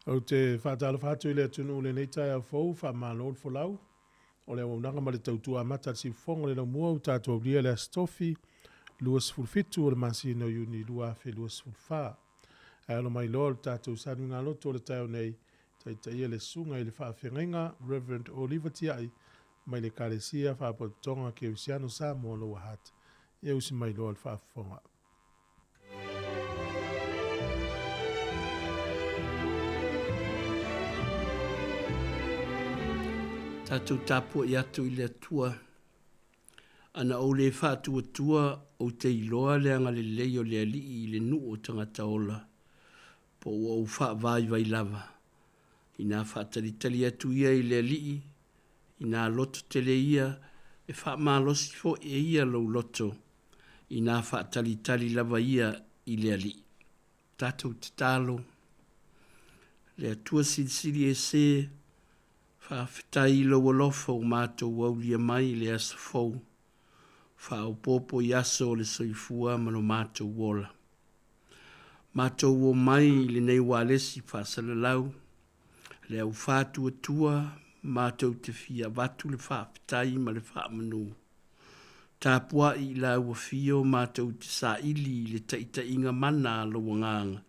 O te whātalo whātu i lea tunu le nei tai au fau, wha mālo fo lau. O lea waunanga ma le tautua mata si fonga le na mua o tātou lia le stofi, luas fulfitu o le masi no yuni lua fe luas fulfa. Ai alo mai loa le tātou sanu ngā loto le tai o nei, tai tai le sunga i le whaafengenga, Reverend Oliver Tiai, mai le karesia whaapotonga ke usiano Sāmoa lo wahat. E usi mai loa le whaafonga. Tātou tāpua i atu i le atua. Ana o le whātua tua o te iloa le anga le leo le ali i le nu o tangata ola. Po o wha vai vai lava. I nā whātalitali atu ia i le ali i. I nā loto tele ia e wha mālosi fo e ia lo loto. I nā whātalitali lava ia i le ali. Tātou te tālo. Le atua siri e se whawhitai lo walofo o mātou waulia mai le aso fau. Whaopopo i aso le soifua mano mātou wola. Mātou wo mai le nei walesi whasalalau. Le au whātua tua mātou te fia watu le whawhitai ma le whaamanu. Tāpua i la ua fio mātou te sa ili le taita inga mana lo wanganga.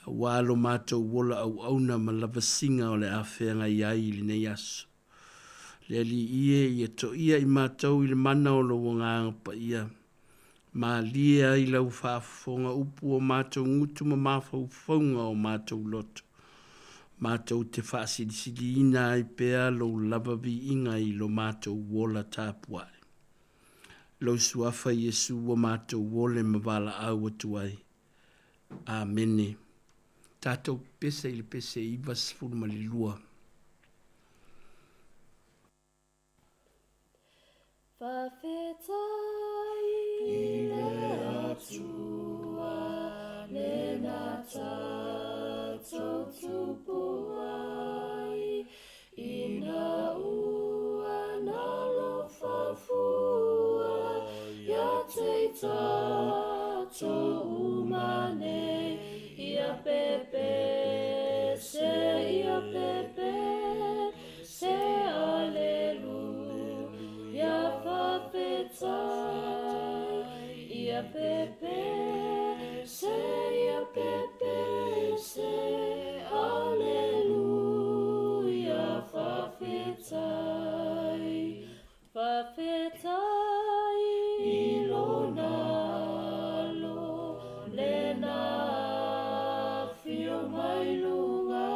Walo mātou wola au auna ma lava singa o le awhenga i ai li nei aso. Le li ie i e to ia i mātou i le mana o lo wanganga pa ia. Mā lia i lau whaafonga upu o mātou ngutu ma mawhauwhaunga o mātou loto. Mātou te whaasirisiri ina i pēa lo lava vi inga i lo mātou wola tāpuai. Lo suafa Yesu o mātou wole ma wala au atuai. Amene. Tātou pese i le pese i vas fulma li lua. Whawhetai i le atua, le nā tātou tupu ai, i nā ua nā lo whawhua, ia te tātou umane, ia pepe, se aleluia, whawhetai, ia pepe, se aleluia, whawhetai, whawhetai, ilona lo, le nā mai lunga,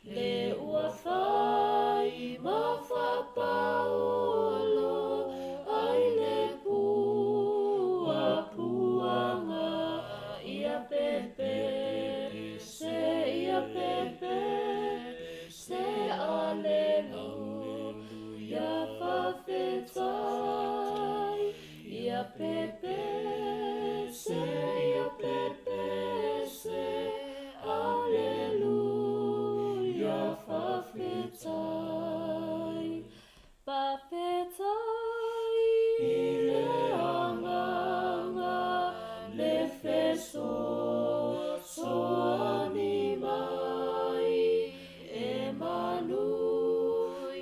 le ua whai ma whapaolo, ai le puanga, ia pepe, se aleluia, whawhetai, ia pepe, se Alleluia, whawhetai, whawhetai, i le anganga, le wheso, soani mai, e manu,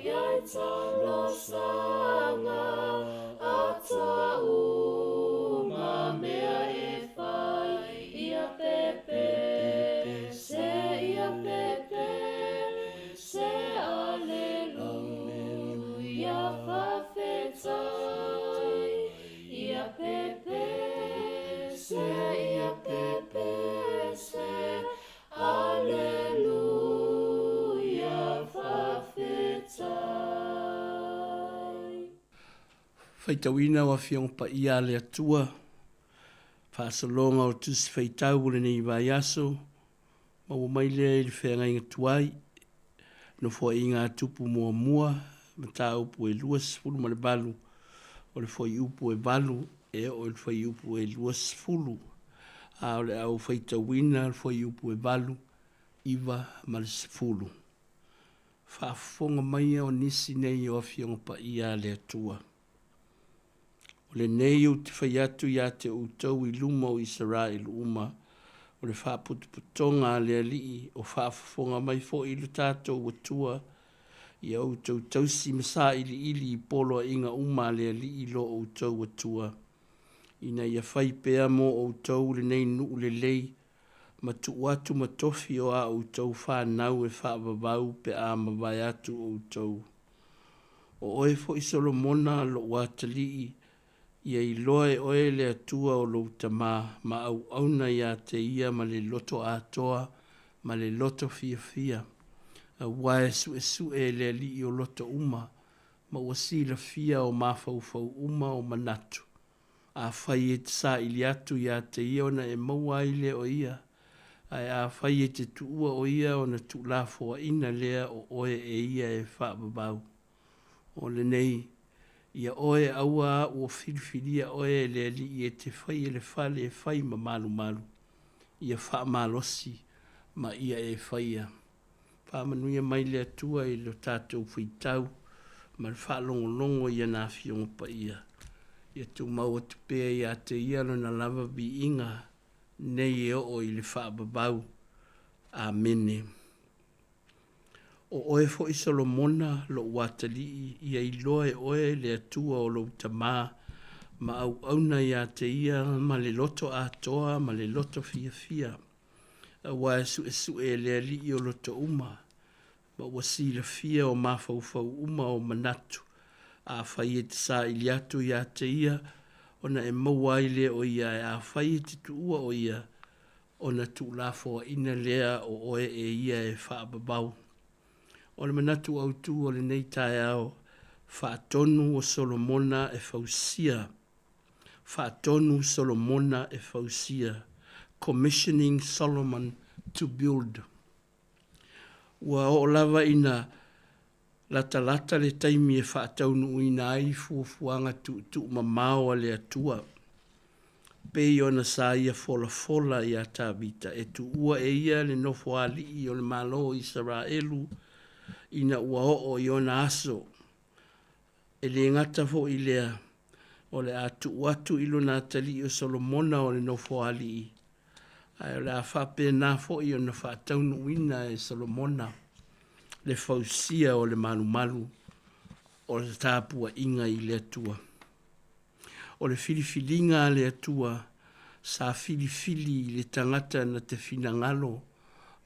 iai talo sanga, ata uma mea e whai, ia pepe, se aleluia, whawhetai, ia pepe, se aleluia, whawhetai. Whaitawina wa whiong pa ia le atua. Whaasalonga o tusi whaitau le nei vai aso. Mau mai lea i le whenga inga tuai. No fo i ngā tupu mua mua. Ma tā upu e luas fulu ma le balu. O le fo i upu e balu. E o le fo i upu e luas fulu. A o le au whaitawina le fo i upu e balu. Iwa ma le fulu. Whaafonga mai o nisi nei o whiong pa ia le atua. O le nei o te whaiatu ia te utau I luma o Israel uma o le whaaputuputonga le alii o whaafafonga mai fo i le tātou atua i au tau tausi masa ili i polo inga uma le alii lo o tau atua. Ina ia whai pēa mo o tau le nei nuu le lei ma tu watu ma tofi o a o tau whanau e whaababau pe a mawai atu o tau. O oe fo i Solomona lo watalii ia i loe oe le atua o lo utama ma au auna ia te ia ma le loto atoa ma le loto fia fia. A wae su e le li o loto uma ma wasila fia o mafau uma o manatu. A whai e te sa ili atu ia te ia ona e maua ile o ia. Ai a whai e te tuua o ia ona tu la foa ina lea o oe e ia e whaababau. O le nei, ia oe aua o whiriwhiria oe le li e te whai e le whale e whai ma malu malu. Ia wha malosi ma ia e whaia. Wha manuia mai le atua i lo tātou whitau ma le wha longo longo ia nā fionga pa ia. Ia tu maua tu pēa ia te ia na lava bi inga nei e o i le wha babau. Amene. O oe fo i Solomona lo watali ia i loe oe le atua o lo tamā ma au auna ia te ia ma le loto atoa ma le loto fia fia. A wae su e le ali i o loto uma ma wasila fia o mafau uma o manatu. A whai e te sa ili atu ia te ia ona e mauaile o ia e a whai e te tuua o ia ona tu la foa ina lea o oe e ia e whaababau. O le manatu au tu o le nei tae au, whaatonu o Solomona e fausia. Whaatonu Solomona e fausia. Commissioning Solomon to build. Ua o lava ina lata le taimi e whaataunu ina ai fuafuanga tu mamao le atua. Pei ona sa ia fola ia tabita. E tu ua e ia le nofo ali i o le malo Israelu. Ina ua o i ona aso. E le ngata fo i lea. O le atu watu ilo nā tali o Solomona o le nofo ali. Ai o le a whape nā fo i ona whaataunu ina e Solomona. Le fausia o le malu. O le tāpua inga i le atua. O le filifilinga le atua. Sa filifili le tangata na te finangalo.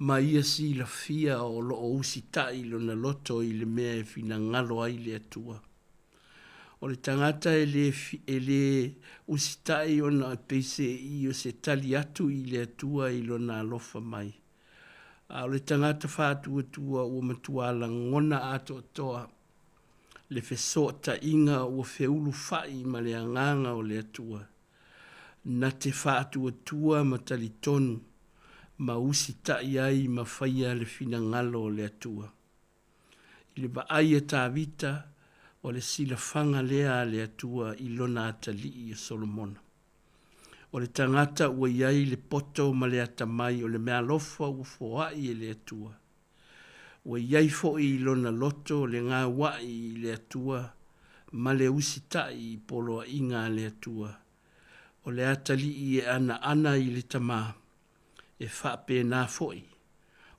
Ma ia si la fia o lo o usitai lo na loto i le mea e fina ngalo ai le atua. O le tangata e le usitai o na pese i o se tali atu i le atua i lo na alofa mai. O le tangata whātu atua o matua la ngona ato toa. Le fesota inga o feulu fai ma le anganga o le atua. Na te whātu atua ma tali tonu. Ma usi tai ai ma whaia le fina ngalo le atua. I le baaia tā vita o le sila whanga lea le atua i lona atali i Solomona. O le tangata ua iai le poto ma le atamai o le mea lofa u foai e le atua. Ua iai fo i lona loto le ngā wai i le atua ma le usi tai i polo inga le atua. O le atali i ana i le tamaa. E whape nā foi,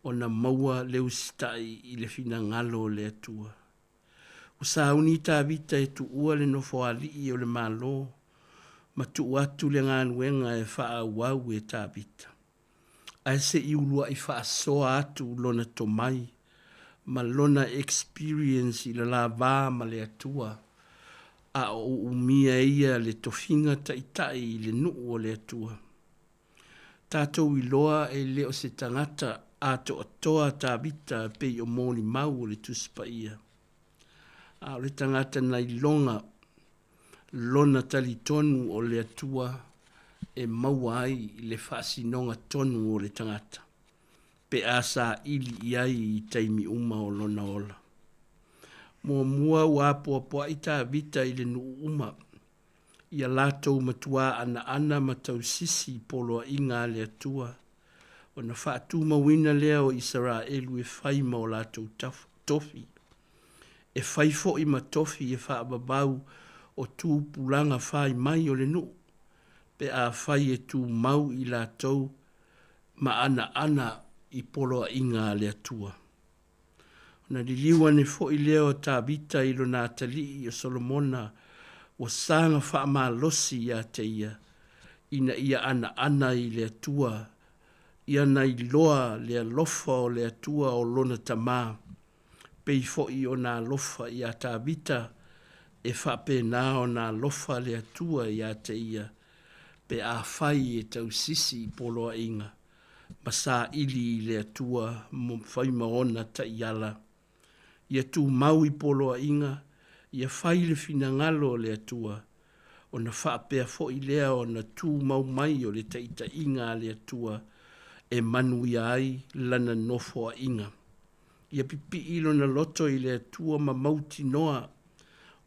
o na maua leu sitai i le fina ngalo le atua. O sa uni tā vita e tu ua le nofo ali i o le malo, ma tu atu le ngā nuenga e wha wau e tā vita. Ai se i ulua i wha soa atu lona to mai, ma lona experience i la vā ma le atua, a o umia ia le tofinga taitai i le nuu o le atua. Tātou i loa e leo se tangata a to atoa tā vita pei o mōni mau le tuspa ia. A le tangata nai lona tali tonu o le atua e mauai le whaasinonga tonu o le tangata. Pe a sa ili iai i taimi uma o lona ola. Mua wāpua i tā vita i le nuu uma. Ia lātou matua ana matau sisi polo inga le atua. O na whaatu mawina lea o Israelu e whai ma o lātou tofi. E whai fo i matofi e whaababau o tū pulanga whai mai o le nu. Pe a whai e tū mau i lātou ma ana i polo inga le atua. Na liliwa ne fo i leo tabita ilo na atali i Solomona wa sanga wha ma losi ia te ia. Ina ia ana i le atua. Ia na i loa le alofa o le atua o lona tama. Pei fo i o na alofa ia tabita e wha pe na o na alofa le atua ia te ia. Pe a whai e tau sisi i polo inga. Masa ili i le atua mo whai maona ta iala. Ia tu mau i polo inga. Ia whai le fina ngalo le atua. O na wha pea fo i lea o na tu mau mai o le taita inga le atua. E manu ia ai lana nofo a inga. Ia pipi ilo na loto i le atua ma mauti noa.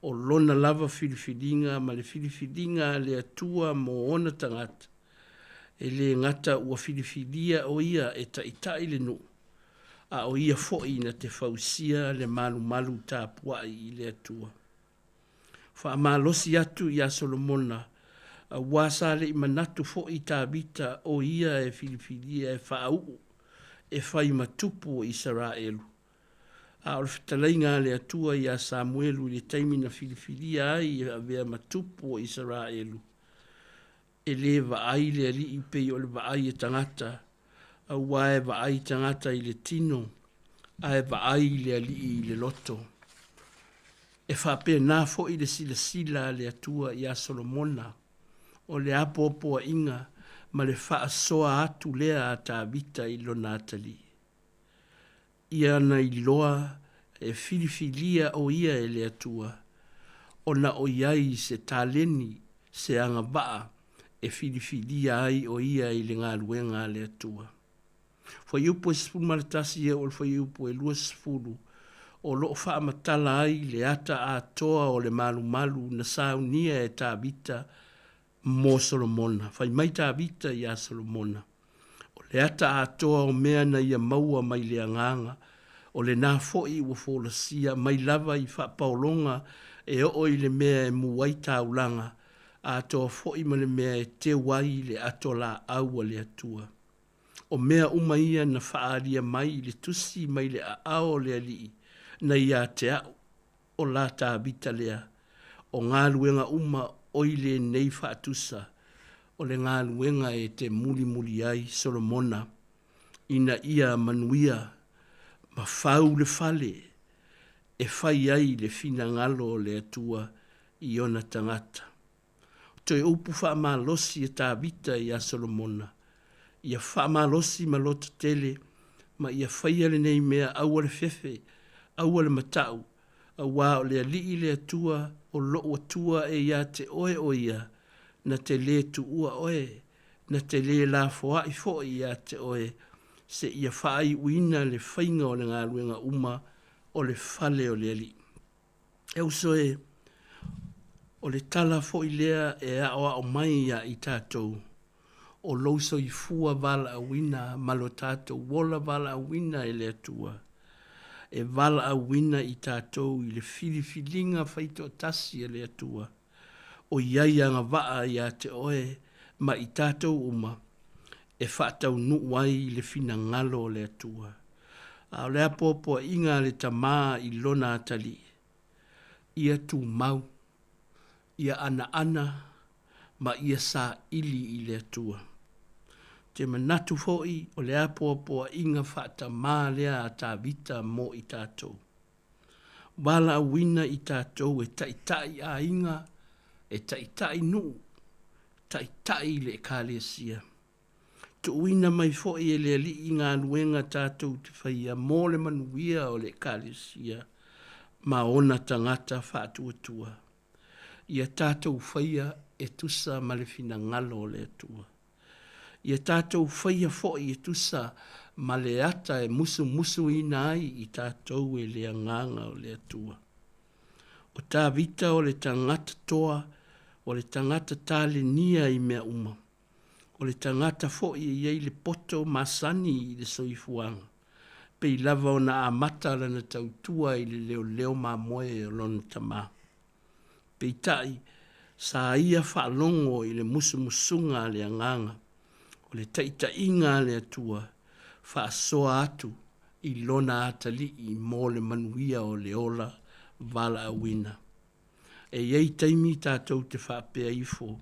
O lona lava filifilinga ma le filifilinga le atua mo ona tangata. E le ngata ua filifilia o ia e taita i le no. A o ia foi na te fausia le malu ta puai i le atua. Fa malosi atu ia Solomona. A wasa le manatu foi ta bita o ia e filifilia e faau. E fai matupu o Israelu. A o fitalainga le atua ia Samuelu le taimina filifilia ai a vea matupu o Israelu. E le vaai le ali i pei o le vaai e tangata. A wae vaai tangata i le tino. A e vaai le ali i le loto. E whape nā fo i le sila le atua ia Solomona. O le apopo a inga ma le wha soa atu lea a tā vita i lo Natali. Ia na i loa e filifilia o ia e le atua. O na o iai se taleni se anga vaa e filifilia ai o ia i le ngā luenga le atua. Fo iupo e sifuru maratasi e o fo iupo e lua sifuru. O loo wha matala ai le ata a toa o le malu na saunia e tā vita mo Solomona. Fai mai tā vita i a Solomona. O le ata a toa o mea na ia maua mai le anganga. O le nā foi ua fōlasia mai lava i wha paolonga e o i le mea e muai taulanga. A toa foi ma le mea e te wai le ato la aua le atua. O mea umaia na whaaria mai le tusi mai le ao le alii. Na ia te au o la tā vita lea. O ngā luenga uma o i le nei whaatusa. O le ngā luenga e te muli ai Solomona. Ina ia manuia ma whau le fale. E whai ai le fina ngalo le atua i ona tangata. Toi upu wha malosi e tā vita i a Solomona. Ia wha malosi ma loto tele. Ma ia whaia le nei mea aua le fefe. Aua le matau, a wā o le alii le atua, o loo atua e ia te oe o ia, na te le tu ua oe, na te le la foa i fo ia te oe, se ia whaai uina le whainga o le ngā luenga uma, o le fale o le alii. E usoe, o le tala fo i lea e a oa o mai ia i tātou, o louso i fua vala a wina, malo tātou, wola vala a wina e le atua. E vala a wina i tātou i le filifilinga whaito tasi e le atua. O iai anga waa i a te oe, ma i tātou uma, e whaatau nuai i le fina ngalo le atua. A le apopo inga le tamā i lona atali. Ia tu mau, ia ana, ma ia sa ili i le atua. Te manatu foi o le apopo inga whaata mā lea a tā vita mo i tātou. Wala wina i tātou e taitai a inga, e taitai nu, taitai le kālesia. Tu wina mai foi e le ali i ngā nuenga tātou te whaia mō le manuia o le kālesia, ma ona tangata whaatuatua. Ia tātou whaia e tusa ma le fina ngalo le atua. Ia tātou whaia foi e tusa ma le ata e musu ina ai i tātou e le anganga o le atua. O tā vita o le tangata toa, o le tangata tāle nia i mea uma. O le tangata foi e iei le poto masani i le soifuanga. Pei lava o na amata lana tautua i le leo ma moe o lona tamā. Pei tai, sa ia whaalongo i le musunga le anganga. o le taita inga le atua, whaasoa atu i lona atali i mō le manuia o le ola vala awina. E iei taimi tātou te whaapea ifo,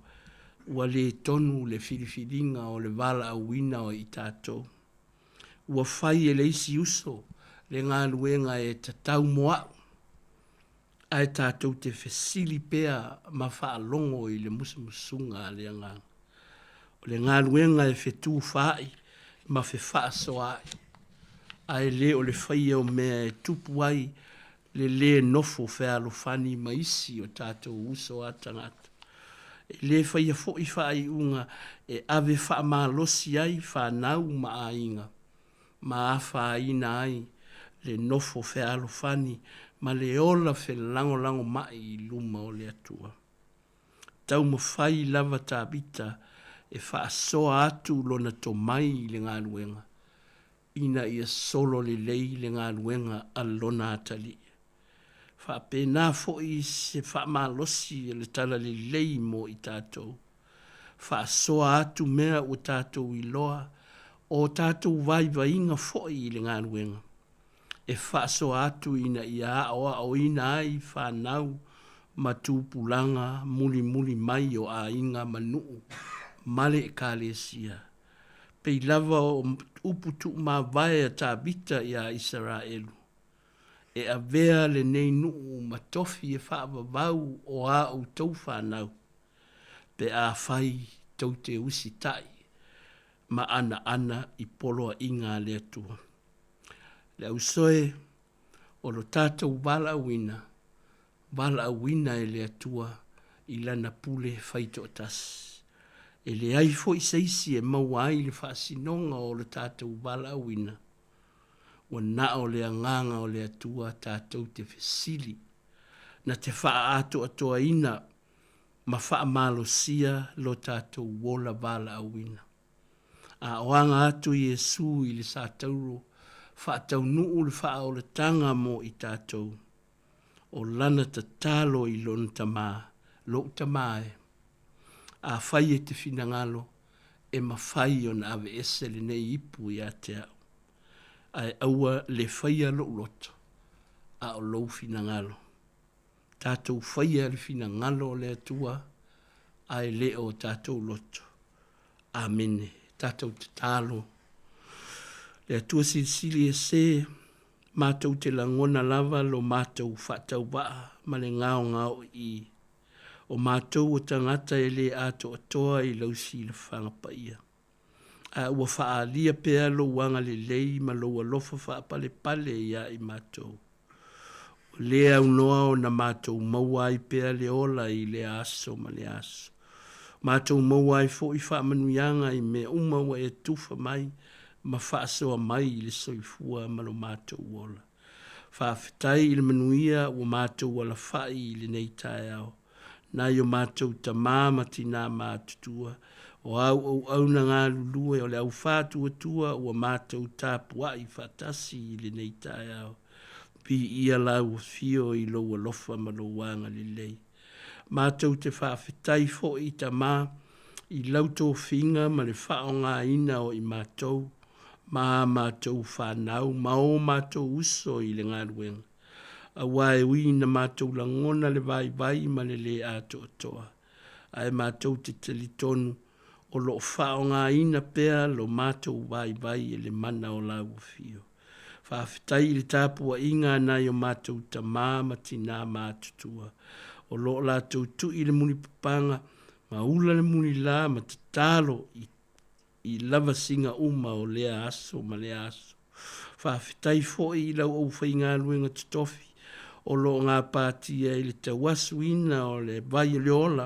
ua le tonu le whiriwhiringa o le vala awina o i tātou. Ua whai e le isi uso, le ngā luenga e tatau moa. Ai tātou te whesili pea ma whaalongo i le musumusunga le anga. O le ngā luenga e whetū whai, ma whewhaaso ai. Ai le o le whaia o mea e tupu ai, le nofo whealo whani maisi o tātou uso atangata. E le whaia fōi whai unga e ave whaamalosi ai whanau ma ainga. Ma awha ina ai le nofo whealo whani ma le ola lango mai i luma o le atua. Tau ma whai lava tābita e whaasoa atu lona to mai i le ngā luenga. Ina ia solo le lei le ngā luenga a lona atali. Whaapena fōi se whaamalosi le tala le lei mo i tātou. Whaasoa atu mea o tātou i loa, o tātou vaivainga fōi i le ngā luenga. E whaasoa atu ina ia aoa o ina ai whanau matupulanga muli mai o a inga manuu, male e kālesia. Pei lava o uputu ma vai a tābita i a Israelu. E a vea le nei nuu matofi e whaavavau o a au tau whanau. Pe a whai tau te usitai, ma ana i poloa inga le atua. Le au soe o lo tātou wala awina e le atua i lana pule whaito tas. E le aifo i seisi e maua ai le whaasinonga o lo tātou wala awina. Wa na o le anganga o le atua tātou te whesili. Na te wha ato atoa ina ma wha malosia lo tātou wola wala awina. A oanga atu Iesu i le sātauro wha tau nuu le wha o le tanga mo i tātou. O lana ta talo i lon tamā, lo tamae. A whai e te whinangalo e ma whai o na ave ese le nei ipu i a te au. Ai aua le whaia lo loto a o lou whinangalo. Tātou whaia le whinangalo le atua ai le o tātou loto. Amene, tātou te talo. Le atua sili e se, mātou te langona lava lo mātou whatau waa ma le ngao i. O mātou o tangata e le ato atoa i lausi le whangapaia. A ua whaalia pea lo wanga le lei ma lo alofa whaapale ia i mātou. O le au noa o na mātou maua i pea le ola i le aso ma le aso. Mātou maua i fo i whaamanuianga i me umaua e tufa mai ma whaasoa mai i le soifua ma lo mātou ola. Whaafetai i le manuia o mātou ala whai i le nei tae au. Na yo mātou ta māmati nā mātutua, o au na ngā lulue o le au whātua tua o mātou tāpua i whatasi i le nei tae au. Pi ia lau fio i loa lofa ma lo wanga le lei. Mātou te whaafetai fo i ta mā, i lauto whinga ma le whao ngā ina o i mātou, mātou whanau, ma o mātou uso i le ngā ruenga. A wae ui na mātou langona le vai ma le ato atoa. Ai mātou te telitonu o lo whao ngā ina pea lo mātou vai e le mana o lau fio. Whaafetai le tāpua inga na o mātou ta māmati nā mātutua. O lo lātou tu i le muni pupanga, ma ula le muni la ma te talo i lava singa uma o lea aso ma lea aso. Whaafetai fo i lau au whai ngā luenga tutofi. O lo ngā pātia i le tawasu ina o le vai le ola,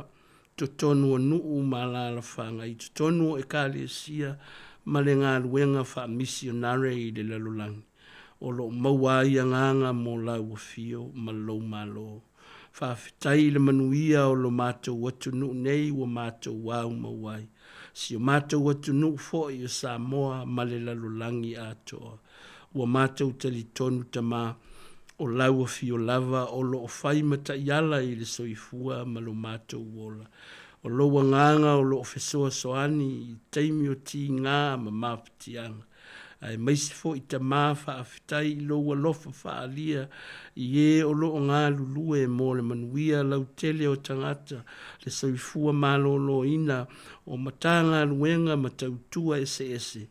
to tonu o nuu ma la whanga i to tonu o e kālesia ma le ngā luenga wha misionare i le lalolangi. O lo mawai anganga mo lau o fio ma lo malo. Whaafetai le manuia o lo mātou watu nuu nei o mātou wau mawai. Si o mātou watu nuu fo i o Sāmoa ma le lalolangi atoa. O mātou tali tonu tamā. O lau o fio lava o lo o whai mata iala i le soifua ma lo mātou wola. o loa nganga o lo ofesoa soani, teimi o ti ngā ma mawhitianga. Ai maisi fo i ta maa whaafitai loa lofa whaalia i e o lo o ngā lulue mo le manuia lau tele o tangata le soifua malolo ina o matanga luenga ma tautua ese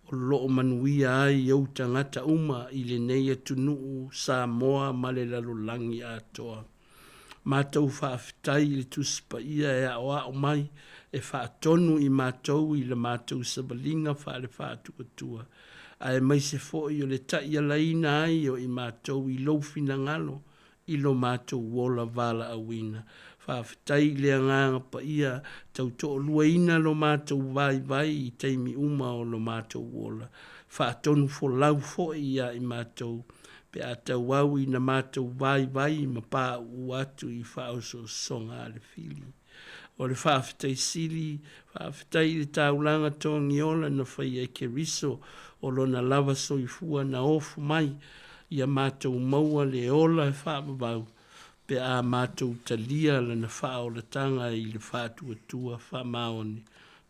o lo o manuia ai au tangata uma i le neia tunuu Sāmoa ma le lalolangi atoa. Mātou whaafitai le tuspa ia e o mai e whaatonu i mātou i le mātou sabalinga whaale whaatuatua. Ai mai se foi o le tai alaina ai o i mātou i lofina ngalo i lo mātou wola vala awina. Whaafitai le nganga pa ia tau to luaina lo mātou vai i teimi uma o lo mātou wola. Whaatonu fo lau foi ia i mātou pe a tau wau i na mātou vai ma pā uatu i whaoso songa le fili. O le whaafitai sili, whaafitai le taulanga tongi ola na whai e ke riso o lona lava soifua na ofu mai i a mātou maua le ola e whaamabau pe a mātou talia lana whao le tanga i le whaatuatua whamaoni.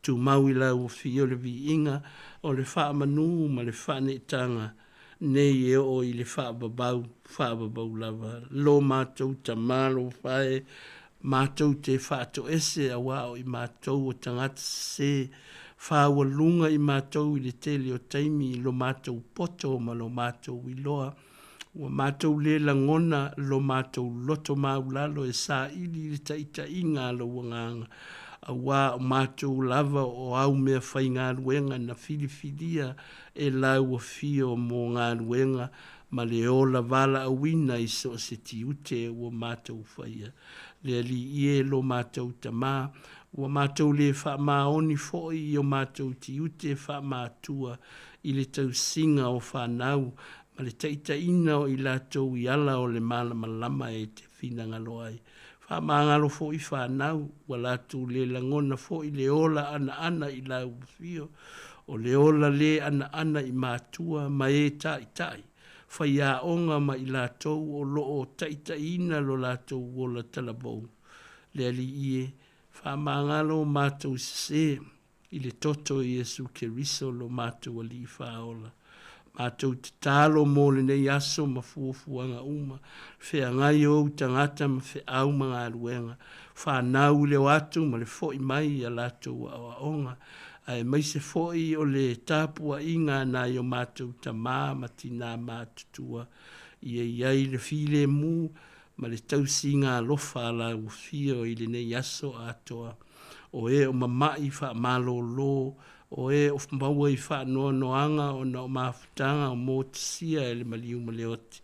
Tu mau i lau o fio le vi inga o le whaamanu ma le whane tanga nei e o i le whaababau lava. Lo mātou ta malo whae mātou te whaato ese a wao i mātou o tangata se whaua lunga i mātou i le tele o taimi lo mātou poto ma lo mātou i loa. Wa mātou le langona lo mātou loto maulalo e sa ili le taita inga lo wanganga. A wā o mātou lava o au mea whai ngā ruenga na filifilia e lau o fio mō ngā ruenga ma le ola vala awina i so se ti ute o mātou whaia. Le ali ie lo mātou tamā, o mātou le wha maoni foi i o mātou ti ute wha mātua i le tau singa o whanau, ma le taita ina o i lātou i ala o le malama lama e te whina ngaloai. Wha maangalo fo i whanau, wa lātou le langona fo i le ola ana i lau fio, o le ola le ana i mātua ma e tai. Whai a onga ma i lātou o loo taita ina lo lātou wola talabou. Le ali ie, wha maangalo mātou se i le toto i Jesu Keriso lo mātou ali i whaola. Mātou te tālo mō le nei aso ma fuafuanga uma, whea ngai o tangata ma whea au mga aruenga, whanau le watu ma le foi mai a lātou a onga, ai mai se foi o le tāpua inga na i o mātou ta ma tina mātutua, iai le file mu, ma le tausi ngā lofa la ufio i le nei aso atoa, o e o mamai wha malo lo, o e o maua i wha noanga o na o mawhutanga o mōtisia e le maliu maleoti,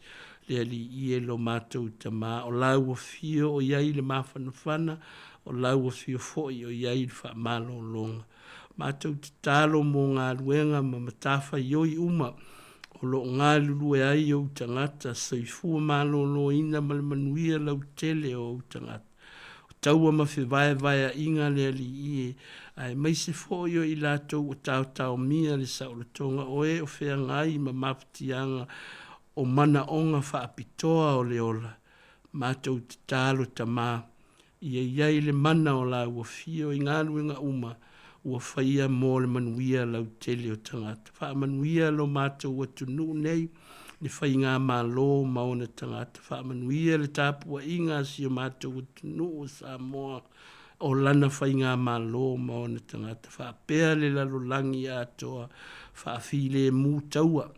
le ali i e lo mātou ta mā, o lau o fio o iai le mawhanawhana, o lau o fio foi o iai le wha malo longa. Mātou te tālo mō ngā ruenga ma matawha ioi uma, o lo ngā lulue ai o tangata, soifua malo lo ina ma le manuia lau tele o tangata. Taua ma vai inga le ali ie, ai mai se foio i lātou o tau mia le sauratonga o e o whea ngai ma mawhitianga o mana onga whaapitoa o le ola. Mātou te tālo ta mā, ia iai le mana o la ua fio i ngā ruenga uma, ua whaia mō le manuia lau tele o tangata. Wha manuia lo mātou atu nuu nei, le whai ngā mālo maona tangata. Wha manuia le tāpua inga si o mātou tunu o Sāmoa o lana whai ngā mālo maona tangata. Wha pēr le lalolangi atoa, wha while mū taua.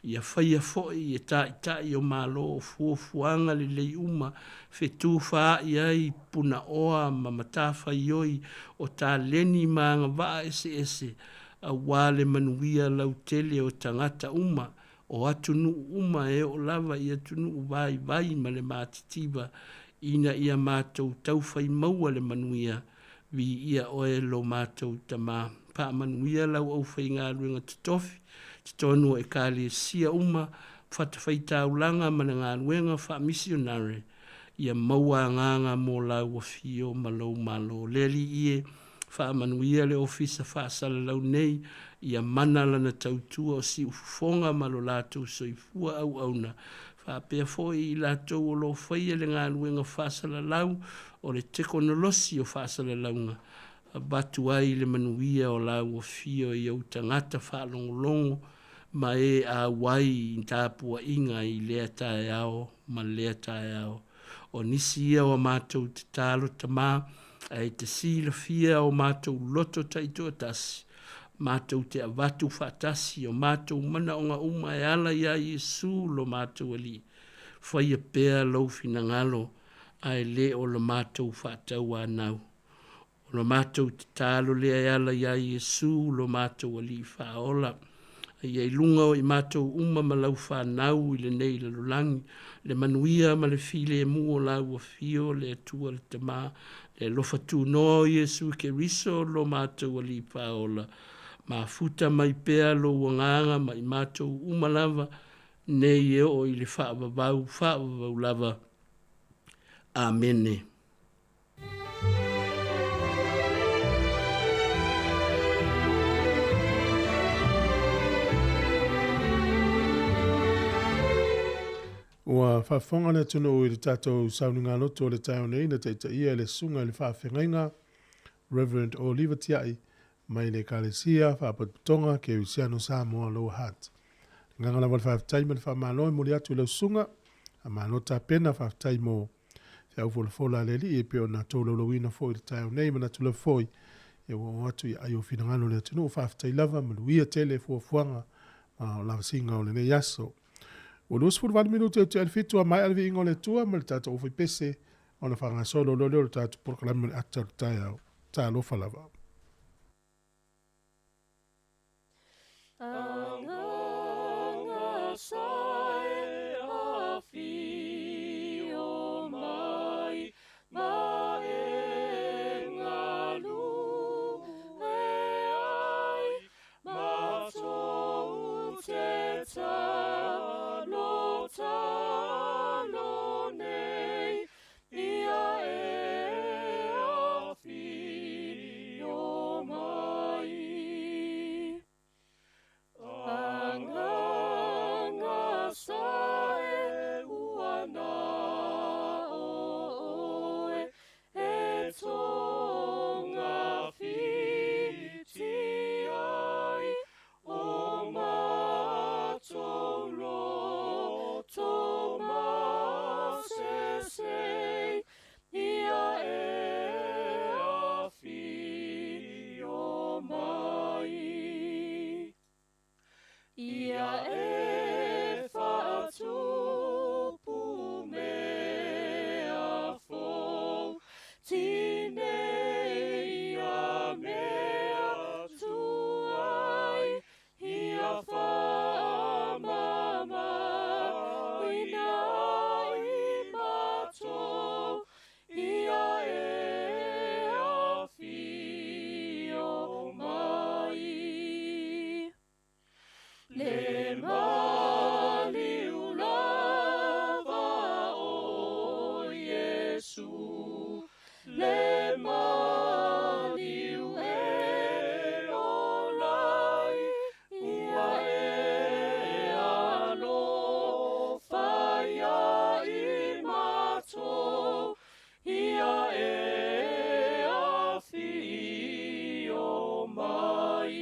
Ia whai a foi e tai o mālo o fuafuanga le lei uma, whetū wha iai puna oa ma matawha ioi o tā leni maanga waa ese a wale manuia lau tele o tangata uma, o atunu uma e o lava i atunu vai ma le mātitiba ina ia mātou tauwhai maua le manuia vi ia oe lo mātou tamā. Pa manuia lau au whai ngā ruenga tutofi, tonu e kāle sia uma, whatawhai taulanga mana ngā ruenga wha missionary, ia maua nganga mō lau o fio malo. Leli ie, wha manuia le ofisa wha sala lau nei, ia mana lana tautua o si ufonga malo lātou soifua au auna, Whapea foi I lātou o lo whaia le ngā luenga whāsala lau o le teknolosi o whāsala launga. Batu ai le manuia o lau o fio I au tangata whaalongolongo ma a wai I tāpua inga I lea tae ao ma lea tae ao. O nisi ia o mātou te tālo tamā ai te sila fia o mātou loto taitua tasi. Mātou te avatu whatasi o mātou mana o ngā uma e ala ia Iesu lo mātou ali. Whaia pēr lau fina ngalo ai le o lo mātou whatau anau. O lo mātou te tālo lea e ala ia Iesu lo mātou ali whaola. Ia I lunga o I mātou uma malau whanau I le nei le lulangi. Le manuia ma le file e mua lau o fio le atua le tamā. Le lofa tu no Iesu ke riso lo mātou ali whaola. Ma futa mai pēr lo wanganga mai mātou umalava nei e o I le whaavavau lava. Amene. Ua whawhonga na tunu o I le tātou saununga loto o le tau nei na teita ia le sunga le whawhengainga Reverend Oliver Tiai mai le kalesia whapatonga ke usiano Sāmoa Lower Hutt. Ngangala wale whawtai ma le whamaloi mo le atu lau sunga a malota pena whawtai mo te au fola le li e peo na tōlo lawina fo I le tau nei ma na tula foi e o atu I aio finangalo le tunu o whawtai lava ma luia tele fuafuanga ma o lava singa o le nei aso. O lus furu vani minuto te alfitu a mai alvi ingo le tua ma le tata ufai pese o na whanga solo lo leo le tata porkalami le ata tai au. Ta alofa lava. Anganga sae a fi o mai ma e ngalu e ai ma tō te talo nei ia e a fi o mai anganga sae uana oe e tonga fiti ai o mātou loto ma se ia e a fi o mai ia e whatupu mea fō tine ia mea tuai ia whamama wina I mato ia e a fi o mai le maliu lava o Iesu le maliu e lolai ia e alo whaia I mato ia e a fi o mai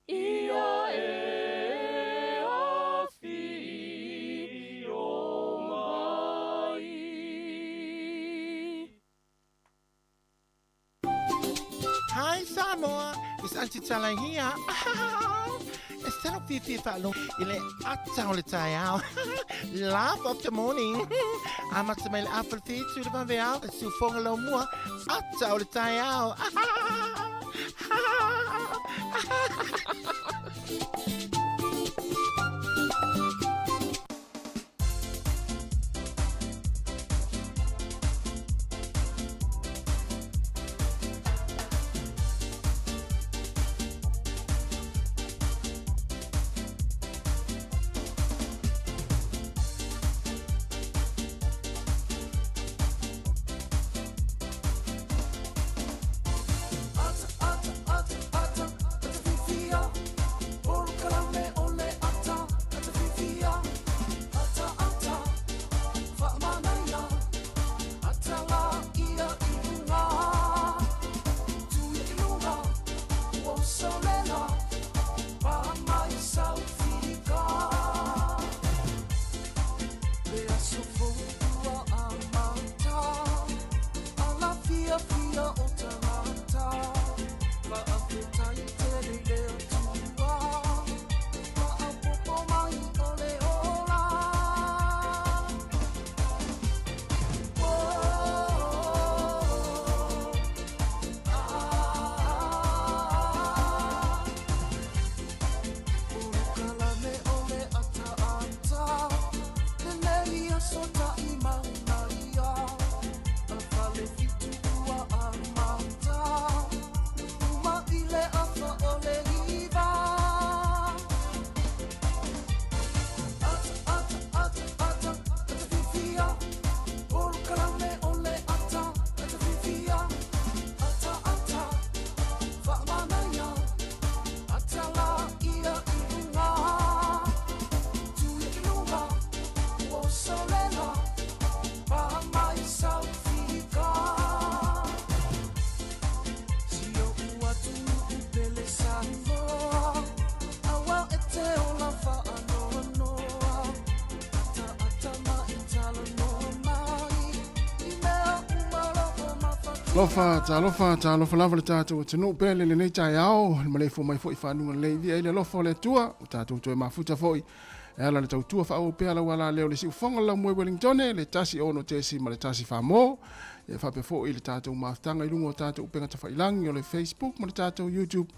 ia e a fi o mai. Hi Sāmoa, it's Auntie Tala here. Instead of fifi whaalong ile ata o le tai au. Laugh of the morning. Amata mai le apple feet to the vanve au. Su fonga lau mua ata o le tai au. Lofa ta lava le tātou tanu pele le nei tai ao, ma le fo mai fo I whanunga le via le lofa le tua, o tātou toi mafuta foi. E ala le tau tua whao pea la wala leo le si ufonga la mwe Wellington, le tasi ono tesi ma le tasi Sāmoa. E whape fo I le tātou maftanga I lungo tātou upenga ta whailangi o le Facebook ma le tātou YouTube.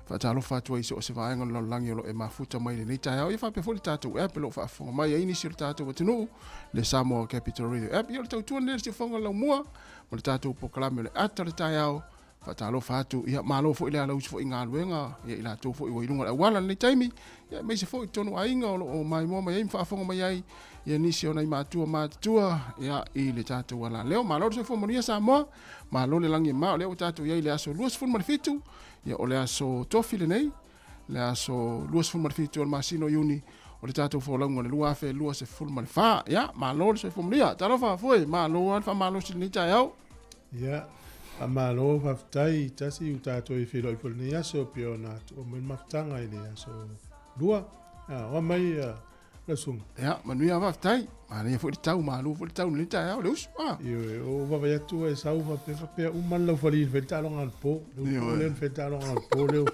Whatalofa tua iso o se vaenga lo langi o lo e mafuta mai le nei tai ao. E whape fo le tātou app lo whaafonga mai e inisi le tātou watanu, le Sāmoa Capital Radio app. I o le tau tua le si ufonga la mua. O le tātou pokalame le ata le tai au, whatalofa atu, ia malo fo I le ala usi fo I ngā luenga, ia I la tō fo I wairunga le wala nei taimi, ia mei se fo I tonu ainga o mai mua mai aim whaafonga mai ai, ia nisi o nei mātua, ia I le tātou wala leo, malo se fo moria Sāmoa, malo le langi mao leo tātou ia I le aso luas fun marifitu, ia o le aso tofi le nei, le aso luas fun marifitu o le masino iuni, o le tātou fōlaunga le lua fe lua se fulu mani wha, ia, malo le se fōmulia, talofa fwe, malo alfa malo si ni tai au. Ia, a malo whaftai, tasi u tātou I whiro I pulu ni aso pio nā o mwen maftanga I le aso lua, o mai le sung. Ia, manui a whaftai, mani e fwere tau, malo fwere tau ni tai au, le usu, Iwe, o wawai atu e sau whapea uman lau whali in whentalonga al po, leo whentalonga al po leo.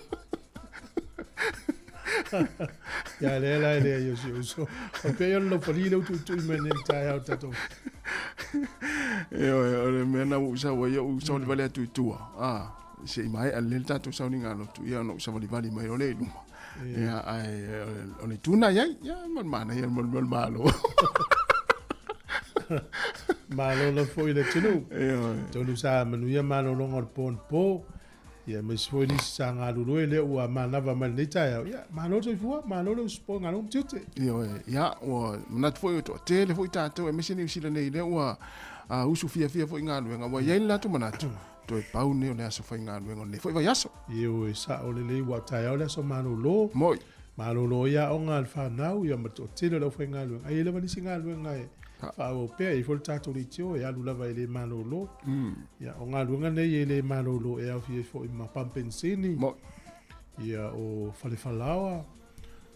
Ya le yo si uso. Ope yo lo pali lo tu men el tai au tato. Yo le mena usa wa yo usa le vale tu se mai al le tato sa ninga lo tu ya no sa vale mai o le luma. Ya ai o le tuna ya man ya mal malo. Malo lo foi le tunu. Tonu sa manu ya malo lo ngor po. Ya mes foi ni sanga lu le o mana va mal nita ya malo so fu malo lo spo ngalo tute ya o na foi to tele foi tato e mesini usila nei le o usu fia foi ngalo nga wa ya la to manatu to e pau ne o le aso foi ngalo nga ne foi va yaso yo e sa o le wa ta ya le so malo lo moi malo lo ya o ngal fa nau ya mato tele lo foi ngalo ai le va ni singalo nga e fa o pe I fol tato li tio ya lu lava ele manolo ya o nga lunga nei ele manolo e afi fo I mapampensini ya o fale falawa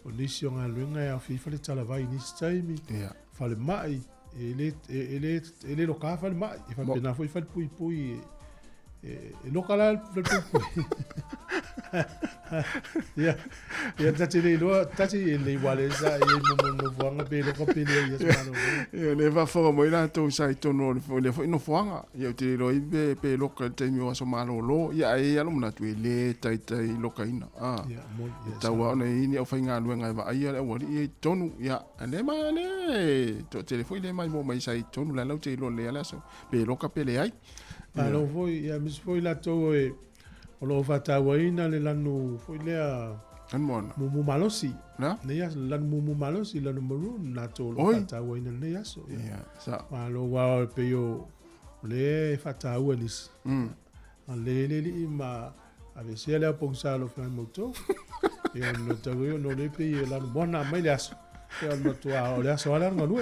o nisi o nga lunga e afi fale talavai nisi taimi fale mai ele lo ka fale mai e fa pena foi fale pui e lo kala fale pui ya tati ele wale sa e no voanga pe lo kapele ya smano ya le va fo mo ina to sai to no le fo no voanga ya te lo ibe pe lo ka te mi o so malo lo ya e ya lo na tu le tai lo ka ina ya mo ta wa na ini o fa nga lu nga va ya le wa i tonu ya ane ma le to telefone le mai mo mai sai tonu la lo te lo le ala so pe lo ka pele ai alo foi ya mis foi la to e o lo fata waina le lanu foi lea anmona mumu malosi na ne ya lanu mumu malosi lanu maroon na to lo fata waina ne ya so ya sa malo wa pe yo le fata walis le ma ave se le ponsa lo fa moto e no te yo no le pe lanu bona mai le aso e no to a le aso ala ngalo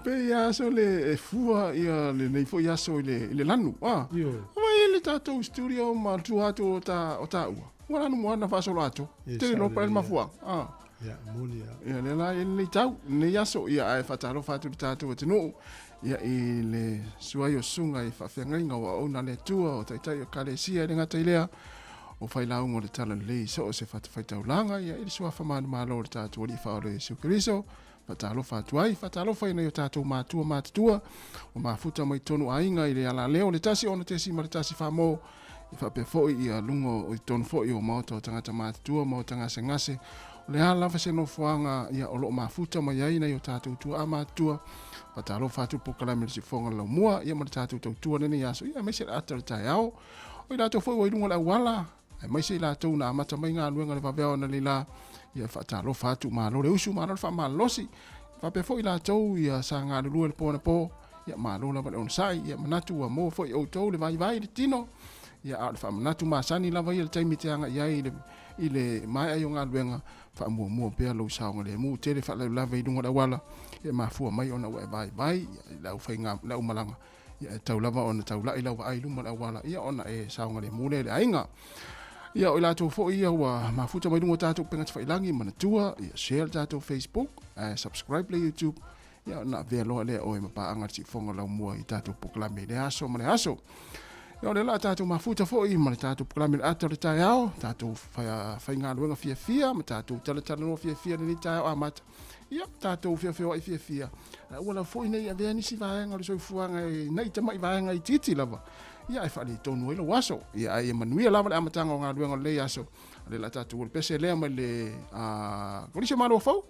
pe ya so le fua ia le nei fo ya so le lanu yo le tatou studio ma tu atu o ta ua. Wala no moana fa solo atu. Te no pa ma fua. Ya monia. Ya le la le tau ne yaso ia ai fatalo fatu tatou te no. Ya I le suayo sunga I fa fenga wa ona le tua o tai kale sia le ngata ilea. O fai la ngo le tala le so se fatu fai tau langa ya I sua fa ma lo tatou li fa le su kriso. Fatalo fatuai, fatalo fai na yo tatou matua, o mafuta mai tonu ainga I le ala leo, le tasi ono tesi ma le tasi Sāmoa, I whape foi I a lungo o tonu foi o maoto o tangata matua, mo tangase ngase, o le ala fase no fuanga I a olo mafuta mai aina yo tatou tua a matua, fatalo fatu pokalame le si fonga lau mua, I a ma le tatou tua nene yaso, I a mese le ata le tai au, o I lato foi o I lungo la wala, ai mese I lato na amata mai ngā luenga le vaveo na li la, ia fatalo fatu malo le usu malo fa malosi fa pe foi la tou ia sanga lu le pona po ia malo la on sai ia manatu wa mo foi o tou le vai le tino ia al fa manatu masani la vai le taimi teanga ia ile mai ayo nga luenga fa mo pe lo saunga le mu tele fa la vai dunga da wala ia mafu mai ona vai la fa nga la malanga ia tau lava ona tau la ila vai lu mala wala ia ona e saunga le mu le ainga ia o lato fo ia wa mafuta mai dungo tatou penga tfailangi mana tua ia share tatou Facebook subscribe le YouTube Ia na velo le o ma pa anga si fonga la mua I tatu proklame le aso ma le aso. Ia le la tatu mafuta fo I ma le tatu proklame le ato le tai ao, tatu fai ngā luenga fia ma tatu tala no fia le tai ao amata. Ia tatu fia I fia. Ua fo nei a vea nisi vaenga le soifuanga nei tamai vaenga I titi lava. Ia e whali tonu ilo waso. Ia e manuia lava le amatanga o ngā luenga le aso. Le la tatu le pese lea ma le kolise malo fau.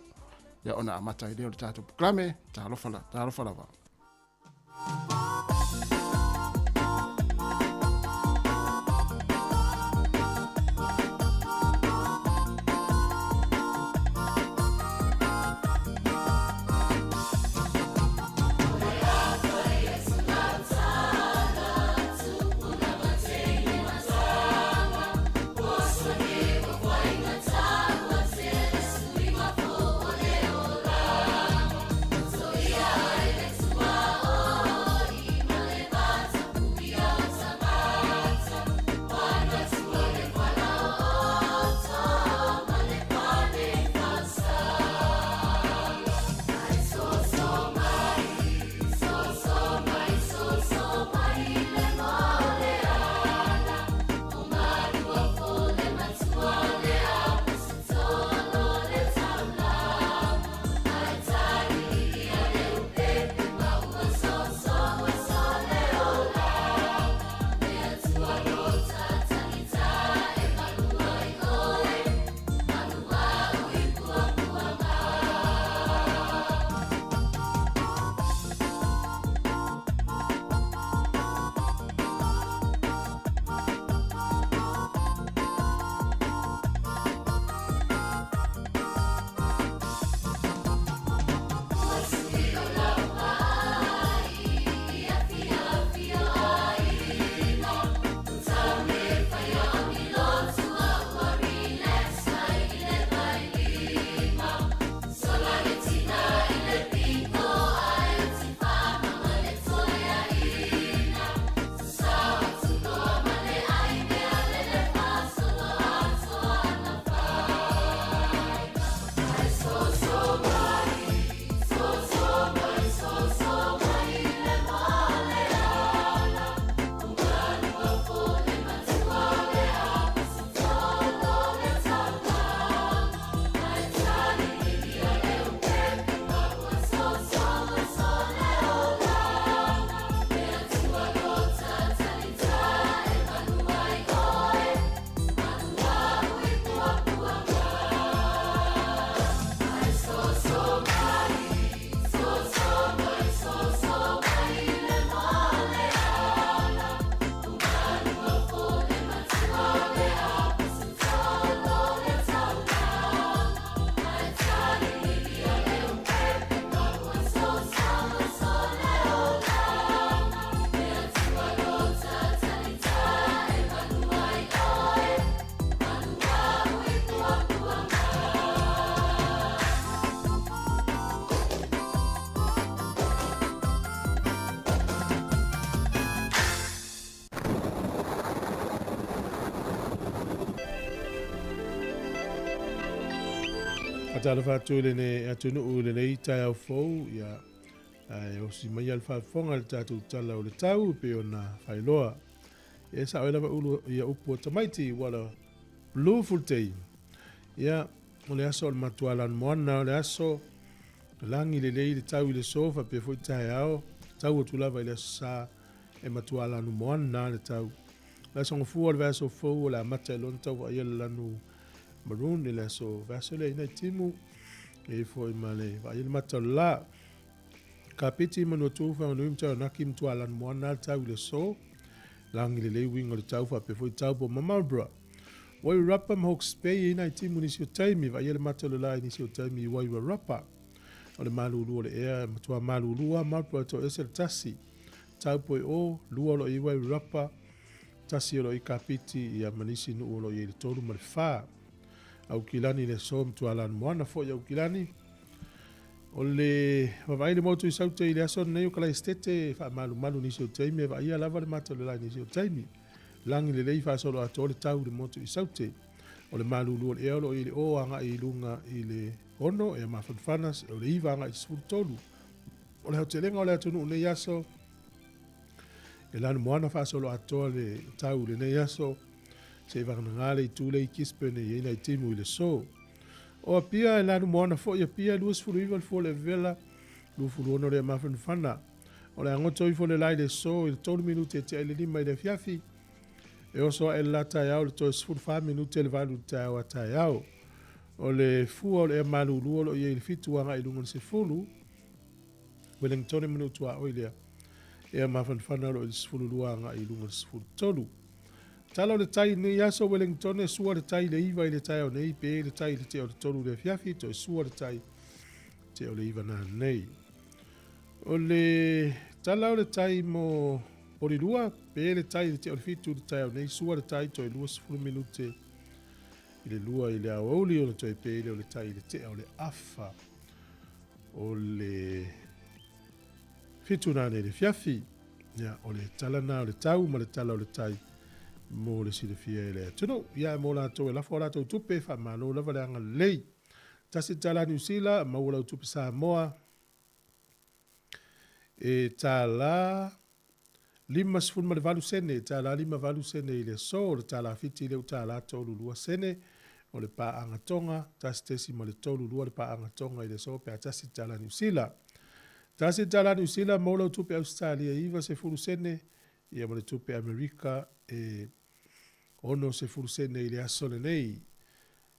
Ia ona amata I leo le tatu proklame, talofa lava. Atala whātua le ne atunu u le nei tai au fau ia o si mai al whaafonga le tātou tala o le tau pe o na whailoa. Ia sa oela wa ulu ia upu o tamaiti wala blue full day. Ia o le aso o le matualan moana o le aso langi le lei le tau i le sofa pe fo i tai au tau o tulawa i le aso sa e matualan moana le tau. La songo fua le vaso fau o la mata ilon tau wa ia le lanu maroon le so vasole ina timu e foi male va il matala kapiti mano tu fa no imta na kim tu alan mo na tau le so langi le wing o le tau fa pe foi tau po mama bra wai rapa mo spe ina timu ni so taimi va il matala ni so taimi wai rapa o le malulu le e tu malulu ma pro to esel tasi tau po o lu lo i wai rapa tasi lo i kapiti ia manisi no lo i tolu mal fa au kilani le som tu alan moana fo ya kilani o le vai le moto i saute i le aso nei o kala estete fa malu ni so taimi va ia lava le mato le ni so taimi langi le lei fa solo ato le tau le moto i saute o le malu lu le elo i le o anga i lunga i le ono e ma fanas o le iva anga i sultolu O le hau te lenga o le atunu nei aso. E lana moana whaasolo atoa le tau le nei aso. Se wakana ngale i tūle i kispene i ina i timu i le so. O a pia e lana moana fo i a pia luas furu iwa le fo le vela. Lu furu ono le mawhanu whana. O le angoto i fo le lai le so i le tonu minuti e te aile lima i le fiafi. E oso e la tai au le toi sifuru 5 minuti le valu tai au a tai au. O le fua o le e malu lua lo i e le fitu anga i lungan se fulu. Wellington minutu a oilea. E a mawhanwhana lo i le sifuru lua anga i lungan se fulu tolu. Tala o le tai nei aso Wellington e sua le tai le iwa i le tai au nei pe le tai le te o le tolu le fiafi to e sua le tai te o le iwa na nei. O le tala o le tai mo o le lua pe le tai le te o le fitu le tai au nei sua le tai to e lua sifuru minute i le lua i le au auli o le toi pe le o le tai le te o le afa o le fitu na nei le fiafi ya o le tala na o le tau ma le tala o le tai mo le sile fia e le tuno ia mo la to la fora to tupe fa malo la vale anga lei tasi tala New Zealand ma wala tupe Sāmoa e tala lima sfun ma le valu sene tala lima valu sene i le so tala fiti le tala to lua sene o le pa anga tonga tasi tesi ma le to lua le pa anga tonga i le so pe tasi tala New Zealand tasi tala New Zealand mo la tupe Australia iva se fulu sene ia mo le tupe Amerika e ono se fulu sene i le aso le nei.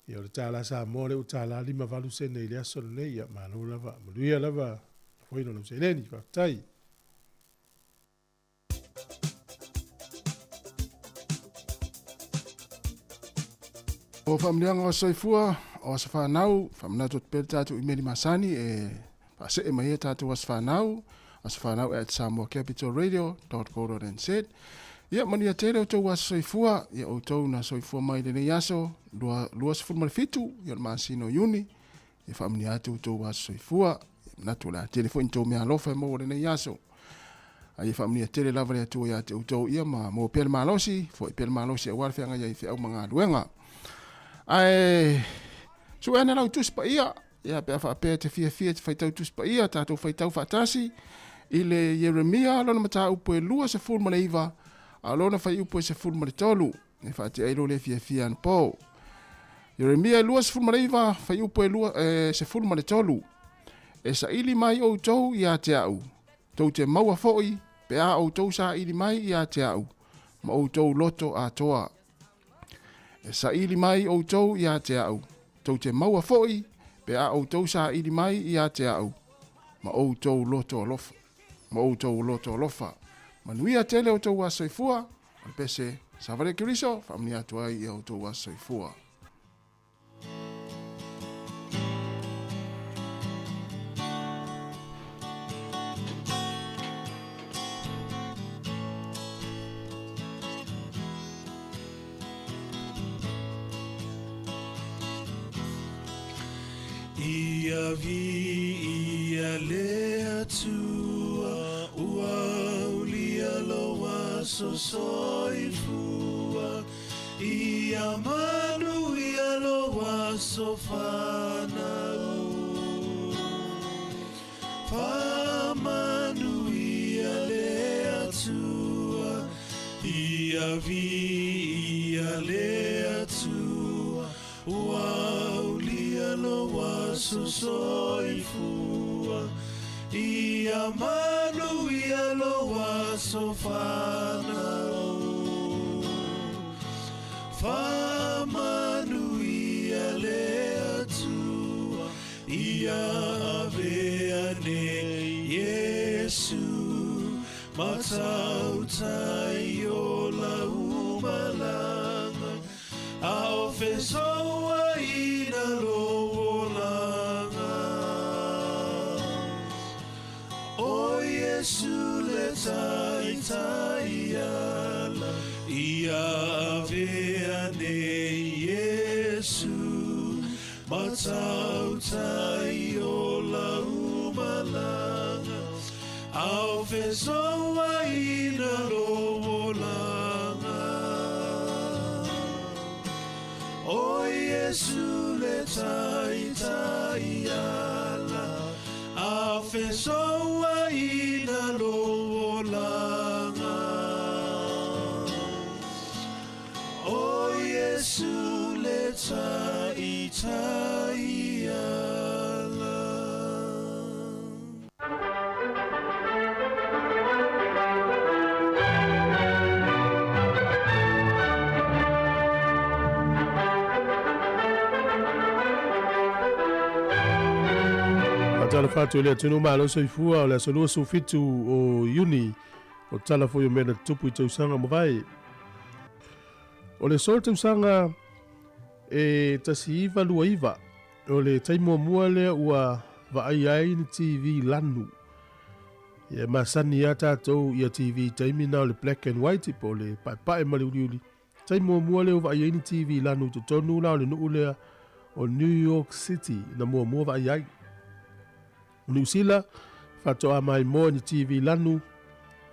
Ia o le tala Sāmoa le o tala lima valu sene i le aso le nei. Ia mano lava, maluia lava, foino na useleni, whaktai. O whamlianga o soifua, o sa whanau, whamna tot pere tātou i meri masani, e whase e maia tātou as whanau, at samoacapitalradio.co.nz. Ia mani a tere o tau a soifua, ia o tau na soifua mai le nei aso, lua sifuru mare fitu, ia le masino yuni, ia whamni atu tau a soifua, natu la telefoni tau mea lofa mo le nei aso. Ia whamni a tere lava le atu ia te tau ia ma mo pele malosi, fo i pele malosi a warwhianga ia i whiau mga luenga. Ai, so ena lau tuspa ia pe a whapea te fia te whaitau tuspa ia, tātou whaitau whatasi, i le Jeremia, lona mata upo e lua se fulu male iwa, alona fai upo se fulu male tolu, e whaate ailo le fia an po. Jeremia lua se fulu male iwa, fai upo e lua se fulu male tolu. E sa ili mai o tau i a te au. Tau te maua foi, pe a o tau sa ili mai i a te au. Ma o tau loto a toa. E sa ili mai o tau i a te au. Tau te maua foi, pe a o tau sa ili mai i a te au. Ma o tau loto alofa. Manuia tele o tau a soifua, an pese savare kiriso, whamni atua i o tau a soifua. Ia vi ia lea tua ua ulia loa so soifua ia manu ia loa so whanau whamanu ia lea tua ia vi ia lea tua ua ulia loa so soifua ia manu ia loa so whanau whamanu ia lea tua ia avea ne Yesu matau tai o la umalanga a ofesoa ina loolanga o Yesu le tai tai ala ia avea ne Yesu matau tai o la umalanga au fesoa ina loolanga o Yesu le tai tai ala Afesoa ina lolanga O Yesu leta itaiala Tala fatu le tunu malo soifua o le solua sufitu o uni o tala foi o mena tupu i tausanga mawai. O le sol tausanga e tasi iwa lua iwa o le taimua mua le ua vaai ai ni TV lanu. Ia masani a tātou ia TV taimi na o le black and white po le pae mali uli. Taimua mua le o vaai ai ni TV lanu to tonu la o le nuu lea o New York City na mua vaai ai. Nusila fatoa mai mo ni TV lanu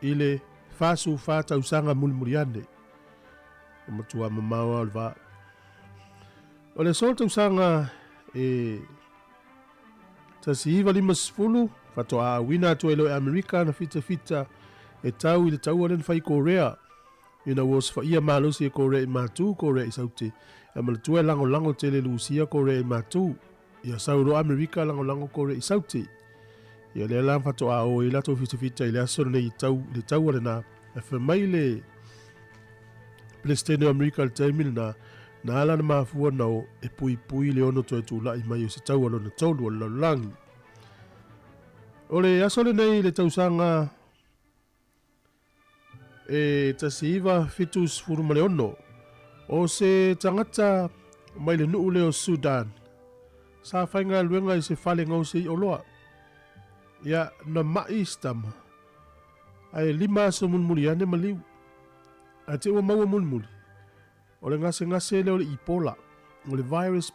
ile fasu fata usanga mulmuriane o matua mamawa alva o le solta usanga tasiva lima sfulu fatoa wina to elo Amerika na fita e tau ile tau alen fai Korea ina was fa ia malo si Korea matu Korea isauti e malatua lango tele Lucia Korea matu ia sauro Amerika lango Korea isauti ia le la fatoa o ila to fita ile aso le tau na e fa mai le Palestine Amerika le taimil na ala na mafua na e pui le ono to tu la i mai o se tau alo na tolu o langi o le aso le nei le tausanga e tasiva fitus furu male ono o se tangata mai le nuu le o Sudan sa whainga luenga i se fale ngau se i oloa ia na maistama ai lima so mulmuli ane maliu a te ua maua mulmuli o le ngase le o le ipola o le virus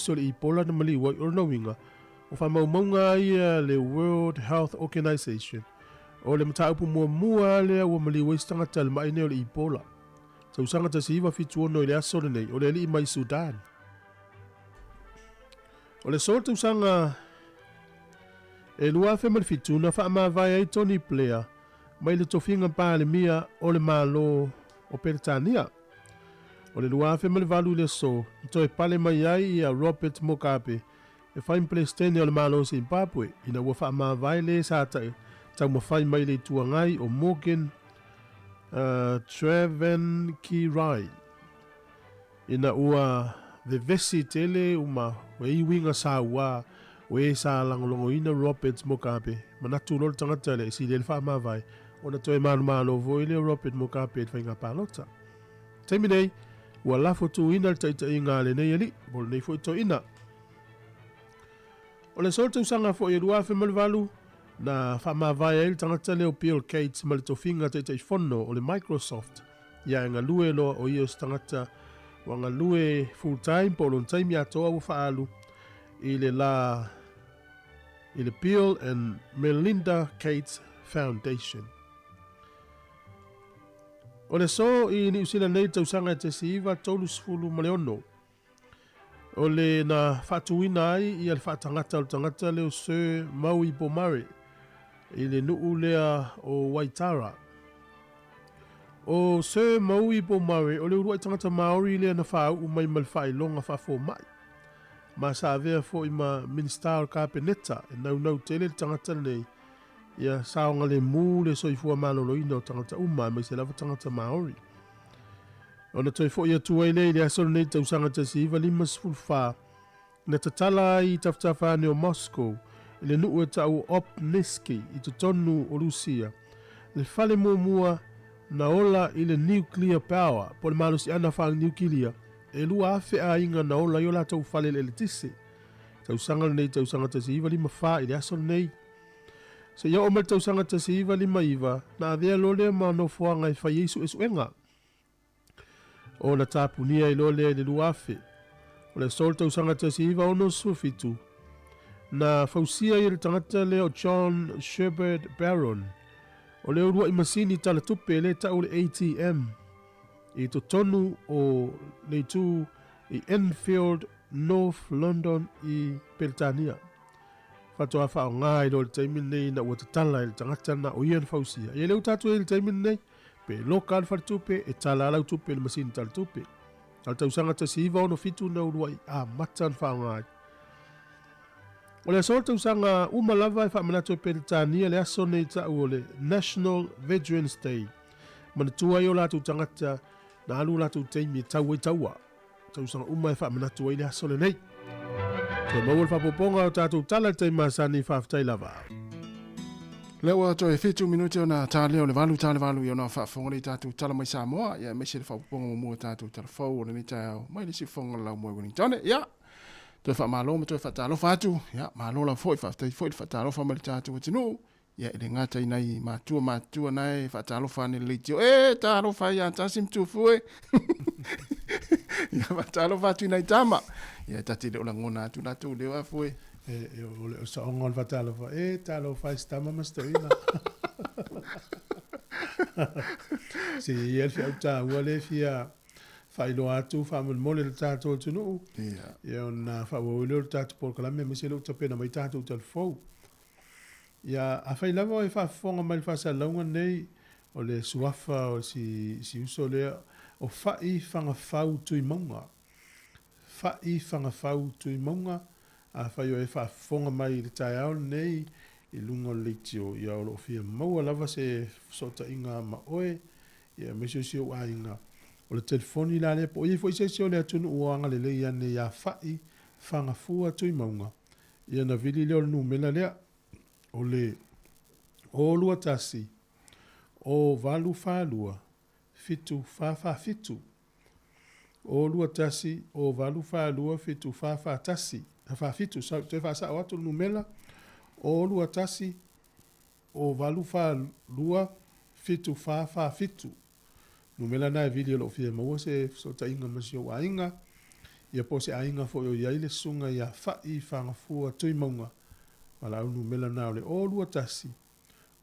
o le ipola na maliu o na winga o wha maunga ia le World Health Organization o le mataupu mua le ua maliu istanga tala mai ne o le ipola tausanga tasiva fitu ono i le aso le nei o le li mai Sudan o le sol tausanga e lua fe mal fituna fa ma vai ai Tony Blair mai le tofinga pa le mia o le malo o Peritania o le lua fe mal valu le so to e pale mai ai a Robert Mugabe e fa in Palestine o le malo Zimbabwe ina wa fa ma vai le sa ta mo fai mai le tuangai o Morgan Treven Kirai ina ua the vesi tele uma wei winga sa wa we sa langolongo ina Robert Mugabe manatu lol tangata le si le fa ma vai ona toi malo voile Robert Mugabe fa inga palota terminei wala foto ina taita inga le nei ali bol nei foto ina ole solta usanga fo e lua fe malvalu na fa ma vai el tangata le o Bill Gates mal to finga taita fono o le Microsoft ya nga lue lo o ios tangata wanga lue full time polon time ya to fa alu ile Bill and Melinda Gates Foundation. O le so i ni usila nei tausanga te siiva tolu sfulu maleono. O le na fatuina ai i al fatangata leo se Maui Bomare i le nuu lea o Waitara. O se Maui Bomare o le urua tangata Maori lea na fau umai malfai longa fafo mai. Ma sa vea fo i ma minister ka peneta e nau tele tangata nei ia saonga le mu le soifua malolo ino tangata uma mai se lava tangata Maori. Ona toi fo ia tuai nei le asol nei tausanga te siiva lima sfulfa na tatala i taftafane o Moscow le nuu e tau Opniski i tutonu o Rusia le fale mua na ola i le nuclear power po le malusi ana whaang nuclear e lua afe a inga na ola i ola tau fale le tise. Tausanga nei tausanga te siiva lima wha i le asol nei. Se ia omal tausanga te siiva lima iwa na avea lole ma no fuanga i whai Yesu esuenga. O na tapunia i lole i le lua afe. O le sol tausanga te siiva ono sufitu. Na fausia i le tangata leo John Shepherd Baron. O leo rua i masini tala tupe le tau le ATM. I to tonu o le tu i Enfield, North London i Peritania. Fatoa wha o ngā i lo le taimi nei na ua te tala i le tangata na o ia na fausia. Ia leo tātou e le taimi nei, pe loka al tupe e tala alau tupe le masini tala tupe. Al tausanga ta siva ono fitu na urua i a matan wha o ngā i. O le asol tausanga umalava e wha manato e pe le tānia le aso nei ta o le National Veterans Day. Mana tua i o lātou tangata na alu lātou taimi e taua i taua. Tausanga uma e wha manato i le aso le nei. Te maua le whapoponga o tātou tala te masani whaftai lava. Leo ato e 2 minuti o na tā leo le walu i o na whafonga i tātou tala mai Sāmoa. Ia mese le whapoponga mo mua tātou tala whau o le ni tai au. Mai le si whonga lau mua Wellington. Ia, toi whamalo me toi whatalo whatu. Ia, malo la foi whaftai foi le whatalo whamali tātou atinu. Ia, ele ngata i nei mātua nei whatalo whane le tio. Tālo whai a tāsim tūfue. Ia, whatalo whatu i nei tāma. Ia, tati leo la ngona atu natu leo a fue. O le sa ongon fatalo fa talo fa stama mastoina. Si el fi auta wale fia fa ilo atu fa mole le tato tunu. Ia na fa wole le tato por kala me se lo tapena mai tato tel fo. Ia a fa lava e fa fonga mal fa sa longa nei o le suafa o si uso le o fa I fanga fau tu monga. Fa I fanga fau tu monga. A whaio e whafonga mai le tai au nei I lunga leitio I au lo fia maua lava se sota inga ma oe ia mesio sio a inga o le telefoni la le po i foi se sio le atunu uanga le leia ne ia whai whanga fua tui maunga ia na vili leo numela lea o le o lua tasi o valu whalua fitu whawha fitu o lua tasi o valu whalua fitu whawha tasi fa fitu sa te fa sa watu numela o lua tasi o valu fa lua fitu fa fitu numela na video lo fie mo se so ta inga masio wa inga ia po se ainga fo yo ile sunga ia fa I fa fu tu monga wala numela na le o lua tasi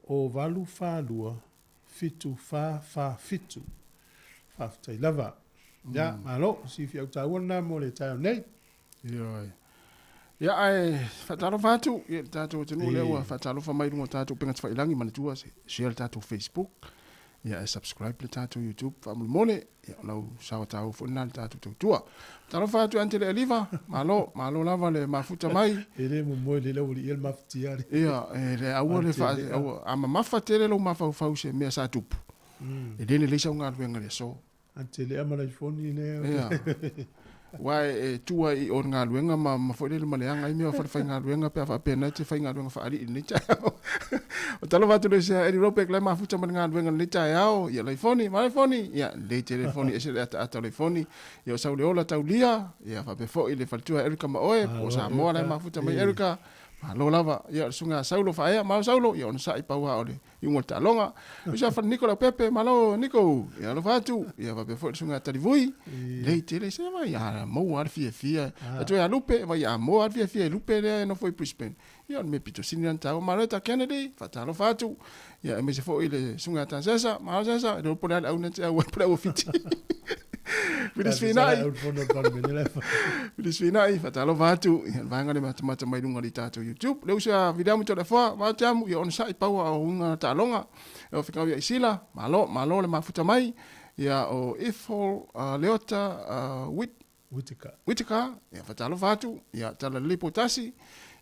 o valu fa lua fitu fa fitu fa tai lava ya malo si fi auta wona mo le ta nei Ia ai whatalo whatu, ia tātou tenu leo a whatalo whamai runga tātou pengat whailangi manatua, share tātou Facebook, ia subscribe le tātou YouTube, whamul mone, ia lau sawa tāu whunna le tātou tautua. Whatalo whatu ante le aliva, malo lava le mafuta mai. Ele mo moe le lau li il mafutiari. Ia, le aua le wha, ama mafa tere lau mafau se mea sa tupu. E lene leisa unga luenga le so. Ante le amala I foni leo. Ia. Wai tua I o ngā luenga ma foi le maleanga I mea whai ngā luenga pe a pena te whai ngā luenga whaari I ni tai au. O talo watu le se eri ropek le mafuta ma ngā luenga ni tai au. Ia leifoni, ma leifoni. Ia le telefoni ese le ata leifoni. Ia o sau le ola tau lia. Ia whape foi le whaltua Erika ma oe. O Sāmoa le mafuta mai Erika. Malo lava, ia sunga saulo whaea, mau saulo, ia ona sai paua ole, iunga ta longa. Usa wha Nikola Pepe, malo Niko, ia lo whatu, ia wape fo sunga tarivui, lei tele se vai, ia mau ar fia, atu ia lupe, vai ia mau ar fia, lupe lea no foi Brisbane. Ia me pito sinian tau, mareta Kennedy, whatalo whatu, ia me se fo ile sunga ta sesa, mau sesa, e pole au nete au pole au fiti. Vidisfinai, whatalo whatu, ia vanga le matamata mai runga li tātou YouTube. Leu sa video mo tole wha, wātiamu, ia ona sai paua o unga ta longa, e o whikau ia isila, malo le mafuta mai, ia o Ethel Leota Whitaker, ia whatalo whatu, ia tala lipo tasi,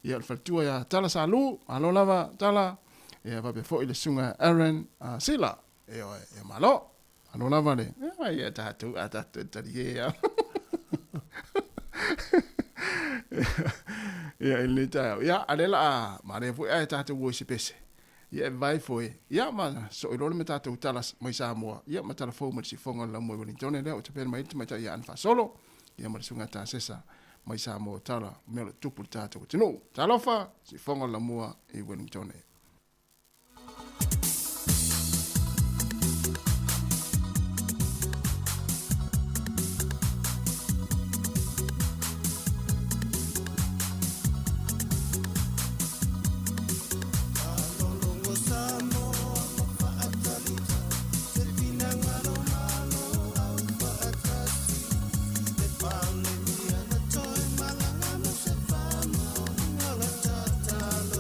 ia le whatua ia tala salu, malo lava tala, ia wape fo ile sunga Aaron Sila, ia malo. Ano lava le. Ia tātou, tari ia. Ia ili tāu. Ia alela ma re fui ai tātou wo si pese. Ia vai foi. Ia ma so ilole me tātou talas mai Sāmoa. Ia ma tala fou ma si fonga la mo Wellington le o te pena mai mai ia anfa solo. Ia ma sunga ta sesa mai Sāmoa tala me le tupu tātou. Tino, talofa si fonga la mo I Wellington. Talo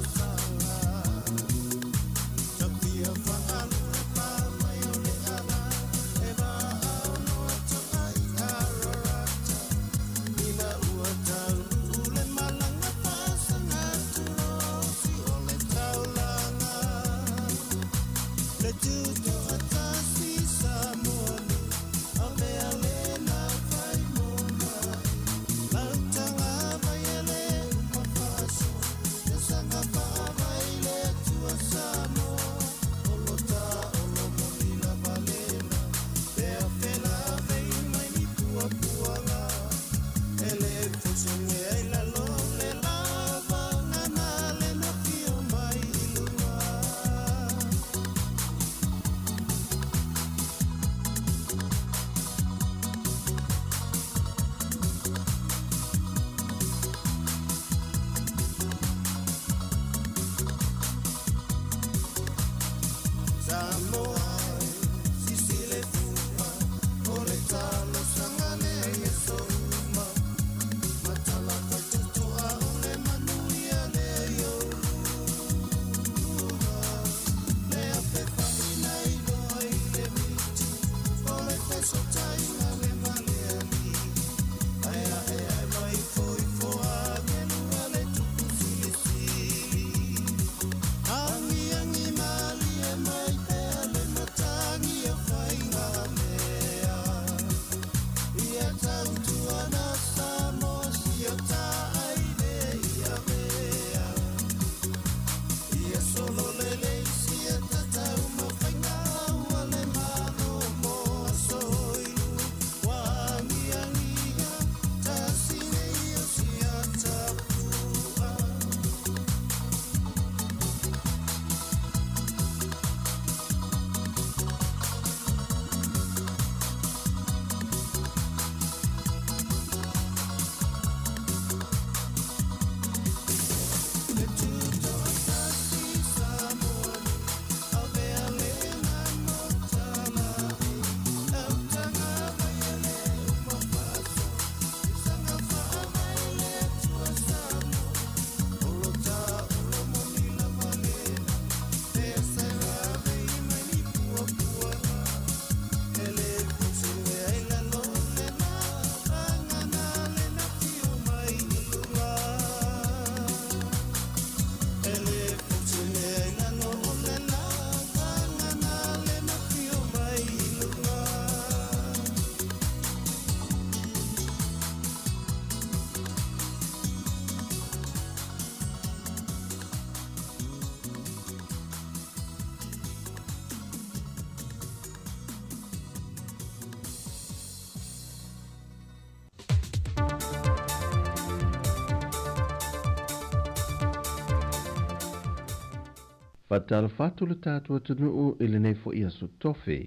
Fatala fatu le tātua tunuu ili nei fo ia so tofi,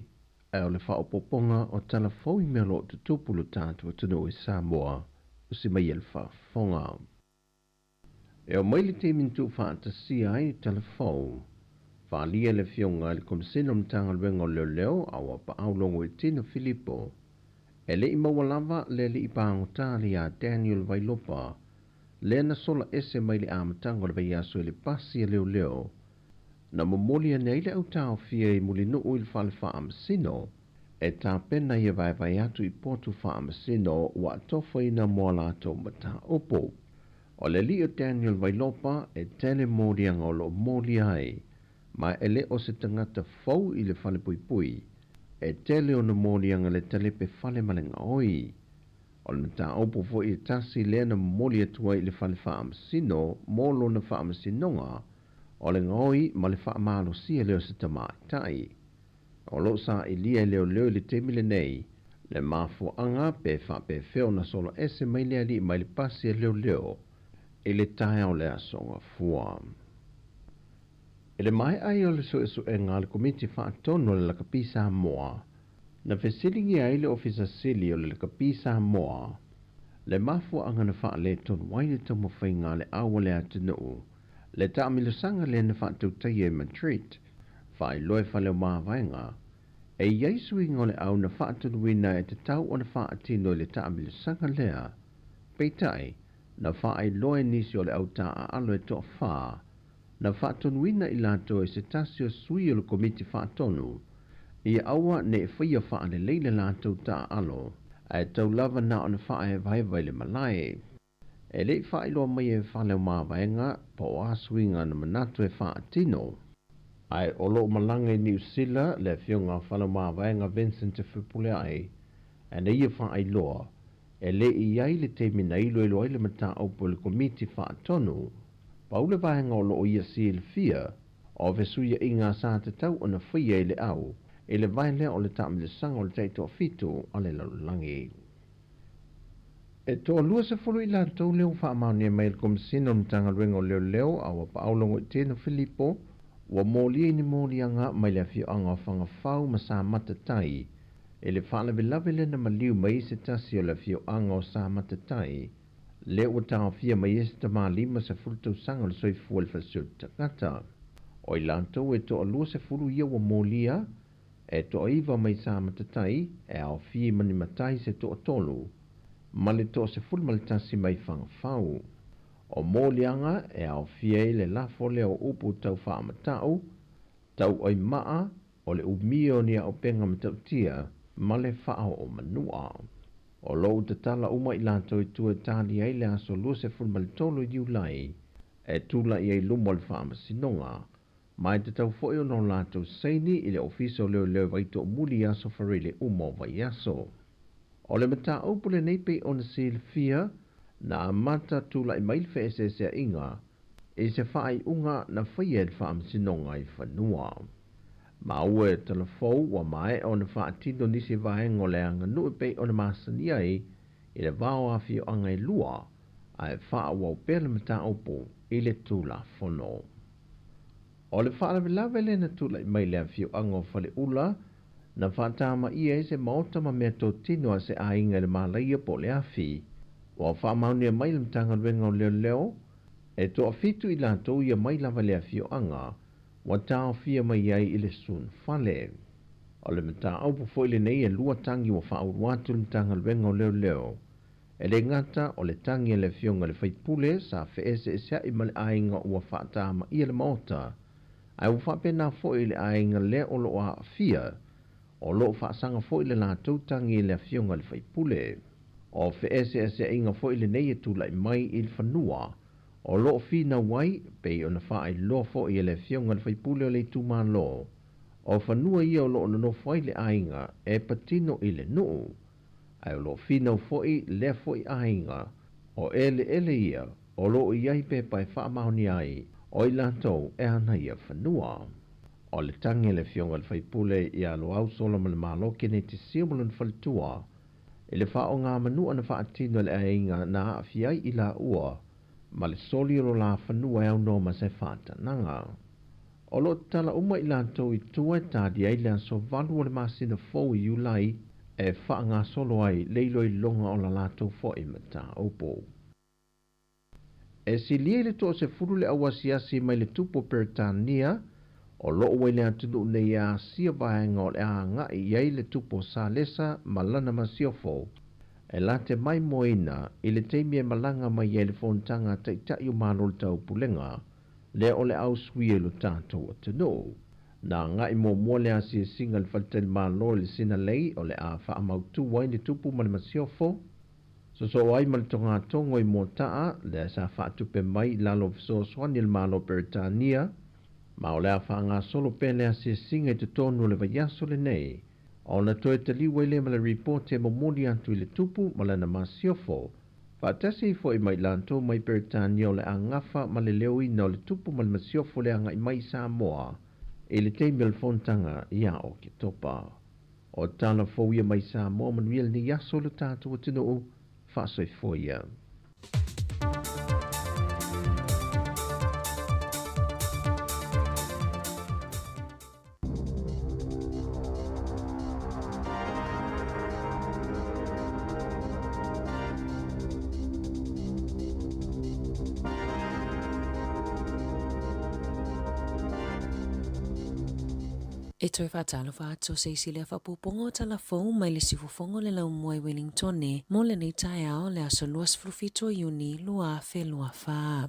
ai o le whaopoponga o tala fōi melo te tupu le tātua tunuu i Sāmoa, o si mai ele whafonga. E o maili te mintu whaatasi ai tala fōu, whaalia le fionga le komisino mtanga luenga o leo awa pa aulongo i tino Filipo, e le i mawalava le li i pāngotali a Daniel Vailopa, le na sola ese mai le amatanga le vaiaso e le pasi e leo, na momolia nei le au tau fia i muli nuu il fale wha amasino, e tā pena ia vai atu i potu wha amasino wa tofa ina mua lato mata opo. O le li o Daniel Vailopa e tele morianga o lo mori ai, ma ele o se tangata fau i le fale pui, e tele o na morianga le telepe fale malenga oi. O le mata opo fo i tasi le na molia tua i le fale wha amasino, molo na wha amasinonga, o le ngoi ma le wha amalo sia leo se tamaitai. O lo sa i lia leo le temile nei, le mafu anga pe wha pe feo na solo ese mai lea li mai le pasi e leo, e le tae o le asonga fua. E le mai ai o le so e ngā le komiti wha atono le lakapi Sāmoa, na fesilingi ai le ofisa sili o le lakapi Sāmoa, le mafu anga na wha le ton waile tomo whai ngā le awa le atinu, le taamilusanga le na whaatautai e Madrid, whai loe whaleo māwainga, e iaisu ingo le au na whaatunuina e te tau o na whaatino le taamilusanga lea, peitai, na whaai loe nisi o le au taa alo e toa whaa, na whaatunuina i lato e se tasio sui o le komiti whaatonu, i awa ne e whaia wha le leile lato taa alo, e tau lava na o na whae vai le malai. E le whae loa mai e whaleo māwaenga, po o asuinga na manatu e whaatino. Ai o lo malanga i New Zealand le fionga whaleo māwaenga Vincent te whipule ai, e ne ia whae loa, e le i ai le te mina ilo ilo ai le mata aupo le komiti whaatonu, paule vahenga o lo o ia si le fia, o vesuia i ngā sā te tau o na whia i le au, e le vaile o le taamile sanga o le teito fitu o le lalulangi. E toa lua se folo i la tau leo wha amauni e mai le komisino mtanga luenga o leo awa pa aulongo i tēno Filipo, wa mōlia ni mōlianga mai le fio anga whanga whau ma sā matatai, e le whaalawe lawe le na maliu mai se tasi o le fio anga o sā matatai, le ua tau fia mai e se tamā lima se fulu tau sanga le soifua le fasio takata. O i lantou e toa lua se fulu ia wa mōlia, e toa iwa mai sā matatai, e au fia mani matai se toa tolu, ma le toa se fulu ma le tasi mai whanga whau. O mōlianga e au fia i le lafo leo upu tau wha matau, tau oi maa o le umio ni au penga matau tia, ma le whao o manua. O lou te tala uma i lantou i tua tali ai le aso lua se fulu ma le tolo i diulai, e tula i ai lumo le wha masinonga, mai te tau foi o no lantou seini i le ofiso leo vaito muli aso farile umo vai aso. O le mata upule nei pei o na si le fia, na amata tula i mail fe se inga, e se whaai unga na whaia le wha masinonga i whanua. Ma ue telefou wa mai o na whaatino nisi vahengo le anga nui pei o na masani ai, i le vao a fio anga i lua, a e wha wau pele mata upu i le tula fono. O le whaalawe lawe le na tula i mai le a fio anga o whale ula, na whaatama ia e se maota ma mea tō tino a se a inga le malaia po le afi, wa whaamauni a mai le mtanga luenga o leo, e tō afitu i lantou ia mai lawa le a fio anga, wa tau fia mai ai i le sun fale. O le mta aupu fo ile nei e lua tangi wa whauruatu le mtanga luenga o leo, e le ngata o le tangi e le fionga le whaipule sa feese e sea i male ainga ua whaatama i le maota, ai u whapena fo ile ainga le o lo a fia, o lo whaasanga fo ile la tautangi e le fionga le whaipule, o feese e sea inga fo ile nei e tula i mai i le whanua, o lo fina wai pe ona fa ai lo fo i le fionga le whaipule o le tuma lo, o whanua ia o lo no fo le ainga e patino i le nuu, ai o lo fina fo i le fo i ainga, o ele ia, o lo i ai pe pai wha mauni ai, o i lantou e ana ia whanua. O le tangi le fionga le whaipule i a lo au solo ma le malo kene te siamulun whalitua, i le wha o ngā manua na wha atino le ainga na afiai i la ua, ma le soli o la whanua e au no ma se whatananga. O lo tala uma I lantou I tua tādi ai lea so valu o le masina fōu I ulai e wha ngā solo ai leilo I longa o la lātou fo I mata opo. E si lia le to se furu le awasiasi mai le tupo Peritania, o loo wai le atunu nei a sia vaenga o le a ngai iai le tupo sa lesa malana masiofo. E la te mai moina I le teimi e malanga mai iai le fontanga te itai o malol tau pulenga, le o le au sui lo tātou atunu. Na ngai mo le asia singa le faltel malo le sina lei o le a wha amautu wai le tupu ma le masiofo. So ai mal tonga tongo I motaa le sa wha tupe mai lalo fiso swani le malo Peritania, ma o le a wha ngā solo pe le asia singa I te tonu le vaiaso le nei. O na toe te liwe le ma le report e momoli antu I le tupu ma le na masiofo. Whaatasi fo I mai lanto mai Peritania o le a ngafa ma le leo ina o le tupu ma le masiofo le anga I mai Sāmoa. E le teimi al fontanga ia o ki topa. O tala fo ia mai Sāmoa manuia ni yaso le tātou atino o whaasoi fo ia. E toi whaatalo whaato se isi lea whapupongo tala fau mai le sifufongo le lau mua I Wellington e mo le nei tai ao le aso luas frufito Iuni lua fe lua whaa.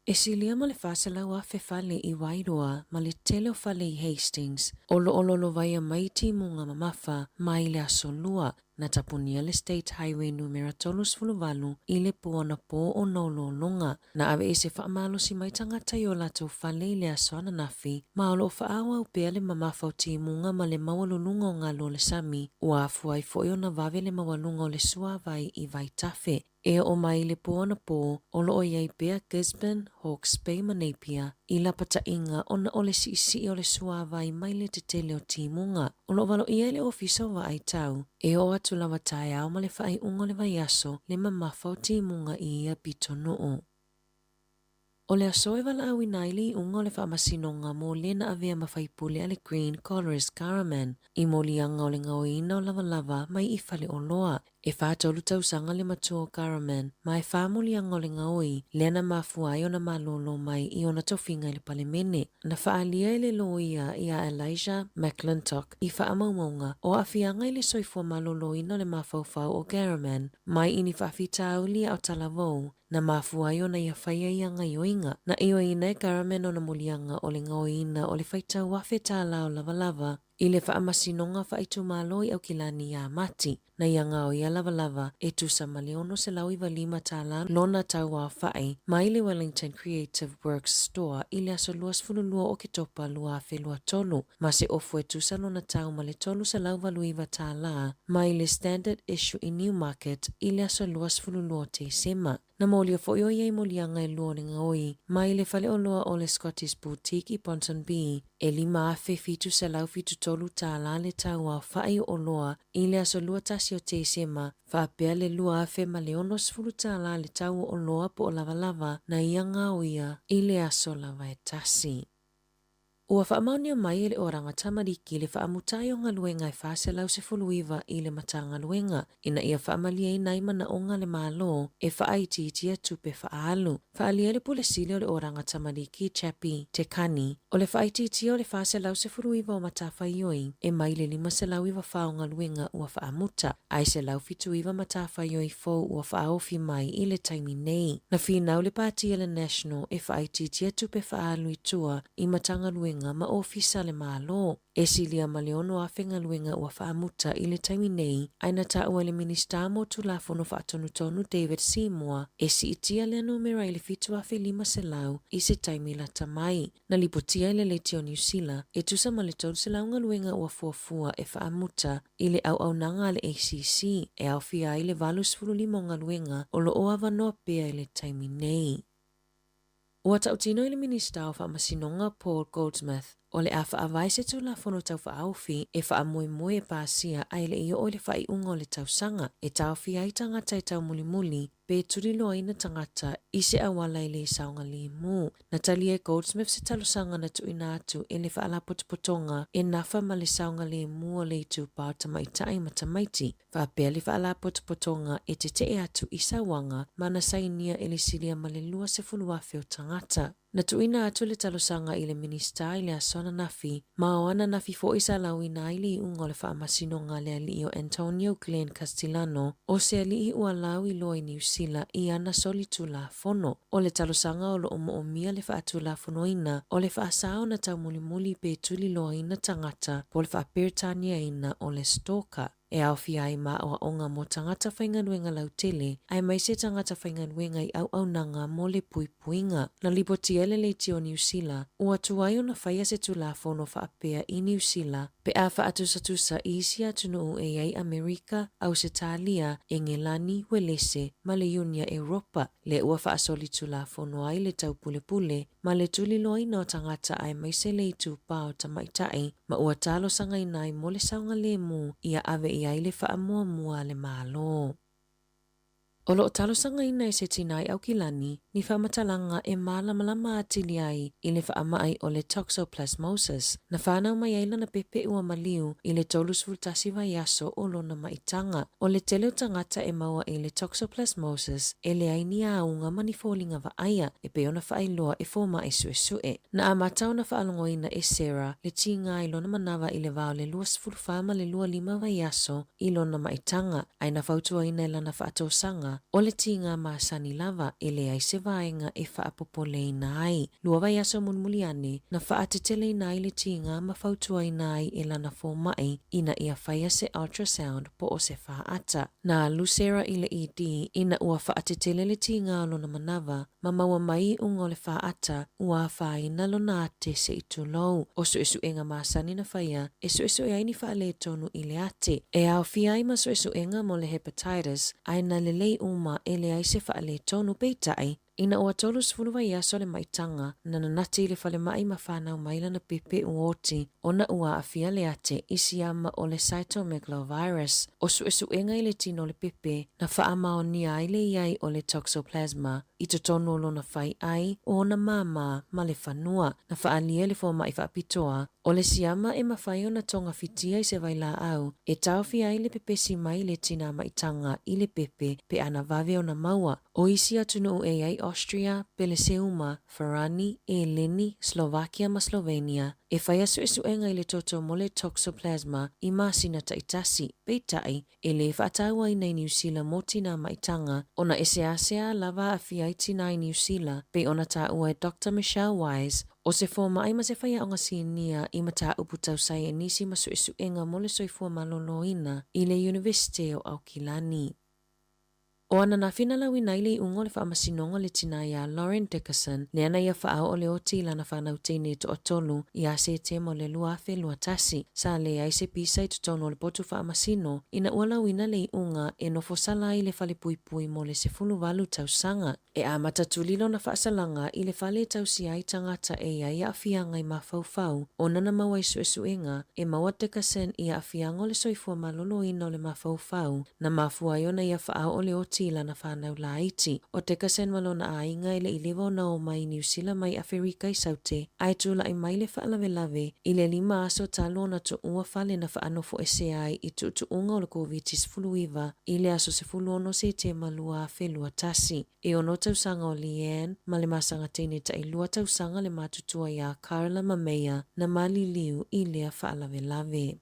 E silia ma le whaasalau a fe whale I Wairoa ma le tele o whale I Hastings olo lo vai a maiti munga mamafa mai le aso lua na tapunia le State Highway numera tolus fuluvalu I le puana po o nolo longa na ave ese whaamalo si mai tangata I o lato whale I le aso ananafi ma o lo whaawa upea le mamafa o timunga ma le mawalununga o ngalo le sami ua afuai fo o na vave le mawalunga o le suavai I vai tafe. E o mai le puana po o lo o iai pea Gisborne, Hawke's Bay ma Napier I la pata inga o na ole si o le suavai mai le te tele o timunga. O lo walo ia le ofisa wa ai tau e o atu lawa tai au ma le whai ungo le vaiaso le mamafa o timunga I ia pito noo. O le aso e wala au inaili unga o le whaamasinonga mo le na avea mawhaipule ale Green Colorist Caraman I mo lianga o le ngauina o lava mai I whale o loa. E whaatolu tausanga le matua o Caraman ma e whaamolianga o le ngaoi le na mafuai o na malolo mai I ona tofinga I le palemene. Na whaalia I le loia I a Elijah McClintock I whaamaumaunga o awhianga I le soifua maloloina o le mafaufau o Caraman mai ini whaafitau lia o talavou na mafuai o na ia whaia ianga ioinga. Na ioina e Caraman o na mulianga o le ngaoina o le whaitau wafe tāla o lava I le whaamasinonga whaitu maloi au kilani ia mati. Na ianga o ia lava e tusa maleono se lau I walima tāla lona tau a whai mai le Wellington Creative Works Store I le aso luas fululua o ke topa lua fe lua tolu. Ma se ofu e tusa lona tau ma le tolu se lau valuiva tāla mai le Standard Issue I Newmarket I le aso luas fululua te sema. Na molia fo yo iei molianga e lua ngoi mai le fale o loa o le Scottish Boutique I Ponton B e lima afe fitu se lau fitu tolu tāla le tau a whai o loa I le aso lua tasi o te sema whaapea le lua afe ma le ono sfulu tāla le tau o loa po o lava na ianga o ia I le aso lava e tasi. Ua whaamaunia mai le oranga tamariki le whaamutai o ngaluenga e whaase lau se fuluiva I le matanga luenga. Ina ia whaamalia I nai mana onga le malo e whaaititia tupe whaalu. Whaalia le pulesile o le oranga tamariki chapi te kani. O le whaaititia o le whaase lau se fuluiva o matawhai ioi e mai le lima se lau iwa whao ngaluenga ua whaamuta. Ai se lau fitu iwa matawhai ioi fo ua whaofi mai I le taimi nei. Na whinau le pātia le National e whaaititia tupe whaalu I tua I matanga luenga ma ofisa le malo. E silia maleono a whenga luenga ua whaamuta I le taimi nei, aina ta ua le minista mo tulafono whaatonutonu David Sāmoa e si itia le numera I le fitu a lima se lau I se taimi la tamai. Na lipotia I le leitio New Zealand e tusa ma le tolu se launga luenga ua fuafua e whaamuta I le au nanga le ACC e au fia I le valus fulu limonga luenga o lo oa vanoa pea I le taimi nei. Ua tautino I le minista o whaamasinonga Paul Goldsmith o le a whaawai se tula fono tau whaauwhi e whaamoe e pāsia ai le i o le whai unga o le tausanga e tau whia i tangata i tau muli pe turilo aina tangata i se awala i le saunga li mu. Natalia Goldsmith se talosanga na tuina atu e le whaala potopotonga e nafa ma le saunga li mu o le itu pao tamaitai matamaiti. Whapea le whaala potopotonga e te atu i sawanga mana sainia e le silia ma le lua se fuluafe o tangata. Na tuina atu le talosanga i le minista i le asona nafi, maoana nafi fo isa lauina i li unga le whaamasino ngā lea li o Antonio Glenn Castellano o se li i ua lau i loa i New Zealand i ana soli tula fono. O le talosanga o lo o mia le whaatula fono ina, o le whaasao na tau muli pe tuli loa ina tangata po le whaaperitania ina o le stalker. E au fiai ma o onga mo tangata whainganuenga lautele, ai mai se tangata whainganuenga i au nanga mo le puipuinga. Na lipoti ele le ti o New Zealand, ua tuai o na whaia se tula fono whaapea i New Zealand, pe a whaatusa i isia tunu e ai Amerika, Ausitalia, Engelani, Welese, ma le Unia Europa, le ua whaasoli tula fono ai le tau pule, ma le tuli loina o tangata ai mai se le itu pao tamaitai, ma ua talo sanga inai mo le saunga le mu, ia ave i ai le whaamua le malo. O lo talosanga ina e se tinai au kilani, ni whamatalanga e malamalama atili ai i le whaamai o le toxoplasmosis, na whanau mai aila na pepe ua maliu i le tolus vultasi vai aso o lona maitanga. O le teleo tangata e maua i le toxoplasmosis, e le aini a unga mani fōlinga wa aia e pe ona whaailoa e fōma e sue. Na amatau na whaalongoina e Sarah, le tinga i lona manawa i le vao le luas fulfama le lua lima vai aso i lona maitanga, ai na whautua ina lana whaatosanga o le tinga masani lava e le ai se vaenga e whaapopole ina ai. Lua vai aso munmuliane na whaatetele ina ai le tinga ma whautua ina ai e lana fōmai ina ia whaia se ultrasound po o se whaata. Na Lucera i le ED ina ua whaatetele le tinga o lona manawa ma maua mai unga le whaata ua whaina lona ate se itulou. O suenga masani na whaia e suesu e aini whaale tonu i le ate. E au fiai ma suenga mo le hepatitis aina le lei uma e le aise whaale tonu peitai. Ina ua tolu sfulu vai aso le maitanga na nanati le whale mai ma whanau maila na pepe uoti ona ua afia le ate isi ama o le cytomegalovirus. O suenga i le tino le pepe na whaamao ni ai le iai o le toxoplasma i to tonu o lona whai ai o na mama ma le whanua na whaalia le fōma i whaapitoa o le siama e mawhai o na tonga fitia i se vai la au e tauwhi ai le pepe si mai le tina maitanga i le pepe pe ana vave o na maua o isi atunu e ai Austria, Beleseuma, Farani, Eleni, Slovakia ma Slovenia e whaia suenga i le toto mo le toxoplasma i masina taitasi, peitai e le whaataua i nei New Zealand mo tina maitanga ona esea lava a fiaiti nai New Zealand pe ona ta ua e Dr. Michelle Wise o se fōma ai ma se whaia o ngasinia i mata uputau sai e nisi ma suenga mo le soifua maloloina i le University o Aukilani. O ana na fina lawi nai le ungo le whaamasinonga le tina ia Lauren Dickerson, ne ana ia whaao o le oti lana whanau teine to otolu i a se te mo le luafe luatasi. Sa le ai se pisa i tutono le potu whaamasino, ina ua lawina le unga e nofo sala i le whale pui mo le se fulu walu tausanga. E a matatulilo na whaasalanga i le whale tausi ai tangata e ia ia afianga i mawhauwhau, o nana maua i suenga e maua Dickerson i a afianga o le soifua malolo ina o le mawhauwhau, na mafua iona ia whaao o le oti lana whanau la iti. O Dickerson malona a inga ile ilewa na o mai New Zealand mai Afrika i saute, ai tula i mai le whaalawelawe i le 5 aso talo na tu ua whale na whaanofo ese ai i tu unga o le COVID-19 i le aso se fuluono se te malua whelua tasi. E ono tausanga o Leanne, ma le masanga teine ta i lua tausanga le matutua ia Carla Mamea na mali liu i lea whaalawelawe.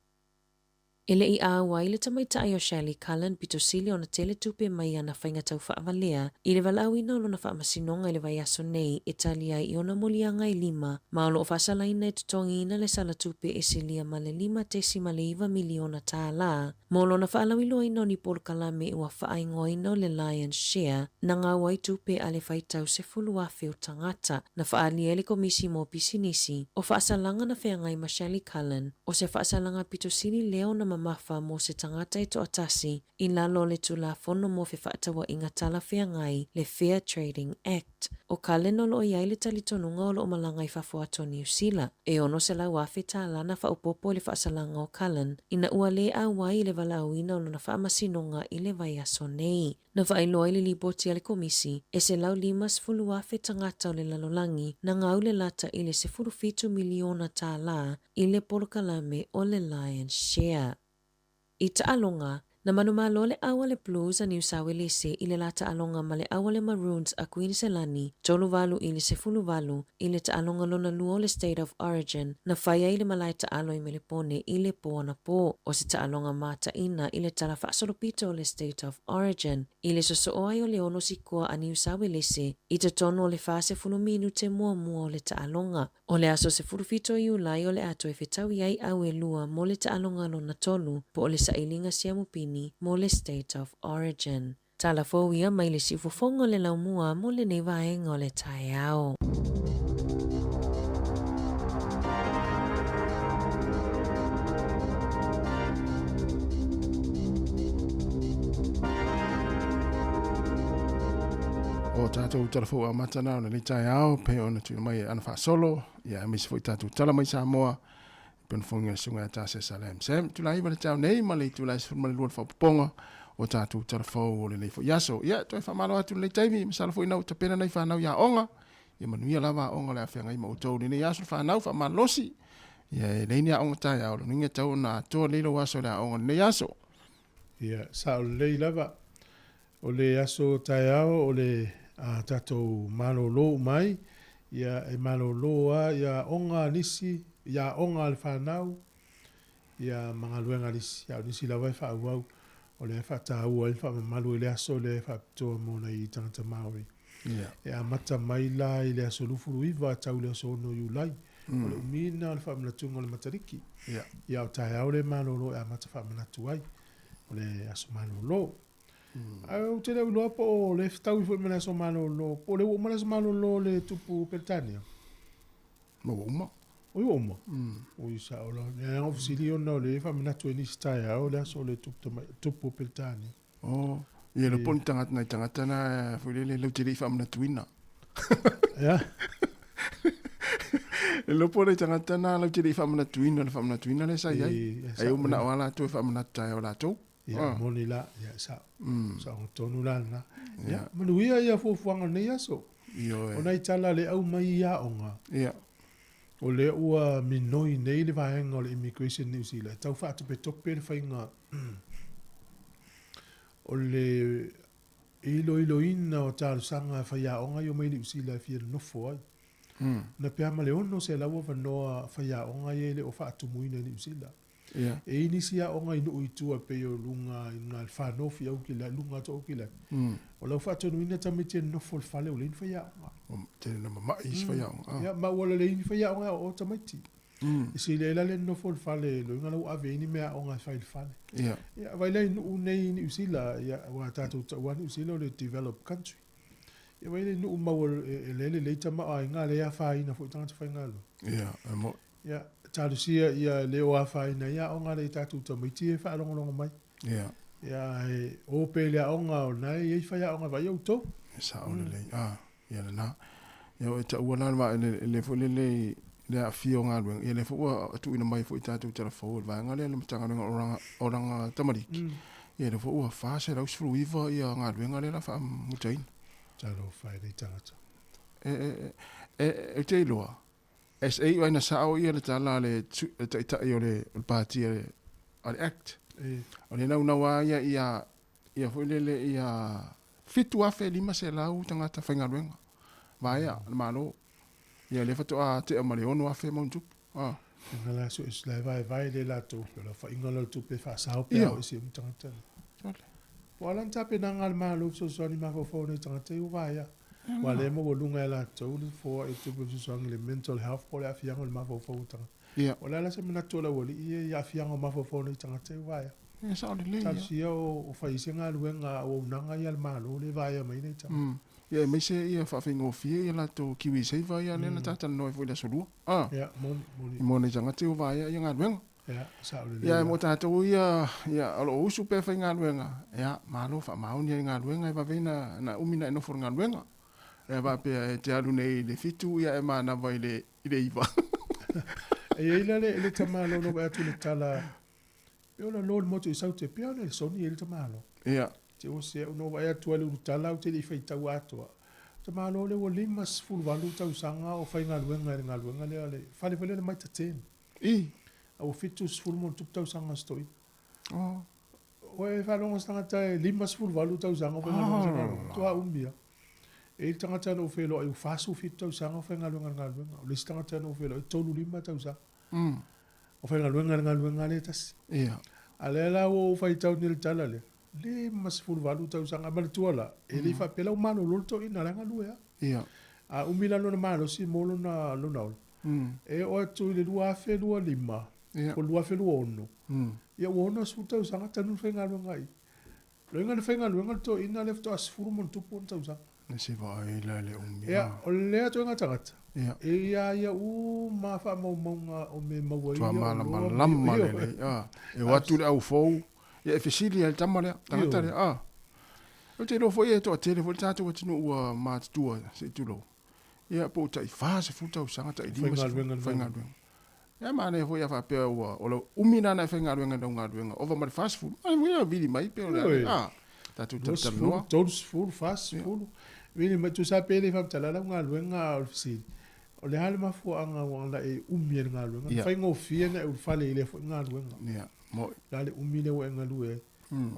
Ele i awa ile tamaitai o Shelley Cullen pitosili o na tele tupe mai ana whainga tau whaavalea i le walau ina olo na whaamasinonga i le vai aso nei Italia i ona molianga i 5 ma olo o whasalaina e tutongi ina le sala tupe e silia ma le 5 miliona tā la ma olo na whaalawilo ina o ni Paul Kalame ua whaaingo ina o le Lion's Share na ngā wai tupe a le whaitau se fulu afe o tangata na whaalia ele komisi mo pisinisi o whaasalanga na whaangai ma Shelley Cullen o se whaasalanga pitosili leo na mamafa mo se tangata i to atasi i lalo le tula fono mo fe whaatawa inga tala whaangai le Fair Trading Act. Act o kaleno lo iai le talitonunga o lo malanga I fafuato New Zealand. E ono se lau afe tālana whaupopo le whaasalanga o Cullen, ina ua le awai le valauina o lona whaamasinonga I le vai aso nei. Na whailoa le liboti ale komisi, e se lau 5 afe tangata o le lalolangi na ngau le lata I le 17 miliona tāla I le polokalame o le Lion's Share. I taalonga, na manumalo le awale Blues a New South Wales I le lata alonga ma le awale Maroons a Queenselani, toluvalu I le 10 I le taalonga lona lua le State of Origin, na whaia I le malai taalo I melepone I le poana po, o se taalonga mata ina I le tala whaasolopito o le State of Origin, I le sosoai o le ono sikoa a New South Wales, I te tono o le fase 10 minute mua o le taalonga, o le aso 10 Iulai o le ato e whetau iai au e lua mo le taalonga lona tolu, po o le sailinga siamupini mo le State of Origin. Tala fōia mai le sifofonga le laumua mo le nevaenga o le taiao. O tātou telefo a matana o le tai ao, pe ona tū mai ana whaasolo, ia misi fo I tātou tala mai Sāmoa, pen fonga sunga ta se Salem. Sam tu lai wale tau nei mali tu lai sur mali luar whaponga o tātou telefo o le leifo. Iaso, ia toi whamalo atu le taimi, misala fo inau ta pena nei whanau ia onga, ia manuia lava onga le awhenga ima utou ni iaso whanau whamalosi, ia leini a onga tai ao, ninga tau na toa leilo waso le a onga ni iaso. Ia, sa o le lava, o le aso tai ao, o le tātou malolo mai, ia e maloloa, ia onga nisi, ia onga al whanau, ia mga luenga nisi, ia nisi lawa e whaauau, o le whaataua e whaamalu e le aso le whaapitoa mona I tangata Māori. Ia mata mai la I le aso lufuru iwa tau le aso ono Iulai, o le umina le whaamanatunga le matariki. Ia o tae au le malolo e mata whaamanatu ai, o le aso malolo. Au te reu loa po le whtau I whaamana aso malolo, po le umana aso malolo le tupu Peltania. Mo uma. Oi oma. Oi sa ola. Ne ofisili ona le whamanatu e nisi tae au le aso le tupu Peltania. Oh, ia le poni tangata na fulele le tiri whamanatu ina. Ja. Le poni tangata na le tiri whamanatu ina le sa iai. Ai umana o ala tu whamanatu tae o la tau. Ia moni la, ia sa. Sa o tonu la na. Ia, manuia ia fuafuanga nei aso. Ia. Ona I tala le au mai ia onga. Ia. O le ua minoi nei le vaenga o le Immigration New Zealand. Tau whaatupe tope le whainga. O le ilo ina o tālu sanga whaia onga I o mai New Zealand fia nofo ai. Na pia ma le ono se laua wanoa whaia onga I le o whaatumuina New Zealand. E inisi a onga inu uitua pe o lunga I ngā whanofi au ki la, lunga to au ki la. O lau whaatonuina tamiti nofo le whale o le ini whaia onga. Tēne na mama isi whaia onga. Ia, ma wala le ini whaia onga o tamiti. Isi le la le nofo le whale, lo inga lau ave ini mea onga whai le whale. Ia, vai lai nuu nei New Zealand, ia, wa tātou taua New Zealand o le developed country. Ia, vai lai nuu maua e lele leita maa inga le a whaina fo I tangata whaingalo. Ia, mo. Ia, tālusia ia leo a whaina ia onga le tātou tamaiti e whaalonga mai. Ia. Ia, e ope le a onga o nai, e whaia onga vai au tau. Sa ole le, ia le na. Ia o e ta ua nalwa le fulele le a fio ngā luenga. Ia le fua atu ina mai fu I tātou tala fau. Vai ngale le matanga luenga oranga tamariki. Ia le fua whaase rau sifuru iwa ia ngā luenga le la wha mutaina. Talo whai rei tangata. E te iloa. SA waina sao ia le tala le taitai o le pātia le act. O le nau ia fuilele ia fitu afe 5 se lau tangata whaingaruenga. Vaea, malo. Ia le fatu a te amare ono afe mauntup. Ngala so is lai vai le la tupe, la whaingala tupe whaasao pia o isi tangata. Walan tape na ngal malo so ni mafofo ni tangata i vaea. Wale mo lunga la tau le fo e tupe so le mental health po le afianga le mafofo tanga. Wala la se mena tola wali ia afianga mafofo ni tangata i vaea. Sa le le. Tasia o whaisenga luenga o nanga ia le malo le vaea mai nei tanga. Ia me se ia whawhingo fie ia la to kiwi seiva ia le na tata noi fo le solua. Ia moni. Moni tangata i vaea ia ngā luenga. Sa le le. Ia mo tātou ia alo usu pe whainga luenga. Ia malo wha mauni ia ngā luenga i wawena na umina ino for ngā luenga. E va pe te alu nei le fitu ia e mana vai le iwa. E le tamalo no atu le tala. E ona lo moto i saute pia le soni le tamalo. Ia. Te o se no vai atu le tala o te li fai tau atua. Tamalo le o limas fulvalu tau sanga o fai ngaluenga le fale le mai taten. I. Au fitu fulmon tup tau sanga stoi. Oh. O e whalonga stangata e limas fulvalu tau sanga o fai ngaluenga sanga. Tua umbia. E tangata no felo e fasu fitu tau sanga o fai ngaluenga. O le tangata no felo e tolu lima tau sanga. O fai ngaluenga le tas. Ia. Ale la o fai tau nil tala le. Le mas fulvalu tau sanga mal tuala. E le fa pela umano lolto ina langa lua. Ia. A umila no malo si molo na lona. E o tu le lua fe lua lima. Ia. Ko lua fe lua ono. Ia ono su tau sanga tanu fai ngaluenga i. Loinga fai ngaluenga to ina le to as furumon tupu tau sanga. Na se vai le umi. Ia, o le atu nga tangata. Ia. E ia u ma fa maunga o me maua ia. Tua malama le. E watu le au fou. Ia e fesili al tamale. Tangata le. O te rofo ia to a tele fo tatu watinu ua mātua se tulo. Ia po tai fase futa o sanga tai lima se whainga ruenga. Ia maane fo ia whapea ua. O lo umina na whainga ruenga na unga ruenga. Ova mare fast food. Ai mwia vili mai peo le. Tatu tatanoa. Todos food, fast food. Vini ma tu sa pele fam talala nga luenga o fisi. O le hale mafu anga wanga e umia nga luenga. Fai ngo fia na u fale ile fo nga luenga. Ia. Mo. Lale umile wa nga lue.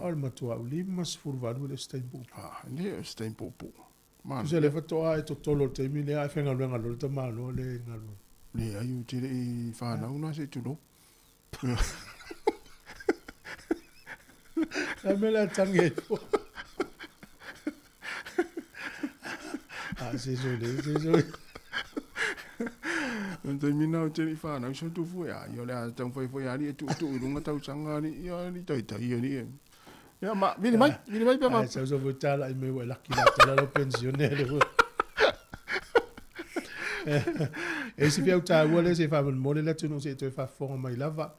Al matua u limas furvalu le steimpo. Ne steimpo po. Tu se le fa toa e to tolo te mine a fenga luenga lo te malo le nga luenga. Le ayu te i whana una se tulo. La mela tangi c'est joli. Ntai mina o te whana, so tu fu ya. Yo le a tau foi ali e tu runga tau sanga ali. Ia ni tai ali. Ia ma, vini mai pe ma. Sa so votala i me wa laki la tala lo pensionere. E si fiau ta wole se fa mole la tu no se te fa fo mai lava.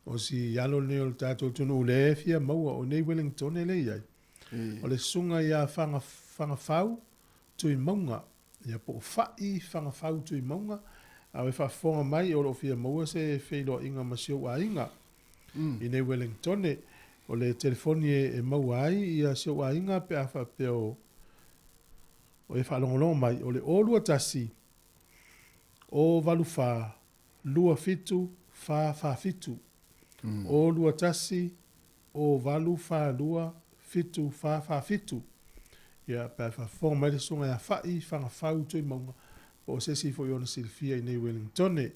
O si yalo ne o tato tu no le fia maua o nei Wellington le ia. O le sunga ia fanga fau tu i maunga. Ia po fai fanga fau tu i maunga. A we fa fonga mai o lo fia maua se feilo inga masio a inga. I nei Wellington o le telefoni e maua ai ia sio a inga pe a fa peo o e fa longolong mai o le olua tasi o valufa lua fitu fa fitu. O lua tasi o valufa lua fitu fa fitu. Ia pa fa fonga mai le sunga ia fai fanga fau tu i maunga. O se si fo yona Silvia i nei Wellington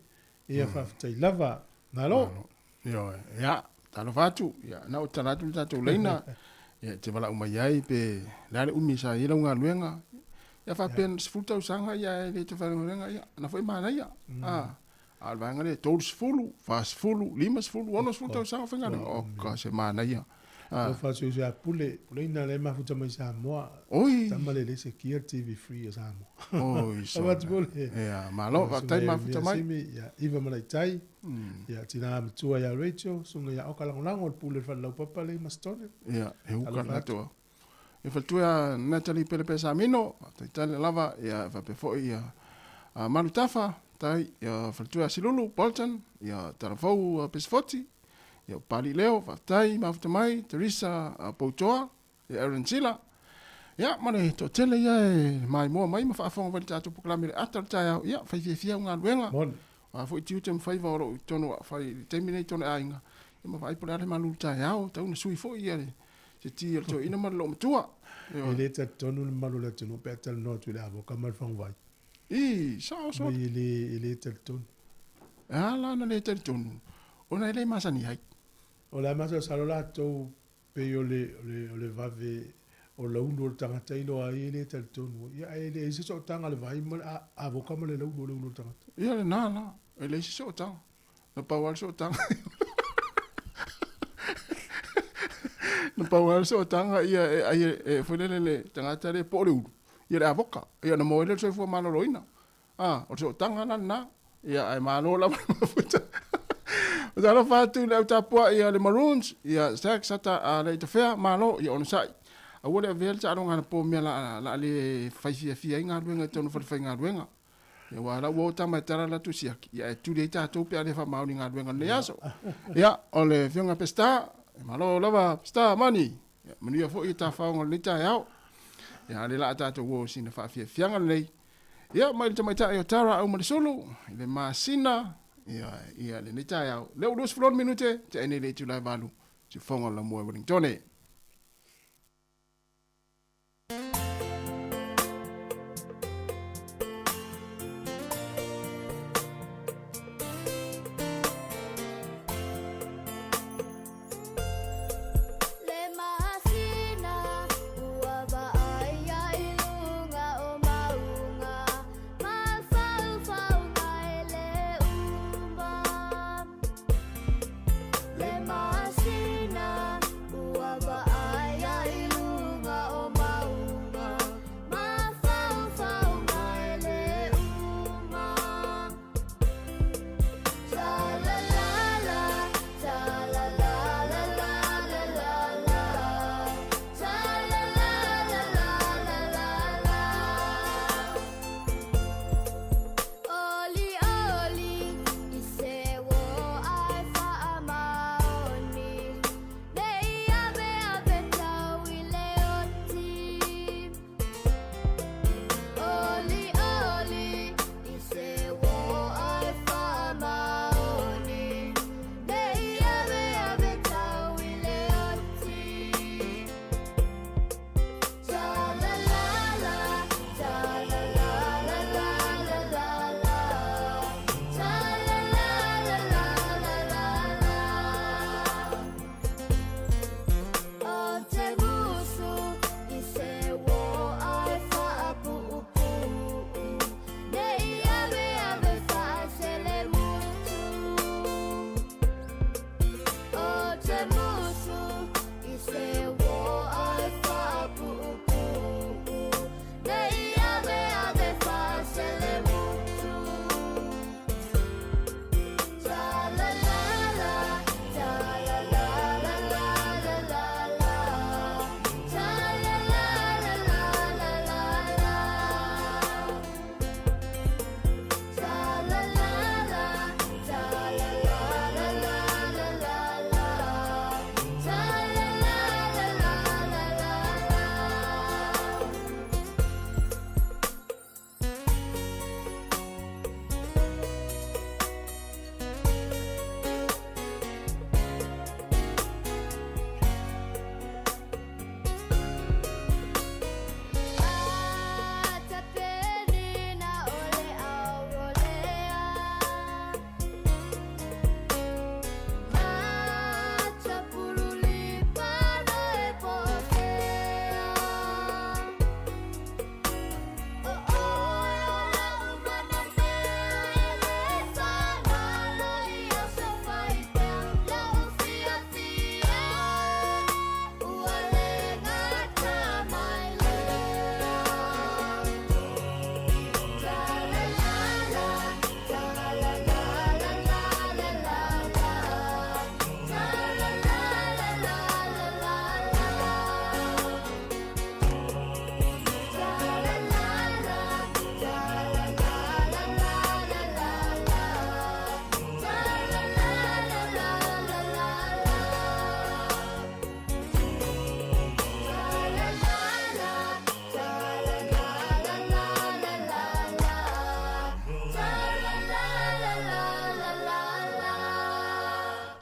ia fa tai lava. Nalo? Ia, talo fatu. Ia, na o talatu tatu leina. Ia, te wala umai ai pe lale umi sa ila unga luenga. Ia fa pen sfuta usanga ia le te wharenga luenga ia. Na foi mana ia. Alvanga le todos fulu, fast fulu, limas fulu, onos fulu tau sanga whainga luenga. O ka se mana ia. O fasu ia pule ina le mafuta mai Sāmoa. Oi. Tamale le se kia TV free a Sāmoa. Oi. Awat pule. Ia, malo, tai mafuta mai. Ia, iwa malai tai. Ia, tina amatua ia Rachel. Sunga ia okalangolango al pule whalau papa le mastone. Ia, he uka natua. E whatua Natalie Pelepe Samino. Tai tale lava, ia whapefo ia Marutafa. Tai, ia whatua Silulu, Bolton. Ia Tarafau Pesfoti. Ia pali leo, whatai, mafuta mai, Teresa Poutoa, ia Aaron Sila. Ia, mane, to tele ia e mai mua mai, ma whaafonga wali tātou pokalami le atar tai au. Ia, whaiwhia ngā luenga. Mon. Fo i tiu te mwhaiva oro i tono, whai teimine i tono ainga. Ia ma whai pole ale malulu tai au, tau na sui fo i ale. Se ti al to ina malo matua. I le ta tonu le malu le tonu, pe atal no tu le avo, kamal whangwai. I, sao so. I le ta tonu. Ala na le ta tonu. Ona ele masani hai. O la masa salola tau pe o le vave o launu o tangata ilo a ele tal tonu. Ia ele isi so tanga le vai mo a voka mo le launu o tangata. Ia le nana, ele isi so tanga. Na pawal so tanga. Na pawal so tanga ia e fulele le tangata le po le ulu. Ia le avoka. Ia na moele so fu malo loina. O so tanga na ia ai malo la futa. Zara fatu le au tapua ia le Maroons, ia Zach sata le te whea malo ia ona sai. a wole vel ta ronga po me la le fia inga ruenga tonu fa inga ruenga e wala wo ta mai tara la tu sia ya tu le ta to pe ale fa mau inga ruenga le aso ya ole fionga pesta malo lava sta mani mani ya fo ita fa ngol le ta ya ya le la ta to wo sina fa fia le ya mai ta yo tara au mai solo le masina ya le ni ta ya le 2 minute te ene le tu la valu si fonga la mo Wellington.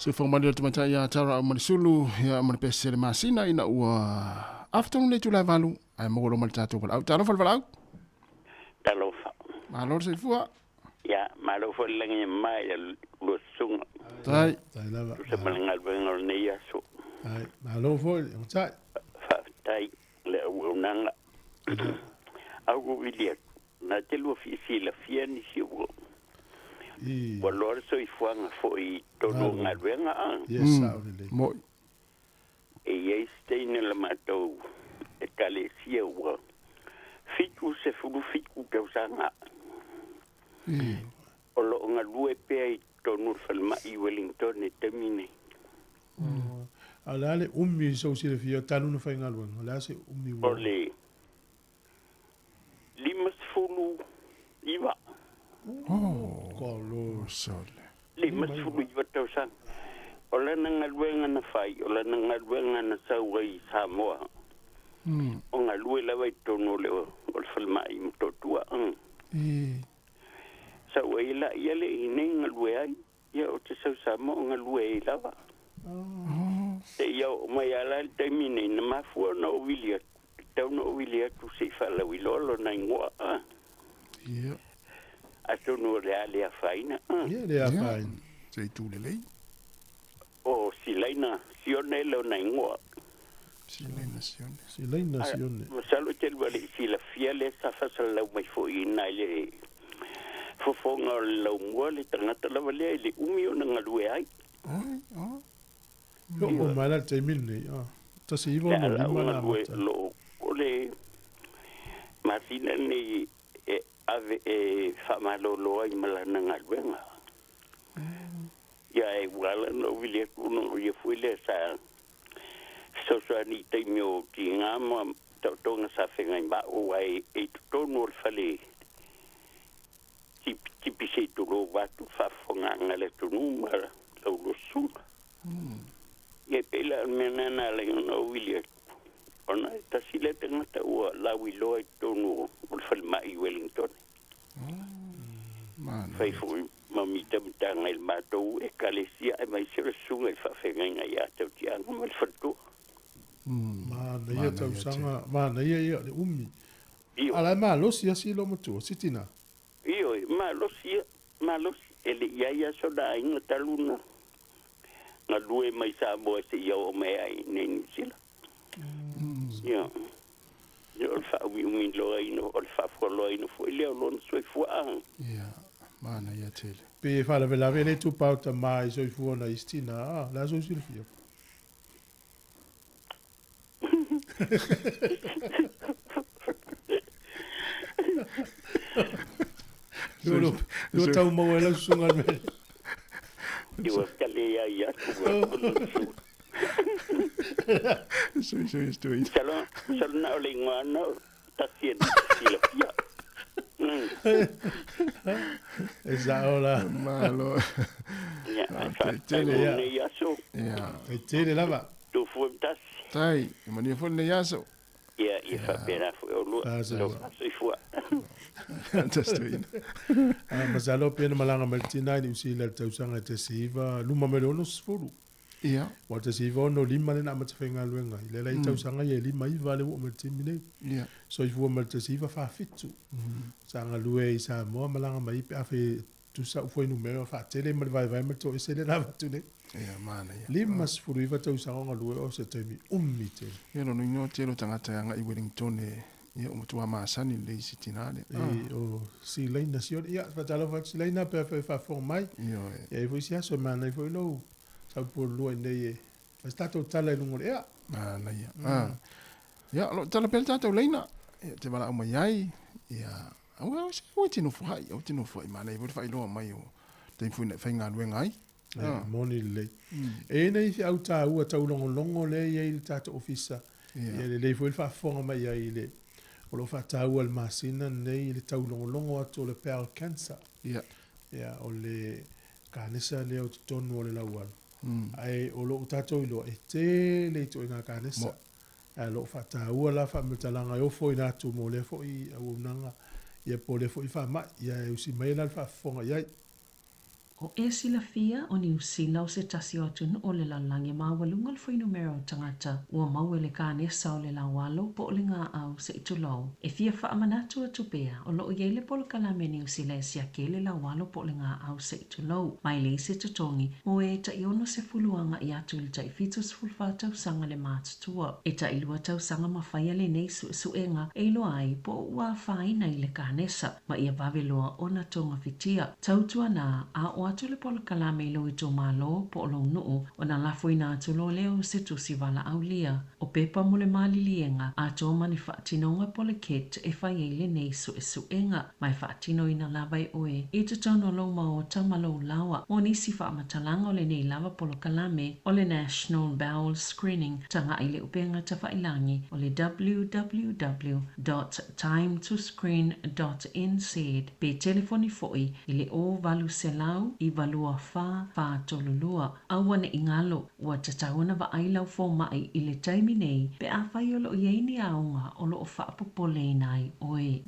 So fomali o tamata ya tara o marisulu ya mana pesele masina ina ua afternoon le tula valu ai mo lo malta to pala talo fal valau talo fa malo se fua ya malo fo lengi mai lo sung tai lava se malingal bengol ne ya so ai malo fo o tai fa tai le unanga au ilia na telo fi la fiani si wo Walor so ifuanga fo I tono ngalwenga ang. Yes, saudele. Mo. E stein la mato e kalesia wa. Fiku se fulu fiku ke usanga. O lo ngalue pe I tono falma I Wellington e termine. Ala le umi so sile fia tanu na whainga luenga. Ala se umi O le 50 iwa. Kolo. Sole. 50 iwa tausan. O le na ngaluenga na whai, o le na ngaluenga na saua i Sāmoa. O ngalue lawa i tono leo, o le whalmai mtotua. Saua i la ia le ine ngalue ai, ia o te sau Sāmoa o ngalue i lawa. Te ia o mai ala le taimine na mafua na o wili atu. Tau na o wili atu se i whalau i lolo na ingoa. Ia. A tono le ale a whaina. Ia le a whaina. Sei tū le lei. O silaina sione leo na ingoa. Silaina sione. Silaina sione. Masalo te lua le sila fia le sa fasal lau mai fo i nai le fofonga o lau mua le tangata lawa le le umi o na ngalue ai. Lo o mai la te mine. Ta se iwa no lima na mata. Lo o le masina ni ave whamalolo ai malana ngaluenga. Ia e wala no wile kuno ia fuile sa sosa ni te mio ki ngā mua tautonga sa whengai ma o ai e tutono o whale tipi se turo watu whafonga ngale tunu mara lau lo sunga. Ia pela menana le no wile ona ta sile te ngata ua lau i loa i tono o whale mai Wellington. Fai fui mami tamtanga il matou e kalesia e mai sere sunga i whawhenga ia tau tianga ma le whantua. Mana ia tau sanga, mana ia le umi. Ala ma losi asi lo matua, sitina. Iyo, ma losi, ele ia soda inga taluna. Nga lue mai Sāmoa se ia o mea i New Zealand. Ia. Ia o le whaui umi loa ino, o le whafua loa ino fu ilea o lona soi fuaang. Ia. Mana ia tele. Pe fala vela vele tu pauta mai so fu na istina, la so silfia. Lo tau mo ela sunga me. Iwa kale ia Soi. Salo na ole ngwana tasien silafia. Esa ola. Malo. Ya, tele ya so. Ya. Tele lava. Tu fu tas. Tai, mani fu ne yaso. Ya, fa pena fu o lu. So fu. Fantastic. Masalo pena malanga maltina ni usila tausanga te siva, luma melono sfuru. Ia. Wata siva no lima le na matafenga luenga. Lela i tausanga ye lima i vale o maltimine. Ia. So ifu malta siva fa fitu. Sanga lue i Sāmoa malanga mai pe afe tu sa foi numero fa tele mal vai malto esele na vatune. Ia mana ia. Lima sfuru i vata usanga lue o se temi umite. Ia no no telo tangata nga i Wellington ia o mutua masani le sitinale. O si leina sio ia fatalo fa si leina pe fa formai. Ia. E foi sia so mana i foi lo. Sa por lue nei. Sta totale lungo ia. Mana ia. Ia lo tala pel tata leina. Te bala o mai ai. Ia. O tino fai mana i voi fai lo mai o. Te fu ne fai nga luenga ai. Moni le. E nei fi au ta ua tau longo le ia i tata ofisa. Ia le foi fa fonga mai ia i le. O lo fa ta ua le masina nei le tau longo atu le pear cancer. Ia. Ia o le kanesa le o tonu o le laualo. Ai o lo tato i lo e te le to ina kanesa. Ai lo fa ta ua la fa metalanga o fo ina tu mo le fo i au nanga. Ia po le fo i fa ma ia usi mai la fa fonga ia. O e sila fia o ni usila o se tasi o tunu o le lalangi mawalungal fo numero tangata ua mau le kanesa o le lawalo po le ngā au se itulau. E fia wha amanatu atu pea o lo iele polo kalame ni usila e sia ke le lawalo po le ngā au se itulau. Mai le se tutongi mo e ta iono se fuluanga i atu le ta i fitus fulfa tau sanga le mātutua. E ta ilua tau sanga mawhaia le nei suenga e ilo ai po ua whaina i le kanesa ma ia vaveloa o na tonga fitia. Tautua na a o atu le polo kalame ilo i tō malo po o lau nuu o na lafo ina atu lo leo se tu si wala au lia. O pepa mo le malilienga a tō mani whaatinonga pole ket e whai eile nei su e su enga mai whaatino ina lawai oe. I te tauno lau ma o tamalo lawa o nisi whaamatalanga o le nei lava polo kalame o le National Bowel Screening tanga i le upenga ta whailangi o le www.timetoscreen.nz pe telefoni foi i le o valu selau i valua fa tolulua. Awane ingalo ua tatauna wa ailau fo mai i le taimi nei pe a whai o lo ieini aunga o lo o whaapopole nai oe.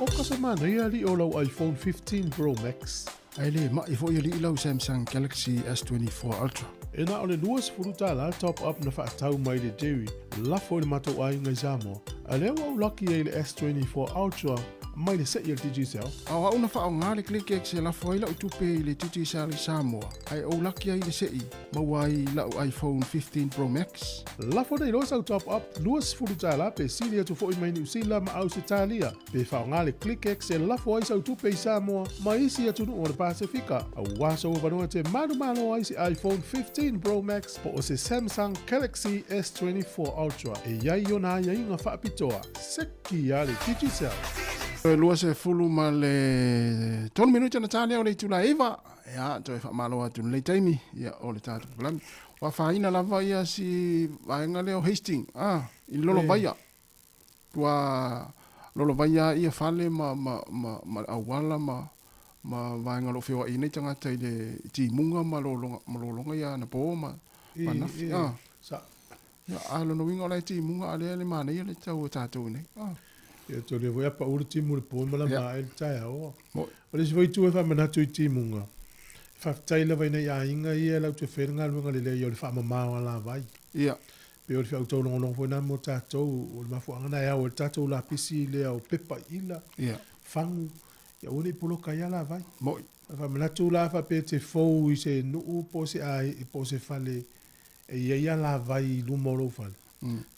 O kasamana ia li o lau iPhone 15 Pro Max. Ai le mai fo ia li lau Samsung Galaxy S24 Ultra. E na o le luas furuta la top up na whaatau mai le Dewey. Lafo le matou ai ngai Sāmoa. A leo au laki e le S24 Ultra mai le set il Digicel. Awa una wha o ngāle klik se la foila o tupe i le Digicel i Sāmoa. Ai o laki ai le sei maua i lau iPhone 15 Pro Max. Lafo nei losa au top up luas furuta la pe silia tu fo i mai ni usila ma au se talia. Pe wha o ngāle klik se lafo ai sau tupe i Sāmoa ma isi atu nu o le Pasifika. Au waso o vanua te manu ai si iPhone 15 Pro Max po o se Samsung Galaxy S24 Ultra. E iai o na iai ngā whaapitoa. Seki a le Digicel. Lua se fulu ma le tonu minuta na tāne o le tula eva. Ia, toi whamaloa atu le taimi. Ia, o le tātu kulami. Wa whaina lava ia si vaenga leo Hastings. I lolo vaia. Tua lolo vaia ia whale ma awala ma vaenga lo whiwa i nei tangata i le ti munga ma lolonga ia na po ma nafi. Ia, alo no winga o le ti munga ale mana ia le tau tātou nei. Ia tō le voi apa ura timu le pōn mala maa e le tai aoa. O le si vai tū e wha manatu i timunga. Whaftai la vai nei a inga ia lau te whenga luenga le leo le wha mamāwa la vai. Ia. Pe o le whiau tau longo fo nā mo tātou o le mafu angana ea o le tātou la pisi lea o pepa ila. Ia. Whangu. Ia o le poloka ia la vai. Moi. Wha manatu la wha pe te fou i se nuu po se ai po se whale. E ia la vai lumoro whale.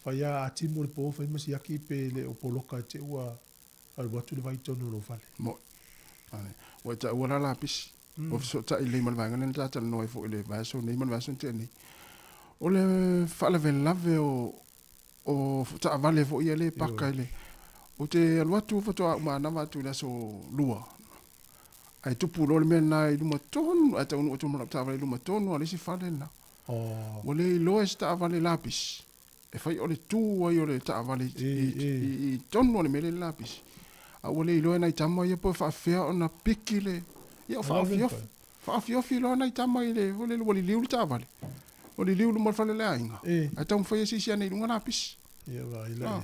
Whaia a timu le po whai masi aki pe le o poloka te ua al watu le vai tono lo whale. Moi. Wa ta ua la pisi. O so ta i le man vanga nena tata no fo le vaso nei man vaso te ni. O le whale lave o ta vale fo ia le paka ile. O te al watu fo to ma na watu la so lua. Ai tupu lo le mena i luma tonu ata unu o mo ta vale luma tonu ale si whale na. O le loe sta vale lapis. E fai o le tū ai o le taawale i tonu o le mele lapis. A o le iloa nai tama ia po whaafea o na piki le. Ia o whaafiofi iloa nai tama i le o le liu le taawale. O le liu le morfale le ainga. A tau mwhai asisi anei lunga lapis. Ia wa ila.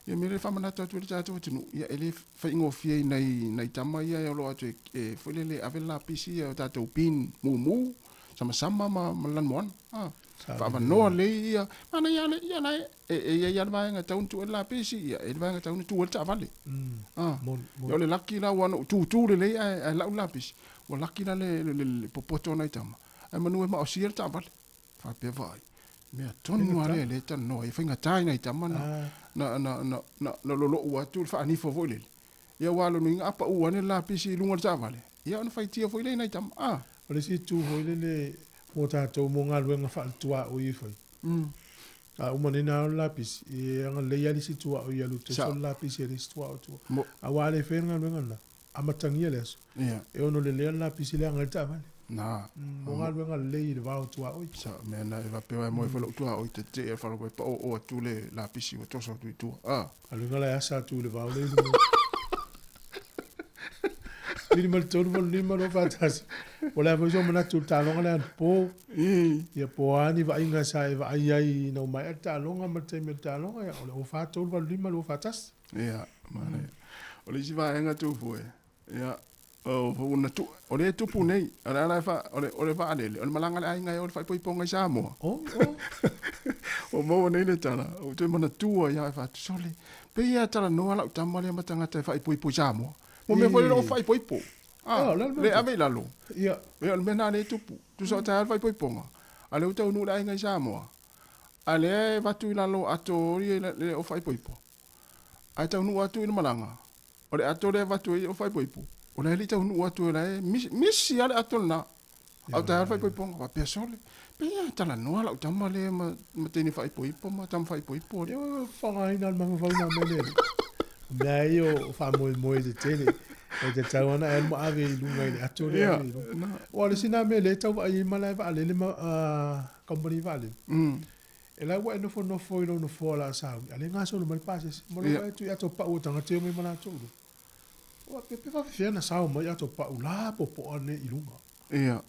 Ia mele whamanata atu le tātou atinu. Ia ele whai ngofia nai tama ia e o loa atu e whai le ave lapis ia o tātou pin mu sama ma lan moan. Fa no le ia ana ia nai ia vaenga taun tu la pesi ia e vaenga taun tu ta vale yo le laki la wana tu le ai la lapis wa laki la le popoto nai tama ai manu ma o sir ta vale fa pe vai me tonu ale le tan no e finga tai nai tama na lo wa tu fa ni fo vole ia walo ni apa u ane lapisi lunga ta vale ia on fai tia fo le nai tama o le si tu ho le o tātou mo ngā luenga whaatua o i whai. A umane nā o lapis, e anga leia li si tua o i alu, te sol lapis e li si tua o tua. A wale whenga luenga na, amatangia le aso. E ono le lea lapis i le anga le ta vale. Mo ngā luenga lei le wao tua o i. Sa, mena e wapewa e moe whalo tua o i te e whalo koe pa o atu le lapis i o toso tu i tua. A luenga le asa tu le wao le Lini mal tonu mal ni mal fatasi. Wala fa so mana tu talonga le po. Ya po ani va inga sai va ai no mai talonga mal te me talonga ya o fa tu val ni mal fatas. Ya, mane. O le si va enga tu fu. Ya. O fu na tu. O le tu pu nei. Ala fa o le va ale. O malanga le inga o fa poi ponga Sāmoa. O mo nei le tala. O te mana tu ya fa sole. Pe ya tala no ala tamale matanga te fa poi Sāmoa. Mo me foi lo fai poipo. Le ave la lo. Ia. E mena le tupu. Tu so ta fai poiponga. Ale uta unu la inga Sāmoa. Ale vatu la lo ato le o fai poipo. Ai ta unu atu ina malanga. O le ato le vatu o fai poipo. O le li tau nu atu le misi ale atolna. Au ta fai poiponga wa pe sole. Pe ya tala noa la utama le ma teni fai poipo ma tam fai poipo. Yo whanga ina manga whauna mele. Nā o whamoe te tele. E te tauana e mo ave i lunga i le ato le ave i lunga. O le sina me le tau ai malai wa ale le ma company wa ale. E la wa e nofo i lo nofo la sao. Ale ngā solo mali pases. Mo le wa e tu i ato pa ua tanga teo me mana tōru. O pepe wa whiana sao ma i ato pa ula popo ane i lunga. Ia.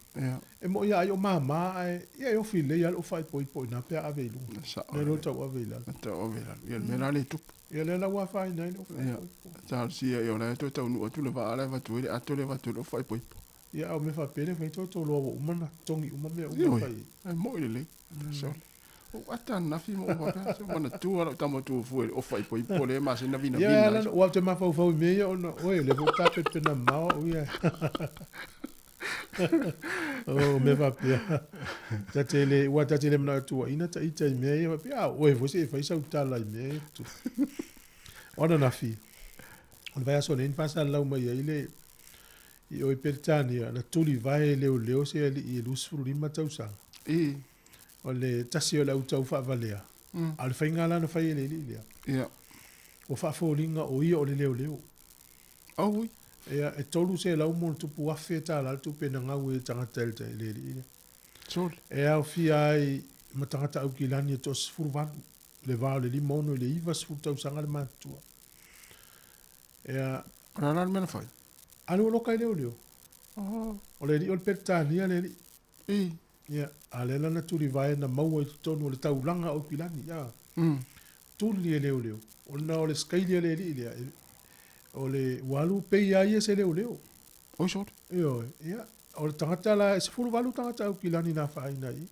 E mo ia i o mama e ia i o file ia o fai poi na pea ave i lunga. Ne lo tau ave i lana. Tau ave i lana. Ia me la le tupu. Ia le la wa fai nai no. Ia. Tal sia i o la to tau nu atu le va ala va tu le ato le va tu lo fai poi. Ia o me fa pene fai to lo umana tongi umame o fai. Ai mo ile le. So. O ata na fi mo va pa so mana tu ala tamo tu fu o fai poi pole ma se na vina vina. Ia la o te ma fa me ia o no o le vo tape pena ma o ia. Oh, me va pia. Tatele, wa tatele mna tu ina ta ita me ia pia o e você fai sa utala me tu. Ona na fi. On vai aso nen pasa la uma ia ile i o pertania na tuli vai leo se i lusfru lima tausa. O le tasi o la utau fa valea. Al fainga la no fai le ile. Ia. O fa folinga o ia o le leo. Oh oui. Ia e tolu se lau mo tupu afe ta la tu pena ngau e tangata el te le ile. Sol. E au fi ai ma tangata au ki lani e tos furvan le vao le limono le iva sfur tau sanga le matua. Ia Rana mena fai. anu lo kai leo. Oh. O le ri o pertania le ri. Ia ale la na tuli vai na mau e tonu le tau langa o ki lani ia. Tuli e leo. O na o le skaili le ri ile. O le walu pe ia se leo. O short. Ia o le tangata la se fulu walu tangata au ki lani na fai nai.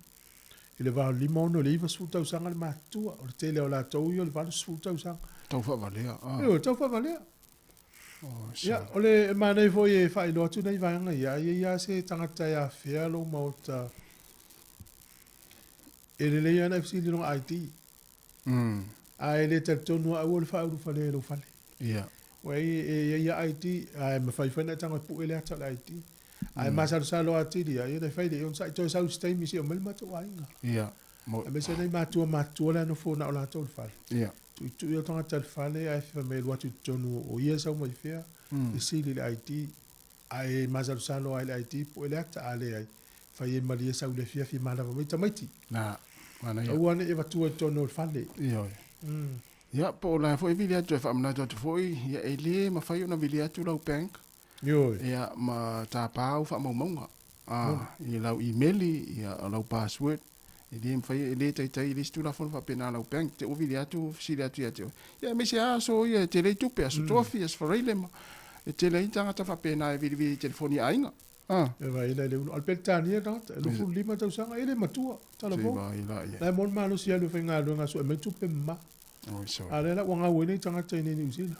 Ile va limono le iva sfur tau sanga le matua. O le tele o la tau i o le valu sfur tau sanga. Tau fa valea. Tau fa valea. Ia, o le manai foi e fai lo atu nei vanga ia se tangata ia fea lo mauta. E le lea na fisi lino IT. A e le tonu a ua le fai uru fale lo fale. Ia. Wei ia IT, a e mawhai whana tanga pu ele ata la IT. A e masaru sa lo ati ria, ia nei whai le ion sa ito sau stay misi o melmata o ainga. Ia. A me se nei matua le ano fōna o la tau le fale. Ia. Tu ia tangata le fale, a e whiwa me luatu tonu o ia sau mai whea. E sili le IT, a e masaru sa lo ai le IT, po ele ata a le ai. Whai e maria sau le fia fi malawa maita maiti. Na, mana ia. Au ane e watua tonu o le fale. Ia. Ia, po la foi vili atu e whaamna atu foi, ia e le ma whai ona vili atu lau bank. Ia ma tā pāu wha maumaunga. Ia lau emaili, ia lau password. E le mwhai e le taitai le stu la fonu wha pena lau bank. Te o vili atu, sili atu ia te. Ia me se aso ia te le tupe, aso tofi, aso whareile ma. E te le intangata wha pena e vili telefoni ainga. E vai le le al pertania tangata, e lufu lima tau sanga, e le matua, talafo. Lai mon malo si alu whainga alu nga so, e me tupe ma. Ale la wanga wene tangata ine New Zealand.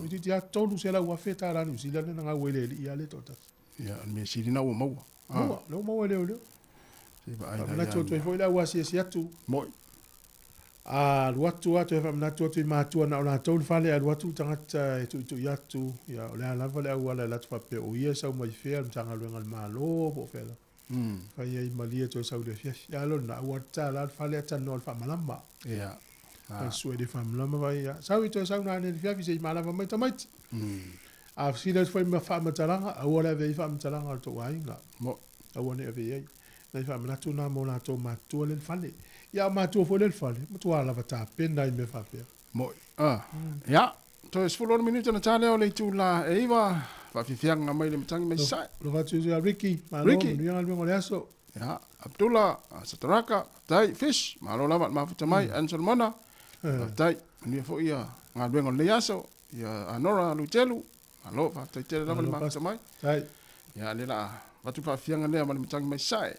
Iti tia tolu se la wafeta la New Zealand na nga wele li ale tota. Ia, me sili na maua. Maua, no maua leo. Na to foi la wasi si atu. Moi. Luatu atu e na to matua na ona tolu fale a luatu tangata e tu yatu. Ia, le ala vale au ala la tfa pe o ia sau mai fea tanga luenga malo po fela. Fai ai malia to sau de fia. Ya lo na wata la fale ata no fa malama. Ia. Ka sue de fam lama vai ya. Sau ito sau na ne fia fise malava mai tamait. A fsila foi ma fa matalanga, a ora ve fa matalanga to wainga. Mo, a wone ave ai. Na fa na tu na mo na to ma tu le fale. Ya ma tu fo le fale. Mo tu ala vata penda i me fa pe. Mo. Ya. To es full minute na tale o le tu la eiva. Fa fianga mai le mtangi mai sai. Lo va tu ya Ricky, ma lo ni ngal mo le aso. Ya, Abdullah, Sataraka, Tai Fish, ma lo lama ma futa mai Ansel Mana. Tai ni fo ia nga bengo le yaso ia Anora Lutelu alo fa tai tele lama ma samai tai ia le la watu fa fianga le ma mtangi mai sai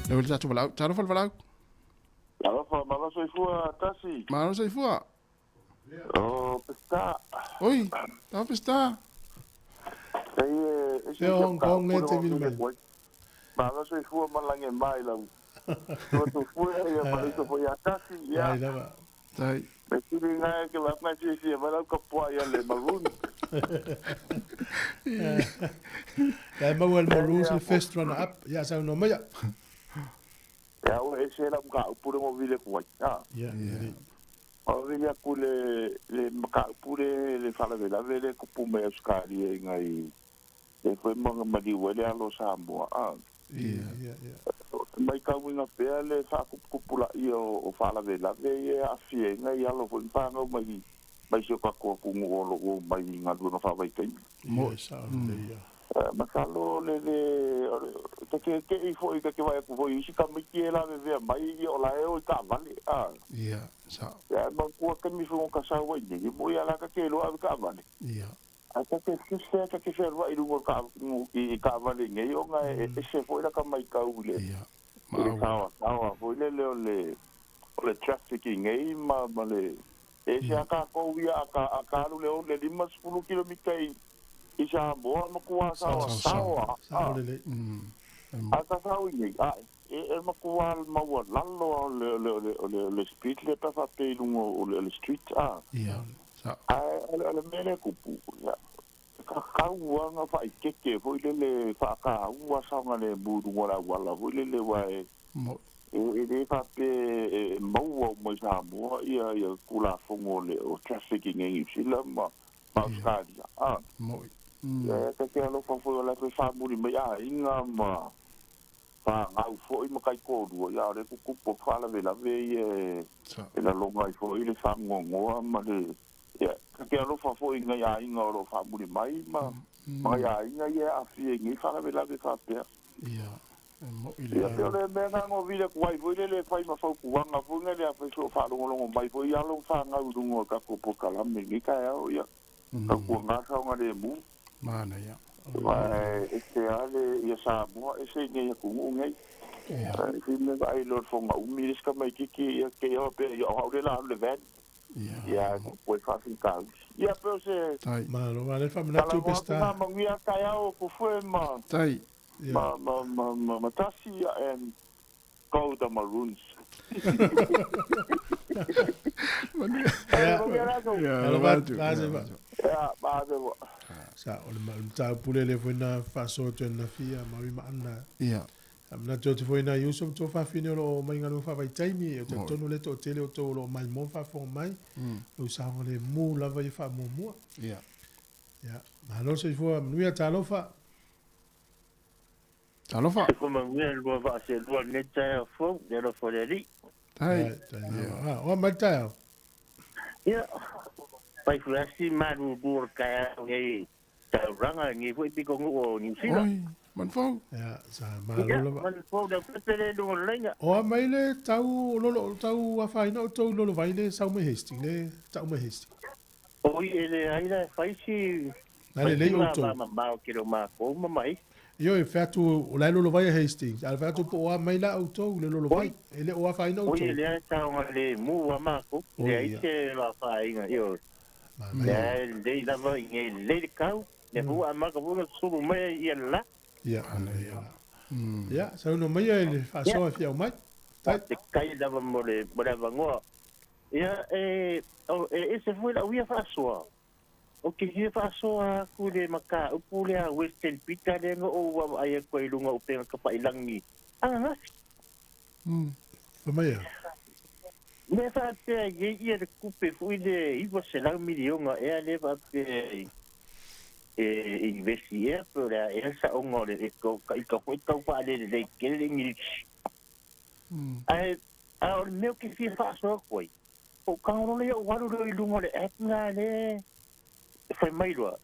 le wala tatu wala taro fal wala Malo soifua tasi. Malo soifua. Oh, pesta. Oi, tā pista. Te Hong Kong ne te vil mai. Mala so fu malange mai la. Tu fu ya ma so foi atasi ya. Ai lava. Tai. Me tiri nga ke la ma si si ma la ko po ya le maroon. Ja ma wel maroon se fest run up. Ja sa no mai. Ya o e se la ka pure mo vile ko. Ja. O vile ku le ka pure le fala de la vele ko pu me skari ngai. E foi mga madiwele alo Sāmoa. Ia. Mai ka winga pea le whakupula i o whalawelawe e a fie ngai alo foi whangau mai sio kako kungu olo o mai ngā luna whawai kai. Mo ia. Makalo le ke i foi ka ke vai ku foi isi ka miki e lawe vea mai i o lae o i ka vale. Ia, sa. Ia kua ka mifu ka sa wai ni mo ia la ka ke loa ka vale. Ia. Ata ke kise ka ke ferwa i rungo ka vale ngai o nga e se foi la ka mai ka ule. Ia. Awa, foi le trafficking ei ma le e se aka ko via aka lu le 5 kilomita i Sāmoa ma kua Sāmoa. Aka sau ni e ma kua ma wa lallo le street le pa fa pe lungo le street Ia. Sa. Ale mele kupu ya. Ka ua nga fa ikeke foi le fa ka ua sa nga le budu wala foi le wai Mo. e fa pe mo mo Sāmoa ia kula fongo le o trafficking e sila ma Australia Mo. Ya ka ke alo fa foi la fa muri me ya inga ma fa au foi ma kai ko du ya re ku po fa la vela ve e la longa i foi le fa ngo ma le ya ke alo fa foi nga ya inga ro fa muri mai ma ya inga ya a fie ngi fa la vela ve fa pe Ia. Mo ia le mena ngo vile kwai foi le fai ma fa ku nga fu nga le fa so fa longo mai foi ya lo fa nga u dungo ka ko po kala me ngi ka ya ka ku nga sa nga le mu mana ya. Este ale ia Sāmoa ese ngai ku ngai si me vai lo fonga umi ska mai ki ia ke ia pe ia o la le ven ia poi fa fin ka ia pe se ma lo vale fa na tu pesta ma mia ka ia o ku foi ma Tai. ma tasi and go the maroons Sa o le ta pule le fona fa so te na fia ma mi mana. Ia. Na te foi na Yusuf to fa fine lo mai ngalo fa vai taimi e te tonu le to tele o to lo mai mo fa fo mai. O sa o le mu la vai fa mo mo. Ia. Ya. Ma lo se fo nu ya ta lo fa. Alofa. Ko mangia lo va se lo neta fo de lo fo de ri. Tai. O mai ta. Ya. Pai flasi maru bur ka ngai ta ranga ngai foi pi ko ngo ni sila. Oi, man fo. Ya, sa ma lo. Man fo da pele lo lenga. O mai le tau lo tau a fai no to lo vai le sa me hesti le tau me hesti. Oi ele ai la fai si. Na le o to. Ma ke lo ma ko mai. Io e fatu o lai lo vai Hastings. Al fatu po a mai la auto le lo vai. Ele o a fai no to. Oi le ta o le mu wa ma ko. Le ai se la fai nga io. Le la vai le kau. Le hu a ma ko no su mai ia la. Ya ana ya. Ya, sa no mai ele fa so fi o mai. Tai te kai da mo le ngo. Ya se foi la uia fa so. O ke he fa so a ku le maka o ku le Western Pita le ngo o ai ko i lunga o pe ka pa ilangi anga Mai me fa te ye de coupe fu de i va se la milionga e ale va pe investier per e sa o ngo le ko ka pa le ke le ngi ai a me ke fi fa so ko o ka no le o wa lo i lunga le etna le fai mai loa,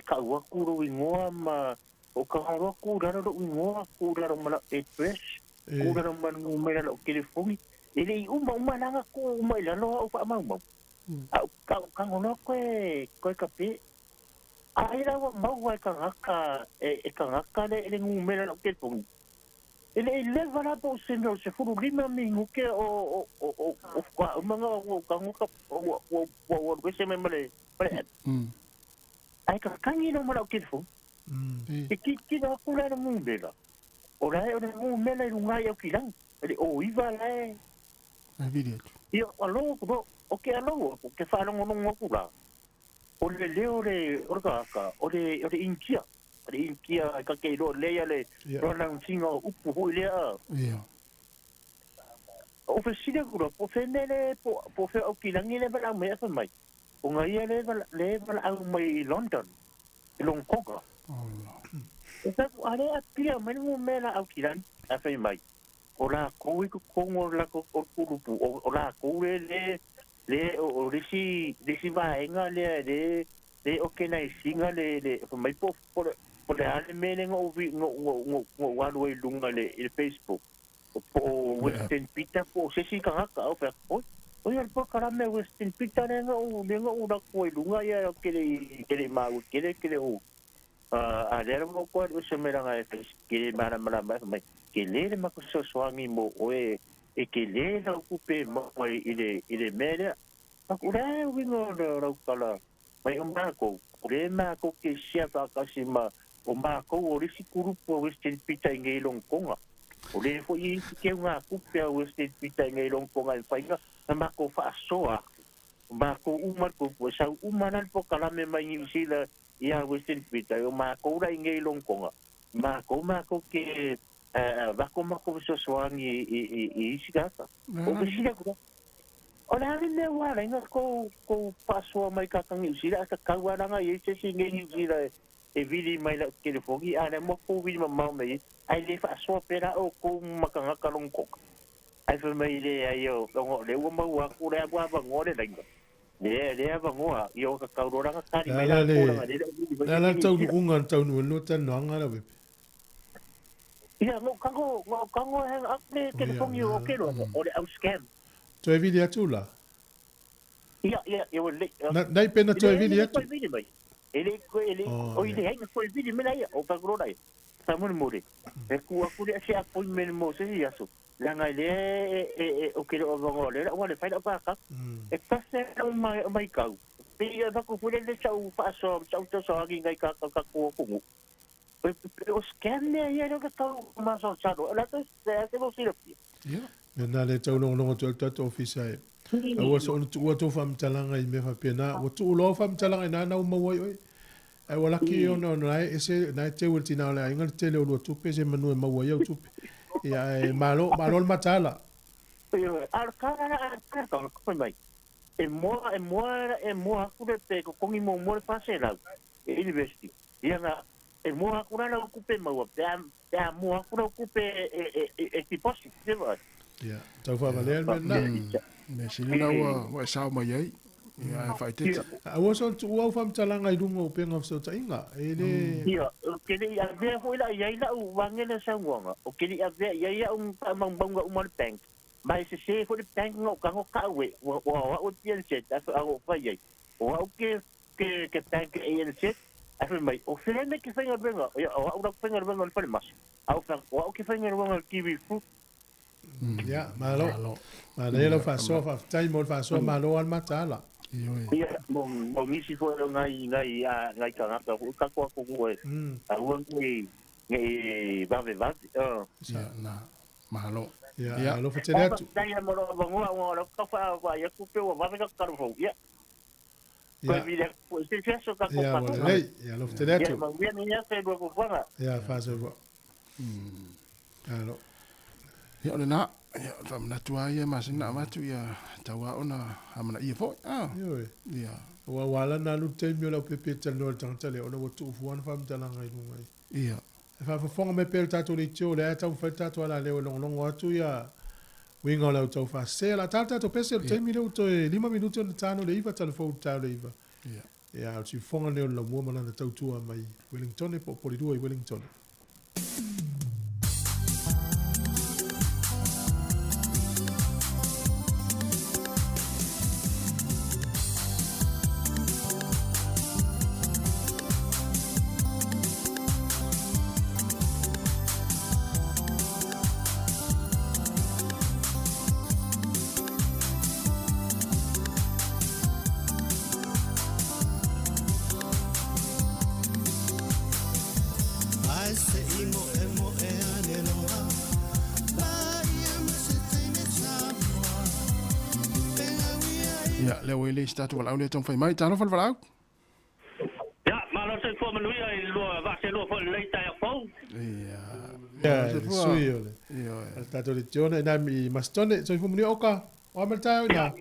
ka ua kuro i ngoa ma, o ka haroa kūrara ro i ngoa, kūrara mana e press, kūrara mana ngumera o telefongi, ele i uma nanga ko uma i laloa o wha mau. Ka ngono koe ka pe, ai rawa mau ai ka ngaka, ka ngaka le ele ngumera o telefongi. Ele leva po se no se furu lima mingu ke o kwa mga o kangu ka o se me male. Ai ka kangi no mara ke fu. Ki na kula no mundela. Ora e o mele lunga yo kilang. Ele o iva le. Video. Io alo ko o ke alo ko ke fa no no kula. O le leo le orga ka o le inkia. Inkia ka ke lo le ale rona un singo upu ho le a. O fe sile ko po fe nele po fe o kilang ile ba me fa mai. O ngai le au mai London. Long Kong. Esa are a pia mai mo mela au kilang a fe mai. Ora ko ko kongo la ko kurupu ora ko le o risi va enga le o kenai singa le mai po le ale mene ngo walu e lunga le Facebook po Western Pita po se si ka o fa o ia po kara me Western Pita ngo ura ko e lunga ia kele ma kele o a le mo ko se mera nga kele mara mai ke le ma ko so swangi mo o e ke le na okupe mo ile mele pa kura wingo ro kala mai o mako le ma ko ke sia ka kasima o mako o risi kurupo Western Pita ngai long konga o le fo I ke nga kupe Western Pita ngai long konga i fainga na mako fa soa mako umar ko sa umanan po kala me mai ni sila ia Western Pita o mako ra ngai long konga mako ke mako so swangi I sigata o bisida ko ona ne wala nga ko paso mai ka kang sila ka kawara nga se singi sila e vidi mai la ke le fogi ana mo ko vidi ma mai ai le fa so pera o ko makanga kalong ko ai fa mai le ayo ngo le wo ma wa ku le wa ba ngo le dai le ba ngo yo ka ka ro ka ka mai la ko la tau unga tau no lo tan no nga la we ia no kango hang up le ke le fogi o ke lo o le au scam to e vidi atu la ia o le dai pena to e vidi atu ele o ile ai foi vidi mena ia o ka grona ia Sāmoa more e ku le se appointment mo se ia so la ngai le o ke o ngo le o le fai pa ka e pase o mai kau pe ia ba ku le chau fa so so ngai ka ko o scam ne ia no ka tau ma so chado la to se lo silo ia na le tau no to office ai o so o to fam talanga I me fa pena o to lo fam talanga na mo oi ai wala ki no nai ese nai te ulti na le ingal te le o tu pe se manu ma wo tu ia malo matala al cara ko mai e mo ku te ko ngi mo fa se la university ia na e mo ku na ku pe ma wo ya mo ku ku pe e ti positive ia tau fa vale na me sila wa Sāmoa ai ia fai te a wo so tu wa fam talanga I dungo pe ngaf so tainga ele ia ke le ia ve ho la ia la u wangela Sāmoa o ke le ia ve ia un mambanga umar bank mai se ho le bank ngo ka we wa o tien se ta o fa ia o ke bank e se a mai o fere me ke fenga benga ia o ra fenga benga le mas au fa o ke fenga benga kiwi fu ya malo lo fa so fa tai mo fa so malo al matala ia mo misi fo ngai ka ngata ka ko e a won ngai va na malo ya lo fa tele tu dai mo lo ka fa va ya ku pe va ka ka fo ya ko vile ko se so ka ko pa ya lo fa tele tu ya mo bien ya se do ko fa ya fa so alo ia ole na ia tam na tua ia masina matu ia tawa ona amana ia fo ia wa wala na lu te mi la pepe tel no tang tele ona wo tu fuan fam talanga I lunga ia fa fonga me pel tato le tio le ta fa tato ala le long atu ia winga la tau fa se la tata to pese te mi le to 5 minuto na tano le iva telefone ta le iva ia si fonga le lo mo mana na tau tua mai Wellington e po due Wellington le o le statu wala le tong fai mai tano fal wala. Ya, malo se fo manui ai lo va se lo fo le tai a fo. Ya, sui ole. Al tato di tione na mi mastone so fu muni oka. O mal tai na.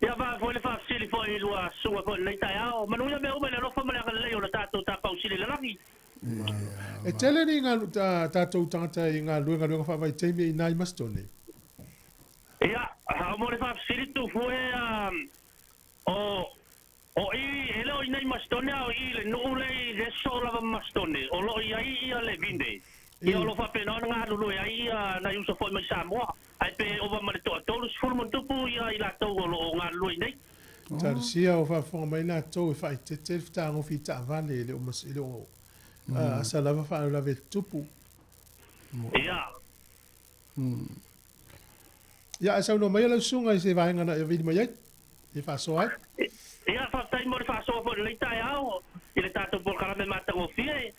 Ya va fo le fa sili fo i lo su fo le tai a manui me o me lo fo me le o tato ta pa sili le lagi. E tele ni nga tato tangata i nga luenga fa vai temi i nai mastone. Ya, ha mo le fa sili tu fo o ele o nei mastone o ile no le sola va mastone o lo ia le vinde io lo fa pena nga lo ia na uso fo mai Sāmoa ai pe o va male to lo sfur mon tupu ia ila to lo nga lo nei tar sia o fa fo mai na to fa te fta ngo fi ta vale le o mas ile o sa lava fa la ve tupu ia ya sa no mai la sunga se va nga na vi mai e fa so ai ia fa tai mo fa so fo le tai ao ile tato por kala me mata ngo fie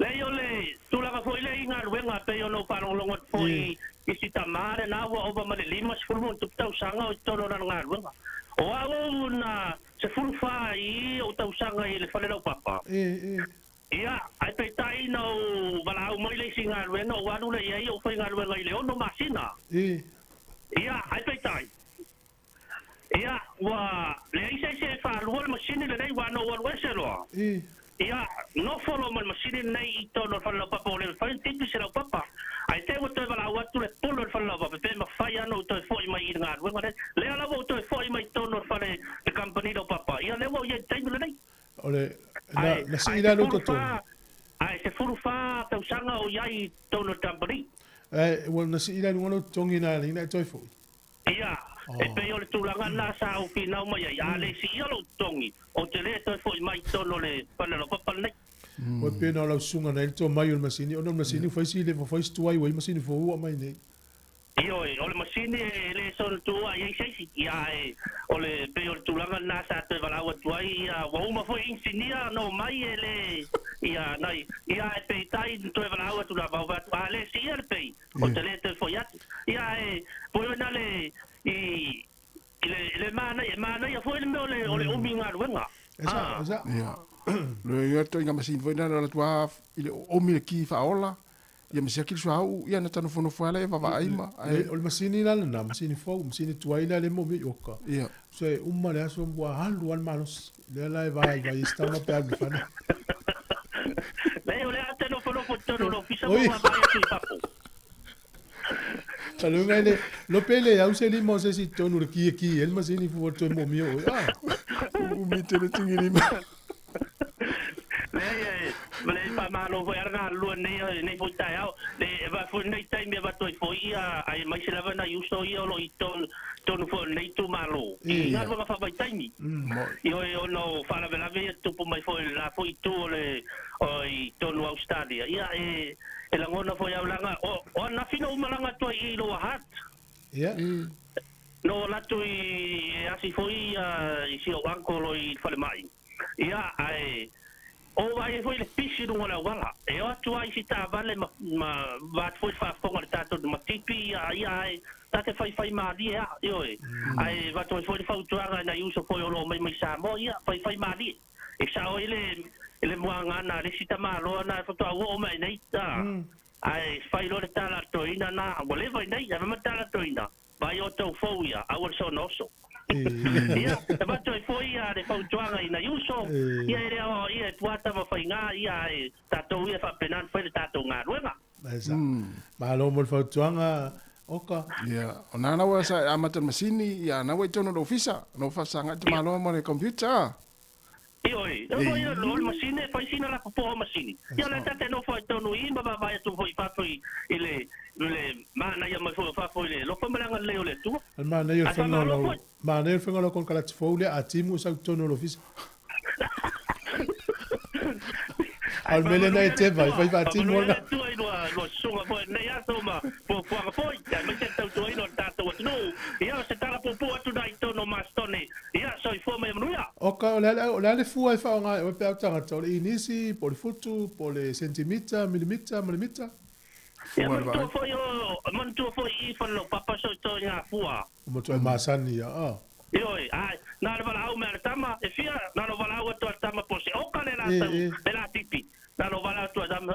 le yo le tu la fo ile inga ruenga pe yo no pa longo fo i si tamare na o ba ma le limas fo mo tu tau sanga o tono na nga ruenga o au na se ful fa i o tau sanga ile fa le no papa ia ai pe tai no bala o mo ile singa ruenga o anu le ia o fa inga ruenga ile o no masina ia ai pe tai ia wa le se fa lo machine le nei wa no wa weselo ia no follow mal machine nei to no fa lo papa le fa tipi se lo papa ai te wo te bala wa tu le polo fa lo papa pe ma fa ya no to fo mai inga wa le ala wo to fo mai to no fa le company do papa ia le wo ye te le nei ole na si ila no to ai se furu fa te usanga o yai to no company wo na si ila no tongi na ina to fo ia e pe o le tūlanga nā sa o ki nau mai ai ale si ia lo tongi o te le toi fo i mai tono le pana lo papa nei o pe na la sunga na to mai o masini o no masini foi si le foi stu ai o masini fo o mai nei io o le masini le son tu ai sei si ia o le pe o le tūlanga nā sa te vala o tu ai ia wa uma foi insinia no mai ele ia nai ia e pe tai toi vala o tu la va ale si ia pe o te le te foi ia po na le le mana ia foi le ole o minga ruenga esa ia le ia to inga masin foi na la tua ile o mi ki fa ola ia me sia ki so au ia na tano fono fala e va aima o le masini la na masini fo masini tuaila le mo mi oka ia so umma le aso bua halu al manos le la vai sta no per fana le ole ate no fono foto no fisa mo va tu papo Kalau ngai lo pele au se limo se si tonu ki el masini fu to mo mio u mi te le tingi lima le pa malo foi arga lu nei foi tai au le va foi nei tai me va to foi ai mai se lava na uso io lo ton fo nei tu malo nga va fa vai tai ni io no fa la bella via tu po mai foi la foi tu le oi tonu Australia ia e la ngona foi aulanga o na fino umalanga to i lo hat no la tu i asi foi i si o anko lo i fale mai ia ai o vai foi le pisi no wala wala e o tu ai si ta vale ma va foi fa fonga le tato ma tipi ia tate fai ma di io ai va tu foi fa utuanga na uso foi o lo mai Sāmoa ia fai ma di e sa o ele moanga na le sita malo na foto o mai nei ta ai fai lo le tala toina na wale vai nei ya ma tala toina vai o to foia a o so noso ia e va to foia de fotuanga ina uso ia ele o ia tuata va fai nga ia tato ia fa penan foi tato nga ruenga malo mo fotuanga oka ia ona na wa sa amata masini ia na wa tono do ofisa no fa sanga te malo mo le computer Ioi, no lo masine fai sina la po masini. Ya la tate no fai tonu i baba vai tu foi fa foi ile mana ya mai fa foi le lo fa malanga le ole tu. Mana ya fenga lo mana ya fenga lo con kala tfolia atimu sa tonu lo fis. Al mele na te vai va atimu na. Tu ai lo sunga foi ne ya toma po foi ya me te tu ai no tato no. Ya se tala po tu dai tono mastone. Ya so fo me mnuya. Oka le fu ai fa nga o pe tanga to inisi por le futu por le centimeter millimeter ya man tu foi i fa lo papa so to ya fua mo to masani ya Ioi, ai, na le wala au mea le tama, e fia, na lo wala au atua tama po se oka le la tau, le la tipi. Na lo wala atua tama,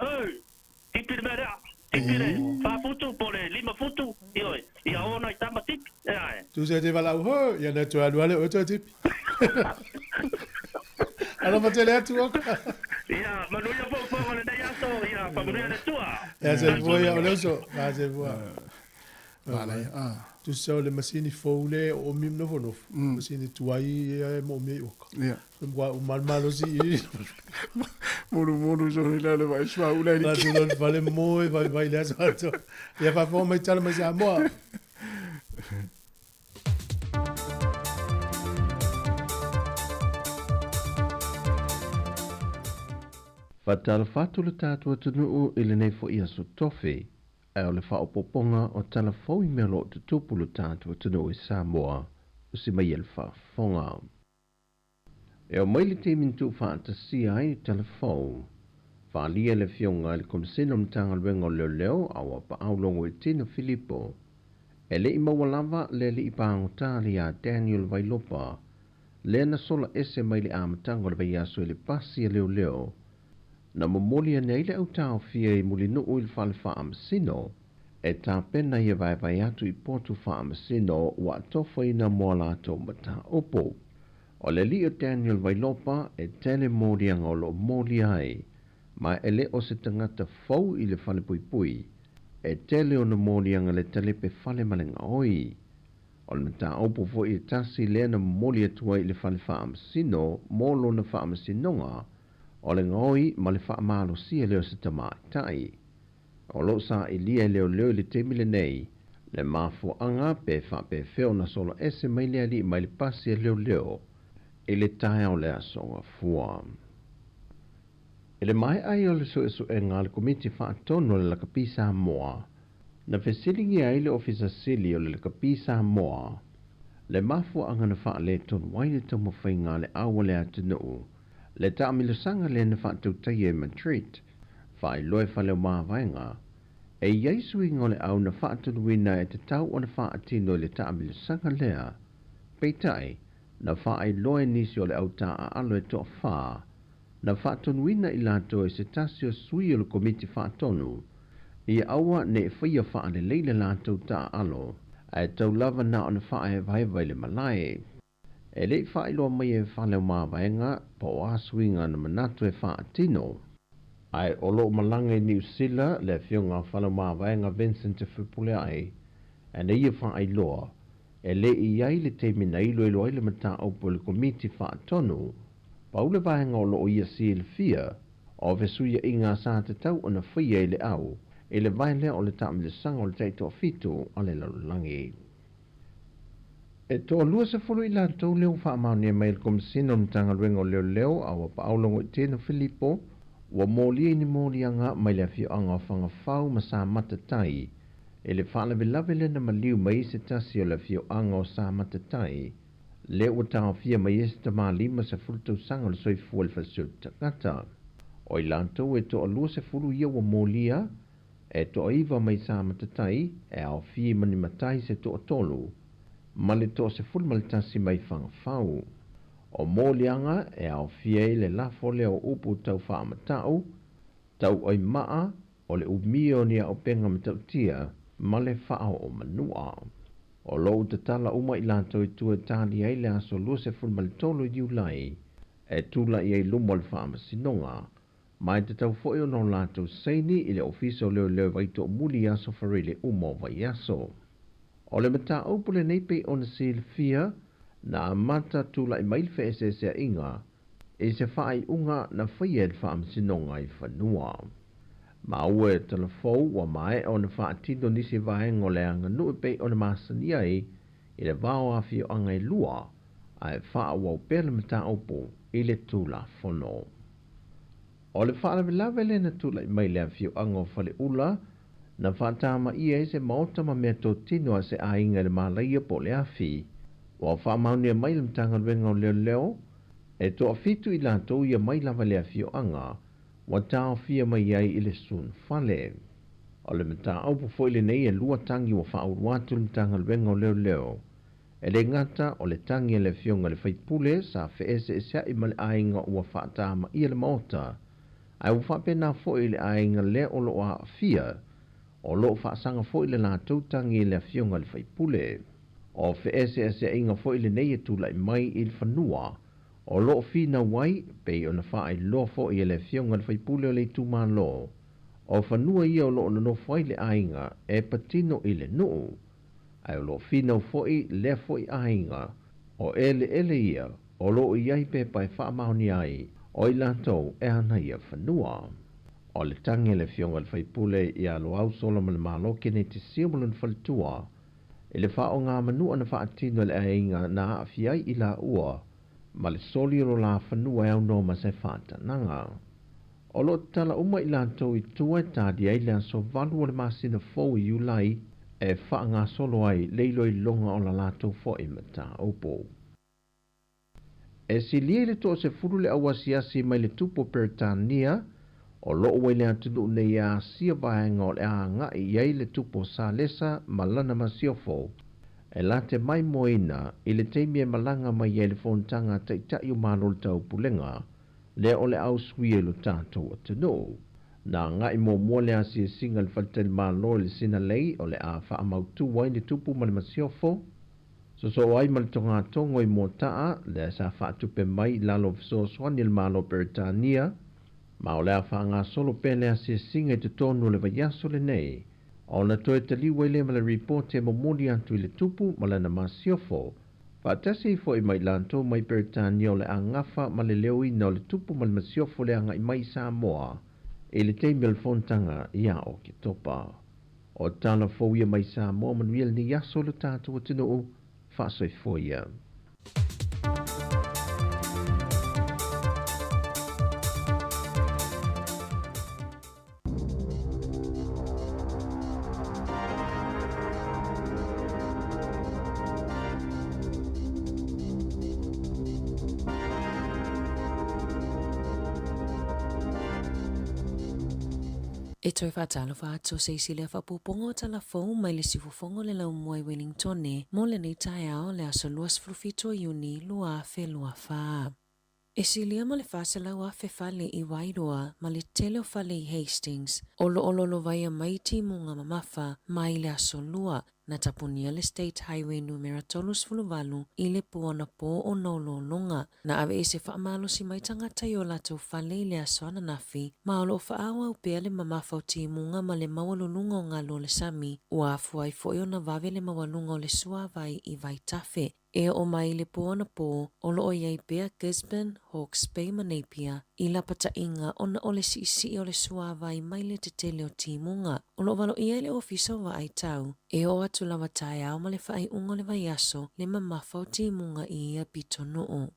tipi le mea rea, tipi le, wha futu po le 5 futu, ioi, ia ona I tama tipi, e ai. Tu se te wala ho, ia na tu alu ale o tu tipi. Ala pa te le atu oka. Ia, manuia po le nei aso, ia, manuia le tua. Ia se voi o le so, va se voi. Vale, Tu se le masini foule o mim no fono. Masini tuai e mo me oka. Ia. O mal malo si. Moru so le vai swa ula ni. La tu non vale mo e vai le so. Ia fa fo mai tala mai Sāmoa. Fatala fatu le tātua tunuu I le nei fo ia so tofi, e o le whaopoponga o tala fau I mea lo te tupu le tātua tunuu I Sāmoa, o si mai el whafonga. E o maili te mintu whaatasia ai tala fau, whaalia le fionga le komisino mtanga luenga leo leo awa pa aulongo I tino Filipo, e le I mawalava le li I paangotali a Daniel Vailopa, le na sola ese maili a matanga le vai aso le pasi leo leo, na momolia nei le au tau fia I mulinu ui le whale wha amasino, e tā pena ia vai atu I potu wha amasino wa tofa ina mua lato mata opo. O le li o Daniel Vailopa e tele moria ngolo moria ai, ma ele o se tangata fau I le whale pui pui, e tele o na moria nga le tele pe whale malenga oi. O le mata opo fo I tasi le na molia tua I le whale wha amasino, molo na wha amasinonga, o le ngoi ma le wha malo sia leo se tamai tai. O lo sa I lia leo le temile nei, le mafu anga pe wha pe feo na solo ese mai lea li mai le pasi leo, e le tae o le asonga fua. E le mai ai o le so e ngā le komiti wha atono le lakapi Sāmoa, na fesilingi ai le ofisa sili o le lakapi Sāmoa, le mafu anga na wha le ton waile tomo whai ngā le awa le atunuu, le taamilusanga le na whaatautai e Madrid, whai loe whale o māwainga, e iaisu I ngole au na whaatunuina e te tau o na whaatino le taamilusanga lea, peitai, na whaai loe nisi o le au taa alo e toa whaa, na whaatunuina I lato e se tasio sui o le komiti whaatonu, I aua ne e whaia wha le leile lato taa alo, e tau lava na o na whaai vai le malai. E le whaai loa mai e whale o māwainga, pa o asuinga na manatu e whaatino. Ai o lo malanga New Zealand le fionga whale o māwainga Vincent te whipule ai, e na ia whaai loa, e le I ai le te mina ilo ilo ai le mata aupo le komiti whaatonu, pa ule vahenga o lo o ia si le fia, o vesuia I ngā sā te tau o na whia I le au, e le vaile o le taamile sanga o le teito fitu o le lalulangi. E toa lua se fulu I lantou leo whaamaunia mai le komisino mtanga luenga o leo leo awa pa aulongo I tēno Filipo, wa mōlia ni mōlianga mai le fio anga o whangawhau ma sā matatai, e le whaalawe lawe le na maliu mai se tasi o le fio anga o sā matatai, le ua tau fia mai ese ta maa lima se fulu tau sanga le soi fua le fasio takata. O I lantou e toa lua se fulu ia wa mōlia, e toa iwa mai sā matatai, e au fia mani matai se toa tolu, ma le toa se fulu malitasi mai whangawhau. O mōlianga e au fia I le lafo leo upu tau whaamatau, tau oi maa o le umio nia o penga matautia, ma le whao o manua. O lou te tala uma I lantou I tua tāli ai le aso lua se fulu malitolo I Iulai, e tula I ai lumo le whaamasinonga, mai te tau foio no lantou seini I le ofiso leo leo vaito muli aso wharele umo vai aso. O le mata opule nei pei ona silfia, na amata tula I mail fe ese inga, e se whaai unga na whaia e whaamsinonga I whanua. Ma ue telefou wa mai o na whaatino nisi vaengo le anga nui pei o na masani ai, I le vao a fio anga I lua, a e wha wau pele mata opo I le tula fono. O le whaalawe lawe le na tula I mai le a fio anga o whale ula, na whaatama I e se maota ma mea tō tino a se a inga le malaia po le afi, wa whaamaunia mai le mtanga luenga o leo leo, e tō afitu I lantou ia mai lawa le a fio anga, wa tau fia mai ai I le sun fale. O le mta au po foi le nei e lua tangi wa wha uruatu le mtanga luenga o leo leo, E le ngata o le tangi le fionga le whaipule sa feese e sea i male ainga ua whaatama i le maota. Ai u whapena fo i le ainga le o lo a fia, o lo whaasanga fo i le lātou tangi le fionga le whaipule. O feese e sea inga fo i le nei e tūlai mai i le whanua, o lo fina wai pe o na wha i lo fo i le fionga le whaipule o le tūma lo. O whanua ia o lo no fai le ainga e patino i le nuu. Ai o lo fina o foi le foi ainga o ele ia o lo iai pe pai wha maoni ai o i latou e ana ia whanua. O le tangi le fionga le whaipule i a lo au solo ma le malo kene te siamulu na whalitua. E le wha o ngā manua na wha atino le ainga na awhiai i la ua ma le soli o la whanua e au no ma se whatananga. O lo tala uma i latou i tua e tādi ai le aso valu o le masina fau i ulai e wha ngā solo ai leilo i longa o la lātou fo i mata opo. E si lia le to se furu le awasiasi mai le tupo Peritania, o lo wai le atunu nei a sia vaenga o le a nga i ei le tupo sa lesa malana masiofo. E la te mai moina i le teimi e malanga mai e le fontanga te itai o manol tau pulenga, le o le au sui e lo tātou atunu. Na ngai mo mo le asi singa le fatel malo le sina lei o le a wha amautu wai le tupu ma le masiofo. So ai ma le tonga tongo i mo taa le sa wha tupe mai lalo so swani le malo Peritania. Ma o le a wha ngā solo pe le asi singa i te tonu le vayaso le nei. O na toe tali wai le ma le report e mo moni atu i le tupu ma le na masiofo. Fa tasi fo i mai lanto mai Peritania o le a ngafa ma le leo ina o le tupu ma le masiofo le anga i mai Sāmoa. E le teimi al fontanga ia o ki topa. O tala fōia mai Sāmoa manuia ni yaso le tātou atino o whaasoi fōia. E toi whātalo whāto se isi lea whapupongo tala fōu mai le sifufongo le lau mua i Wellington mo le nei tai ao le aso luas frufito iuni lua fe lua whā. E si lia ma le whāsalau a fe whale i Wairoa ma le tele o whale i Hastings o lo vai a maiti munga mamafa mai le aso lua na tapunia le State Highway numera tolus fuluvalu i le puana po o nolo longa na ave e se whaamalo si mai tangata i o lato whale i le aso ananafi ma o lo whaawa upea le mamafa o timunga ma le mawalunga o ngā lo le sami ua afuai fo i o na vave le mawalunga o le suavai i vai tafe. E o mai le puana po o lo o iei bea Gisborne, Hawke's Bay ma Napier i la pata inga o na o le si o le suavai mai le te tele o timunga. O lo valo iei le ofiso wa ai tau e o atu lawa tai au ma le whai unga le vai aso le mamafa o timunga i ia pito nuu.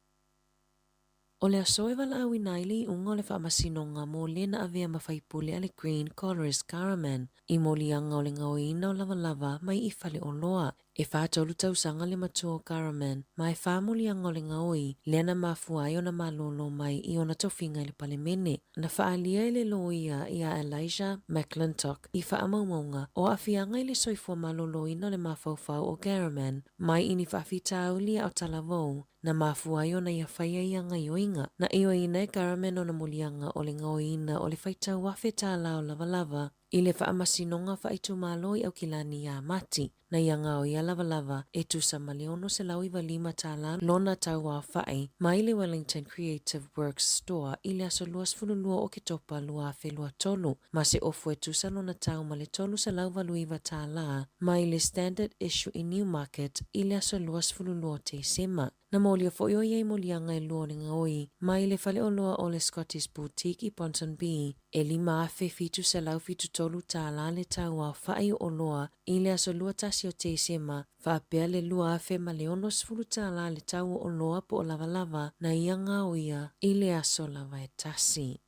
O le aso e wala au inaili unga o le whamasinonga mo le na avea mawhaipule ale Green Colorist Caraman i mo lianga o le ngaoina o lava mai i fale o loa. E whātolu tau sanga le matua o Caraman, ma e whāmuli angole ngaoi, lena mafuai o na malolo mai i ona tofinga i le palemene. Na whaalia i le loia i a Elijah McClintock i whaamaumaunga o awhianga i le soifua malolo ina le mafaufau o Caraman, mai ini whaafitau lia o talavou, na mafuai o na ia whaia i anga ioinga. Na io ina e Caraman o na mulianga o le ngaoina o le whaitau wafe tāla o lava i le whaamasinonga whaitu malo i au kilani a mati. Na ianga o ia lava e tu sa maleono se lau i walima tāla lona tau a whai mai le Wellington Creative Works Store i le aso luas fululua o ke topa lua fe lua tolu. Ma se ofu e tu sa lona tau ma le tolu sa lau valuiva tāla mai le Standard Issue i Newmarket i le aso luas fululua te sema. Na molia fo i o iei molianga e lua ni ngaoi mai le fale o loa o le Scottish Boutique i Ponsonby e lima afe fitu sa lau fitu tolu tāla le tau a whai o loa i le aso lua tasi o te sema whaapea le lua afe ma le ono sfulu tāla le tau o loa po o lava na ianga o ia i le aso lava e tasi.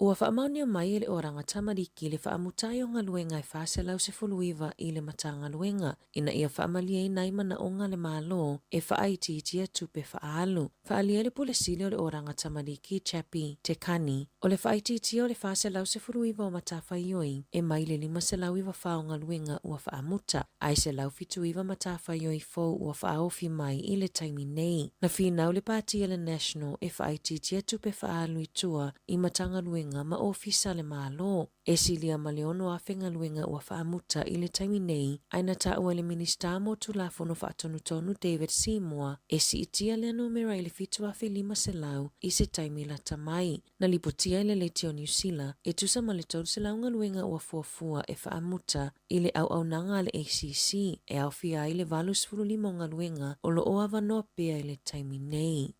Ua whaamaonia mai le oranga tamariki le whaamutai o ngā luenga e whaase lau se fuluiwa i le matanga luenga. Ina ia whaamalia i naimana o ngā le mālo e whaaiti tia tupe whaalu. Whaalia le pule sili o le oranga tamariki chapi te kani. O le whaaiti tia o le whaase lau se fuluiwa o matawhaioi e mai le 5 se lau iwa whao ngā luenga ua whaamuta. Ai se lau fitu iwa matawhaioi fau ua whaofi mai i le taimi nei. Na whinau le pātia le national e whaaiti tia tupe whaalu i tua i matanga luenga ma ofisa le malo. E silia ma le ono a whenga luenga ua whaamuta i le taimi nei, aina ta ua le minista mo tulafono whaatonu David Sāmoa e si itia le numera i le fitu a 5 se lau i se taimi la tamai. Na lipotia i le leiti o New Zealand e tusa ma le tolu se launga luenga ua fuafua e whaamuta i le au nanga le ACC e au fia i le valus fululimo ngā luenga o lo oa vanoa pia i le taimi nei.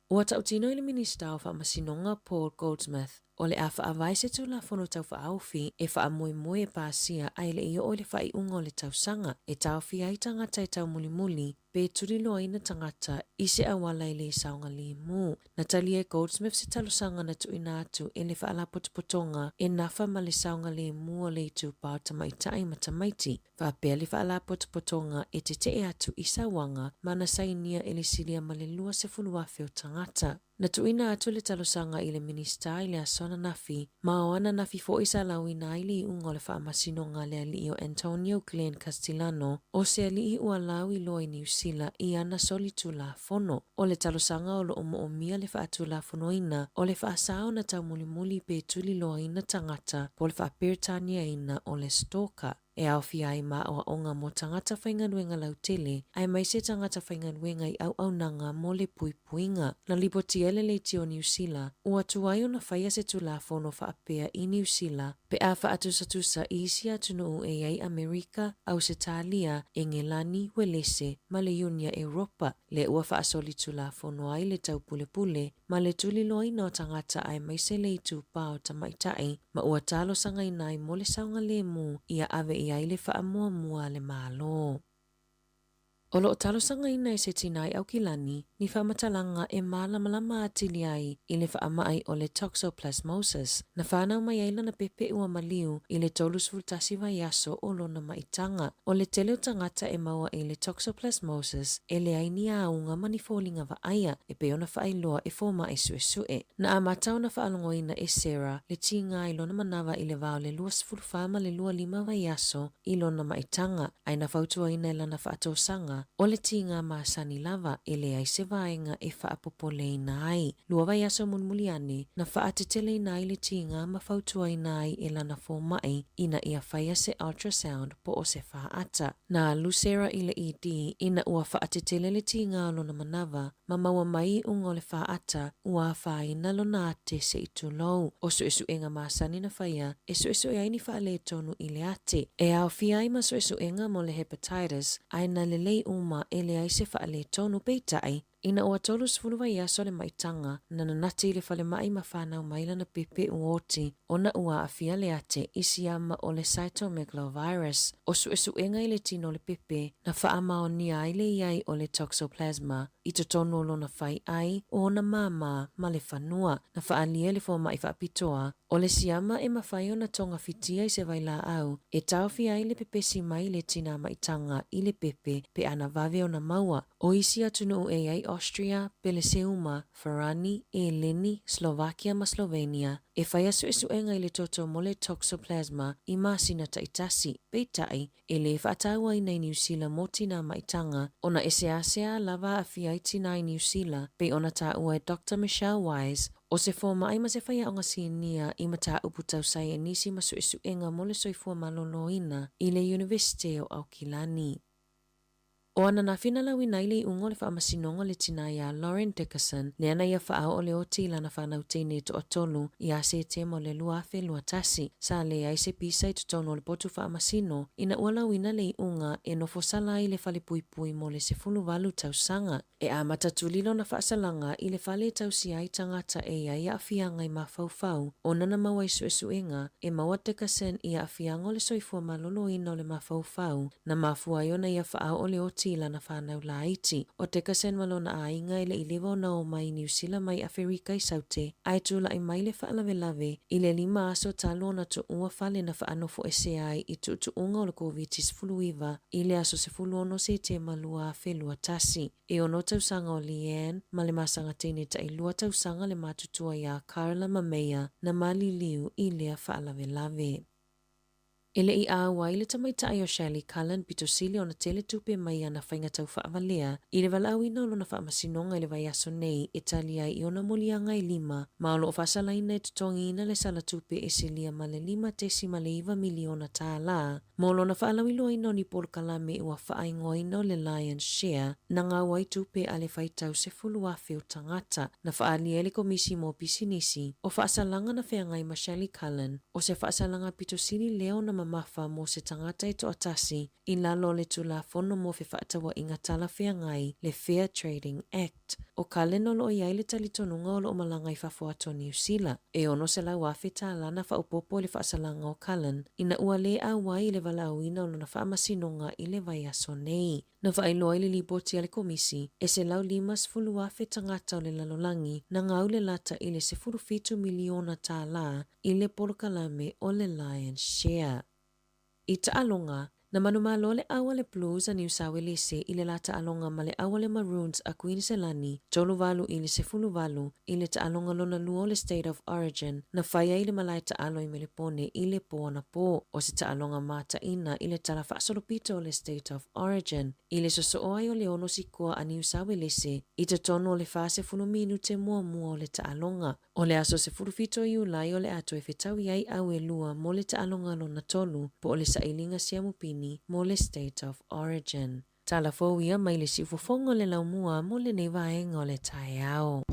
Ua tautino i le minista o whaamasinonga Paul Goldsmith o le a whaavaise tu la whono tau whaauwhi e whaamoemoe e pāsia ai le ia o le whaiunga o le tausanga e tauwhi ai tangata e tau mulimuli pe turi loaina tangata i se awala i le saunga limu. Natalia Goldsmith se talosanga na tuina atu e le whaalapotopotonga e nafa ma le saunga limu o le tu pao tamaitai matamaiti. Whapea le whaalapotopotonga e te te atu i sawanga mana sainia e le silia ma le lua se fuluafe o tangata. Na tuina atu le talosanga i le minista i le asona nafi, maoana nafi fo isa lauina i li ungo le whaamasinonga le ali o Antonio Glenn Castellano o se ali i ua lau i loa i New Zealand i ana soli tu la fono. O le talosanga o lo omo o mia le whaatu la fono ina o le whaasao na tau mulimuli pe tuli loa ina tangata po le whaapiritania ina o le stalker. E au fia ai maa o onga mo tangata whainganuenga lau tele, ai mai se tangata whainganuenga i au nanga mo le puipuinga. Na lipoti ele le tio New Zealand, ua tuai o na whaia se tu la fono whaapea i New Zealand, pe a whaatusa i isi atunu o ai Amerika, Ausitalia, Engelani, Welese, ma le Unia Europa, le ua whaasoli tu la fono ai le tau pule pule, ma le tuli loi no tangata ai mai se le tu pao tamaitai, ma ua talo sanga inai mo le saunga le mu, ia ave ia ile whaamua mua le malo. O lo talosanga ina e se tinai au kilani, ni whamatalanga e malamalama atili ai i le whaamai o le toxoplasmosis, na whanau mai aila na pepe ua maliu i le tolus fultasi vai aso o lona maitanga. O le teleo tangata e maua i le toxoplasmosis, e le aini a unga mani fōlinga wa aia e peona whaailoa e fōma e suesue. Na amatau na whaalongoina e Sarah, le tinga i lona manawa i le vao le luas fulfama le lua 5 vai aso i lona maitanga, aina whautua ina lana whaatosanga o le tinga maasani lava e le ai se vaenga e whaapopole ina ai. Lua vai aso munmuliane na whaatetele ina ai le tinga ma whautua ina ai e lana fōmai ina ia whaia se ultrasound po o se whaata. Na Lucera i le ED ina ua whaatetele le tinga o lona manawa ma maua mai unga o le whaata ua whaina lona ate se itu lou. O su enga maasani na whaia e su e aini whaale tonu i le ate. E au fiai ma su enga mo le hepatitis aina le lei uma e le ai se whaale tonu peitai ina ua tolus fulua ia so le maitanga na nanati le whale mai ma whanau maila na pepe uoti o na ua afia le ate isi ama o le cytomegalovirus o su enga i le tino le pepe na whaama o ni ai le iai o le toxoplasma i to tono lo na whai ai o na mama ma le whanua na whaalia le fōma i whaapitoa o le siama e mawhai o na tonga fitia i se vaila au e tauwhi ai le pepe si mai le tina maitanga i le pepe pe ana vave o na maua o isi atunu e ai Austria, Beleseuma, Farani, Eleni, Slovakia ma Slovenia e whaia su enga i le toto mo le toxoplasma i masina taitasi peitai e le whaataua i nei New Zealand mo tina maitanga ona esea lava a fiaiti nai New Zealand pe ona taua e Dr. Michelle Wise o se fōma ai ma se whaia o ngā sinia i mata uputau sai e nisi ma su enga mo le soifua maloloina i le University o Aukilani. O ana na whina lawi nai le ungo le whaamasinonga le tina ia Lauren Dickerson, le ana ia whaao o le oti lana whanau teine to atolu i a se te mo le luafe luatasi, sa le ai se pisa i tutono le potu whaamasino, ina ua lawina le unga e no fosala i le whale puipui mo le se fulu walu tausanga, e a matatulilo na whaasalanga i le whale tausi ai tangata e ia a fianga i mawhauwhau, o nana maua i suesuenga, e maua Dickerson i a fianga o le soifua malolo ina o le mawhauwhau, na mafua iona ia whaao o le oti tila na whanau la iti. O te kasen malona a inga ile ilewa na o mai New Zealand mai Afrika i saute, ai tula i mai le whaalawelawe, ile 5 aso talo na tu ua whale na whaanofo ese ai i tu unga o le COVID-19 ile aso se ono se te malua whelua tasi. E ono tausanga o Leanne, ma le masanga tene ta ilua tausanga le matutua ia Carla Mamea na mali liu ile a whaalawelawe. Ele i awa ile tamaitai o Shelley Cullen pitosili o na tele tupe mai ana whainga tau whaavalea, i le walau ina olo na whaamasinonga i le vai aso nei, Italia i ona molianga i 5, ma olo o whasalaina e tutongi ina le sala tupe e silia ma le 5 miliona tā la, ma olo na whaalawilo ina o ni Paul Kalame ua whaaingoa ina o le Lion's Share, na ngā wai tupe a le whaitau se fuluafe o tangata, na whaalia le komisi mo pisinisi, o whaasalanga na wheangai ma Shelley Cullen, o se whaasalanga pitosili leo na mafa mo se tangata i to atasi i lalo le tula fono mo fe whaatawa inga tala wheangai le Fair Trading Act. O kaleno lo iai le talitonunga o lo malanga i whafuato New Zealand. E ono se lau afe tā lana whaupopo le whaasalanga o Cullen, ina ua le a wai le walauina o na whaamasinonga i le vai aso nei. Na whaailoa i le liboti ale komisi, e se lau 5 afe tangata o le lalolangi, na ngau le lata i le 7 miliona tā la i le Paul Kalame o le Lion's Share. I taalonga, na manumalo le awa le Blues a New South Wales i le la taalonga ma le awa le Maroons a Queenselani, toluvalu i le 10 i le taalonga lona lua le State of Origin, na whaia i le malai taalo i Melipone i le poana po, o se taalonga mata ina i le tala whaasolopito o le State of Origin, i le sosoai o le ono sikoa a New South Wales i te tono o le fase 10 minute mua o le taalonga. O le aso se furufito i ulai o le ato e whetau iai au e lua mo le taalonga lona tolu, po o le sailinga siamupini mo le State of Origin. Tala fōia mai le sifofongo le laumua mo le nevaenga o le tae ao.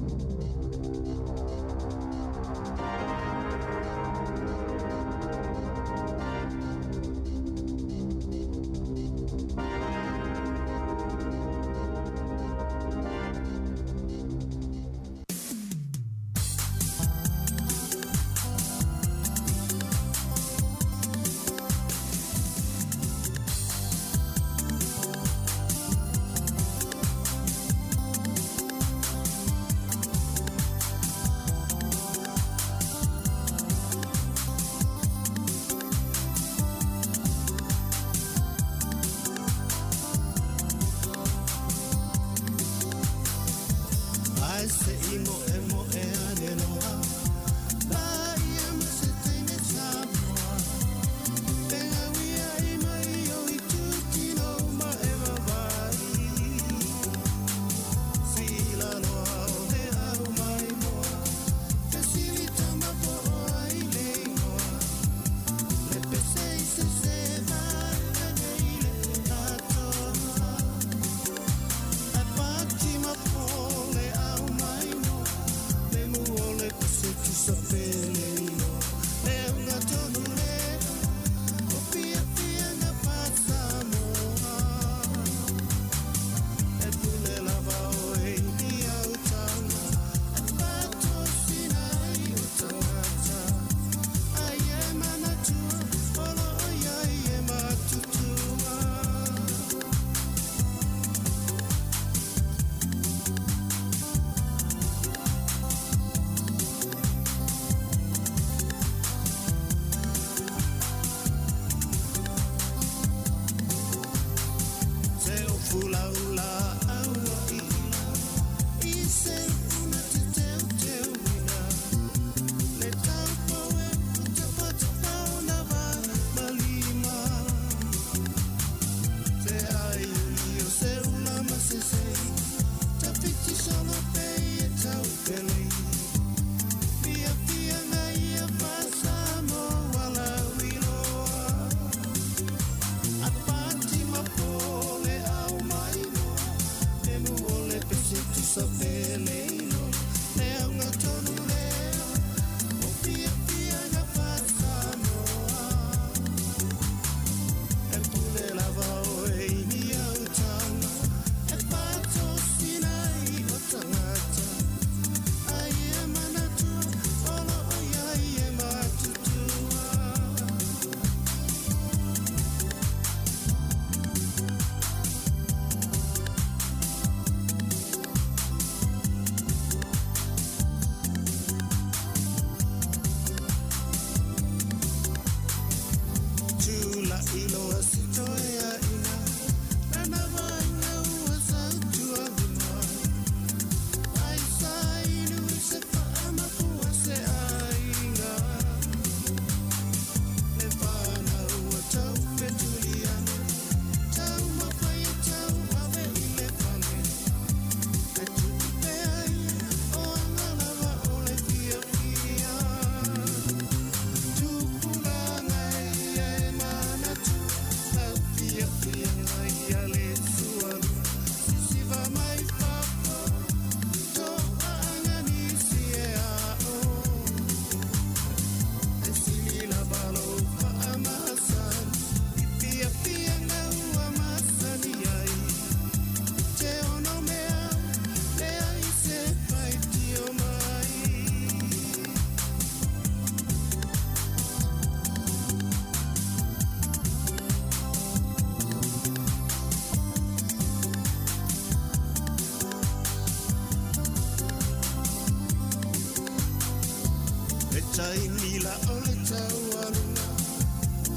Tainila ole taualuna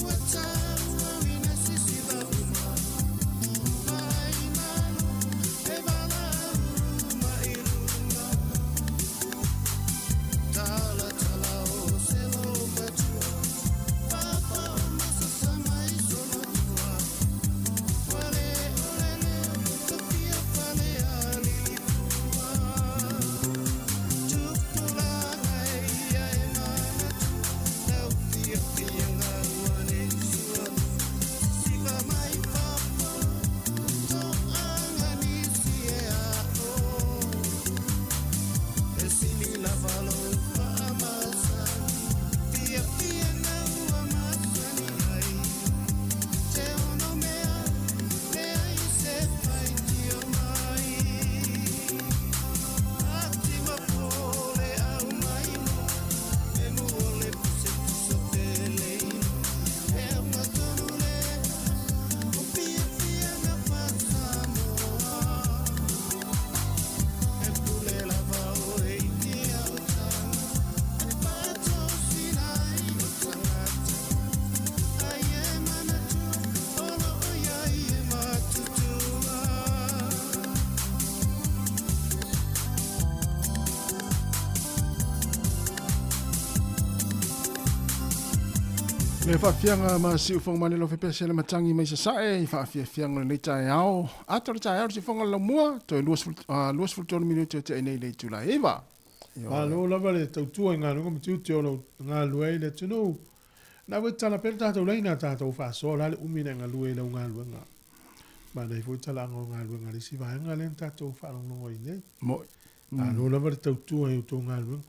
Ua taua wina sisi vauma Maimanu e valauru mairunga Tala tala o selo matua Papa o masa sama isono tua Wale ole leo Tapia pale ali pua Tupula ngai ai mana Tau tia tia ngawane sua Siva mai papa To angani si e a o E sini la valo pa amasa Pia pia ngau amasa ni ai Te ono mea Mea i se pai tio mai Ati mapole au mai mo E muole puse puso peleino E una tonule O pia pia na Sāmoa E pule la vao e iti au tanga E pato sinai o tangata Ai e manatu Ono o iai e matutua Le whawhianga ma si ufong mani lo whepese le matangi mai sa sae, i whawhianga le tae ao. Ato le tae ao si whonga la mua, to luas fultonu minuto te nei le tula ewa. Alo lava le tautua ngā runga mitu te ono ngā luei le tunu. Nā wei tala pere tātou leina tātou whaasoa la le umina ngā luei lau ngā luenga. Ma nei fwoi tala ngā ngā luenga le si vaenga le tātou whaanongo i nei. Mo. Alo lava le tautua i uto ngā luenga.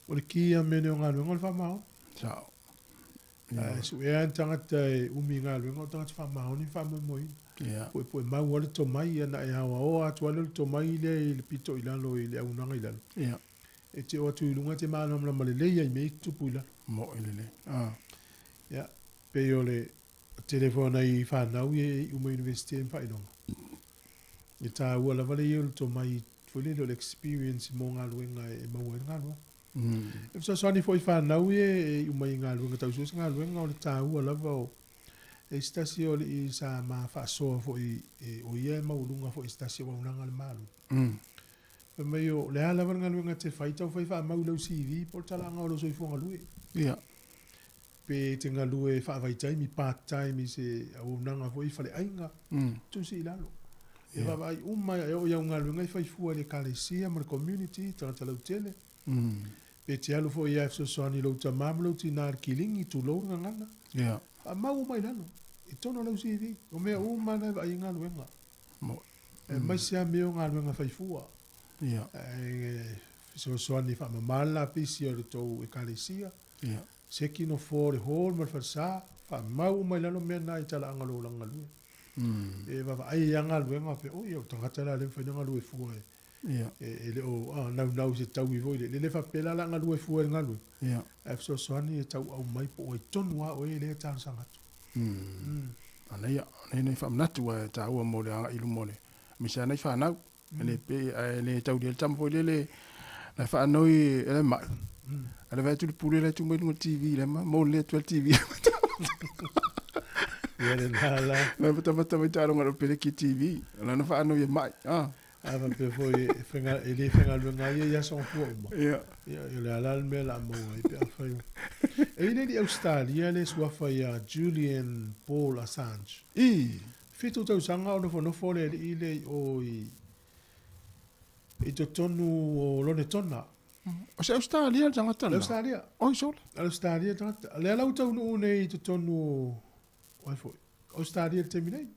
O le kia mene o ngā luenga le whamao. Ciao. Su ea tangata e umi ngā luenga o tangata whamao ni whamoi moi. Poe mau ole to mai ana e hawa o atu ale to mai le i le pito i lalo i le aunanga i lalo. E te o atu i lunga te maana mla male leia i me i tupu i lalo. Mo ilele. Ia, pe o le telefona i whanau i Uma University in Whainonga. I tā ua la vale i ole to mai fwile le experience mo ngā luenga e maua ngā luenga. E so soani fo i whanau i Uma i ngā luenga tausus ngā luenga o le tā ua lava o e stasi o le i sa ma whaasoa fo i o ia e maulunga fo i stasi o maunanga le malu. Pe mai o le ala ngā luenga te whaitau whai wha mau lau CV po talanga o lo soi fonga lue. Pe te ngā lue whaavaitai mi part-time i se au nanga fo i whale ainga. Tu si ilalo. E whawai umai e o iau ngā luenga i whai fua le kalesia ma le community tangata lau tele. Pe te alu fo i afso soani lau ta mamalo ti nār kilingi tu lau ngangana. A mau umai lalo. I tono lau CV. O mea umana ai ngā luenga. E mai sea meo ngā luenga whai fua. So soani wha mamala pisi o le tau e kalesia. Seki no fo le hol ma whasa. Wha mau mai lalo mea nā i tala angalo langa lue. E wawa ai anga luenga pe o iau tangata la le whainanga lue fua e. E le o nau se tau i voi le le whapela langa lue fua e ngalu. E so soani e tau au mai po o i tonu a o e le tang sangatu. Anei nei whamnatu e tā ua mo le anga ilu mole. Misa nei whanau. Le pe le tau le tampo le na whanoi ele mai. Ele vai tu pule le tu mo TV le ma mo le tu TV. Ia le nala. Na pata mai taro ngaro pele ki TV. Na na whanoi e mai. Ava pe foi fenga ele fenga luenga ia son fu uma. Ia le alal me la mo ai pe afai. Ele di Australia le sua faia Julian Paul Assange. Fitu tau sanga o no fo le ile o i to tonu o lone tona. O se Australia janga tana. Australia. O sol. Australia tana. Le lau tau no nei to tonu o foi. Australia terminei.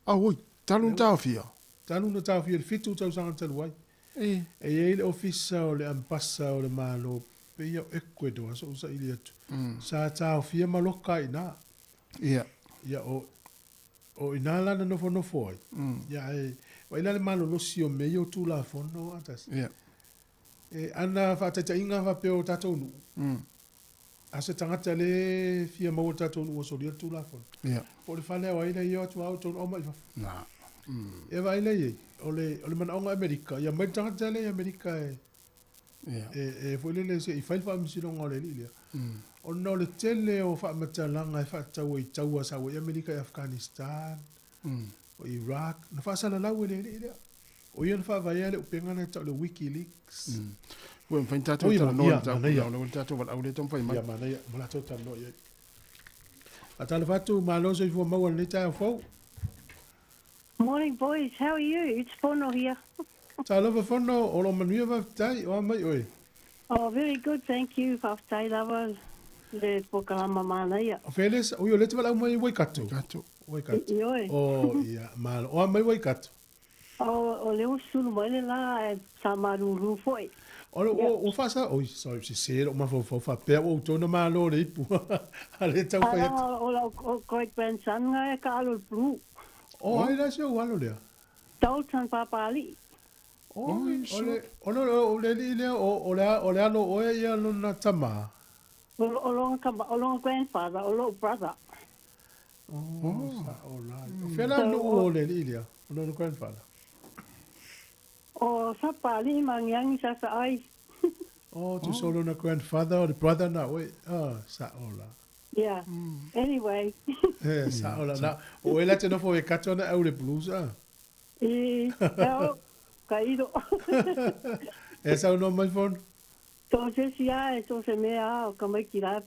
Oi, talun tau fia. Talun tau fia fitu tau sanga talu ai. E ele ofisa o le ampasa o le malo pe ia Ecuador so usa ili atu. Sa tau fia maloka ina. Ia o ina lana no foi. Ia wa ina le malo lo si o meio tu la fono atas. E ana fa tata inga fa pe o tatou nu. Ase tangata le fia mau tatou nu o so dia tu la fono. Po le fale wa ina ia tu auto o mai fa. Na. E vai le o le mana onga Amerika. Ia mai tangata le Amerika e E foi le se I fai fa misi longa le li. O no le tele o fa matalanga fa tau I tau sa o Amerika Afghanistan. O Iraq. Na fa sala la le li. O ia fa vai le penga na tau le WikiLeaks. Wen fain tatu tala no tau le tatu wal au le tom fai mai. Ya mana ya mala tau tala no ya. Atala fatu maloso I fo mau le tai fo. Morning, boys. How are you? It's Pono here. Tala fa no o lo manuia va tai o mai oi. Oh, very good. Thank you. Whaftai lawa le pokalama mana ia. O feles o yo le te wala mai wai katu. Wai katu. Ioi. O ia mal o mai wai katu. O leo sulu mai le la sa maruru foi. O fasa o sorry se se o ma fo fa pe o tona malo le pu. Ale tau fa. O ko grandson nga ka alo blue. O ai la se o alo le. Tau tan papali. O le le o le alo o ia no na tama. O lo grandfather, o lo brother. Sa o la. Fela no o le le o no grandfather. O sa pali mangiangi sa ai. Oh, tu solo na grandfather or the brother na we. Sa o la. Yeah. Anyway. Sa o la na. O ela te no fo e katona au le blues Caído. Esa no mai fon. Entonces ya, entonces me ha como quiera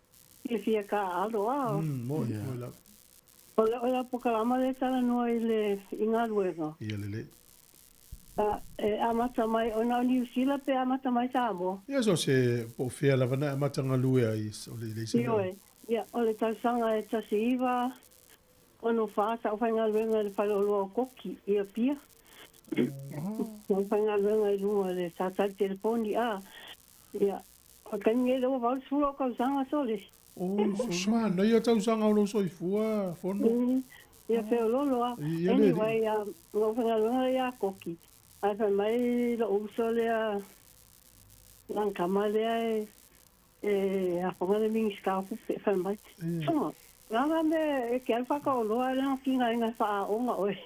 que fia ka algo Mo la. Ola pokalama le tala no ile inga luego. Ia le. Amata mai ona New Zealand pe amata mai Sāmoa. Ia so se po fia la vana amata ngalue ai o le se. Ia, ole tausanga e tasiva ono fasa o fainga luenga le falolo koki ia pia. O fainga luenga I lunga le tata telefoni ia. O kani e o vau suro ka usanga sole. Ma, no ia tausanga o lo soifua fono. Ia feo lolo Anyway, o fainga luenga ia koki. Ai fa mai lo uso le lang kamale a fonga de mingi skafu fa mai. So, langa me ke alfa ka lo ala kinga inga fa onga oi.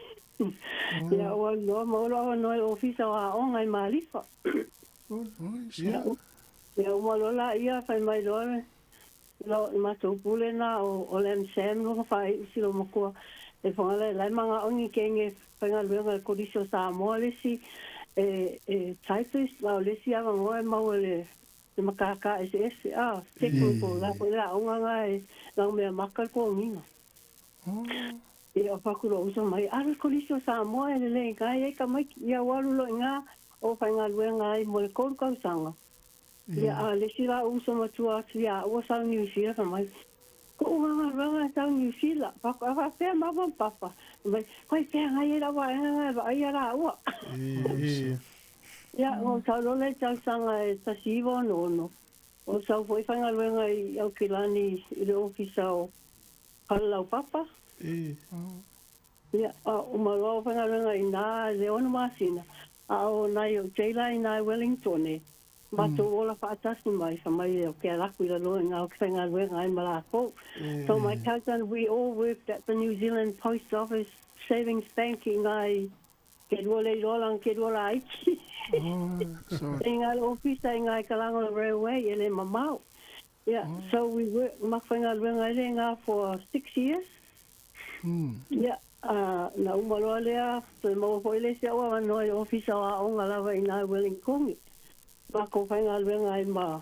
Ya o lo mo lo no ofisa wa onga I malifa. Ya o lo la ia fa mai lo ma to pule na o le sem no fa si lo mo ko e fonga le manga ongi kenge penga luenga ko diso Sāmoa le si typist la le si ava mo mau le makaka SS technical la la onga ngai la me makal ko nginga e o pakuro uso mai ara ko diso Sāmoa le ngai e ka mai ia walu lo nga o penga luenga I mo le ko ka sanga ia le si la uso matua ia o sa New Zealand mai ko nga sa New Zealand pa pe ma papa mai koi pe ngai la wa ai ara wa ya o sa lo le tau sanga e tasivo no o sa foi fanga luenga I au kilani I le ofisa o halau papa ya o malo fanga luenga I na le ono masina o nai o teila I na Wellington ma to ola fa atasi mai sa mai o ke ala kuila lo nga o fanga luenga I malako so my cousin we all worked at the New Zealand Post Office Savings Banking ke duole lolang ke duola aiki inga ofisa inga Kalango Railway ele mamau so we worked mafanga luenga nga for 6 years na umalo lea to mo foile se wa no ofisa wa onga lava ina Wellington ma ko fanga luenga ma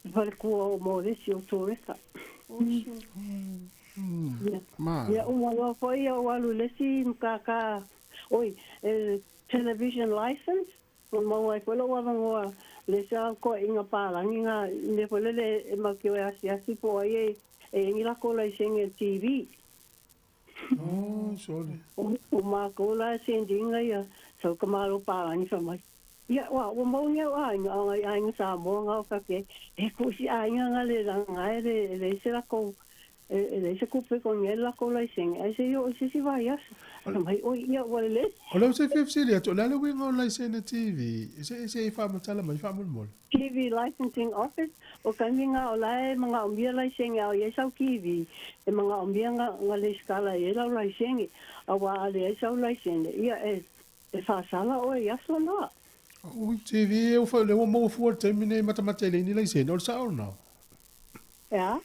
Valku mo desio toreka ya umalo foi o alu lesi mkaka oi television license mo ai polo wa ngo le sa ko inga pala inga le pole le ma ke asia si po ai inga ko la singe TV sorry o ma ko la singa ya so kamalo pala ni fa mai ya wa o mo ya wa ai Sāmoa nga ka ke e ko si ai nga le nga le se la ko le se kupe con la ko la singe ai se yo se si va ya mai o ia wale o lo se fifsi le to la le winga la sene TV se fa matala mai fa mo TV licensing office o kaminga o la mga umbia la singe o ye sau TV e mga umbia nga le skala ye la singe a wa le sau la singe ia e fa sala o ya so no TV o fa le mo fu termine matamata le ni le se no sa no. Ya.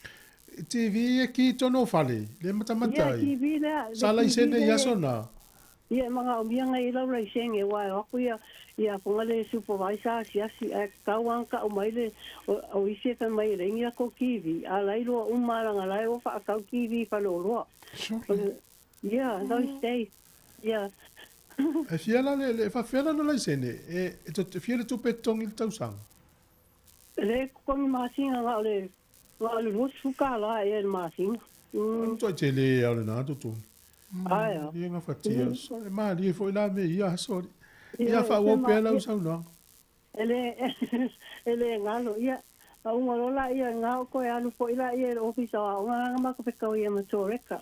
TV ki tono fale le matamata. Ya TV la. Sala se ne ya sona. Ya mga umianga ila ra senge wa aku ya pongale supervisor si kawang ka umaile o ise fa mai rengia ko TV alai ro umara ngalai o fa ka TV fa lo. Yeah, those days. Yeah. E fiala le fa fiala no le sene e to fiala tu petong il tausang. Le kon masinga ngale ro suka la e masinga. To tele ale na to tu. Aya. Ia nga fatia. So e ma li foi la me ia sorry. Ia fa wo pela usau no. Ele ngalo ia un alola ia ngao ko alu foi la ia office a nga ma ko pekau ia matoreka.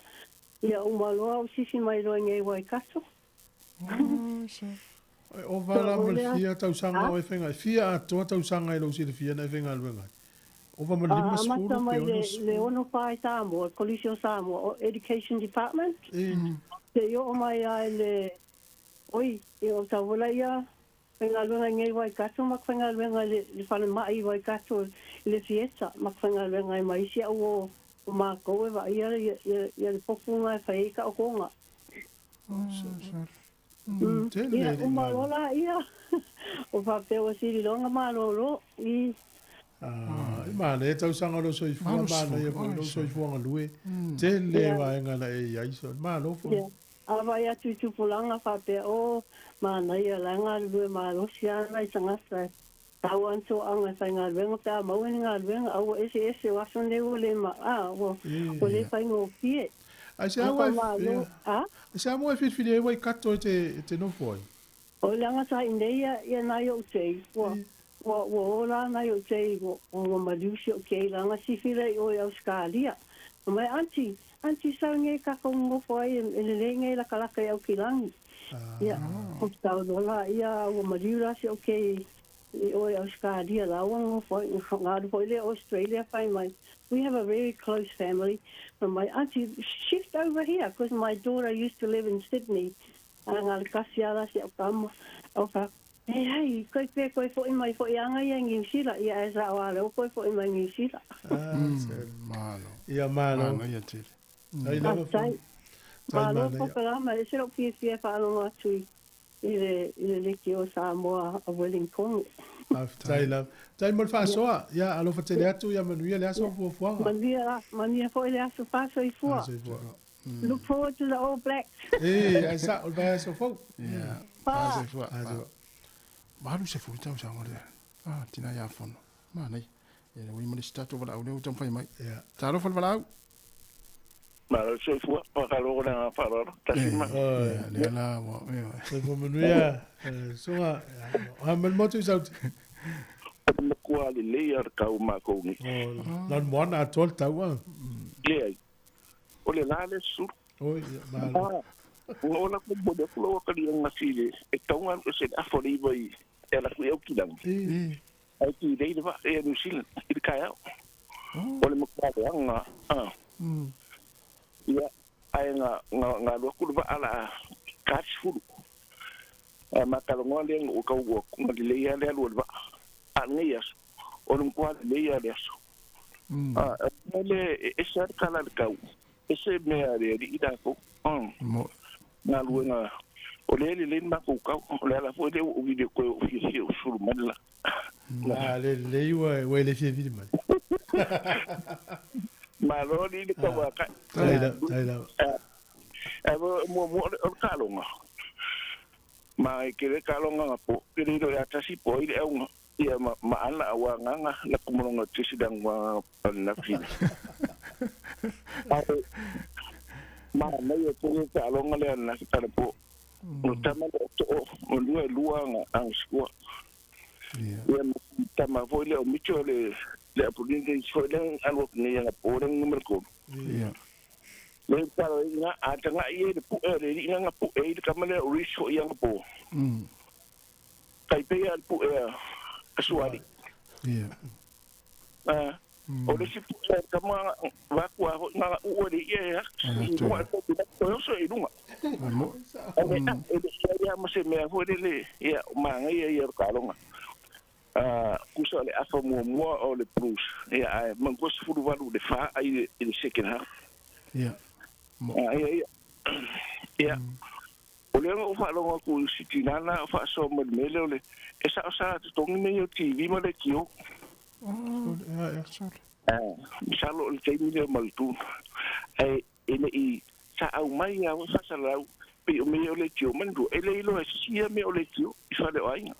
Ia un malo sisi mai ro ngai wai kaso. O vala mal fia tausanga o fenga fia to tausanga i lo si fia na fenga luenga. O va mal lima skulu pe ono. Le ono pai Sāmoa, Colisio Sāmoa, Education Department. Te yo mai ai le oi, e o tawala ia fenga luenga ngai wai kaso mak fenga luenga le fana mai wai kaso le fiesta mak fenga luenga mai sia o ma ko e va ia le pokunga fai ka o konga. Ia umalola ia o fa pe o siri longa malolo I ma le tau sanga lo soi fu ma le lo soi fu nga lue te le va nga la e ai so ma lo fu ava ia tu pulanga fa pe o ma na ia langa lue ma lo sia na sanga sa tawan so anga sanga venga ta ma wenga venga au ese wa son le ma o le fa ngo pie ai se awa se amo fit fide wai kato te no foi o langa sa indeia ia na yo sei wo la na yo sei o ma lusi o ke langa si file o Australia mai anti sa nge ka ko ngo foi le nge la kala ka o kilangi ia o sta dola ia o ma lusi o ke o Australia la o foi ngado foi le Australia fai mai. We have a very close family. But my auntie shift over here because my daughter used to live in Sydney. Ngā kasiara se o kama. O ka, hei, koe fo mai fo anga ia New Zealand. Ia e sa o ale o koe fo mai New Zealand. Malo. Ia malo. Malo ia tiri. Ai lava fo. Malo fo kalama. E se ro pia whaanonga tui. I le leki o Sāmoa a Wellington. Tai mo fa soa ya alo fa tele atu ya manuia le aso fu fuanga mania fo le aso fa so I fua look forward to the All Blacks ai sa o ba so fo ya fa so fua ba se fu tau sa ngore tina ya fono ma nei e le mo stato wala o le tampai mai ya taro fa wala ma lo so fua pa ka lo na fa ro ta sima le la mo se fo manuia so ha mal moto sa na kua le leia ka o ma ko ni nan mo na tol tawa le o le la le su o o na ko bo de flo ka di nga sile e tonga o se afori vai e la ku eu kilang ai ki dei de va e no sil I ka ya o le mo ka nga ya ai nga lo ku va ala ka fu ma ka lo ngole o ka wo ma le leia le lo va angias o no kwa leia leso ele ese kala ka ese me are ida ko na luenga o le ma ko ka o le la fo de o video ko o fi o sur mala na le we le fi video man ma lo ni ko ba ka taila mo o ka lo ma ke le ka lo nga po ke ri do ya tasi po ile e ia ma ana wa nganga la kumonga tisi dang wa na fi ma mai e ko ta longa le na ta po no tama to o lua nga ang skua ia tama foi le o micho le apudinte foi le algo ni nga po ren numero ko ia le ta nga ata nga ie de pu e le nga pu e de kamale o risho ia nga po kai pe al pu e suari. Ia. O le si kama wa kwa ho nga u le ye wa to so i dunga ya mo se me ho le ya ma nga ye ka longa kusa le afa mo o le plus ya man ko se fu valu de fa ai le second half ya o le o fa longa ku sitinana fa so mo mele le esa sa to me yo TV mo le kio misalo le tei mile maltu ai ene I sa au mai ya sa sa lau pe o me o le tio mandu ele ilo sia me o le tio I fa le ai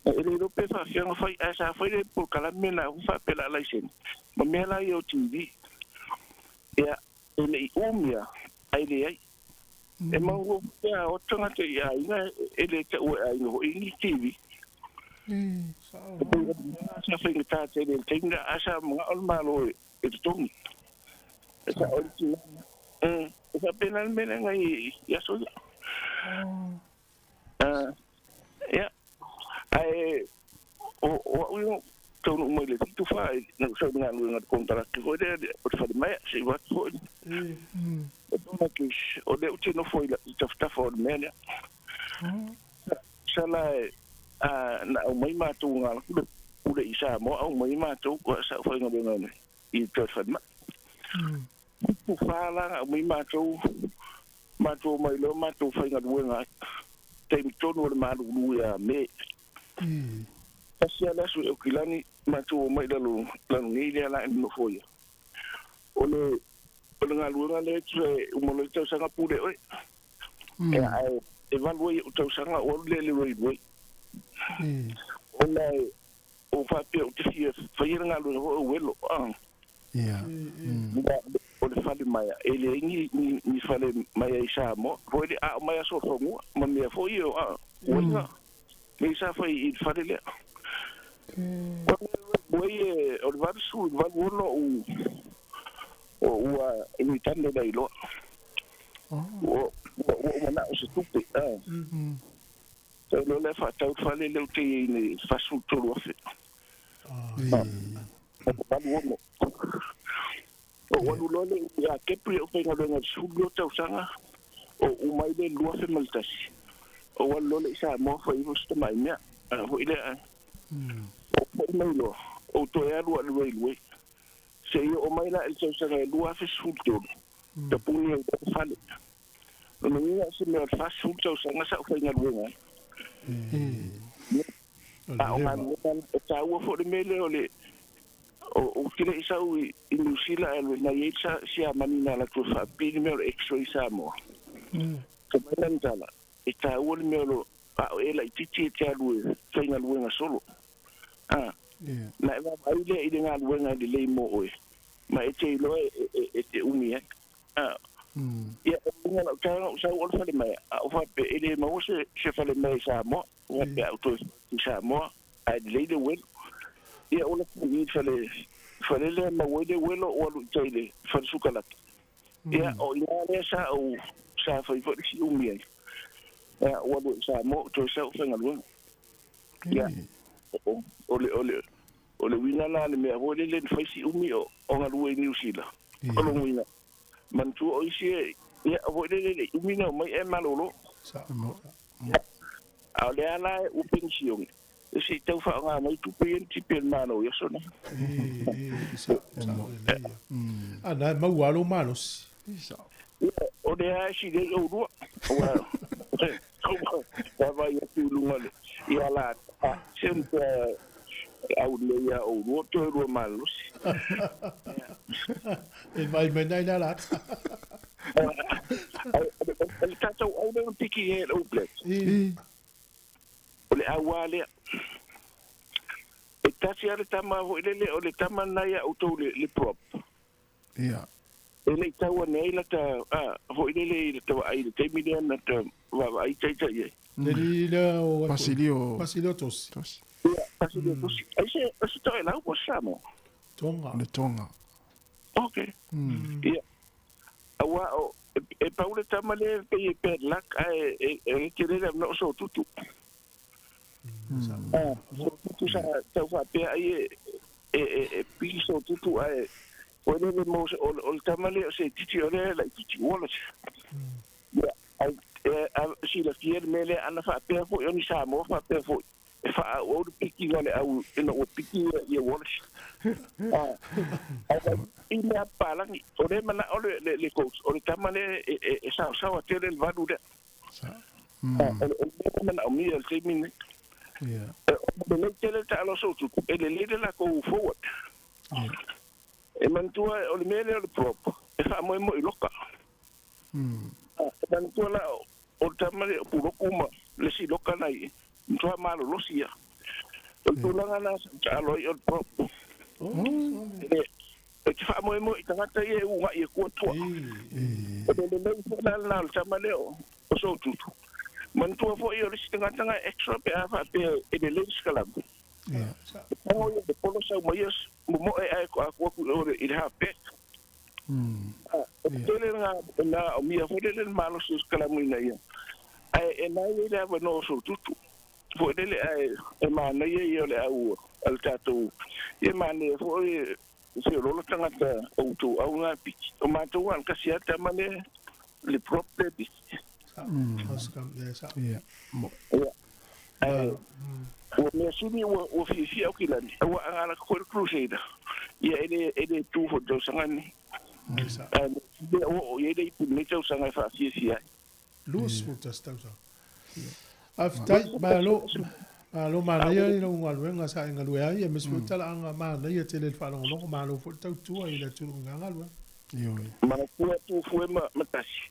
ele ilo pe fa fianga fai asa fai le por kala mena fa pela la isen ma me la yo TV ya ele I umia ai le ai e mango ya o tanga te ya ina ele te o ai no I TV sa fai ta te le tinga asa mga ol malo e tongi esa ol ti esa penal mena ngai ya so ya ai o to no mo le tu fa no so nga nga kontra ki ho de o fa de mai se va fo o que o de o no foi la ta fo de mena sala na o mai ma tu nga u de isa mo o mai ma tu ko sa foi nga ngane I to fa ma tu fa la o mai ma tu mai lo ma tu fa nga nga te to no le ma lu ya me asia la su o kilani ma tu mai da lu ni le la no foi o le nga lu nga le tre o mo le to sa nga pu de oi ai evaluate o to sa nga o le le o mai o fa pe o te fa nga lu o welo o le fale mai ele ni fale mai isa mo o le a mai so fo mo ma me fo io o nga me sa fa I fale le o o le va su va uno o ni tanto dai lo o na se tupe so lo le fa tau fale le te ni fa su to lo fe va uno o lo le ya ke pri o penga lo su lo tau sanga o mai le lo fe maltasi o lo le sa mo fa I sto mai mea o ile o lo o to ya lo lo se o mai la el sa lo fe su to te puni o fale no ni se me fa su to sanga sa fa nga lo o man ta o fo de mele o le o kile isa u I New Zealand na yesa sia manina la to fa pini me extra isa mo ko man tala ita o le melo a ela titi te alu fainga luenga solo na eva mai le I nga luenga de le mo oi ma ete lo ete umi ya nga sa o fa le mai o fa pe ele mo se fa le mai sa mo o pe auto sa mo a le de wel ya o le ni fa le ma wo de welo o lu tele fa su kala ya o ina le sa o sa fa fo si umi ya o lu sa mo to sa fa nga lu ya o le wina la le me ho le fa si umi o nga lu New Zealand o lo wina man tu o isi ya o le umi no mai e malolo sa mo a le ala u pension si tau fa nga mai tu ti mano yo sona ana mau alo manos o de a si de o do wa va ya tu lungale ya la sempre au le ya o do to do malos e vai menai na lat el tato o de tiki e o plet o le awale e tasi ale tama ho ile o le tama na ya auto le prop ele tawa nei la ta ho ile le ta ai te milian na ta va ai tai tai le o Basilio tos Basilio tos ai se to la o Sāmoa Tonga okay ya awa e paule tama le pe lak e kire no so tutu tu sa tau fa pe ai piso tutu ai o le mo o tamale se titi o le la titi wala ya ai si la fier mele ana fa pe fo yo ni Sāmoa fa pe fo fa o piki ngale au ina o piki ye wala ina palangi o le mana o le coach o le tamale sa te le vadu de o mana o mi el semine o le tele ta lo so tu le la ko forward e mantua o le mele o le prop e fa mo i loka mantua la o tamale o puro kuma le si loka nai ntua malo losia o tulanga na sa lo i o prop e te fa mo i tangata e unga i ko tua o le le na o tamale o so tutu mantua fo i o le si tangata extra pe a fa pe e le skala oh ya de polo sa mayas mo ai ko o i ha pe tele na o mia fo le malo sus kala mo ina ia ai na ia le no so tutu fo le ai ma na ia le au al tatu e ma ne fo se lo tanga o tu au na pi o ma tu an kasia ta mane le propre pi Oscar sa mo o me sumi o fi o kilani o ala ko crusader ia ele tu fo do sangani o ele pu me tau sanga fa fi lus fu tasta sa aftai malo mana ia no ngaluenga sa ngaluea ia me fu tala anga mana ia tele fa no malo fu tau tu ia tu ngalua yo ma tu fu ma matasi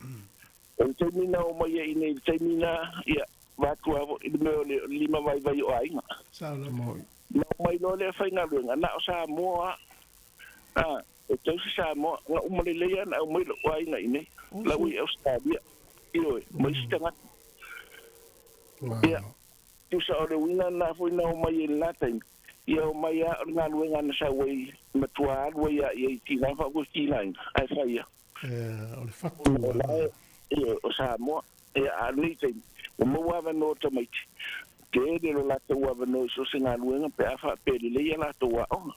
o termina o mai ine termina ia Watu avo le lima vai o ainga. Sala moi. No mai no le fai nga luenga na o Sāmoa. E tau si Sāmoa nga umaleleia na o mai lo ainga ine. La ui Australia. Io mai stanga. Ia. Tu sa o le winga na foi na o mai la tai. Ia o mai a nga luenga na sa wei matua wei ia ti nga fa go ti line. Ai fa ia. O le fatu. Ia o Sāmoa. Ia a ni tai. O mo wa no to mai ke de lo la to wa no so singa luenga pe afa pe le ya la to wa o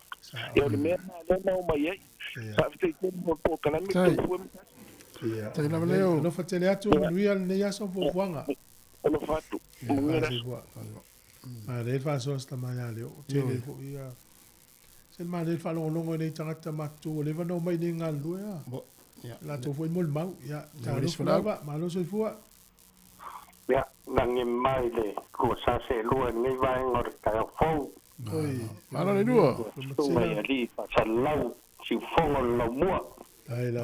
yo le me na o mai sa te ko po kala mi to fu ya te na leo no fatele atu luia ne ya so fo wanga o lo fatu ma le fa so sta mai leo te le fo ia se ma le fa lo longo nei tangata matu le va no mai ni nga luia la to fo mo mau ya ta lo fa ma lo so fu ya nangi mai le ko sa se lua ni vai ngor ka fo oi mana le dua mai ali pa sa lau si fongo lo mua ai la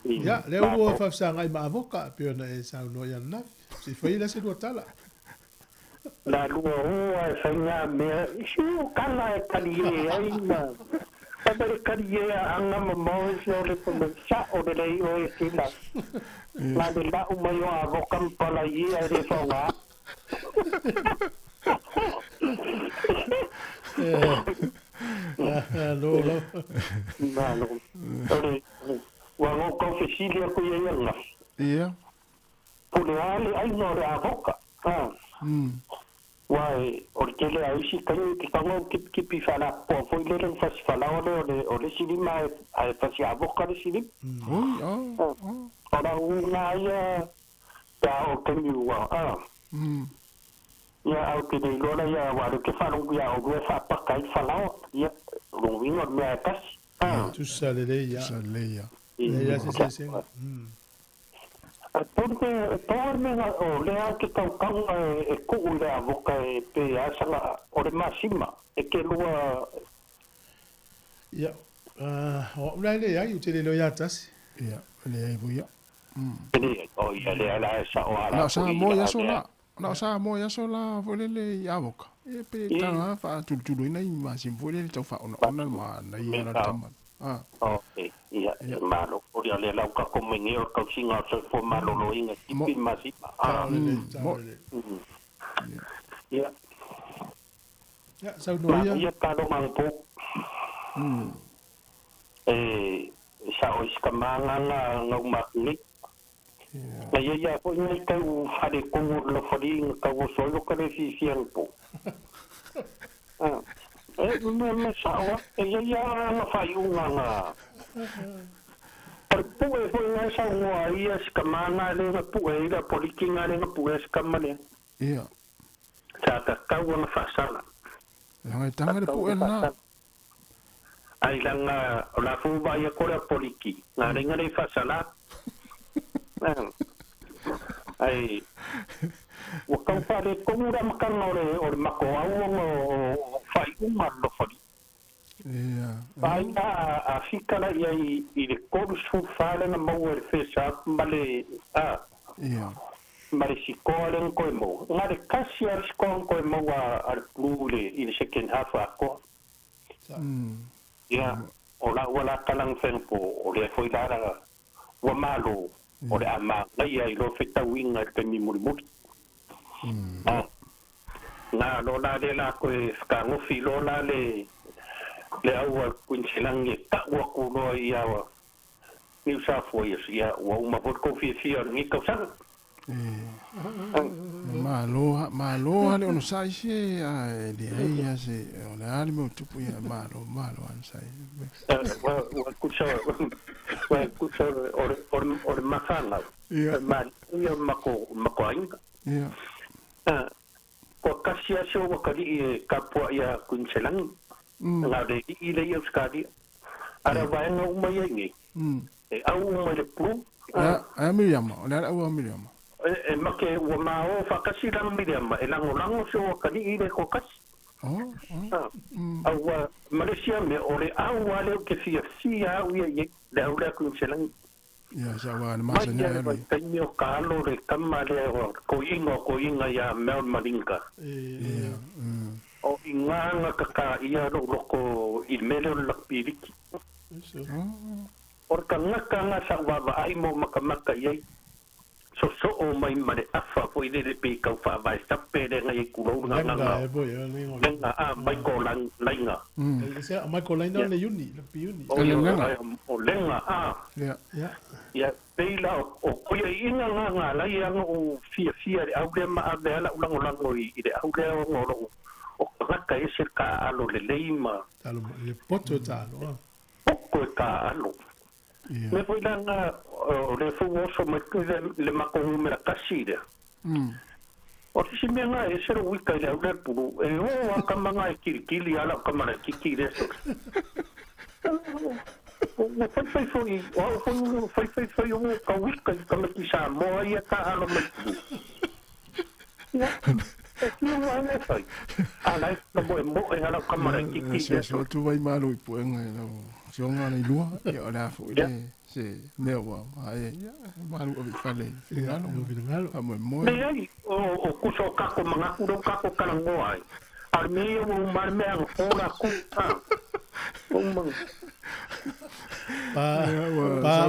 ya le o fa sa ngai ma avoka pe na e sa no ya na si foi la se do tala la lua o sa nga me si o kala ka ni ai na pa ka ni anga mo so le ko sa o le o e sila la de la o mai o avoka pa la ia de fonga wa no ko fisilia ko ia nga ia pule ale ai no re avoka wai orkele ai si kan ki tango ki pi fala po foi le fa si fala o le sinima ai fa si avoka le sinima ora una ia ta o kemi wa ya au ke de lola ya wa ke fa ro ya o fa pa kai fala ya ro vino me atas tu sale ya ya se porque torme o le a que tau kau e ku le avoka e pe a sala o le masima e ke lua ya o le ya u te le ya tas ya le buia o ya le ala sa o ala na Sāmoa ya sola na Sāmoa ya sola fo le avoka e pe tanga fa tu ina i ma sim fo le tau fa ona ma na ia na tama okay ia malo o le la ka komeni o ka singa so fo malo lo inga tipi masima ia ya sa no ia ka lo manpo sa o iskamanga nga makni na ia po ni ka u hade ko lo fodi ka wo so lo ka le si sian po Me Sāmoa, ia na whai unga ngā. Par pue foi ngai Sāmoa ia skamana le na pue ira polikinga le na pue skamane. Ia. Sa ka kau na whasala. Ngai tanga le pue na. Ai langa la fu vai a kora poliki. Ngā ringa le whasala. Ai wakau pare komura makanga ore mako au o whai unga lo whari. Pai a fikala ia I le koru su whare na mau e whesa male male sikoa le koe mau. Ngā re kasi a sikoa koe mau a pulu le I le second half a koa. Ia, o la wala kalang whenpo o le foi lara wa malo o le ama ngai ai lo whetau inga te mi muri muri. Nā lo la le la koe whakangofi lo la le aua Queensland e taua kunoa I awa New South Wales ia ua umapot kofi fia ngi kausanga. Malo le ono sai se le ai se o le ali mo tupu ia malo an sai. Wa kusa or mafanga. Ia mako ainga. Ia. Ko kasia so wakari kapua ia Queensland. Ngā re I le iau skadi. Ara vaenga umai aingi. E au umai le pru. A Miriam, o le au Miriam. E make ua mao whakasi rang Miriam. E lango so wakari I le ko kasi. Au Malaysia me o le au wale o ke fia au ia le au le Queensland. Ia, sa wā le masa nia elu. Mai taimi o ka alo le kama le ko inga ia Mel Maringa. Ia, O inganga kaka ia loko I mele o lakpiriki. Or ka ngaka sa wawa ai mo makamaka iai. So o mai mare afa po I le pe kau wha vai sape le ngai kurou nganga. Lenga mai ko lainga. Mai ko lainga le uni, le pi uni. O lenga Ia peila o koia inga nganga lai anga o fia le au le maa le ala ulango I le au le ngoro. O kaka ese ka alo le leima. Talo le poto talo. Poko ka alo. Me foi langa o le fuoso mai le makongu me la kasire. O si me nga ese ro wika le au le puru. E o akamanga e kirikili ala kamara kikire so. Foi o ka wika kama ki Sāmoa ia ka alo mai puru. Alai no mo e ala kamera kiki so tu vai malo I puenga no sionga nei lua e ora fu ile se mewa ai malo o fale ngalo mo me o kuso kako manga kudo kako kalango ai arme o marme ang ora ku pa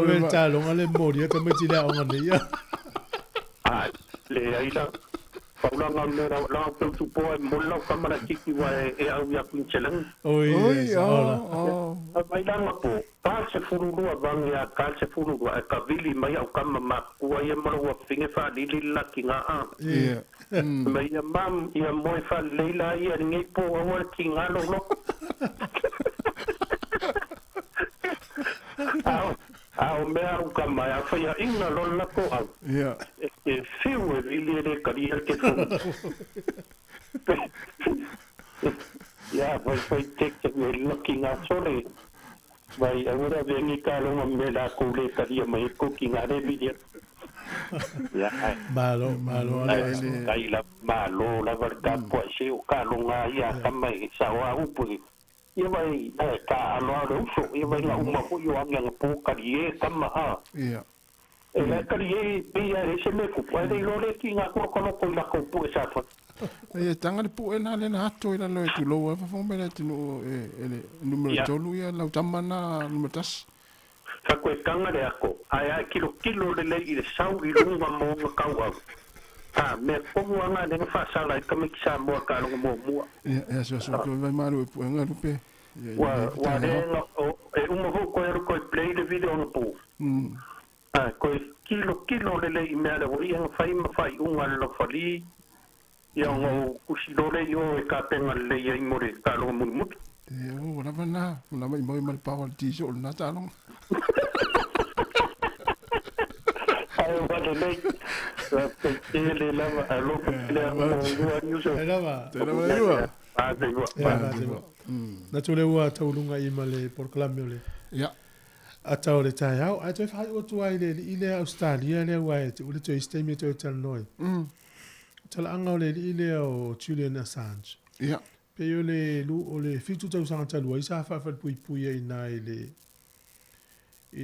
wel talo ngale mori ka me tira o ngane ya le ai la Paula ngau la tu po mola kamera kiki wa e au ya Queensland. Oi. Mai la po. Pa se furu lua bangi a ka se furu lua ka vili mai au kama ma kua ia mara wa finge fa lili la kinga a. Ia. Mai ia mam ia moi fa leila ia ngai po wa kinga lo lo. Au mea au kama ia fa ia inga lo la ko au. Ia. E fiu e ili e karia ke fu. Ya, vai tek me looking at sole. Vai agora vem ka lo me la ko le karia mai ko kinga re video. Ya. Malo. Ai la malo la verdad po se o ka lo nga ia kama sa wa upu. Ia vai ka alo so ia vai la uma ko yo anga po karia kama ha. Ia. E la karie pia ese me ku puede lo le kinga ko la ko pu sa fa. E tanga le pu na le na to ila lo tu lo fa fo mele tu ele numero tolu ia la tamana numero tas. Fa ko kanga le ako ai kilo le le sau I lunga mo ka wa. Me ko nga le fa sa la ka me sa mo ka lo mo. E so ko vai malu pu nga lupe. Wa le no e mo ko play the video no pu. Ko kilo le me ala o ia fai unga lo fali Ia ngau kusilore yo e ka penga le ia i more ka lo mut. E o la bana, la mai moi mal power ti so na ta long. Ai wa de le. Te le lava a lo le a ni so. Lava. Te la mai ua. Ah, te go. Na tole ua taulunga i male porklame ole. Ja. A tau le tai au, a toi whai o tua i le Australia le wai te ule toi stemi toi tal noi. Tala anga o le i le o Julian Assange. Ja. Pe o le lu o le fitu tau sanga talua i sa whawhal pui pui e na i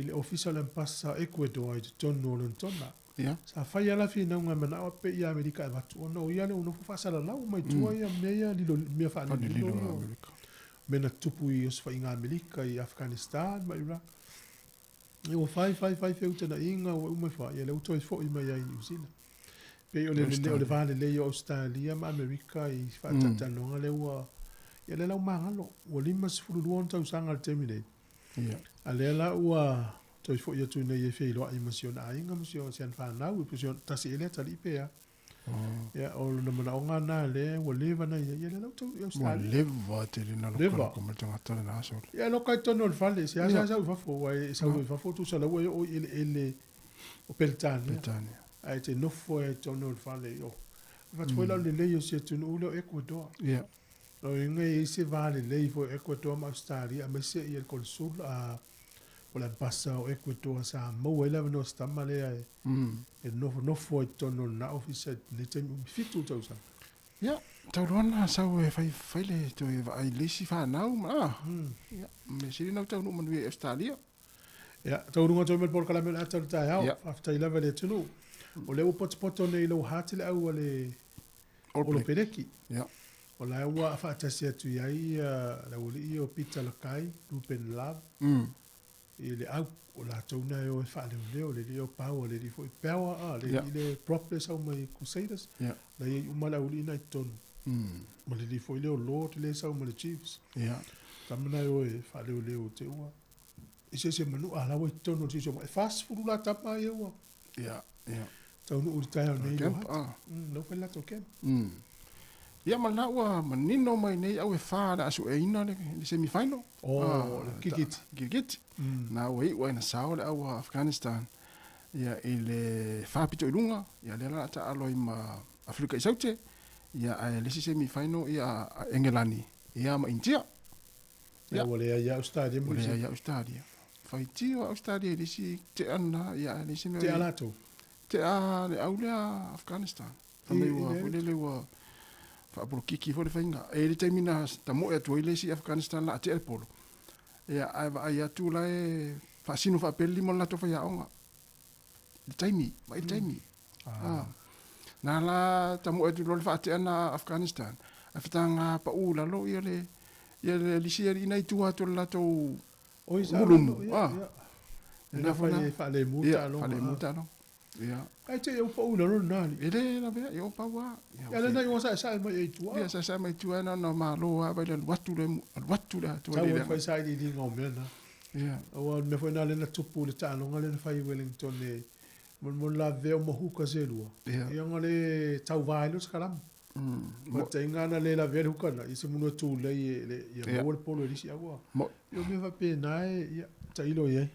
le official ambassador Ecuador i te tonu o tona. Ja. Sa whai ala fi na unga mana o pe i Amerika e watu o no i ale uno whasala lau mai tua i a mea lilo mea whaani lilo Amerika. Mena tupu i os whainga Amerika i Afghanistan mai ra. E o whai feu na inga o umai whai e leu toi fo i mai ai New Zealand. Pe o le vale le o Australia ma Amerika i whaatatanonga le ua ia le lau mangalo o lima sifuruluon tau sanga al terminate. Ja. A le la ua toi fo i atu nei e whei loa i masiona a inga masio sian whanau i pasio tasi ele tali pea. Ia o na mana o ngā nā le ua leva na ia le lau tau i Australia. Ua leva te le na loka ko mai tanga tala na aso. Ia loka i tono le whale se asa sa ufafo wai sa ufafo tu sa lau e o ele o Peltania. Peltania. Ai te nofo e tono le whale o. Whatwela le leo se tunu ule o Ecuador. Ja. O inga i se vale lei fo Ecuador ma Australia ma se i el consul a o la passa o Ecuador Sāmoa ela no stama le ai. E nofo e tono na officer le te fitu tau sa. Ja, tau rona sau e fai le to e ai lesi fa nau ma. Ja, me siri nau tau no manu e Australia. Ja, tau runga tau me por kala me ata ta hau. After 11 le tunu. O le poto nei lo hatile au le o lo pereki. Ja. O la ua whaatasi atu iai la uli i o pita la kai, Ruben Love. I le au o la tauna e o e wha leo le leo pau o le li foi pewa le le propres au mai Crusaders. La i umala uli ina i tonu. Ma le li foi leo Lord le sau ma le Chiefs. Tamana e o e wha leo te ua. I se manu ala wa i tonu si so e fast furu la tapa e ua. Ja. Tau nu uri tai au nei lo hat. No whai lato kem. Ia ma laua manino mai nei au e wha na asu e ina le semi-final. Kikiti. Na wei wa ina sao le au Afghanistan. Ia i le whapito i lunga. Ia le la ta alo i ma Afrika i saute. Ia a le semi-final ia Engelani. Ia ma India. Ia wale ia Australia. Wale ia Australia. Whaiti o Australia i lisi te ana. Ia lisi me. Te alato. Te a le au lea Afghanistan. Whamei ua whulele ua whaapolo kiki fo le whainga. E le taimina ta mo e atua i lesi Afghanistan la a te alpolo. Ea ai atu la e whaasino whaapeli mo lato whai aonga. Le taimi, mai le taimi. Nā la ta mo e atua le whaate ana Afghanistan. A whitanga pa u lalo ia le lisia ina i tua atua lato hulumu. Ina whale muta alo. Whale muta alo. Ja. Ai te eu pau lalo nani. Ele la be eu pau wa. Ya le nai wasa sa mai e tua. Ya sa mai tua na no malo wa ba le watu le tu le. Tau fai sai di ngau mena. Ja. O me foi na le na tupu le tano ngale na fai Wellington le mon la veo mo huka zelua. Ya ngale tau vai lo skalam. Ma te ngana le la veo huka na ise muno tu le ya mo polo le si agua. Yo me va pe nai ya tailo ye.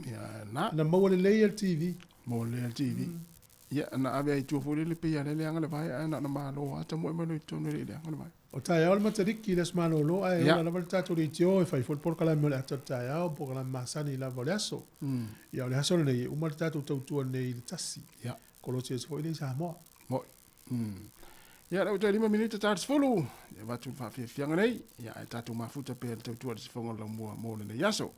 Ya na mo le le TV. Mo le TV. Ia na ave ai tu fole le pe ya le anga le vai ana na malo ata mo mo le tonu le anga le vai. O tai au matariki le smalo lo ai la volta to ri tio e fai fol por kala mo le ata tai au por kala masani la voleaso. Ia le haso le u marta to tu nei le tasi. Ia. Kolosi se foi le Sāmoa. Mo. Ia la utali ma minute tars folu. Ia va tu fa fianga nei. Ia ta tu mafuta pe tu se fonga la mo le yaso.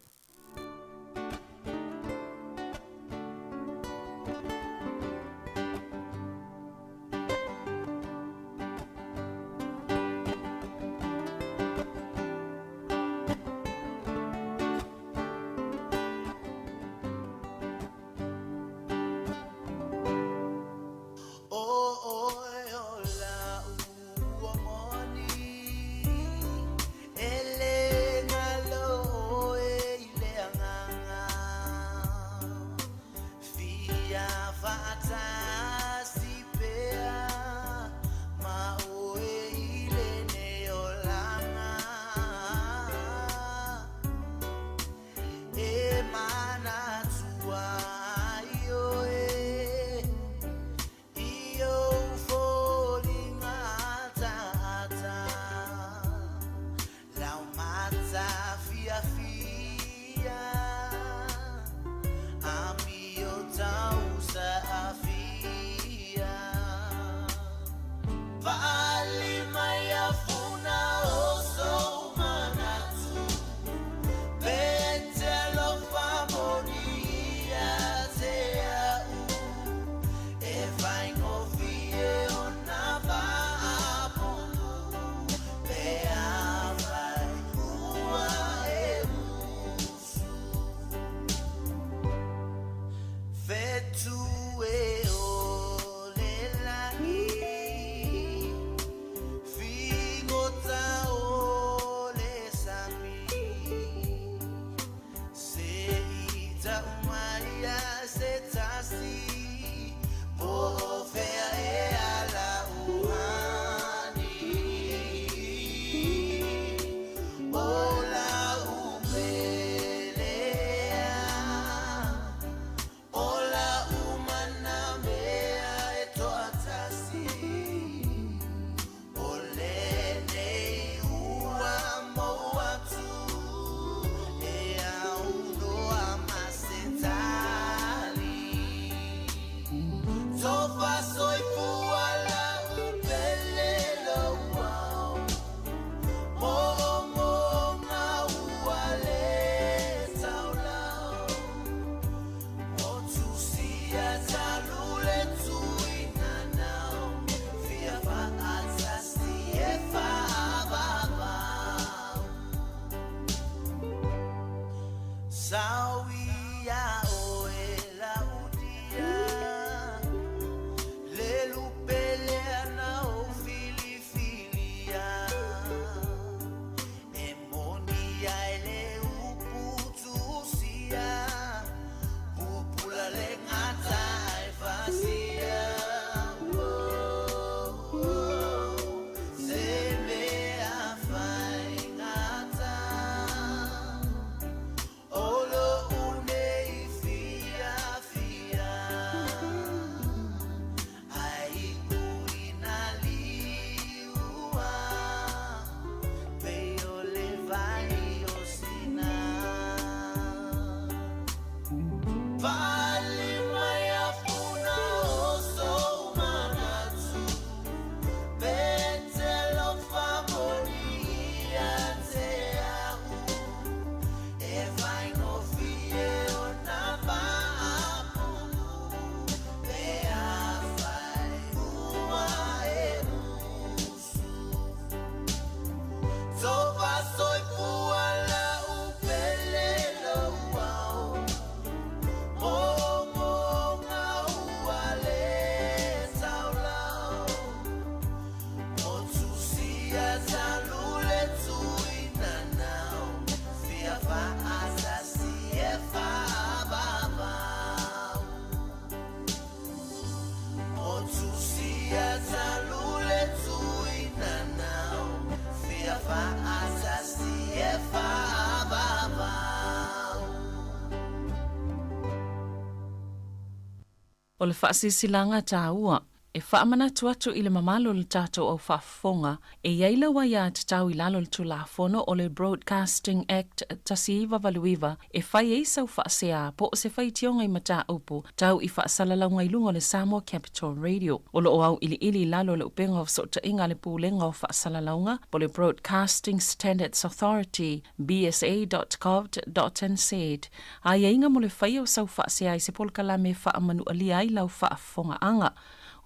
O le whaasisilanga tāua, e whaamana tuatu i le mamalo le tātou au whaafonga, e iaila wa ia te tau i lalo le tulafono o le Broadcasting Act tasiiwa valuiwa, e whai e sau whaasea po o se whai tionga i mata upu, tau i whaasalalau i lunga le Sāmoa Capital Radio. O lo au ili lalo le upenga o sota inga le pūlenga o whaasalaunga, po le Broadcasting Standards Authority, bsa.gov.nz. A inga mo le whai o sau whaasea i se polkala me whaamanu alia i lau whaafonga anga.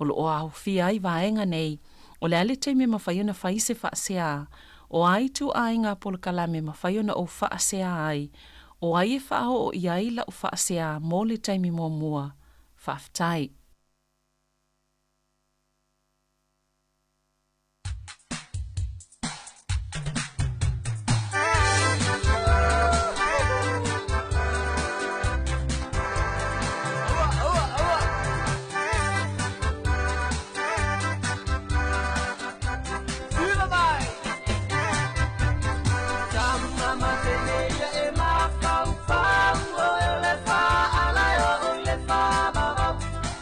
O lo au fia ai vaenga nei, o le ale te me mawhaiona whai se whaasea, o ai tu ainga polkala me mawhaiona o whaasea ai, o ai e whao o iai la o whaasea mō le taimi mō mua, whaftai.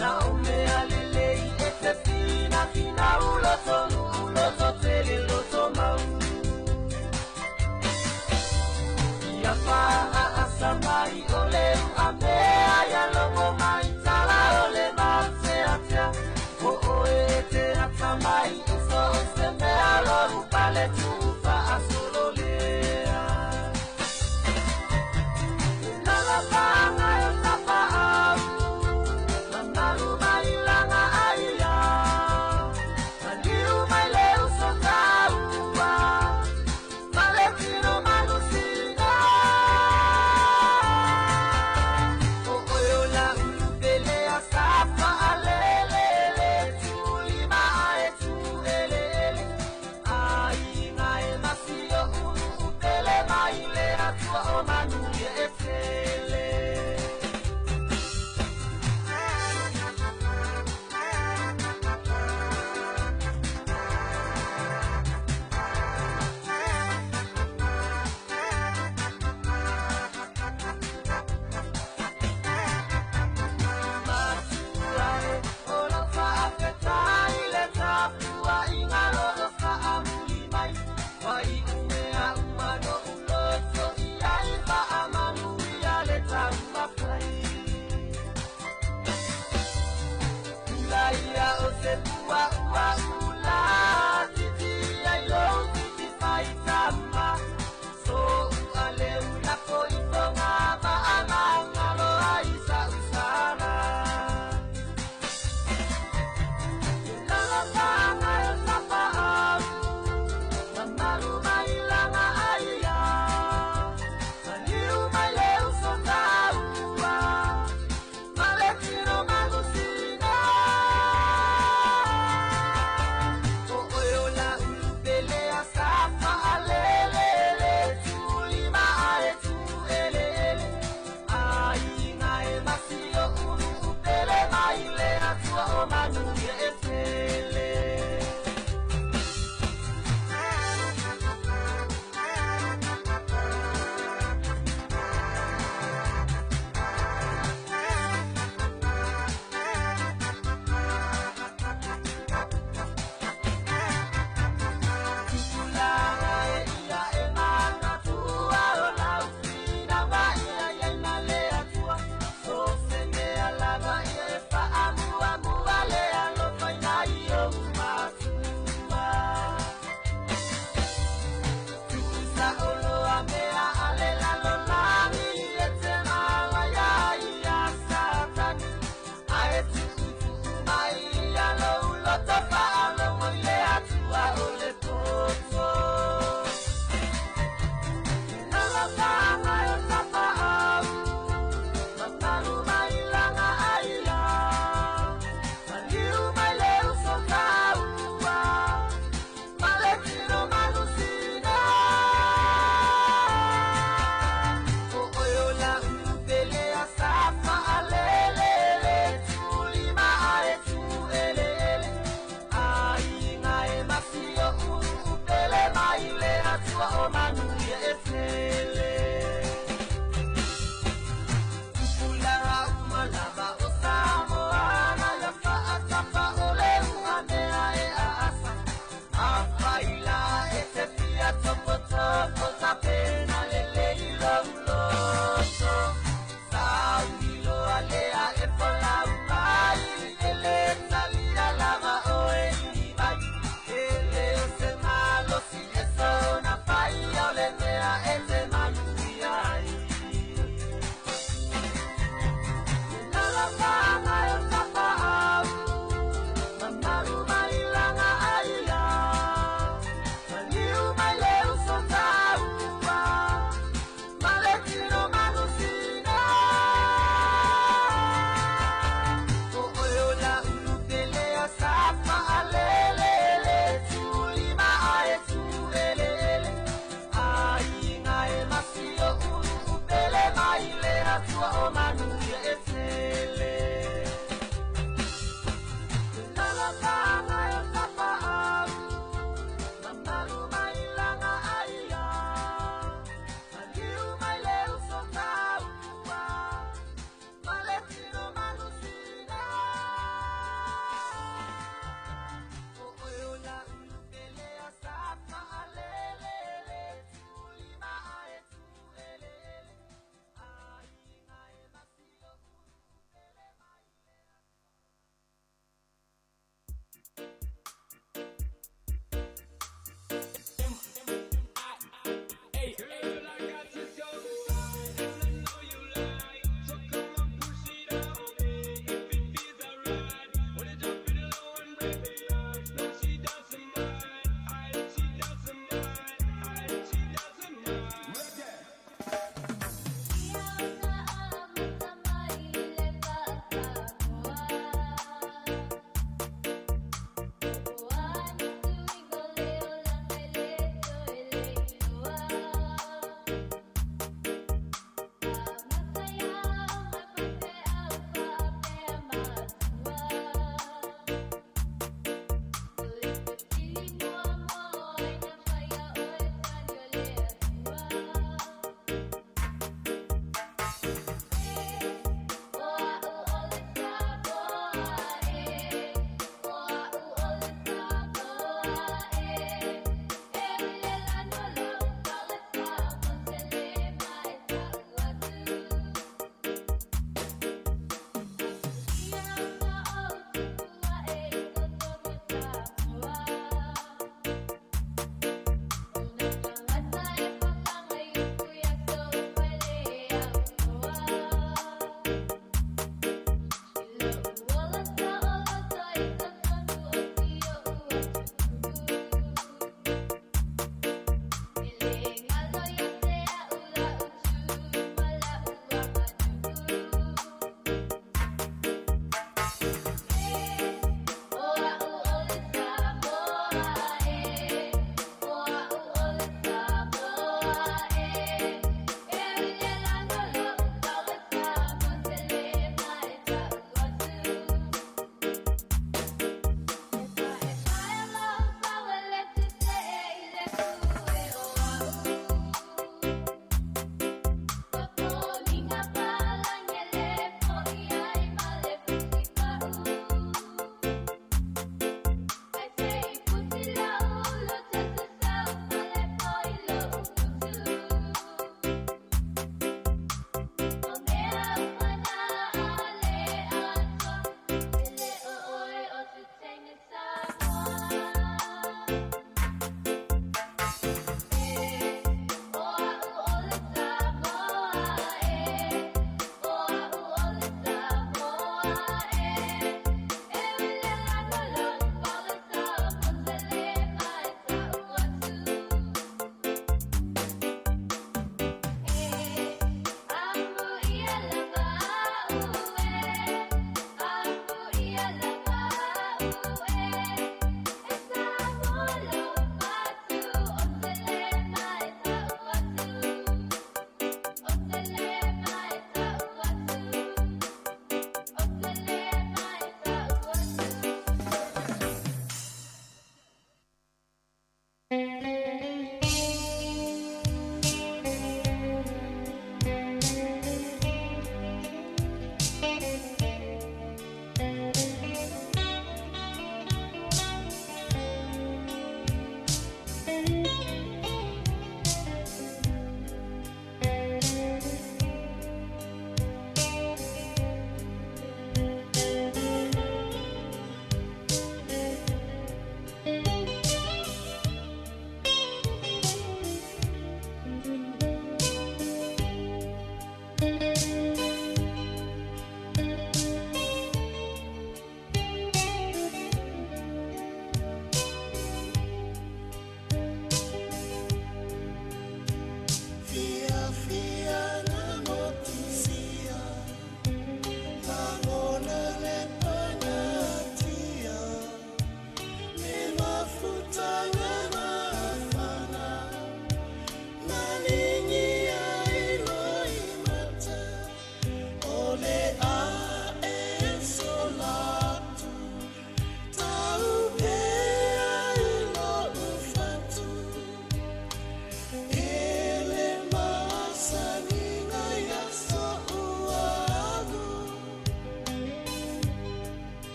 Na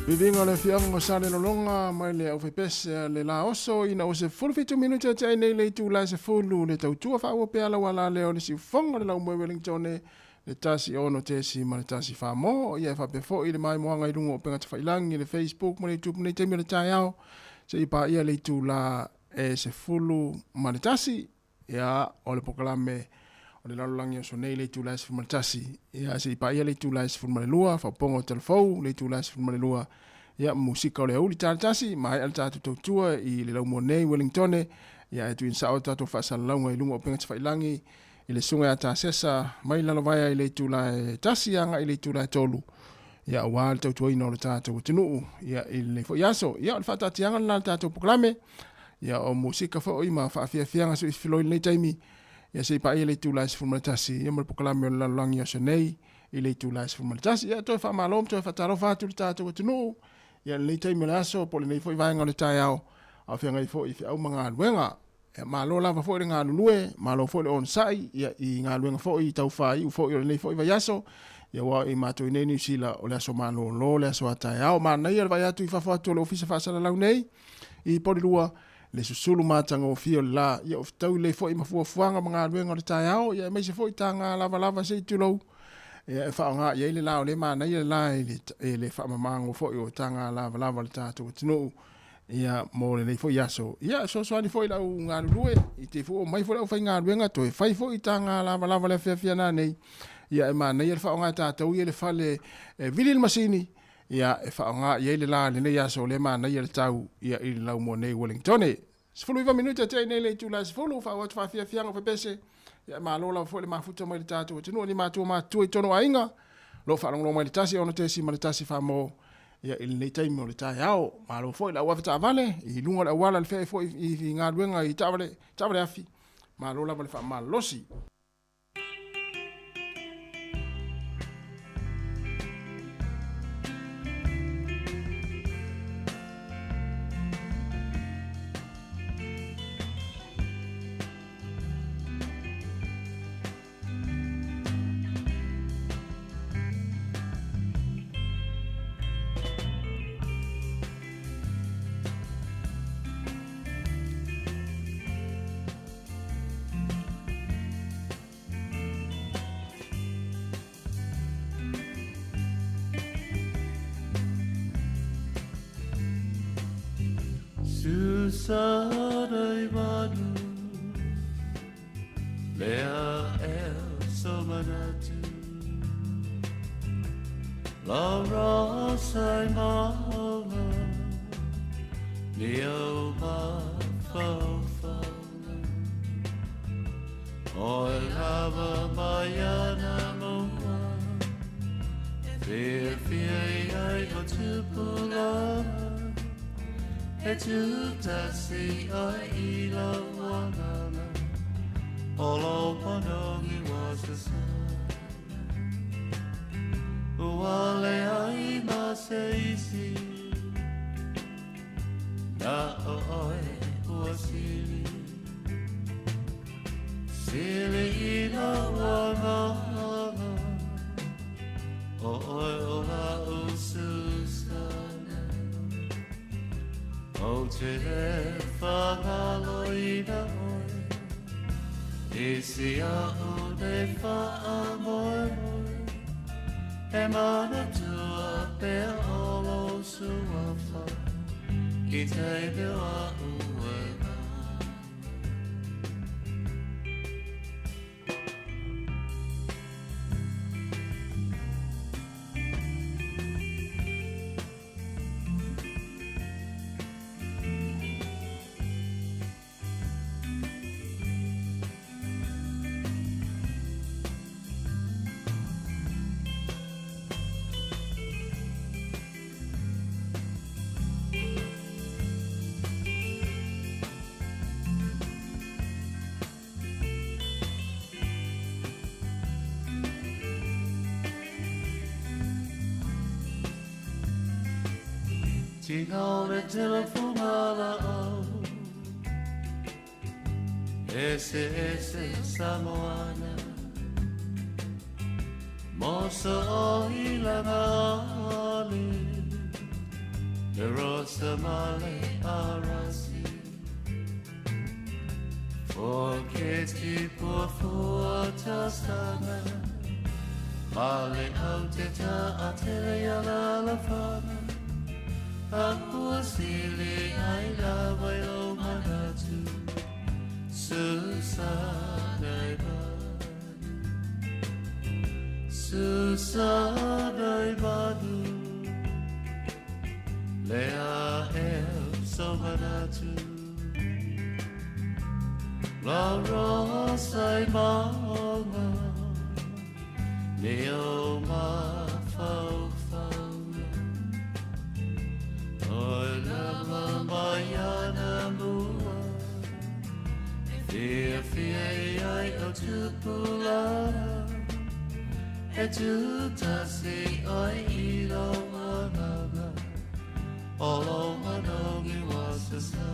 Vivinga le fianga sale no longa mai le au pese le la oso ina o se fulfitu minuta te nei le tu la se fulu le tau tua fa o pe ala wala le o le si fonga le la mo Wellington le tasi ono te si ma le tasi fa mo ia fa pe fo ile mai mo nga ilungo pe ngata failangi le Facebook mo le YouTube nei te mi le tai ao se ipa ia le tu la e se fulu ma le tasi ia o le pokalame o le lalangi o so nei le tu la se fulu ma le tasi ia se ipa ia le tu la se fulu ma le lua fa pongo telefou le tu la se fulu ma le lua ia musika o le auli tātasi mai al tātu tautua i le lau monei Wellington ia e tuin sao tātu whaasalaunga i lunga o penga tawhailangi i le sunga a tāsesa mai lalavaya i le tūla e tasi anga i le tūla e tolu ia wā le tautua ina o le tātu o tenuu ia i le fo iaso ia o le whaatati anga le tātu poklame ia o musika fo i ma whaafiafianga so i filoi le taimi ia se ipa i le tūla e sifumatasi ia mo le poklame o le lalangi o senei i le tūla e sifumatasi ia toi whaamalom toi whaatarofa atu le tātu o tenuu ia le tai me laso po le nei foi vai ngale tai ao a fe ngai foi fi au manga luenga e malo lava foi nga lue malo foi on sai ia i nga luenga foi tau fai u foi le nei foi vai aso ia wa i mato nei ni sila o le aso malo lo le aso tai ao ma nei ia vai atu i fa fa to le ofisa fa sala lau nei i po lua le susulu matanga o fio la ia o tau le foi ma fu fuanga manga luenga le tai ao ia me se foi tanga lava lava se tu lo e fa nga ye le la le mana ye la le fa mamango fo yo tanga la le tatu tino ia mo le fo yaso ia so ani fo la nga lue i te fo mai fo la fa nga luenga to e fai fo i tanga la le fe na nei ia e mana ye fa nga tatu ye le fa le vilil masini ia e fa nga ye le la le yaso le mana ye le tau ia i la mo nei Wellington se fo 5 minuta te nei le tu la se fo fa wa fa fia nga fa pese ia malola fo le mafuta mai le tatu tino ni matu i tono ainga lo fa long mai le tasi ono te si mai le tasi fa mo ia il nei tai mo le tai ao malo fo la wa fata vale i lunga la wala le fe fo i nga luenga i tavale afi malola vale fa malosi Susadai manu lea somanatu la rosai mama neo ma fa oi lava mayana moa fear ai go to pula e tu tasi ai ila wanana all open only was the sun wale ai ma seisi na oi wasili sili ila wanana oi ola ususana o te whakaloina oi e si a o te whaamoe e mana tua pea olo sua wha ki te bewa ue Tino le telefona o ese Sāmoana Mosa o ilanga ali rosa male arasi Forketi por fuota sana Male auteta atelia la fama Aku sili ai la wailo manatu Susanai Susanai badu Lea el somanatu La rosa maonga Neo ma fau Oi la mayana mua Fia ai o tupula E tu tasi oi ilo managa Olo manogi wasasa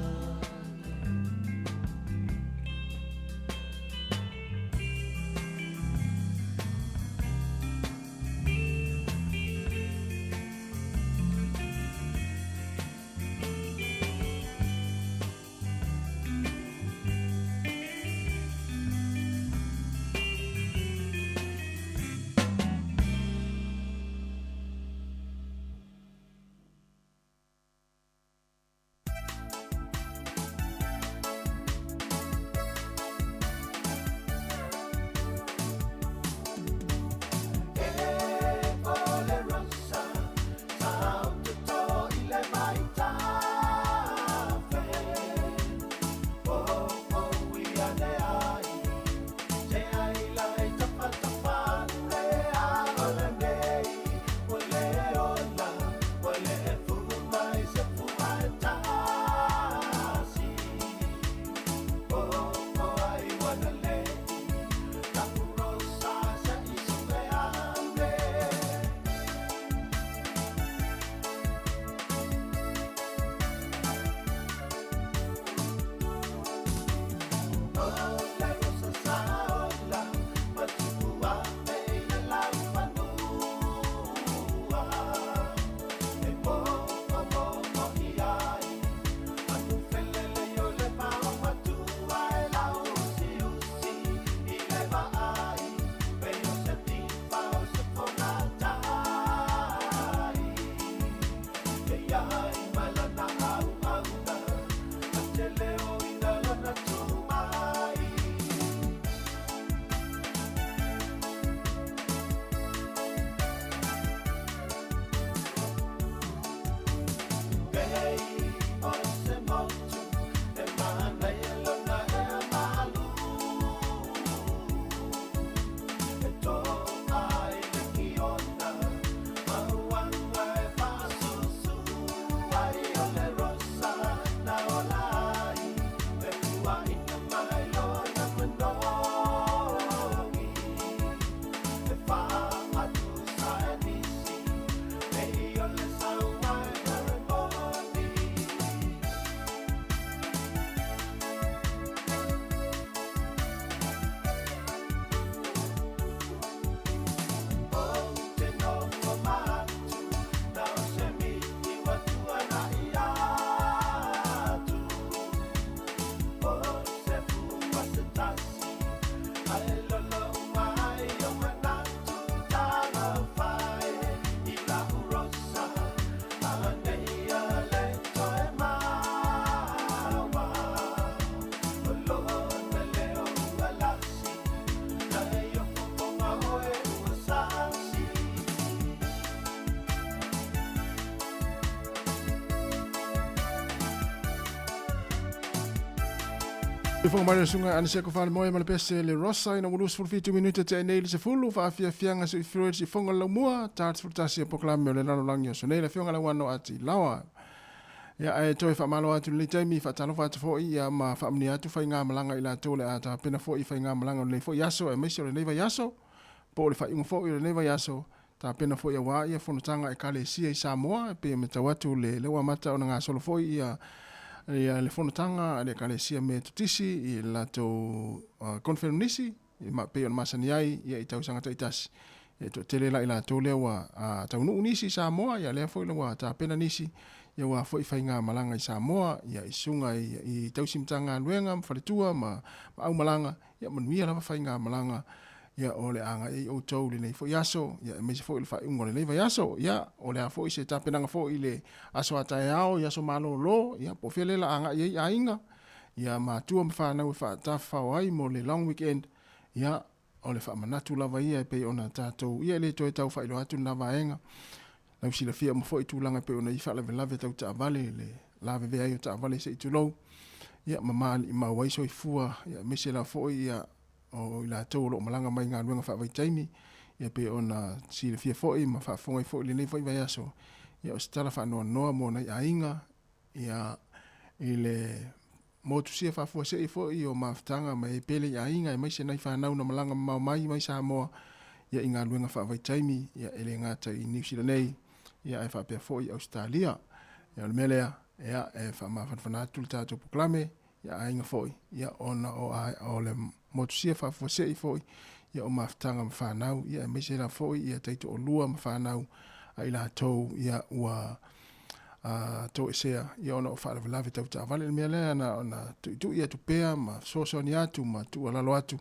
Fo mai sunga ana se ko fale moe mala pese le rosa ina mulus for 2 minute te nei le se fulu fa fia fianga se fluid si fonga la mua tarts for tasi proclame le nano langio so nei le fianga la wano ati lawa ya ai toi fa malo atu le taimi fa talo fa fo ia ma fa mni atu fa nga malanga ila tole ata pena fo i fa nga malanga le fo yaso e mesio le neva yaso po le fa ingo fo le neva yaso ta pena fo ia wa ia fo tanga e kale sia i Sāmoa pe me tawatu le wa mata ona nga solo fo ia ia le fonotanga le kalesia me tutisi i lato konfernisi ma pe on masani ai ia i tausanga taitasi e to tele la ila to le wa taunu unisi Sāmoa ia le foi le wa ta pena nisi ia ua fo'i whainga malanga i Sāmoa, ia i sunga i tausimtanga nuenga, mwhaletua, ma au malanga, ia manuia lava whainga malanga, ia o le anga i o tau le nei fo'i aso, ia me se fo'i le whainga le nei vai aso, ia o le a fo'i se tapenanga fo'i le aso atai ao, ia so malo lo, ia po fele la anga i a inga, ia mātua mwhanau e whaatawhau ai mo le long weekend, ia o le whaamanatu lava ia e pei ona tātou, ia le toi tau whailo atu na vaenga, lau sila fia mo fo'i tūlanga pe ona i whaalave lave tau ta avale, le lave vea i o ta avale se i tūlou, ia mamali i mawaiso i fua, ia mese la fo'i ia o i la tau lo malanga mai ngā luenga whaavai taimi, ia pe ona sila fia fo'i, ma whaafonga i fo'i le nei fo'i vai aso, ia o stala whaanoa noa mo nei a inga, ia i le motu sia whaafua se i fo'i o mawhtanga mai pele i a inga, e mai se nei whanau na malanga mau mai mai Sāmoa, ia i ngā luenga whaavai taimi, ia ele ngāta i New Zealand nei, ia e whaapea fo'i Australia, ia o le melea, ia e whaamawhanwhanatu le tātou proklame, ia a inga fo'i, ia ona o le motu sia whaafua se i fo'i, ia o mawhtanga ma whanau, ia e meise la fo'i, ia teito o lua ma whanau, a i la tau, ia ua tau e sea, ia ona o whaalawe lawe tau ta avale le mea lea, ona tu ia tu pea, ma soso ni atu, ma tu alalo atu,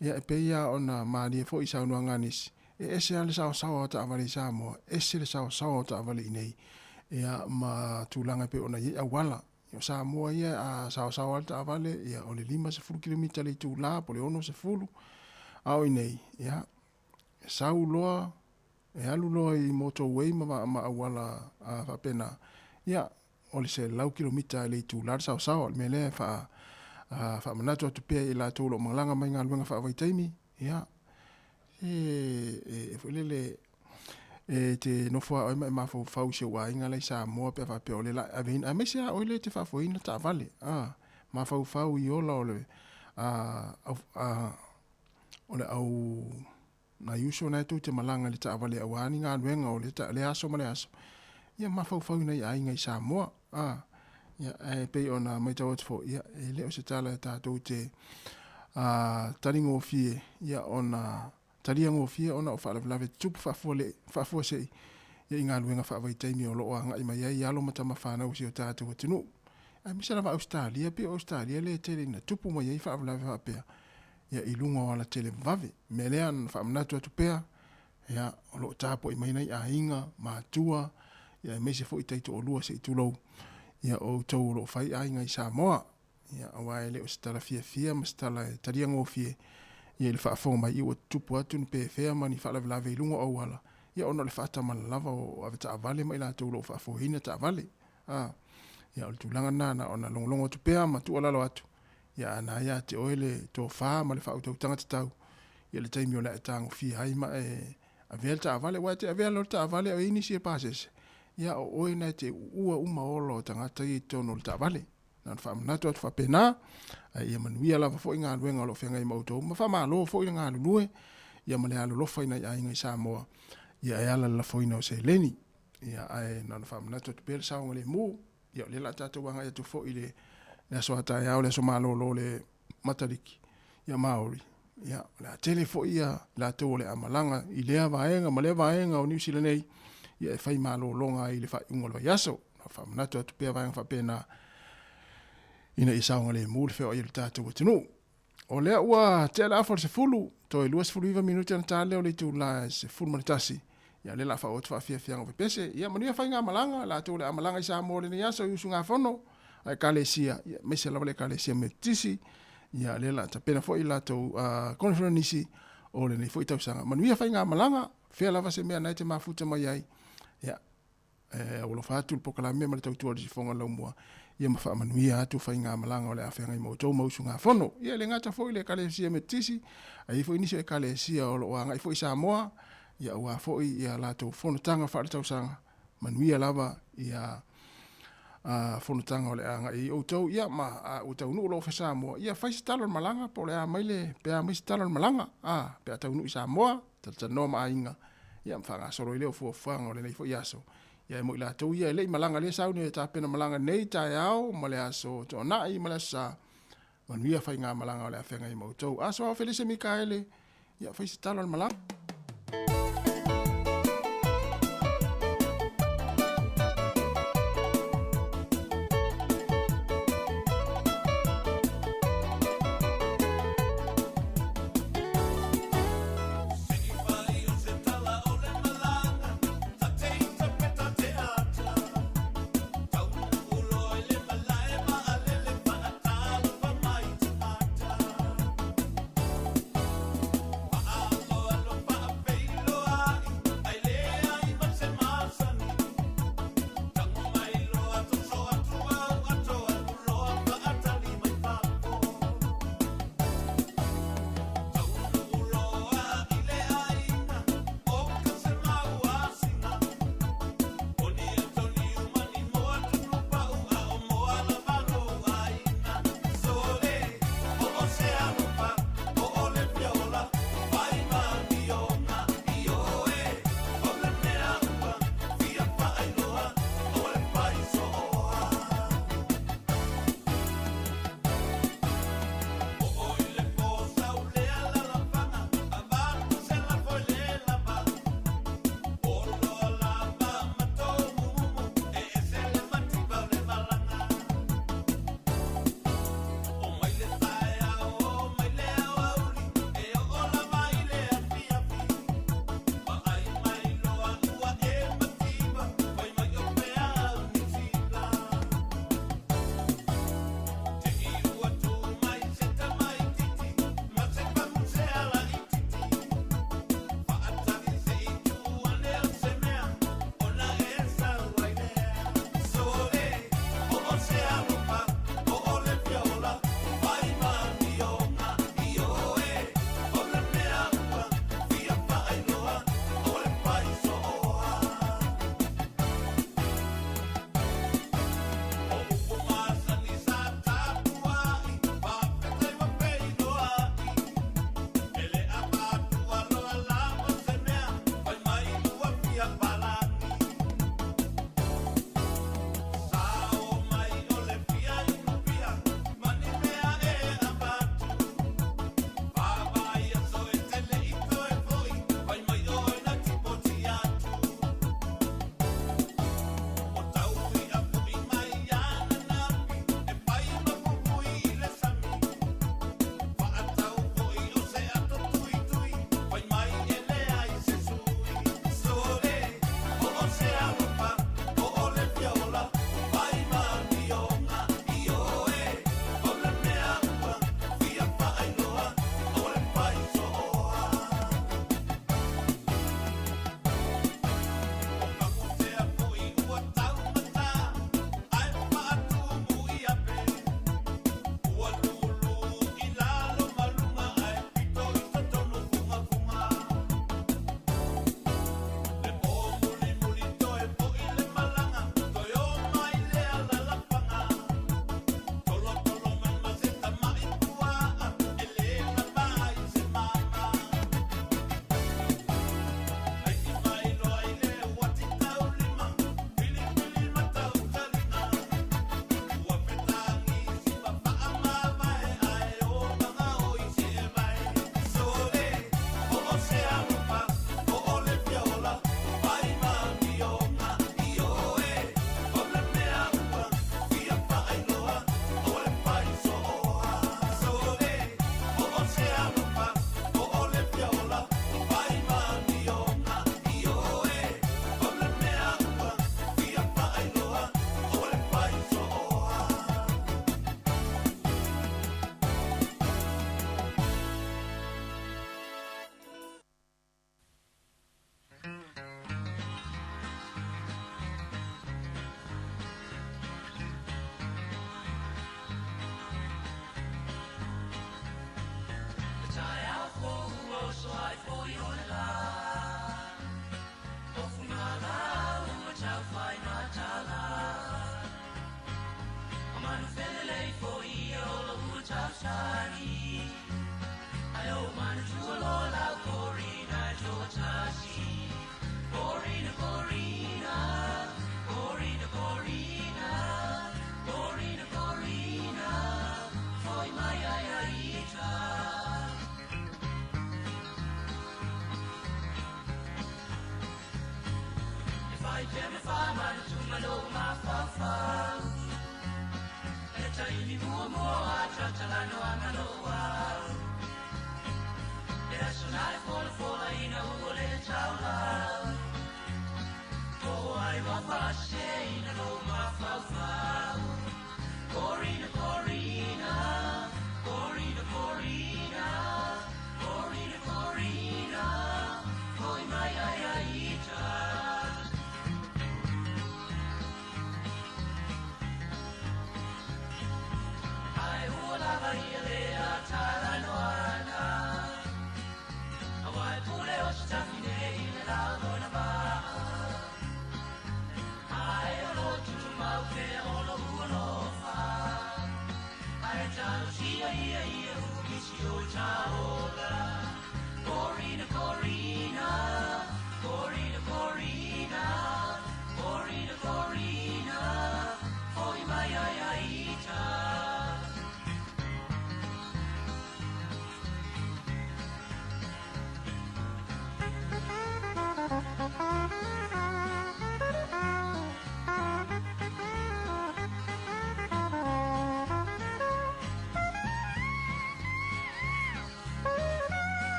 ia e pe ia ona maari e fo'i saunua nganis, e ese ale sao sao ta avale i Sāmoa, ese le sao sao ta avale i nei, ia ma tūlanga pe ona ia wala, ia Sāmoa ia a sao sao ale ta avale, ia o le 5 kilomita le tu la, po le 10 au i nei, ia sau loa, e alu loa i motorway ma awala a whapena, ia o le se lau kilomita le tu la sao sao, me le wha manatu atu pea i la tōlo malanga mai ngā luenga whaavai taimi, ia e whulele te nofua oi mai mawhau whau se wa inga lei Sāmoa pe whapea o le la avin, a mesia oi le te whafuina ta vale, mawhau whau i ola o le au na yuso na tu te malanga le ta vale awani ngā luenga o le aso ma le aso, ia mawhau whau nei a inga i Sāmoa, ia e pei ona mai tau atu fo, ia e leo se tala tātou te taringo o fie, ia ona tariango o fie, ona o whaalawe tupu whaafua sei, ia i ngā luenga whaavai taimi o loo anga i mai ai alo matama whanau si o tātou atinu. Ai misa lawa Australia, pe Australia le tele na tupu mai ai whaalawe whaapea, ia i lunga o ala tele vave, me lea na whaamanatu atu pea, ia o loo tāpo i mai nei a inga, mātua, ia e meise fo i teito o lua se i tulou, ia o tau lo whai a inga i Sāmoa, ia awae leo stala fia, ma stala e tariango fie, ia le whaafonga mai iwa tupu atu ni pe fea mani whaalawe i lunga au ala, ia ono le whaatamana lava o ave ta avale mai la tau lo whaafohina ta avale, ia o le tūlanga nana ona longolongo atu pea ma tu alalo atu, ia ana ia te oele tō whaa ma le whautau tangata tau, ia le taimi o le tango fia hai ma e avea ta avale, wa te avea lo ta avale o inisi e pasese, ia o oina te ua uma olo tangata i tono le ta avale, na whaamanatu atu whapena, ia manuia lava fo i ngā luenga o lo whenga i mautou, ma whamalo fo i ngā lulue, ia ma le alo lofa ina i ainga i Sāmoa, ia e ala la fo ina o se leni, ia ae na whamanatu atu pere saonga le mū, ia le la tātou wanga atu fo i le aso hatai au, le aso malo lo le matariki, ia Maori, ia le a tele fo ia la tau le amalanga, i lea vaenga, ma lea vaenga o New Zealand nei, ia e whai malo longa i le whai ungolo yaso, na whamanatu atu pere vaenga whapena, ina i saonga le mū le wheo i le tātou atinu. O lea ua te ala afo le se fulu, to e 2 minuti ana tā leo le tu la se fulu manitasi, ia le la wha o te wha fianga vipese, ia manuia whai ngā malanga, la tau le amalanga i Sāmoa le ni aso i usu ngā whono, ai kalesia, ia mese lawa le kalesia me tisi, ia le la tapena fo i la tau konferenisi, o le nei fo i tau sanga. Manuia whai ngā malanga, whea lava se mea nai te mafuta mai ai, ia, o lo whātu le pokala mea ma le tau tua le si whonga laumua, ia ma wha manuia atu whai ngā malanga o le awhenga i mautou mausu ngā whono. Ia le ngata fo i le kalesia me tisi, ai fo inisio e kalesia o lo anga i fo i Sāmoa, ia ua fo i ia la tau whono tanga wha le tau sanga, manuia lava ia whono tanga o le anga i o tau, ia ma o tau nu lo wha Sāmoa, ia whai si talo malanga, po le a maile, pea mai si talo malanga, pea tau nu i Sāmoa, tata no ma inga, ia mwhanga soro i leo fua whanga o le nei fo i aso. Ia mo ila tau ia le malanga le sau ni ta pena malanga nei tai au ma le aso to na i ma le sa manuia whai ngā malanga o le awhenga i mautou. Aso au Felice Mikaele, ia whai si talo malanga.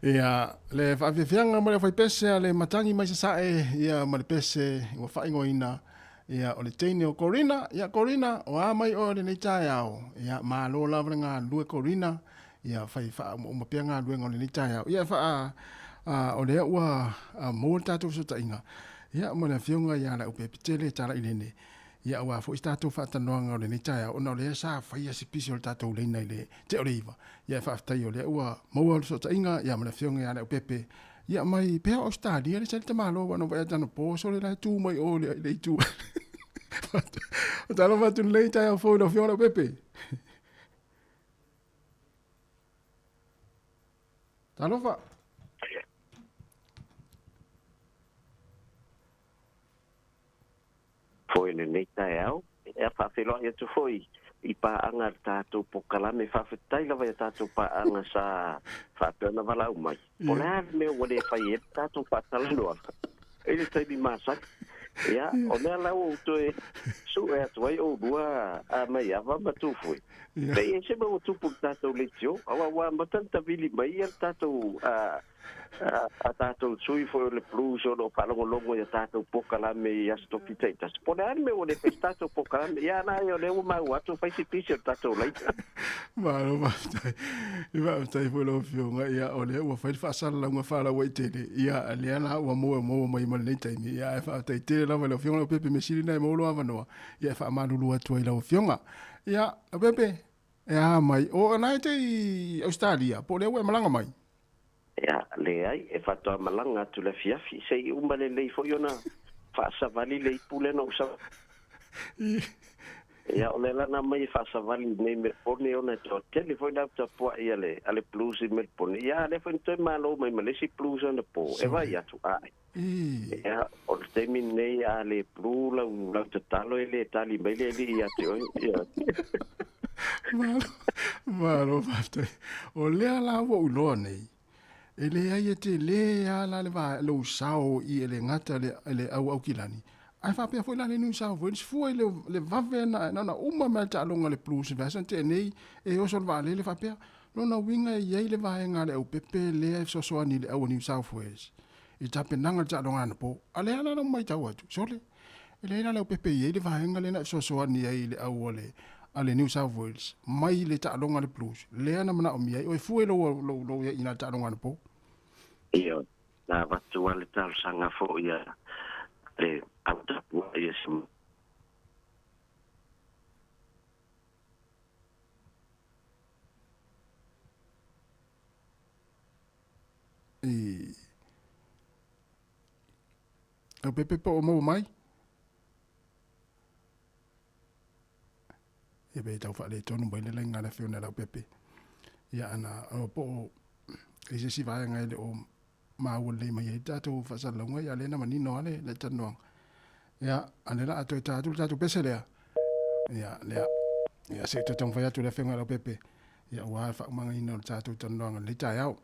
Ia, le whawhiwhianga mo le whaipese a le matangi mai sa sae, ia ma le pese, ua whaingo ina, ia o le teine o Corina, ia Corina, o a mai o le nei tae au, ia maa lo lavra ngā lue Corina, ia whai wha o mapia ngā lue ngā le nei tae au, ia wha o le ua mo le tātou sota inga, ia mo le whiunga ia la upe pitele tala ilene, ia ua fo i tātou whaatanoanga o le nei tae au, ona o le sa whaia si pisi o le tātou leina i le te o le iwa, ia whaafitai o le ua maua o le sota inga, ia mo le whiunga ia la upepe, ia mai pēa o Australia, le salita malo, wano vai atano pōso le lai tū mai o le tū. O talo watu lei tae au fōi la whiunga la upepe. Talo wha. Foi le nei tae au, e whawhiloa ia tu foi, i pā anga tātou pokalame whawhitai lawa ia tātou pā anga sa whāpeona walau mai. O le hāre mea wale whai e tātou whātalanoa. E le taimi māsak. Ia, o lea lau o to e su e atu ai o rua a mai awa matu foi. Pei e se mau tupu tātou le tio, awa wā matanta vili mai ia tātou a tātou sui foi o le plus o no palongolongo ia tātou pokalame i astopi teitas. Pone ane me o le pes tātou pokalame, ia na e o le mau atu whaisi pisi o tātou leita. Maro maftai. I maftai foi lo fionga ia o le ua whaiti whaasara launga whaala wai tele. Ia lea la ua moa mai mali nei taimi. Ia e whaatai tele launga leo fionga o pepe me siri nai maulo awanoa. Ia e whaamalulu atua i lau fionga. Ia, o pepe, e a mai. O anai te i Australia, po le ua e malanga mai. Ia, le ai, e whatoa malanga atu le fiafi. Se i umale lei foi ona whaasavali lei pule no sa. Ia, o le lana mai whaasavali nei Melbourne ona to tele foi na ta po ia le ale blues i Melbourne. Ia, le foi toi malo mai malesi blues ona po. E vai atu ai. Ia, o le temi nei a le blue lau te talo e le tali mai le li atu. Ia. Maro maftai. O lea la ua uloa nei. E le ai e te le a la le va lo sao i ele ngata le au kilani. Ai fa pe foi la le New South Wales foi le vave na uma me ta longa le plus version te nei e o sol vale le fa pe no na winga e le va nga le o pepe le so so ani le au New South Wales. I ta pe nanga ta longa na po. Ale ana no mai ta watu. Sole. Le na le o pepe le va nga le na so so ani le au le ale New South Wales mai le ta longa le plus le ana mana o mia o fu lo ia ina ta longa po io na vatu ale ta sanga fo ia le auta pu ia sim Au pepe po o mau mai. Ia be tau wha le tonu mai le lenga le whiona lau pepe. Ia ana o po o i se si vai ngai le o maua le mai e tātou whasalonga ia le na manino ale le tanuang. Ia anela ato e tātou pese lea. Ia se te tong whai atu le whiona lau pepe. Ia ua whakumanga ino le tātou tanuanga le tai au.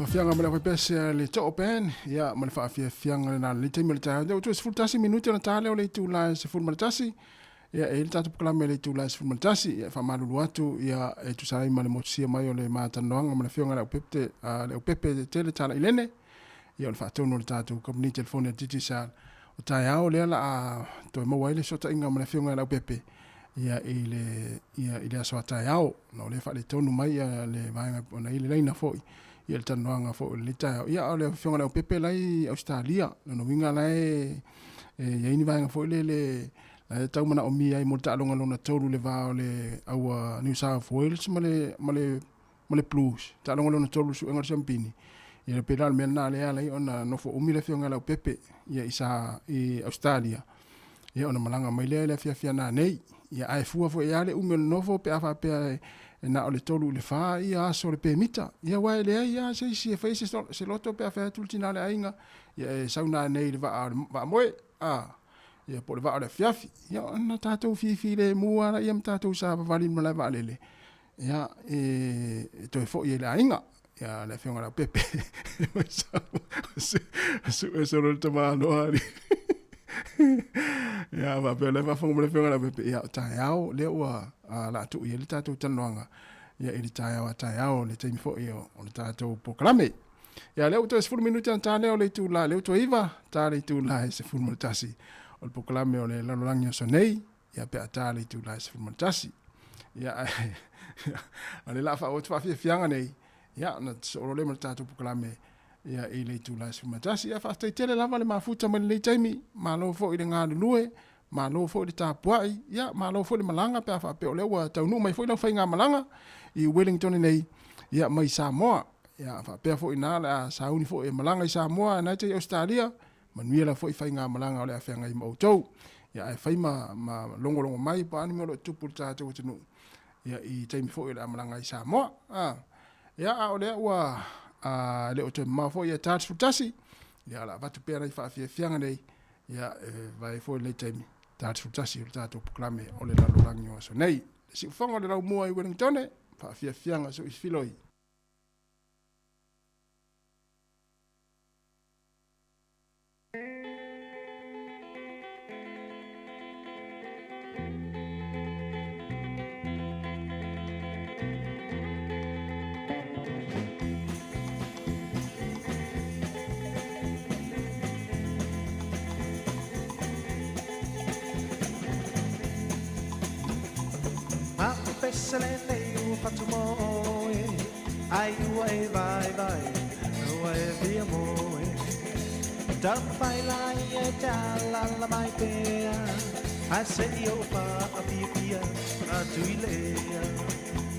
fianga mele ko pese le to pen ya mele fa fianga na le temi le ta o tu sfultasi minuti na tale o le tu la se ful maltasi ya e tatu klame le tu la se ful maltasi ya fa malu watu ya e tu sai male mosia mai o le mata noanga mele fianga le pepte le pepe tele tala ilene ya fa tonu le tatu ko ni telefone titi sa o ta ya o le la to mo wai le sota inga mele fianga le pepe ya ile so ta ya o no le fa le tonu mai ya le vai ona ile leina foi ia le tanoanga fo le ta ia o le fionga le pepe lai Australia no winga lai ia ini vanga fo le tau mana o mi ai mo ta longa lona tolu le va o le au New South Wales male plus ta longa lona tolu su enga champini ia le pedal mena le ala ona no fo umi le fionga le pepe ia isa i Australia ia ona malanga mai le fia na nei ia ai fua fo ia le umi no fo pe afa pe na o le tolu le fa ia so le permita ia wai le ia se fa se loto pe fa tultina le ainga ia sauna nei le va moe ia po le va le fiafi ia na tatou fi le mua ia tatou sa vali mo le va lele ia to fo ia le ainga ia le fionga la pepe so le tomano ari ya va pe le va fo mo le fionga la pepe ia ta yao le wa la tu ia le tatou tanoanga ia ili ta yao le temi fo ia o le tatou poklame ia le uto 10 minuti anta le o le tu la le uto iva ta le tu la se fu mo tasi o le poklame o le lalolangi o sonei ia pe ata le tu la se fu mo tasi ia ale la fa o fa fianga nei ia na so le mo tatou poklame ia ile tu la se fu mo tasi ia fa tele lava le mafuta mo le temi malo fo ile nga lue malo fo le tapuai ia malo fo le malanga pe fa pe o le wa tau nu mai fo le fainga malanga i Wellington nei ia mai Sāmoa ia fa pe fo ina la sauni fo e malanga i Sāmoa na te Australia manuela fo i fainga malanga o le afenga i mautou ia ai faima ma longo mai pa ani mo tupu tatou tunu ia i te fo le malanga i Sāmoa ia o le wa le o te ma fo ia tats futasi ia la va tu pe ai fa fianga nei ia vai fo le temi tats futasi o tatou proklame o le lalolangi o so nei si fonga le lau mua i Wellington fa fianga so isfiloi Selene fatumoe ai uai vai uai via moe da fai la ia la mai pea a se io fa a pia a tuilea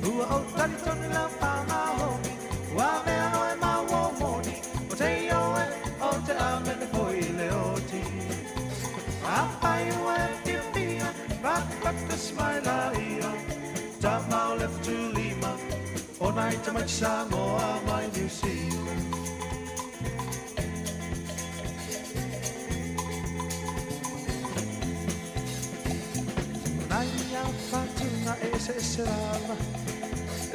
o tali ton la pa ma ho wa me no e ma wo moni o te io o te ame foi le oti a fai uai pia but the smile io Tamau left to Lima, all night to much Sāmoa, my New Zealand. Naya Fatuna ese lava,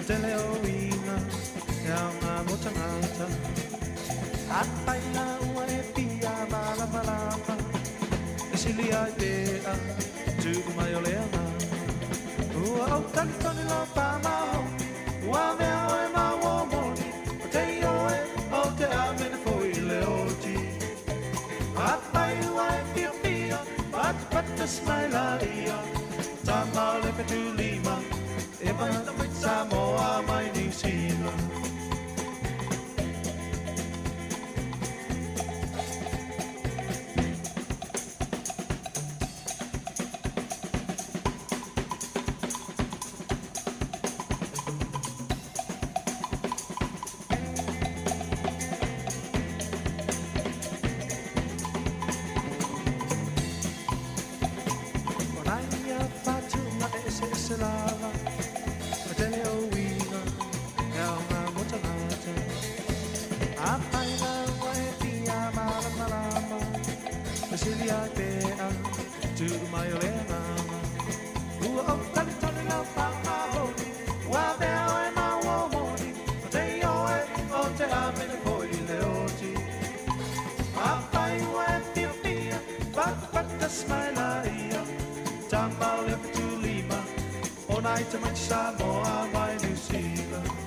te leoina, yama motangata. Apaila ue pia malama, esilia idea, tu maioleana. O talitoni la pama wa me o ma wo moni o te oe o te amene foi le oti apai wa pia but the smile ia tama le petu lima e ma Sāmoa mai New Zealand Fatuna ese lava, a te leo wina, Samoa mai New Zealand.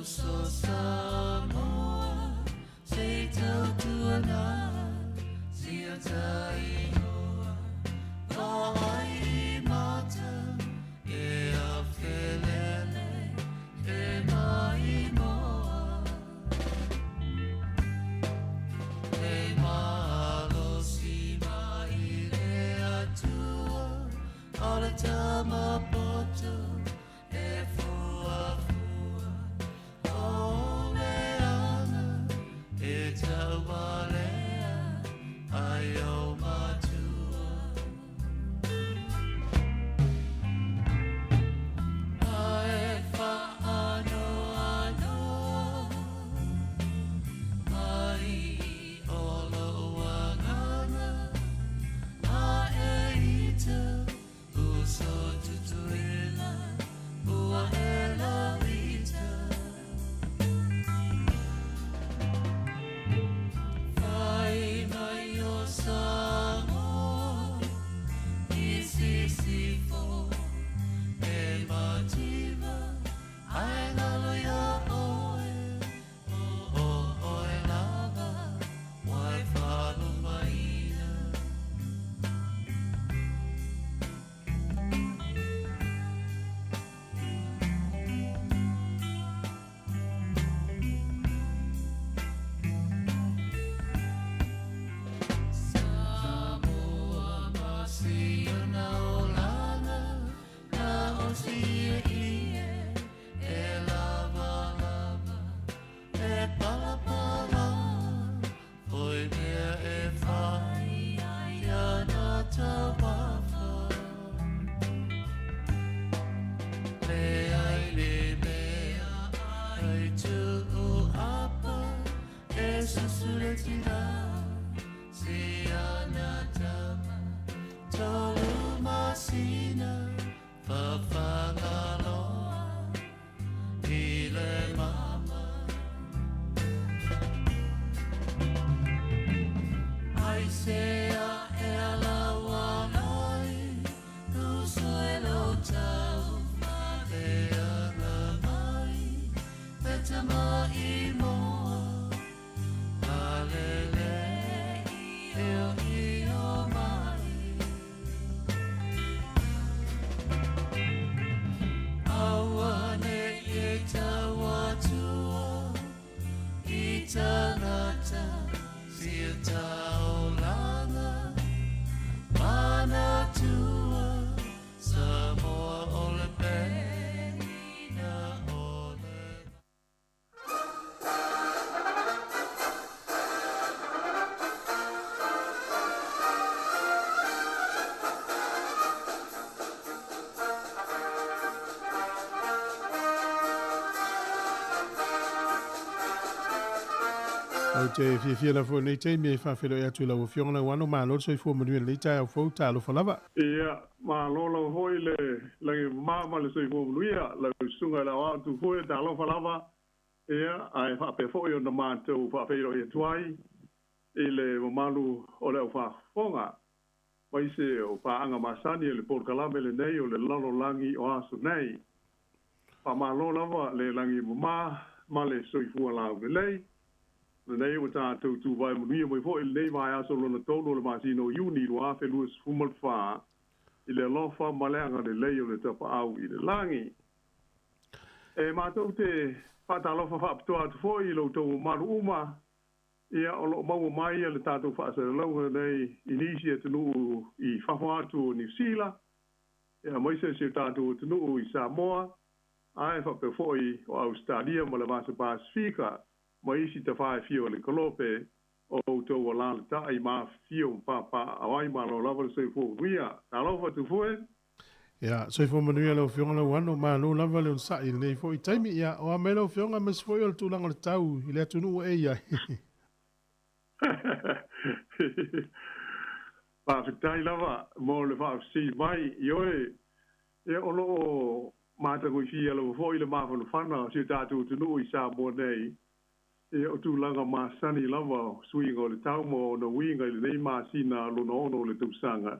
So Samoa O te fia la fo nei te me fa felo ya tu la wo fiona la wano ma lo so fo mo le ta fo ta lo fa lava. Ia ma lo hoi le ma le so fo luia la sunga la wa tu fo ta lo fa lava. Ia ai fa pe fo yo na ma tu fa fe yo tuai ile mo malu o le fa fonga. Mai se o pa anga masani le por kalame le nei o le lalo langi o aso nei. Pa ma lo lava le langi ma le so fo la le nei o tātou tu vai munia mai fo il nei vai aso lona tolo le masino uni lo afe luas fumal fa i le lofa maleanga le lei o le tapa au i le langi. E mātou te pata lofa fa aptoa atu fo i lo tau maru uma ia o lo mau mai le tātou fa asa launga nei inisi e tunu i whawha atu o New Zealand. Ia maise se tātou tunu i Sāmoa ai fa pe fo i o Australia ma le vasa Pasifika. Ma isi te whae fio le kolope o tau o lana ta i ma fio pa awai ma lo lava le soifo wia. Ta lofa tu fue? Ia, soifo manuia leo fionga le wano ma lo lava le unsa i nei fo i taimi ia o a me leo fionga mes fo i o le tūlanga le tau i le atunu o eia. Pa fitai lava mo le wha si mai i oe e o lo mata koi fia lo fo i le mafa le whana si tātou tunu i Sāmoa nei. E o tūlanga māsani lava suinga o le tau mo na winga i le nei māsina lona ono le tausanga.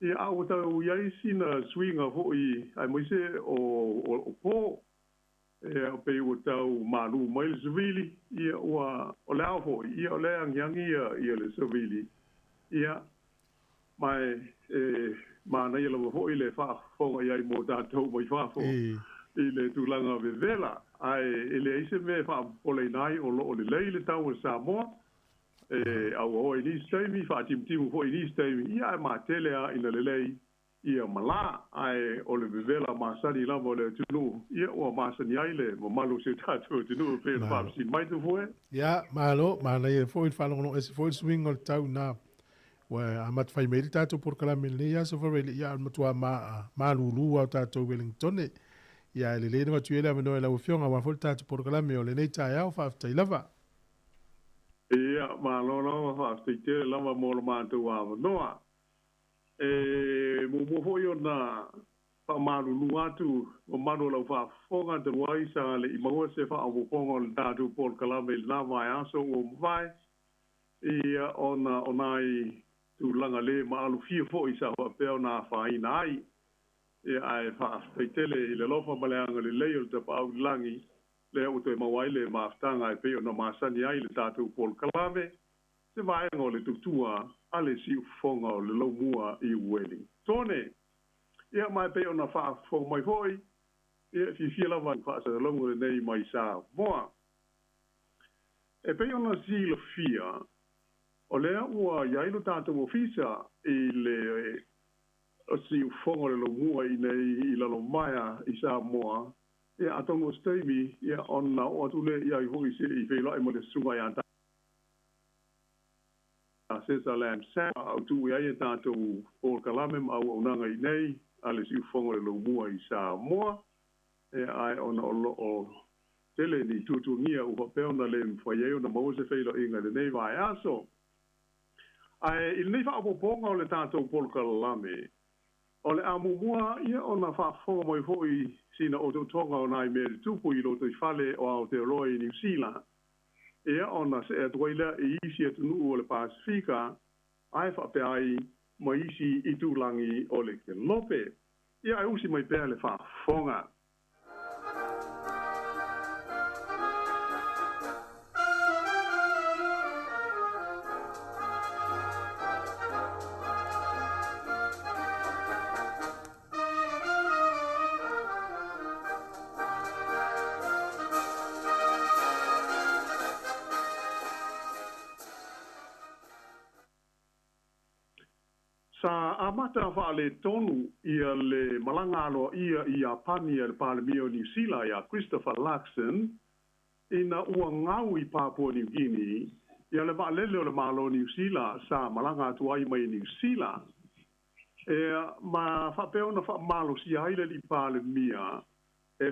E au tau iai sina suinga hoi ai moise o pō. E o pe o tau malu mai le savili. Ia o le au hoi. Ia o le angiangi ia le savili. Ia mai mana ia lava hoi le whaafonga iai mo tātou mai whaafo. I le tūlanga vevela. Ai ele ise me fa ole nai o lo le leile tau o Sāmoa au o ni steimi fa tim fo ni steimi ia ma tele a ina le lei ia mala ai o le vela ma sani la mo le tunu ia o ma sani ai le mo malu se tatu tunu pe fa si mai tu fo ia malo ma na e fo il fa no es fo swing o tau na wa amat fai me tatu por kala me ia so fa ia ma tua ma lulu au tatu Wellington ia le le no tu ele no la ufionga wa volta por kalame o le nei tai au fa tai lava ia ma no fa tai te lava mo ma tu wa no mo fo yo na pa ma lu atu o ma no la fa fonga de wai sa le i mo se fa o fonga le tatu por kalame na vai aso o vai ia ona i tu langa le ma lu fi fo i sa pe na fa ina ai e ai fa tele i le lofa maleanga le leo te pau langi le o te mawai le maftanga e peo na masani ai le tātou pol kalame se vai ngo le tutua ale si fonga o le lomua i ueli. Tone, ia mai peo na fa fonga mai hoi ia fi lava fa sa longo le nei mai sa moa. E peo na si le fia o le ua iailu tātou ofisa i le o si fonga le lomua i nei i lalo maia i Sāmoa. Ia atongo steimi, ia ona o atule ia i hoi se i wheila i mo le sunga i anta. Sesa lam sa au tu ia i tātou o kalamem au onanga i nei, ale si fonga le lomua i Sāmoa. Ia ai ona o tele ni tutu ngia u pe ona le mfoye ona mo se feilo inga le nei vai aso ai il nei fa po ponga o le tato pol kalame o le amumua ia ona fa fo mo foi sina o tonga ona i me tupu i lo to fale o Aotearoa i New Zealand ia ona se e toila e isi atu nu o le Pasifika ai fa pe ai mo isi i tulangi o le ke lope ia e usi mai pe le fa fonga sa amata fa le tonu ia le malanga alo ia pani le Palemio New Zealand ia Christopher Luxon ina ua ngau i Papua New Guinea ia le valele o le malo New Zealand sa malanga atu ai mai New Zealand ma fa peona fa malo si ai le Palemia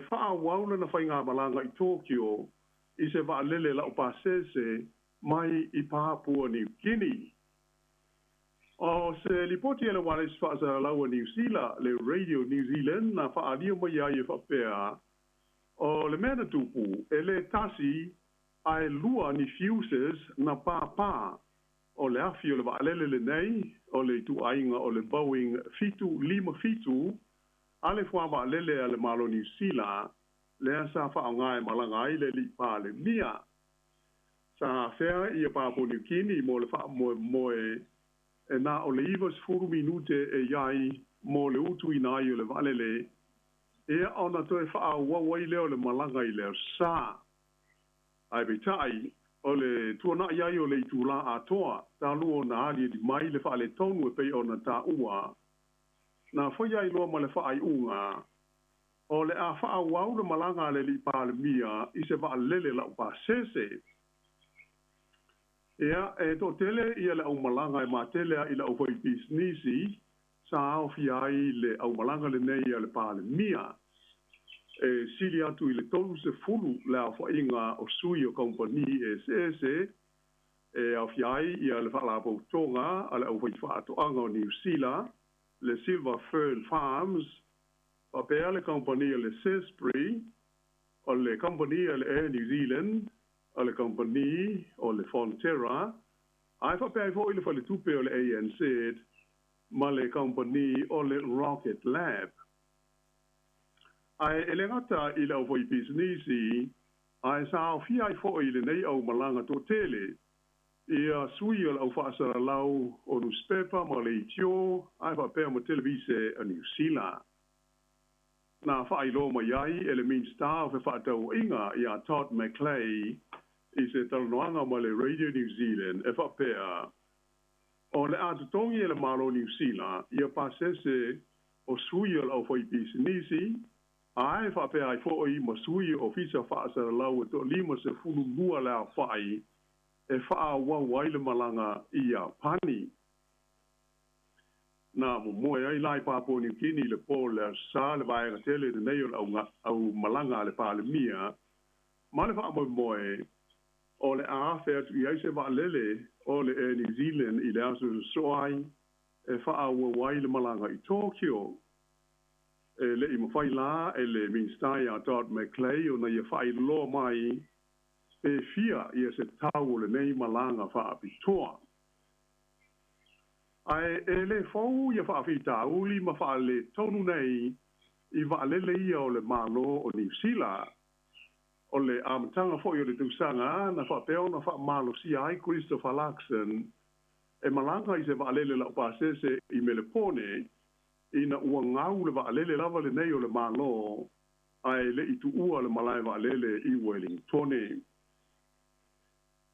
fa wauna na fainga malanga i Tokyo i se valele la upasese mai i Papua New Guinea. O se lipoti ele wale fa sa lawa New Zealand le Radio New Zealand na fa alia mai ai fa pea o le mena tupu ele tasi ai lua ni fuses na pa o le afi o le valele le nei o le tu ainga o le Boeing fitu ale fwa valele ale malo New Zealand le sa fa ngai malanga ai le li pa le mia sa fea ia pa po New Guinea mo le fa mo e na o le ivas furu minute e iai mo le utu ina ai o le valele e ona to e faa wawai leo le malanga i leo sa ai betai o le tuana iai o le itula atoa ta luo na ali di mai le faa le tonu e pei ona ta ua na foi ai loa ma le faa i unga o le a faa wau le malanga le li Palemia i se vaa lele la upa sese ia e to tele ia le au malanga e matele i le au foi businessi sa au fi ai le au malanga le nei le Palemia e sili atu i le tolu se fulu le au fa inga o sui o company e au fi ai ia le fala po tonga ale au foi fa to anga o New Zealand le Silver Fern Farms o pe le company le Sesbury o le company le Air New Zealand o le company o le Fonterra ai fa pe fo ile fa le tupe o le ANC ma le company o le Rocket Lab ai ele ngata ile o voi businessi ai sa fi ai fo ile nei o malanga to tele ia sui o fa sa lau o newspaper ma le tio ai fa pe mo televise a New Zealand na fa ilo mo yai ele min star fa to inga ia Todd McClay is it talnoanga ma le Radio New Zealand e fa pe o le atu tongi ele malo New Zealand ia pasese o sui o foi businessi ai fa pe ai fo i mo sui ofisa fa sa lau to lima se fulu mua la fai e fa wa waile malanga ia pani na mo ai lai pa po ni kini le pol sa le vai tele de nei au malanga le Palemia ma le fa mo o le a fe tu ia se va lele o le New Zealand i le aso so ai e fa wa waile malanga i Tokyo le i mawhai la e le minstai a Todd McClay o na ia whai lo mai e fia ia se tau le nei malanga wha apitoa. Ai e le fau ia wha apita uli ma wha le tonu nei i wa lele ia o le malo o New Zealand o le amatanga fo i o le tusanga na wha peo na wha malo si ai Christopher Luxon e malanga i se wa lele la upasese i Melepone ina ua ngau le vaalele lava le nei o le malo ai le itu ua le malai vaalele i Wellingtone.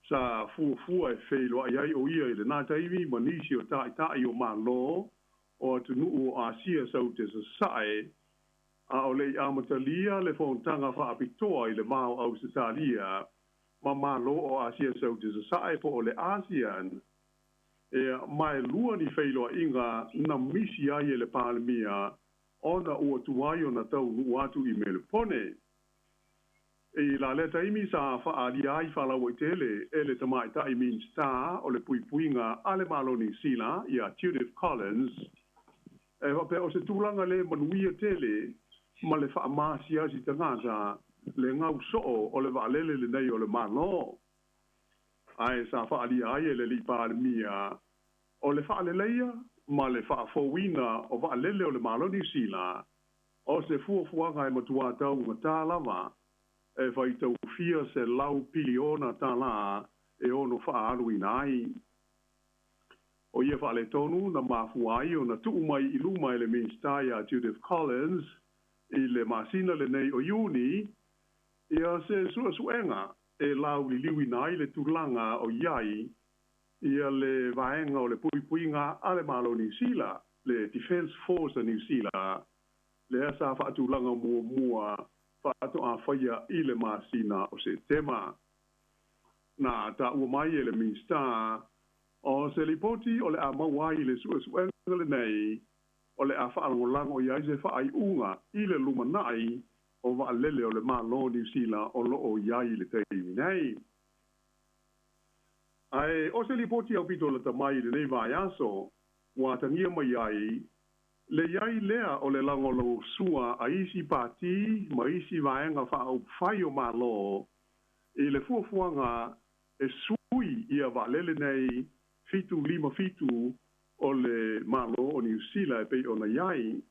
Sa fuafua e feilo ai ai o ia i le nā taiwi manisi o tai o malo o atu nuu o Asia sau te sasae a o le i amatalia le fontanga whaapitoa i le mao au Sitalia ma malo o Asia sau te sasae po o le ASEAN e mai lua ni feilo inga na misi ai le Palemia ona ua tuai o na tau nu atu i Melepone E la le taimi sa whaari ai whala o tele, e le tamai tai mean star, o le pui puinga ale maloni sila, ia Judith Collins. E wape o se tūlanga le manuia tele, ma le wha maasia si tangata, le ngau soo o le waalele le nei o le malo. Ai sa whaari ai e le li pāle mia, o le wha le leia, ma le wha fōwina o waalele o le maloni sila, o se fuafuanga e matua tau ngata lava, e vai tau fia se lau piliona tā la e ono wha aruina ai. O ia wha le tonu na mafu ai o na tuu mai i luma e le minstaia Judith Collins i le masina le nei o Iuni, ia se sua suenga e lau li liwi nai le tūlanga o iai, ia le vaenga o le puipuinga ale malo New Zealand, le Defence Force New Zealand, le asa wha tūlanga mua whaato a whaia i le masina o se tema. Nā ta ua mai e le minsta, o se lipoti o le a mauai le suenga le nei, o le a whaalangolango i aise whaai unga i le lumanai o wa lele o le malo New Zealand o lo o iai le teimi nei. Ai, o se lipoti au pito le tamai le nei vai aso, wa tangia mai ai, le iai lea o le langolo sua a isi pati, ma isi vaenga wha au whai o malo, e le fuafuanga e sui ia wa lele nei fitu lima fitu o le malo o New Zealand e pei o na iai.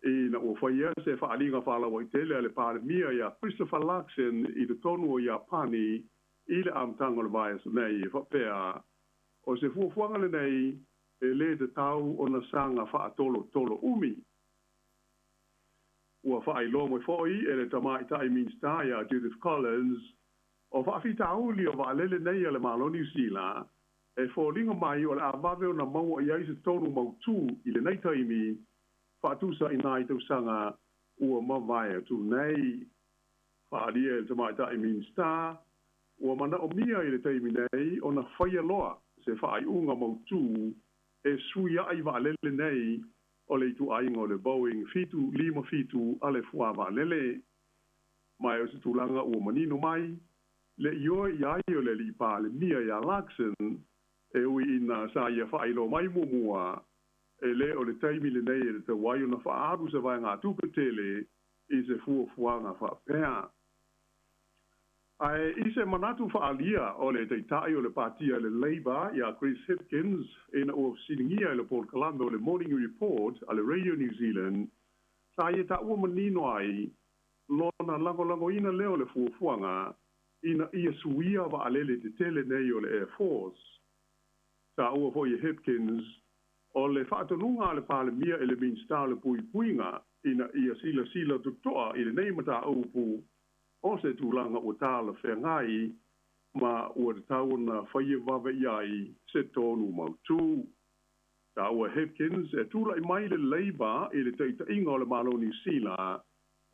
E na ua whaia se whaalinga whala wa i tele le pāre mia ia Christopher Luxon i le tonu o Japani i le amtanga le vai aso nei e whapea. O se fuafuanga le nei e le te tau o na sanga wha tolo umi. Ua wha ilo mo foi e le tamai tai minstaia Judith Collins o wha fita auli o wha lele nei le malo New Zealand e fōringa mai o le awave o na maua i aise tonu mautu i le nei taimi wha tusa i nai tau sanga ua mawai atu nei. Wha alia e le tamai tai minsta ua mana o mia i le taimi nei o na whaia loa se wha ai unga mautu e sui ai wa lele nei o le tu ainga o le Boeing fitu lima fitu ale fua wa lele. Mai o se tūlanga ua manino mai, le io i ai o le li pa le mia ia Luxon e ui ina sa ia whailo mai mumua e le o le taimi le nei e le te wai o na whaaru se vai ngā tūpetele i se fuafuanga whapea. Ai, i se manatu whaalia o le teitai o le patia le Labour ia Chris Hipkins e na o siningia le Port Colombo le Morning Report a le Radio New Zealand sa ia ta ua manino ai lona lango ina leo le fuafuanga ina ia suia wa alele te tele nei o le Air Force. Sa ua foi Hipkins o le whaatonunga le pāle mia e le minsta le puipuinga ina ia sila tutoa i le nei mata aupu o se tūlanga o tāla whengai, ma ua te tau na whaia wawe iai se tonu mautu. Tā ua Hipkins e tūla i mai le Labour i le teita inga o le malo New Zealand,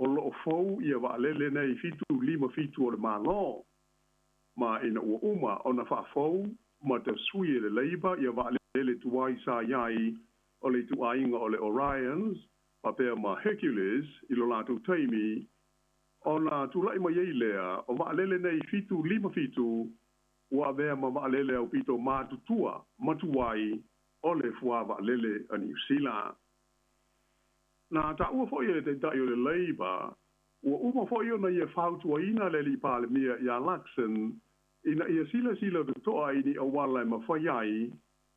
o loo fau ia wa lele nei fitu lima fitu o le malo. Ma ina ua uma o na whaafau, ma te sui e le Labour ia wa lele tuai sa iai o le tu ainga o le Orions, pa pēr ma Hercules i lo lātou taimi, o na tūlai mai ei lea, o waalele nei fitu lima fitu, ua vea ma waalele au pito mātutua, matuai, o le fua waalele a New Zealand. Nā ta ua foi e te tai o le Labour, ua uma foi o na ia whautua ina le li pāle mia ia Luxon, ina ia sila te toa ini au wala ma whaiai,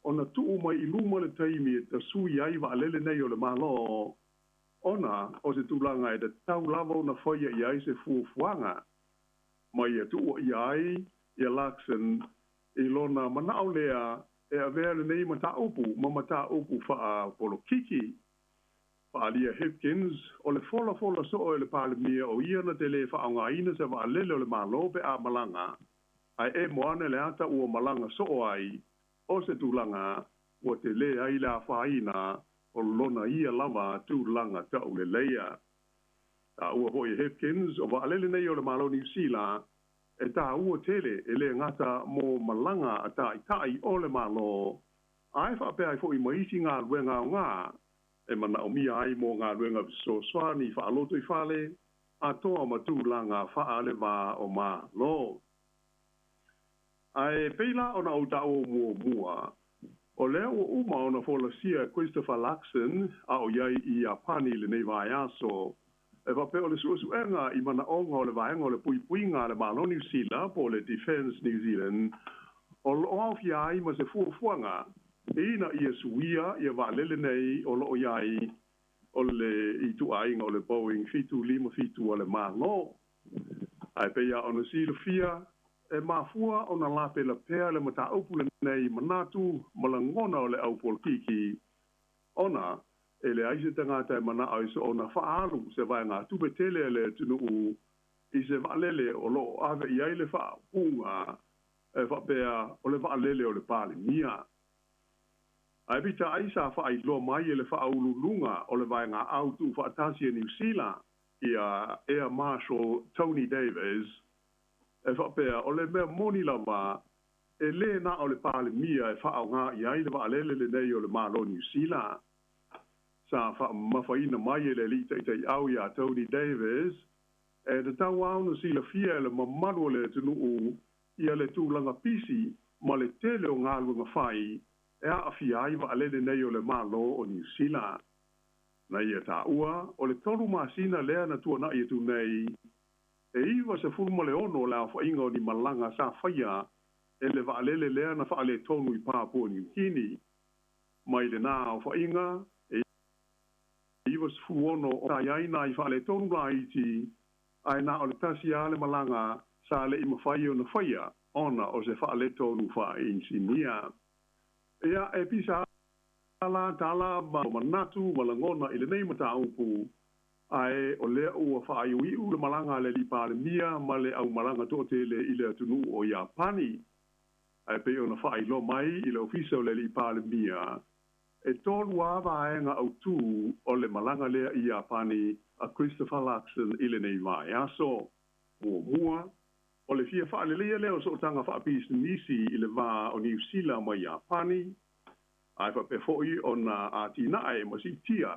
o na tuu mai i luma le taimi e ta sui ai waalele nei o le malo, ona o se tūlanga e te tau lava o na whaia i ai se fuafuanga. Mai e tua i ai, i a Luxon, i lona manao lea e a vea le nei mata upu, ma mata upu wha polo kiki. Wha alia Hipkins, o le fola so o le pāle mia o ia na te le wha anga ina se wa lele o le malope a malanga. Ai e moane le ata ua malanga so o ai, o se tūlanga, o te le ai la whaina, o lona ia lava tūlanga tau le leia. Tā ua hoi Hipkins, o wa alele nei o le malo New Zealand, e tā ua tele e le ngata mō malanga a tā i tai o le malo. Ai whapea i fo i maisi ngā ruenga o ngā, e mana o mia ai mō ngā ruenga so swani wha aloto i whale, a toa matulanga whaale ma o ma lo. Ai peila ona o ta o mua. O leo o uma ona folasia Christopher Luxon a o iai I a pani le nei vai aso. E va pe o le suenga I mana onga o le vaenga o le puipuinga le malo New Zealand po le Defence New Zealand. O lo au iai ma se fuafuanga. Ina ia suia ia va lele nei o lo iai o le itu ainga o le Boeing 757 o le malo. Ai pe ia ona silofia e mafua o na lape la pea le mata upu le nei manatu malangona o le au polkiki. Ona, e le aise tangata e mana aise o na whaaru se vai ngā tupetele le tunu u I se waalele o lo ave I aile wha unga e whapea o le waalele o le pāle mia. Ai pita aisa wha I lo mai e le wha aululunga o le vai ngā autu whaatasi e New Zealand Ia Air Marshal Tony Davis e whapea o le mea moni lava e le na o le pāle mia e wha ngā I aile waalele le nei o le malo New Zealand. Sa wha mawhaina mai e le lita I tei au ia Tony Davis e te tau au na sila fia e le mamaru le tunu u ia le tūlanga pisi ma le tele o ngā lunga whai e a fia ai waalele nei o le malo o New Zealand. Na ia tā ua o le tolu masina lea na tua na ia tu nei e iwa se fulma le ono la whainga o ni malanga sa whaia e le waalele lea na whaale tonu I Papua New Guinea. Mai le nā o whainga e iwa se fuono o ta iaina I whaale tonu la iti ai na o le tasi ale malanga sa le ima whai o na whaia ona o se whaale tonu wha insinia. Ia e pisa ala tala ma manatu malangona I le nei mata upu ai o le ua whaai ui le malanga le li pāle mia ma le au malanga tote le I le atunu o Iapani. Ai pe ona whaai lo mai I le ofisa o le li pāle mia e tolu awa aenga au tu o le malanga lea I Iapani a Christopher Luxon I le nei vai aso. Mua o le fia whaale lea leo so tanga whaapis nisi I le va o New Zealand ma Iapani. Ai pa pe foi ona a tinae ma si tia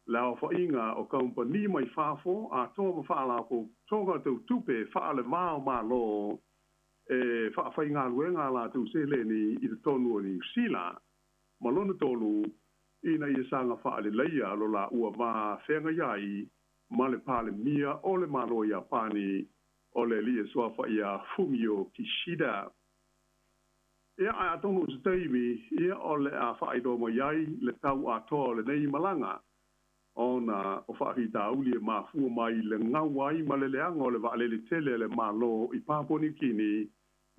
lao whainga o kampani mai whafo a tōma whaala ko tonga tau tupe whaale mao malo e whaafai ngā luenga la tu se leni I te tonu o New Zealand. Malona tolu ina I sanga whaale leia lo la ua ma whenga iai ma le pāle mia o le malo Iapani o le lia swafa ia Fumio Kishida. Ia ai atonu se teimi, ia o le a whaido mo iai, le tau a toa le nei malanga. Ona o whaahita uli e mafua mai le ngawai ma le leanga o le waalele tele le malo I Papua New Guinea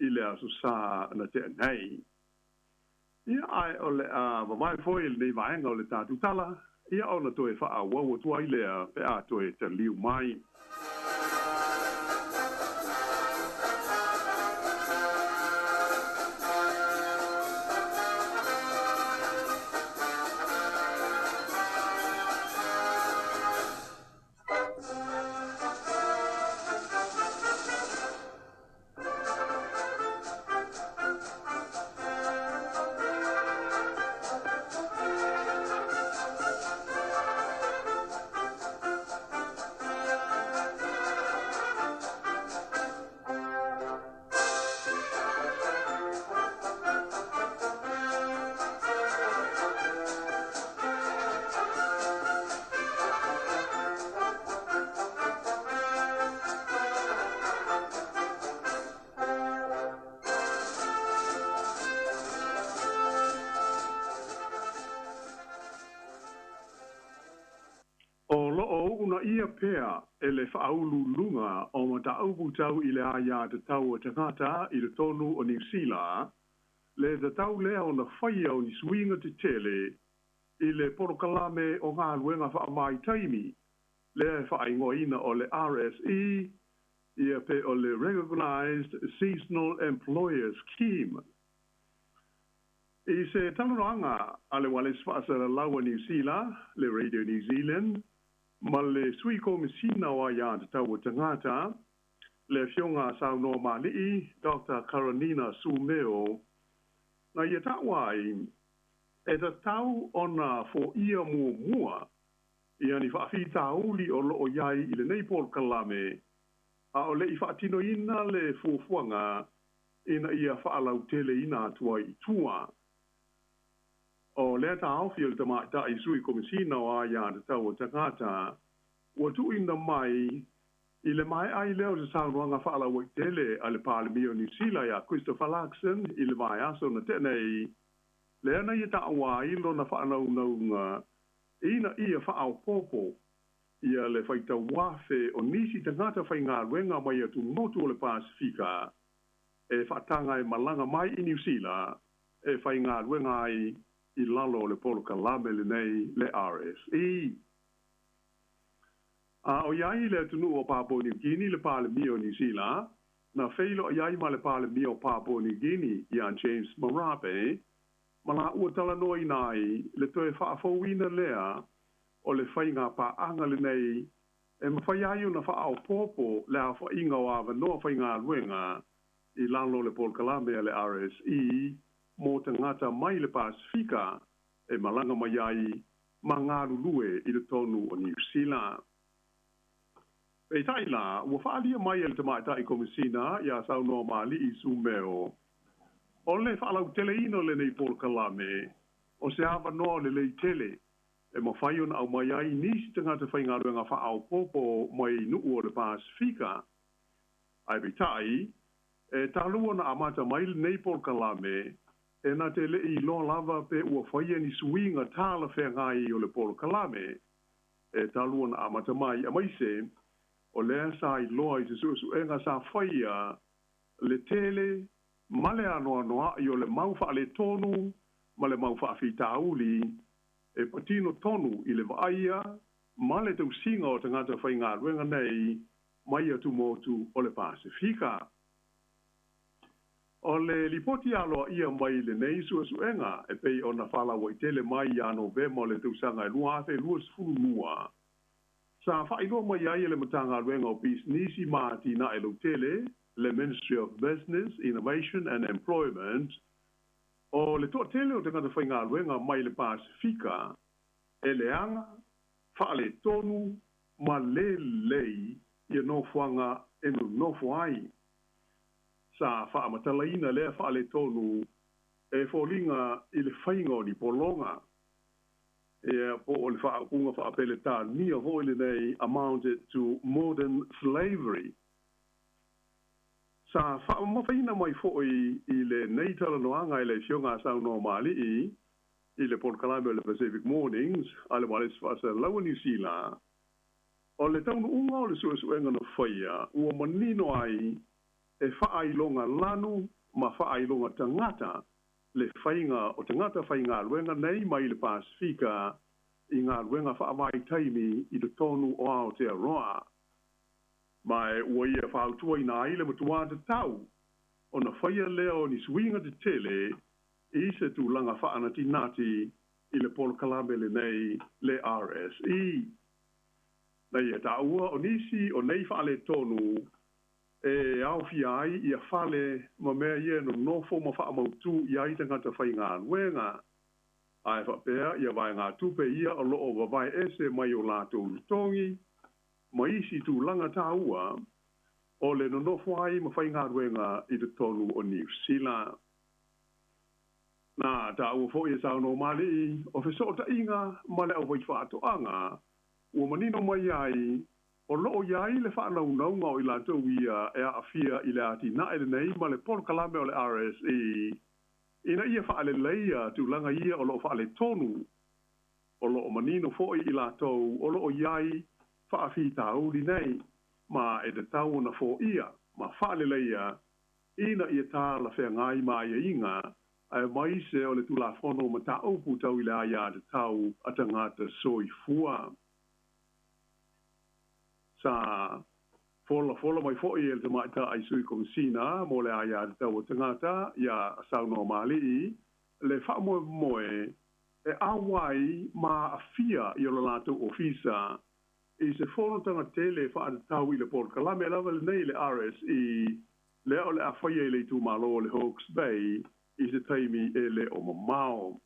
I le aso sa na te nei. Ia ai o le a mamai foi le nei vaenga o le tatu tala, ia ona toe wha wawa tua I lea pe a toe te liu mai. Ia pea e le whaaulu lunga o ma ta aupu tau I le aia te tau o tangata I le tonu o New Zealand, le te tau lea o na whaia o ni swinga te tele I le porokalame o ngā luenga whaamai taimi, le whaingoina o le RSE, ia pe o le Recognized Seasonal Employer Scheme. I se taluranga a le wale spasara laua New Zealand, le Radio New Zealand, ma le sui komisina o ia te tau o tangata, le fionga sauno mali'i, Dr. Carolina Sumeo, na ia tawai, e ta tau ona fo ia mua ia ni whaafitauli o loo iai i le nei Paul Kalame, a o le i whaatino ina le fuafuanga ina ia whaalau tele ina atua i tua. O lea ta awhi o le tamata i sui komisina o a ia te tau o tangata, ua tu ina mai i le mai ai leo se sauruanga whaalau i tele a le Pālemio New Zealand ia Christopher Larkson i le vai aso na tenei, lea na ia ta awa i lo na whaanau naunga ina ia whaau popo ia le whaita wafe o nisi tangata whai ngā ruenga mai atu motu o le Pasifika e whaatanga e malanga mai i New Zealand e whai ngā ruenga ai i lalo le Polo Kalame le nei le RSE. O iai le tunu o Papua New Guinea le Pālemio New Zealand na whailo iai ma le Pālemio Papua New Guinea ia James Marape ma la ua tala noi nai le toe whaafauina lea o le whainga paanga le nei e mawhai ai na whaao popo le a whainga o awa noa whainga ruenga i lalo le Paul Kalame le RSE mō te ngata mai le Pasifika e malanga mai ai ma ngā rulue i le tonu o New Zealand. E tai la, ua whaalia mai le tamaita i komisina ia sau noa mali i sumeo. O le whaalau tele ino le nei Paul Kalame, o se hawa noa le lei tele, e ma whai ona au mai ai nisi te ngata whai ngā ruenga whaau popo mai nuu o le Pasifika. Ai bitai, e talua na amata mai le nei Paul Kalame, e na te lei loa lava pe ua whai ni suinga tāla whea ngai o le Paul Kalame, e talua na amata mai a maise, o lea sa i loa i te suenga sa whaia le tele, male anoa noa i o le mauwha le tonu, ma le mauwha whita auli, e patino tonu i le vaia, ma le tau singa o te ngata whai ngā ruenga nei, mai atu motu o le Pasifika. O le lipoti aloa ia mai le nei suenga, e pei o na whala wa i tele mai a Novema o le tau sanga e lua ate lua sifuru mua. Sa whailo mai ai le matanga ruenga o pis nisi maati na e lo tele, le Ministry of Business, Innovation and Employment, o le toa tele o te ngata whai ngā ruenga mai le Pasifika, e le anga, whaale tonu, ma le lei, ia nofuanga e nofu ai. Sa whaamatalaina lea whaale tonu, e wholinga i le whainga ni polonga. E po o le whaakunga whaapele tā nia hoile nei amounted to modern slavery. Sa whaamawhaina mai fhoi i le neitala noanga i le fionga sau no mali i le Port Kalame o le Pacific Mornings, a le wale swasa lawa New Zealand. O le taunu unga o le suenga no whaia, ua manino ai e whaailonga lanu ma whaailonga tangata le whainga o tangata whainga ruenga nei mai le Pasifika i ngā ruenga whaamai taimi i le tonu o Aotearoa. Mai ua ia whaautua i nā ile matua te tau o na whaia leo ni suinga te tele i se tūlanga whaanati nati i le Polo Kalame le nei le RSE. Nei e tā ua o nisi o nei whaale tonu e au fi ai ia fale ma mea ia no nofo ma wha amautu i ai tangata whai ngā nuenga. Ai whapea ia vai ngā tupe ia o loo wawai ese mai o lātou lutongi, ma isi tū langa tā ua, o le no nofo ai ma whai ngā nuenga i te tonu o New Zealand. Nā tā ua fo ia sao no mali o whesota inga ma le au vai whaatoanga, ua manino mai ai o loo iai le whaanaunga o i lātou ia e a fia i le ati na ele nei ma le Polo Kalame o le RSE. Ina ia whaale leia tu langa ia o loo whaale tonu. O loo manino foi i lātou o loo iai whaafi tāuri nei. Ma e te tau na fo ia, ma whaale leia, ina ia tā la whea ngai ma ia inga, ai mai se o le tula whono ma tā upu tau i le aia te tau a tangata soi fua. Sa fola mai foi e te maita ai sui komisina mo le aia te tau o tangata ia sau no mali le whaamoe moe e awai ma afia i o lātou ofisa i se whonotanga tele whaata tau i le Port Kalame lava le nei le RSE le o le awhaia i le tu malo le Hawke's Bay i se taimi e le o mamao.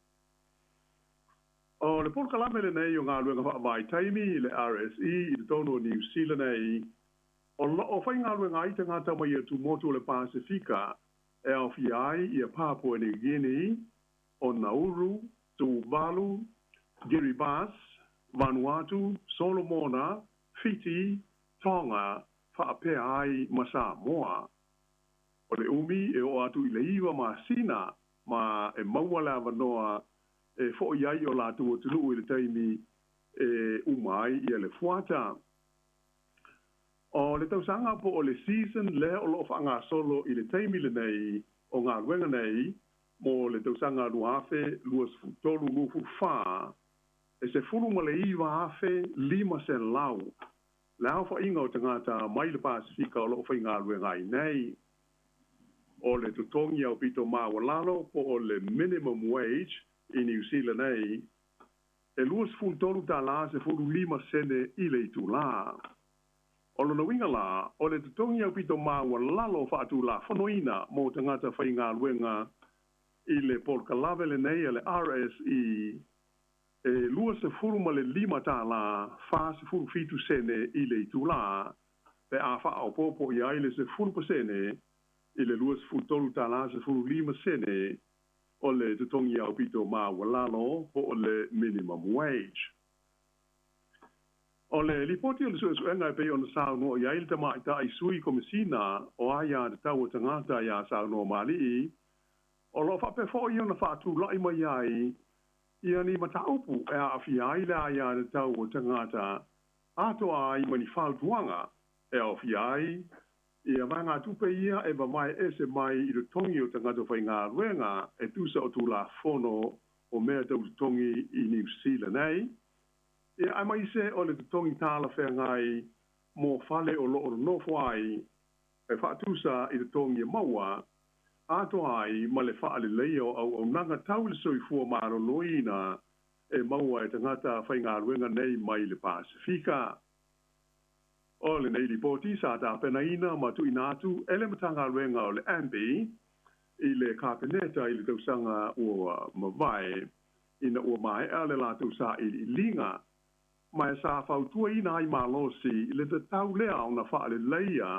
O le pol kalame le nei o ngā luenga wha vai taimi le RSE i le tono New Zealand nei. O whai ngā luenga i te ngāta mai tu motu le Pasifika e au fiai i a Papua New Guinea, o Nauru, Tuvalu, Kiribati, Vanuatu, Solomona, Fiji, Tonga, whaapea ai ma Sāmoa. O le umi e o atu i le iwa ma Sina, ma e maua la wanoa e fo iai o la tu tulu i le taimi e umai i le fuata. O le tausanga po o le season le o lo whanga solo i le taimi le nei o ngā ruenga nei mo le tausanga luafe luas futolu lufu wha e se furu ma le iwa afe 5 lau. Le au wha inga o tangata mai le Pasifika o lo whainga ruenga i nei. O le tutongi au pito mawa lalo po o le minimum wage i New Zealand nei, e luas fultolu tā la se fulu 5 sene i le itu la. O lo na winga la, o le tutongi au pito mawa lalo whaatu la whanoina mo tangata whainga luenga i le polkalave le nei le RSE, e luas se fulu ma le 5 tā la, wha se fulu 5 sene i le itu la, pe a wha au popo i aile se fulu sene, i le luas fultolu tā la se fulu 5 sene, o le tutongi au pito ma walalo po o le minimum wage. O le lipoti o le suenga e pe o na Sāmoa i aile tama i ta i sui komisina o aia de tau o tangata ia Sāmoa mali o lo whape fo i o na whaatu lai mai ai i ani mataupu e a awhi aile aia de tau o tangata ato ai mani whaaltuanga e a awhi ai i a vanga tupe ia e ba mai ese mai i le tongi o tangata whai ngā ruenga e tusa o tūla whono o mea tau tongi i New Zealand nei. E ai mai se o le tongi tāla whea ngai mō whale o loo nofo ai e whaatusa i le tongi e maua ato ai ma le whaale leo au nanga tau le soi fua maro loina e maua e tangata whai ngā ruenga nei mai le Pasifika. O le nei ripoti sa ta pena ina ma tu inatu ele matanga ruenga o le ambi i le kapeneta i le tausanga o mawai ina o mai ale la tausa i linga mai sa fautua ina ai malosi le te tau lea o na whaale leia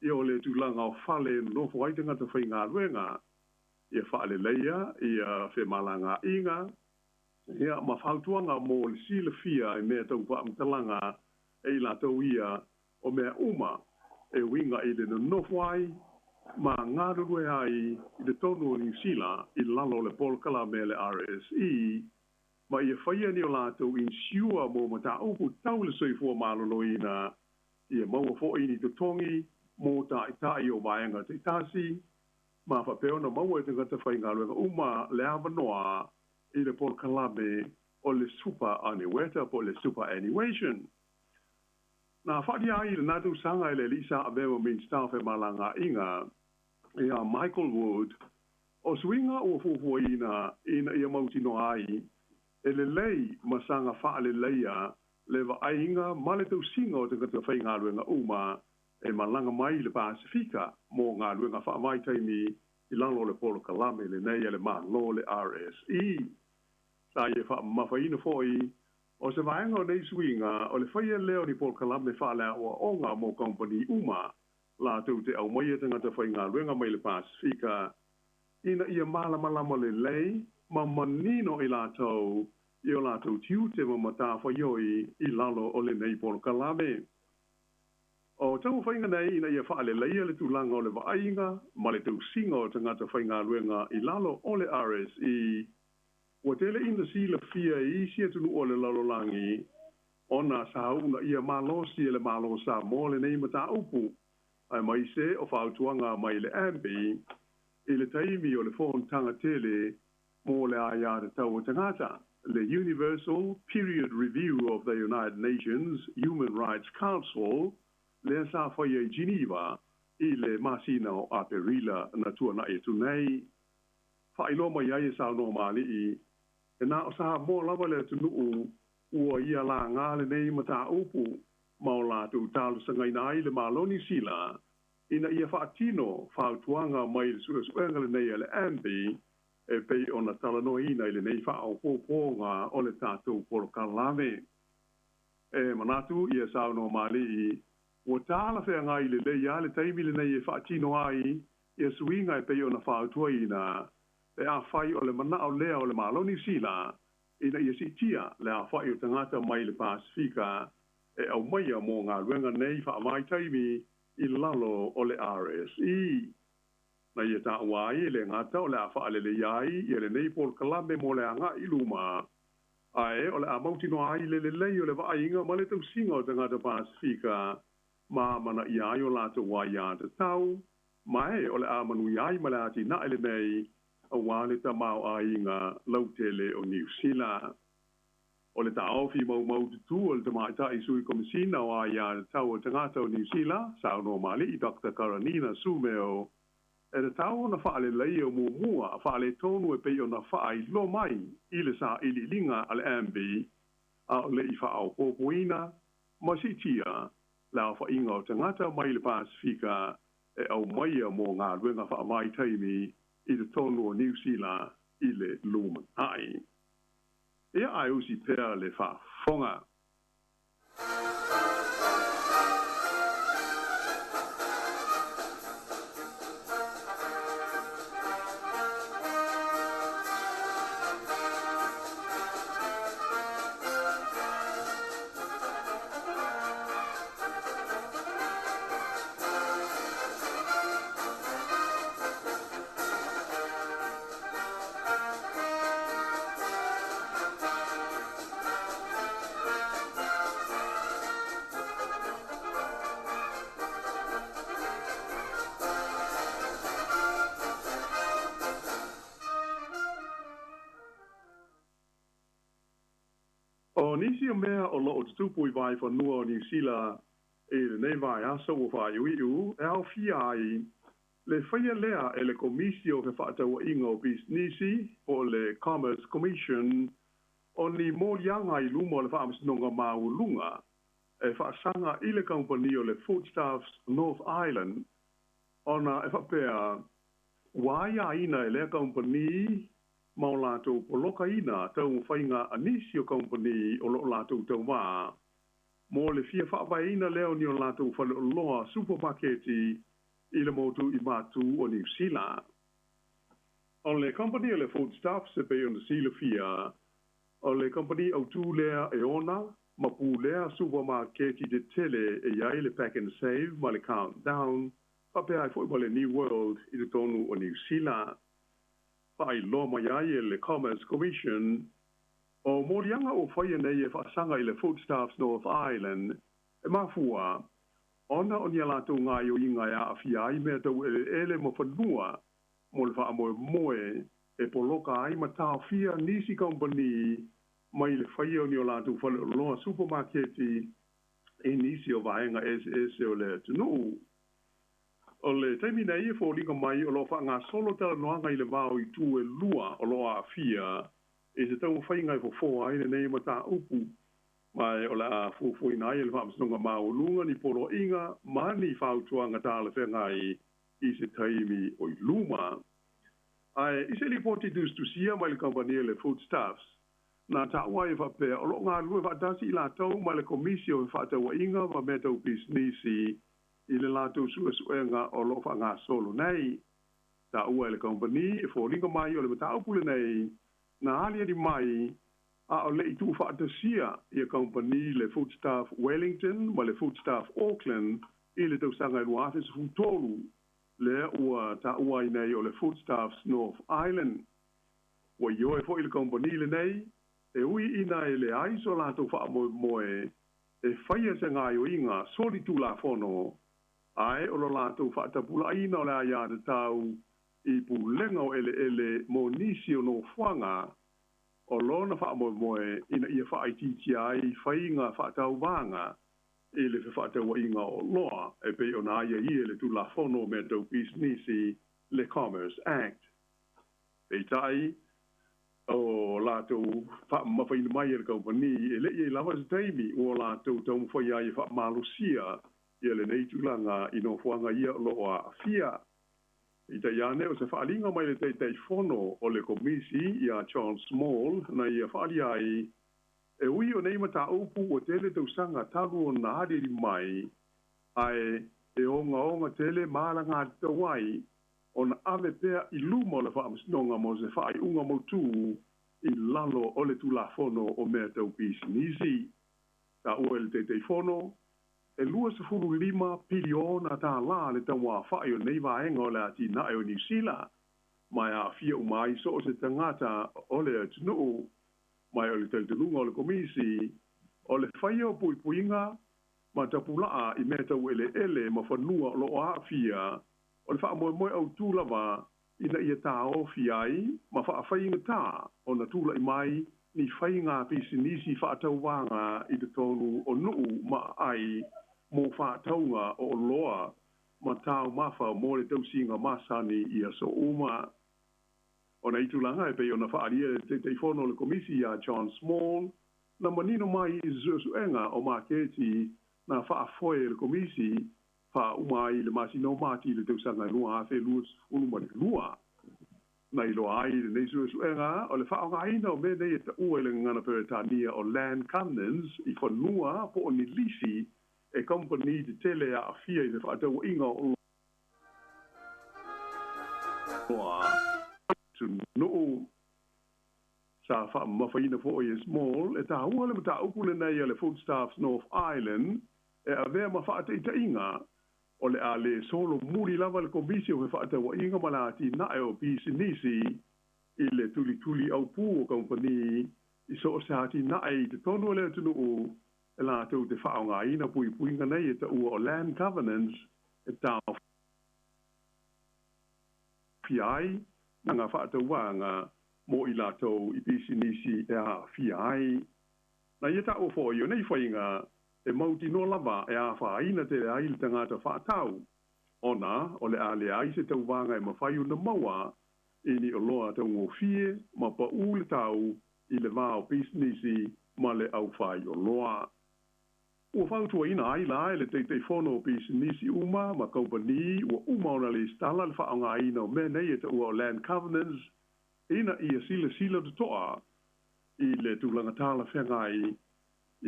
i o le tūlanga o whale no fwai tanga te whainga ruenga i a whaale leia i a whemalanga inga i a ma fautuanga mo le sila fia i mea tau whaamtalanga e la tau ia o mea uma e winga i le nofwai ma ngarurue ai i le tonu o New Zealand i lalo le polkala me le RSE ma i e whaia ni o lātou insiua mo mata upu tau le soifua maloloina i e maua fo ini te tongi mo ta i tai o vaianga te tasi ma whapeo na maua e te ngata whainga luenga uma le awanoa i le polkala me o le super anniweta po le super annuation. Na whadi ai le natu sanga i le Lisa Abema min staff e malanga inga i a Michael Wood o swinga o fufuina ina i a mauti no ai e le lei masanga whaale leia le wa ainga male tau singa o te kata whainga luenga uma e malanga mai le Pasifika mo ngā luenga whaamai taimi i lalo le polo kalame le nei e le maa lo le RSE. Sa i e whaamawhaina foi o se vaenga o nei swinga o le whaia leo ni polo kalame whaale o onga mo company uma la tau te au mai e tangata whainga luenga mai le Pasifika ina ia malama le lei ma manino i la tau i o la tau tiu te mamata whaioi i lalo o le nei polo kalame. O tau whainga nei ina ia whaale leia le tūlanga o le waainga ma le tau singa o tangata whainga luenga i lalo o le RSE ua tele ina si la fia i sia tunu o le lalolangi ona sa hauna ia malosi e le malo Sāmoa le nei mata upu ai mai se o whautuanga mai le ambi i le taimi o le whontanga tele mo le aia de tau o tangata le Universal Period Review of the United Nations Human Rights Council le sa whaia i Geneva i le masina o Aperila na tuana e tunei. Whailo mai ai e sa no mali i e na o sa mo lava le tunu ua ia la ngā le nei mata upu ma o la tu talu sangai nai le maloni sila ina ia whaatino whautuanga mai le suenga le nei le ambi e pei ona talanoina i le nei whaopoponga o le tātou polokalame. E manatu ia sauno mali i ua tāla whea ngai le leia le taimi le nei e whaatino ai ia suinga e pei ona whaautua ina e a whai o le mana o lea o le maloni sila ina ia sitia le a whai o tangata mai le Pasifika e au maia mō ngā ruenga nei whaamai taimi i lalo o le RSE. Na ia tā uai le ngata o le a whaale le iai i le nei pol kalame mō le anga i luma. Ae o le a mautino ai le lei o le wa inga ma le tau singa o tangata Pasifika ma mana iai o lata wai a te tau mai o le a manu iai ma le ati na ele nei a wale ta mau a inga lautele o New Zealand. O le taofi mau tu o le tamaita i sui komisina o a ia tau o tangata o New Zealand, sao no mali i Dr. Karanina Sumeo, e le tau na whaale lei o mua a whaale tonu e pei o na whaai lo mai i le sa ili linga ale ambi, a o le i whaau popoina, ma si tia, la wha inga o tangata mai le Pasifika, e au maia mo ngā ruenga wha mai taimi i le tonu o New Zealand i le luman ai. Ia ai usi pēr le wha whonga. O nisi o mea o loo tutupu I vai whanua o New Zealand e le nei vai aso o whai uiu e au fia ai le whaia lea e le komisi o ke whaataua inga o bisnisi o le Commerce Commission o ni mōlianga I luma o le whaamasnonga maulunga e whaasanga I le company o le Foodstuffs North Island ona e whapea waia ina e le company mau lātou poloka ina tau whainga anisi o company o lo lātou tau wā. Mō le fia whaawai ina leo ni o lātou whale o loa supermarketi I le motu I mātu o New Zealand. O le company o le Foodstuffs se pei o na sila fia, o le company au tū lea e ona, ma pū lea supermarketi de tele e iai le pack and save ma le countdown, whapea ai fwoi ma le New World I le tonu o New Zealand. Pai lo mai ai le Commerce Commission o morianga o whaia nei e whaasanga I le Foodstuffs North Island e mafua ona o ni alatou ngā o inga e a fia ai mea tau ele mo whanua mo le wha moe moe e poloka ai ma tau fia nisi company mai le whaia o ni alatou whale o loa supermarketi e nisi o vaenga SS o le tunu. O le taimi nei e fōlinga mai o lo wha ngā solo tala noanga I le vāo I tū e lua o lo a fia e se tau whainga I fō ai le nei ma tā upu mai o le a fōina ai le whaamsnonga maulunga ni poro inga mani whautua ngā tāle whengai I se taimi o I luma. Ai, I se li poti dus tu sia mai le company le Foodstuffs na tā wai whapea o lo ngā lua whaatasi I la tau mai le komisio whaataua inga ma me tau bisnisi I le lātou suenga o lo wha ngā solo nei. Tā ua le company e fōlinga mai o le mataupule nei, na alia di mai, a o le I tū whaatasia I a company le Foodstuff Wellington, ma le Foodstuff Auckland, I le tausanga I luafes futolu, le ua tā ua I nei o le Foodstuffs North Island. Wa io e fo I le company le nei, e ui ina e le aiso lātou wha moe moe, e whaia se ngā o inga, sori tū la whono, ai o lo lātou whaatapula ina o le aia te tau I pulenga o ele mo nisi o no whanga o lona whaamoe moe ina ia whaaititi ai whainga whaatau vanga I le whaatau inga o loa e pe o na aia I le tu la whono me tau bisnisi le Commerce Act. Pei tai o lātou whaamawhaina mai e le company e le I lawa se taimi o lātou tau mwhai ai whaamalusia Ia le nei tūlanga I no whuanga ia loa fia. I te iane o se whaalinga mai le te whono o le komisi i a Charles Small na i a whaali ai e ui o nei mata upu o tele tausanga taru o na hariri mai ai e onga tele maaranga tawai o na ave pea i luma o le whaamasnonga mo se whaai unga motu i lalo o le tula whono o mea tau pisinisi. Ta ua le te whono e lua se furu 5 piliona tā la le tawa whaai o nei vaenga o le ati nae o New Zealand. Mai a fia umai so o se tangata o le atunuu, mai o le teltununga o le komisi, o le whaia o puipuinga, ma tapulaa i mea tau ele ma whanua o lo a fia, o le wha moe au tūlawa ina ia tā o fiai, ma wha whainga tā o na tūla i mai ni whainga pisinisi wha tau wanga i te tonu o nuu ma ai mō whātaunga o loa ma tāu mawha mō le tausinga masani i a so uma. O na itulanga e pei o na whaaria te whono le komisi a John Small, na manino mai i zusuenga o maketi na whaafoe le komisi, wha umai le masino mati le tausanga nua a whe luas unuma le lua. Na ilo ai le nei zusuenga o le whaongaina o me nei e ta ua le ngana peretania o Land Covenants i whanua po o ni lisi e company de tele a fia i te whaatau inga o loa tu nuu sa wha mawhaina fo i small e ta hua le mata upule nei le Foodstaffs North Island e a vea ma whaatei inga o le a le solo muri lava le komisi o he whaatau inga malati nae o pisinisi i le tuli au pu o company i so o se hati nae i te tonu le tu nuu e la tau te whaonga ina puinga nei e ta ua o Land Covenants e tau fiai na ngā whaatau wanga mo i la tau i pisinisi e a fiai. Na ia ta o fo i o nei whainga e mauti no lava e a whaina te rea i le tangata whaatau. Ona o le a le ai se tau wanga e mawhaiu na maua e ni o loa tau ngō fie ma pa u le tau i le vā o pisinisi ma le au whai o loa. Ua whautua ina ai la le te whono o pisinisi uma ma kaupani ua uma ona le stala le whaonga ina o mea nei e te ua o Land Covenants ina ia sila tu toa i le tūlanga tāla whengai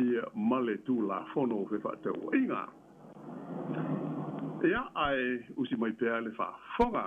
i male tūla whono o whewhatau inga. Ia ai usi mai pēr le whafonga.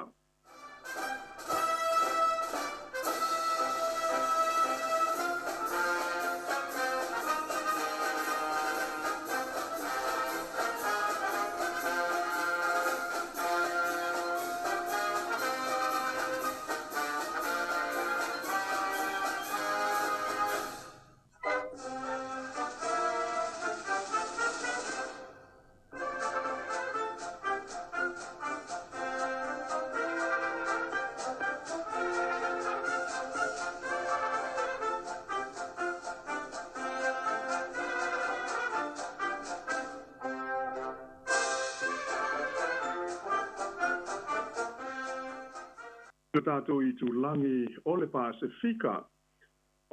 Tātou i tūlangi o le Pasifika.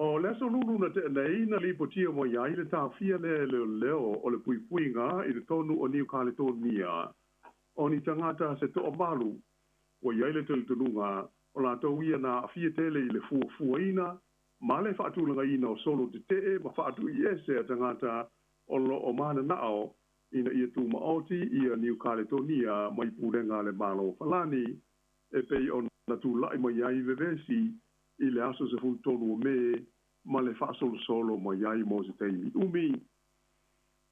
O leso lulu na te nei na li potia mo iai le tāwhia leo o le puipuinga i le tonu o New Caledonia. O ni tangata se toa malu o iai le tulutununga o la tau ia na awhia tele i le fuafuaina ma le whaatulanga ina o solo te te ma whaatu i ese a tangata o lo o mana nao ina ia tū maoti i a New Caledonia mai pūrenga le malo falani e pei o na tu lai mai ai vevesi i le aso se fu tonu me ma le fa solo mai ai mo se tei umi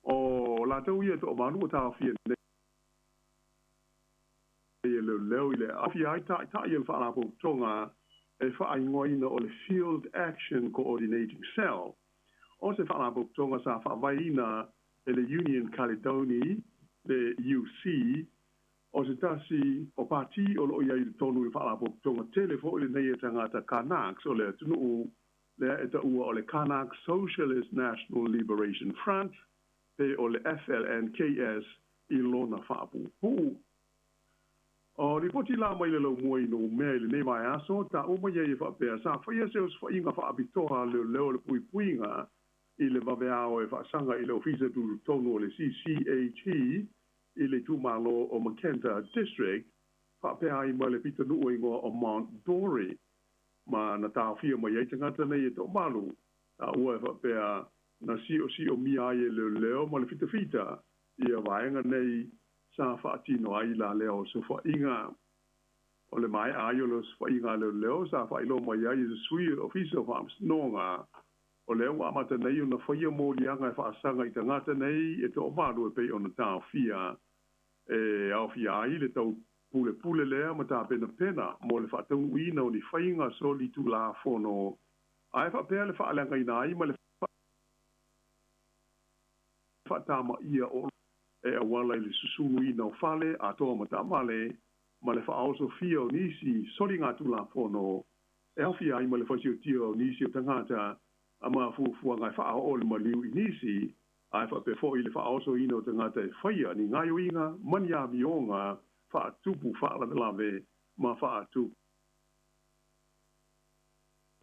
o la tau ia to manu ta fie ne le leo ile afi ai ta ia fa la po tonga e fa ai ngoina o le Field Action Coordinating Cell o se fa la po tonga sa fa vaina e le Union Caledonia le UC o se tasi o pati o lo iai tonu i whaala tonga telefo i le nei e tangata Kanaks o le tunu le e ta ua o le Kanak Socialist National Liberation Front pe o le FLNKS i lona whaapu pu. O ripoti la mai le lau mua ino mea i le nei mai aso ta o mai e whapea sa whaia se os whainga whaapitoha leo le puipuinga i le waweao e whaasanga i le ofisa tu tonu o le CCAT i le tūmalo o Makenta District, pe ai ma le pita nu ingo o Mount Dory ma na ta fia ma ye tanga tana ye to malu a ua pe na si o mi ai le leo ma le fita ia vaenga nei sa fa tino ai la leo so fa inga o le mai ai o lo fa inga le leo sa fa ilo ma ia is sui official farms no nga o le wa mata nei una fa ia mo lianga fa sanga i tanga nei e to malu pe ona ta fia e au fia ai le tau pule lea ma ta pena mo le fa tau ina o ni fa inga so li tu la fono ai fa pe le fa langa ina ai ma le fa ta ma ia o e a wala i le susunu i nau fale a toa mata male ma le wha so fia o nisi sori ngā tula whono e awhi ai ma le whasio tio o nisi o tangata a ma fua ngai wha o le maliu i nisi a e wha pe fo i le wha so ino tangata e whaia ni ngai o inga mani a mionga wha tupu wha la lave ma wha tupu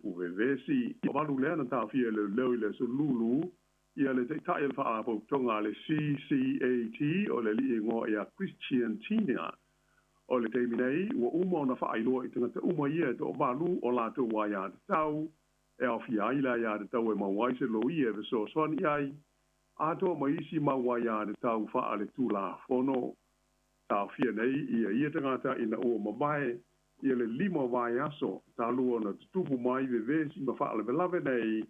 uwe vesi o walu lea na ta fia le leo i le so lulu ia le te tae wha a tonga le CCAT o le li ingo ia Christian Tina o le teimi nei ua uma ona wha ailoa i tangata uma ia to malu o lato wa ia te tau e au fia ila ia te tau e mawai se lo ia ve so soani ai a to maisi mawa ia te tau wha ale tula fono tau fia nei ia tangata ina ua mamae ia le lima vai aso talu ona tutupu mai ve vesi ma wha ale velave nei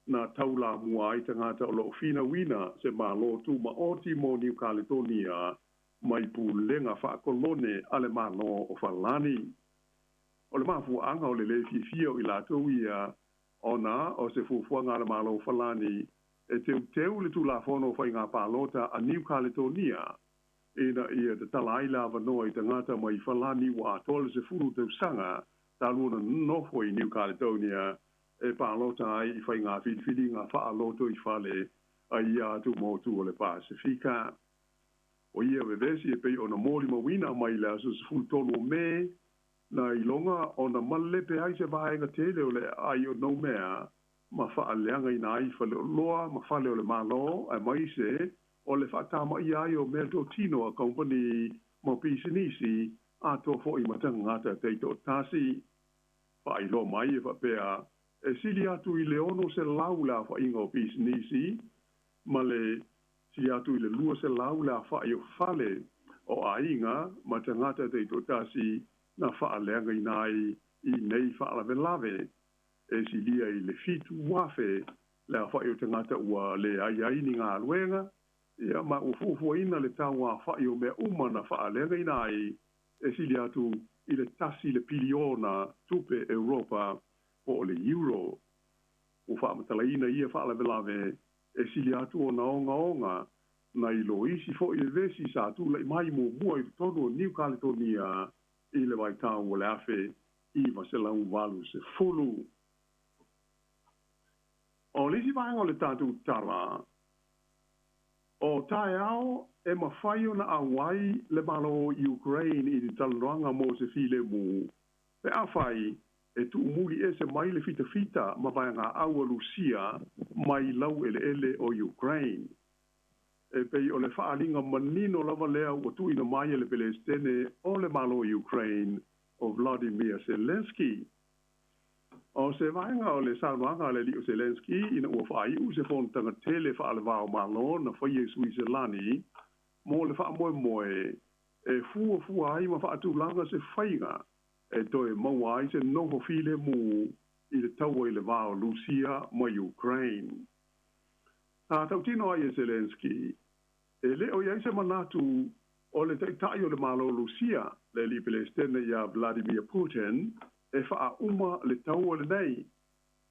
na taula mua i tangata o lo fina wina se ma lo tu ma oti mo New Caledonia mai pulenga wha kolone ale ma lo o falani. O le mafu anga o le lefi fio i la ia ona o se fufuanga ale ma lo falani e teu le tu la fono wha inga palota a New Caledonia ina ia te talaila vanoa i tangata mai falani wa atole se furu teu sanga taluna nofo i New Caledonia e palota ai i whai ngā whiwhiri ngā wha aloto i whale a ia atu motu o le Pasifika. O ia vevesi e pei ona mōri mawina mai le aso se fulu tonu o me, na i longa ona malepe ai se vaenga tele o le ai o nou mea, ma wha leanga i nā i whale o loa, ma whale o le malo, ai mai se, o le wha tāma i ai o mea tō tino a company ma pisinisi, a tō fo i matanga ngata teito tasi, wha i lo mai e wha pea, e sili atu i le ono se laula wha inga o pisinisi, ma le sili atu i le lua se laula wha i o fale o a inga, ma tangata te to tasi na wha leanga i nai i nei wha lave lave, e sili i le fitu wafe le wha i o tangata ua le ai ni ngā luenga, ia ma ufufu ina le tawa wha i o mea umana wha leanga i nai, e sili atu i le tasi le piliona tupe Europa, o le euro o fa matalaina ia fa la velave e sili atu o na onga na i lo isi fo i vesi sa tu le mai mo bua i todo New Caledonia i le vai tau o le afe i vasela un valu se fulu o lisi vai o le tatu tara o tae ao e mawhai o na awai le malo Ukraine i di talroanga mo se file mu pe awhai e tu umuri e se mai le fita ma vai ngā aua Lucia mai lau ele o Ukraine. E pei o le whaalinga manino lava lea ua tu ina mai le Palestine o le malo Ukraine o Vladimir Zelensky. O se vaenga o le saunoanga le li o Zelensky ina ua whai u se fontanga tele whaale vao malo na whaie Switzerlandi mo le wha moe e fua ai ma whaatu langa se whainga e toe maua ai se noho file mu i le taua i le vao Lucia ma Ukraine. A tau tino ai e Zelensky, e leo iai se manatu o le taitai o le malo Lucia, le li Palestine ia Vladimir Putin, e wha uma le taua le nei.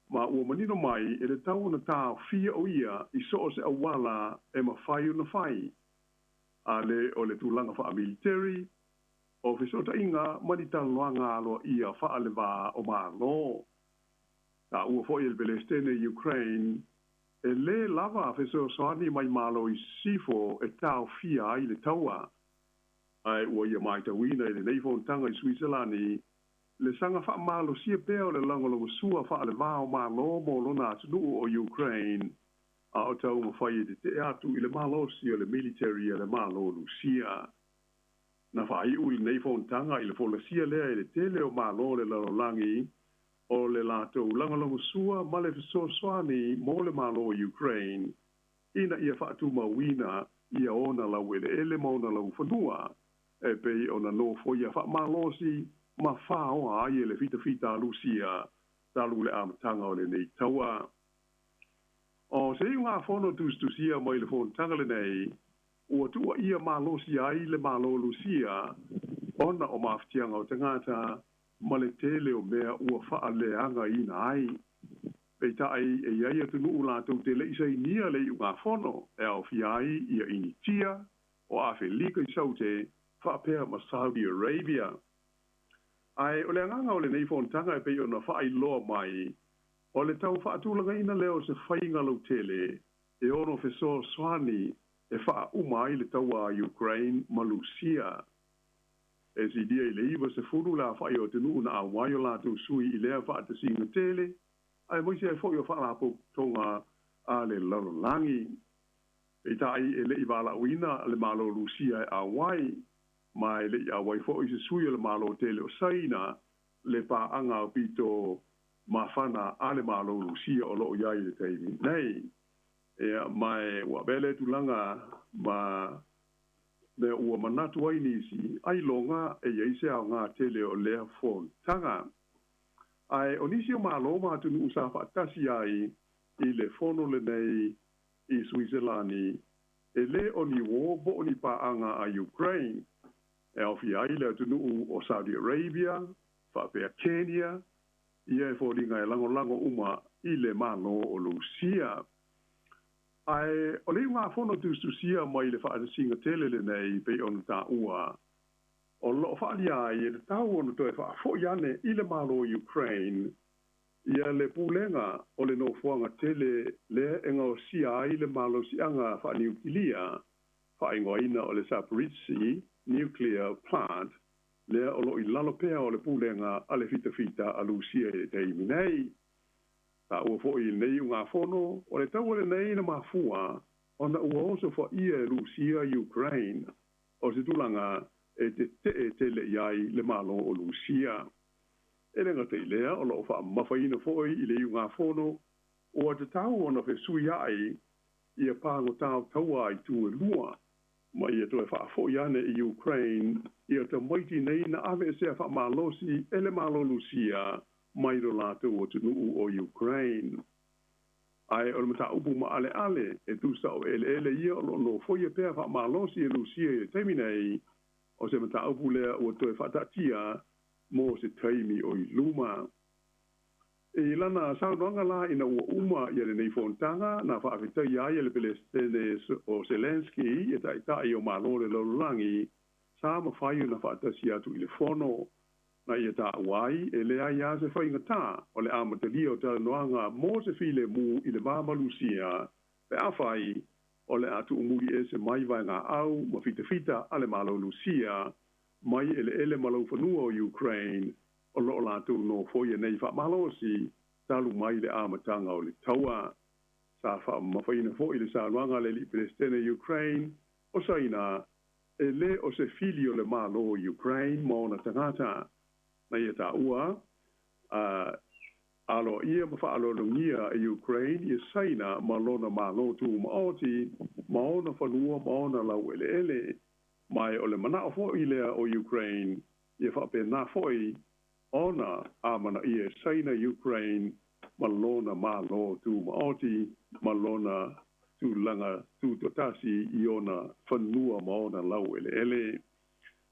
Ma ua manino mai e le taua na tā fia o ia i so se awala e ma whai o na whai. A le o le tūlanga wha military, o fesota inga manita loanga alo ia whaale wā o mā lo. Ta ua fo i le Palestine Ukraine, e le lava feso soani mai malo i sifo e tau fia ai le taua. Ai ua ia mai tawina i le neifontanga i Switzerlandi, le sanga wha malo sia peo le langolongo sua whaale wā o mā lo mo lona atunu o Ukraine, a o tau mawhai e te atu i le malo si o le military e le malo Lucia. na whai ui nei whontanga i le wholasia lea i le tele o mālo le lalolangi o le lātou langalongo sua ma le fesoasoani mo le mālo o Ukraine ina ia whaatu mawina ia ona lau ele mauna lau whanua e pei ona no foia wha mālosi ma whaoa ai le fita alusia talu le amatanga o le nei taua. O se iu ngā whono tustusia mai le whontanga le nei ua tua ia mālosi ai le mālo lusia ona o mawhitianga o tangata ma le tele o mea ua wha leanga ina ai. Pei tai e iai atu nuu lātou te le isai nia le iu ngā whono e au fiai ia initia o awhi lika i saute whaapea ma Saudi Arabia. Ai o le anganga o le nei whontanga e pei ona whaai loa mai o le tau whaatulanga ina leo se whainga lau tele e ono feso swani e wha umai le taua Ukraine ma Lucia. E si dia i le iwa se furu la whai o te nuu na awai o lātou sui i lea wha te singa tele ai moise e fwoi o wha lapo tonga a le lalolangi. E tai e le i wala uina le malo Lucia e awai mai le i awai fwoi se sui o le malo tele o saina le pa anga o pito ma whana a le malo Lucia o loo iai le teimi. Nei, e mai ua bele tulanga ma me ua manatu ai nisi ai longa e yeise au ngā tele o lea phone tanga. Ai o nisi o malo ma tunu usa whaatasi ai i le fono le nei i Switzerlandi e le o ni wo bo o ni pa anga a Ukraine e au fi ai le tunu o Saudi Arabia, whapea Kenya, ia e fōringa e lango uma i le malo o Lucia. Ai, o le ngā whono tustusia mai le whaasinga tele le nei pe ona tā ua. O lo whaalia i le tau ona toi whaafoi i le malo o Ukraine, ia le pūlenga o le nofuanga tele le enga o sia i le malo sianga whaaniukilia, whaingoina o le Zaporizhzhia nuclear plant, lea o lo i lalopea o le pūlenga a le fita a Lucia e te iminei. Ta ua fo i nei ngā whono, o le tau le nei na mafua, o na ua oso fo ia Lucia Ukraine, o se tulanga e te le iai le malo o Lucia. E renga te lea o lo wha mawhaina fo i le ngā whono, o te tau o na fe sui ai, ia pāngo tau taua i tu e lua, ma ia toe wha fo iane i Ukraine, ia te maiti nei na ave se wha malosi ele malo Lucia, mai ro lātou o tunuu o Ukraine. Ai o le mata upu ma ale e tusa o ele ia o no foia pea wha malosi e Lucia e teminei o se mata upu lea o toe whatatia mo se teimi o i luma. E lana saunoanga la ina ua uma i le nei fontanga na whaafetai ai le Palestine o Zelensky e tai o malore lololangi sa ma whaiu na whaatasi atu i le fono. Na ia tā wai, e lea ia se whainga tā, o le amatalia o tala noanga mō se file mu i le māmalusia, pe awhai, o le atu umuri e se mai vai ngā au, ma fita ale malo Lucia, mai ele malau whanua o Ukraine, o lo lātou no foia nei wha malosi, talu mai le amatanga o le taua. Sa wha mawhaina fo i le sānuanga le li Palestine Ukraine, o saina, e le o se fili o le malo o Ukraine, ma ona tangata, na ia tā ua, alo ia ma whaalolongia e Ukraine, ia saina ma lona malo tū maoti, ma ona whanua, ma ona lau ele, mai o le mana o fo i lea o Ukraine, ia whape nā foi, ona amana ia saina Ukraine, ma lona malo tū maoti, ma lona tū langa tū totasi i ona whanua ma ona lau ele.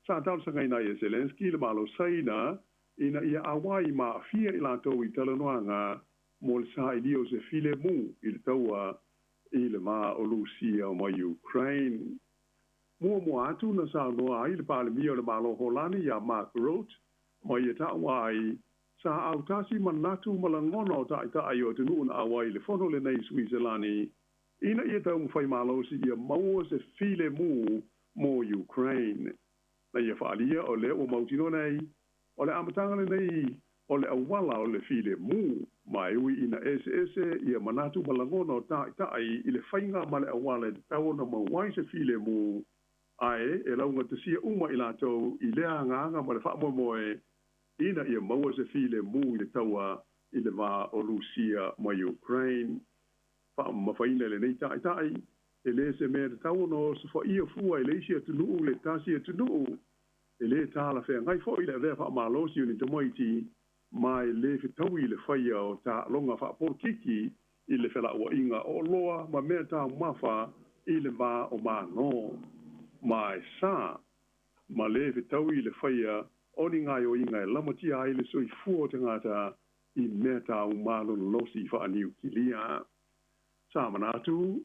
Sa tausanga ina ia Zelensky le malo saina, ina ia awai ma fia i lātou i talanoanga mo le sa i lio se file mu i le taua i le ma o Lucia o ma Ukraine. Mua atu na sa noa i le palemi o le malo Holani ia Mark Roth, ma ia ta awai sa autasi manatu malangono o ta i o tenu na awai le fono le nei Switzerlandi, ina ia tau mwhai malosi ia maua se file mu mo Ukraine. Na ia whaalia o le o mautino nei, o le amatanga le nei, o le awala o le file mu, mai ui ina ese ia manatu malangona o tai i le whainga ma le awala e tau na mawai se file mu, Ai, e launga te sia uma i lātou i lea nganga ma le wha moe ina ia maua se file mu i le taua i le wā o Rusia ma Ukraine. Wha mawhaina le nei tai, e le se mea te tau no se wha ia fua i le isi atunuu, le tasi atunuu, e le tāla whea ngai fo i le vea wha malosi uni te moiti, mai le whitau i le whaia o tā longa wha porkiki i le whela ua inga o loa, ma mea tā mawha i le wā o mā no. Mai sā, ma le whitau i le whaia, o ni ngai o inga e lamatia ai le soi fua te ngata i mea tā umalo losi wha aniu kilia. Sā manatu,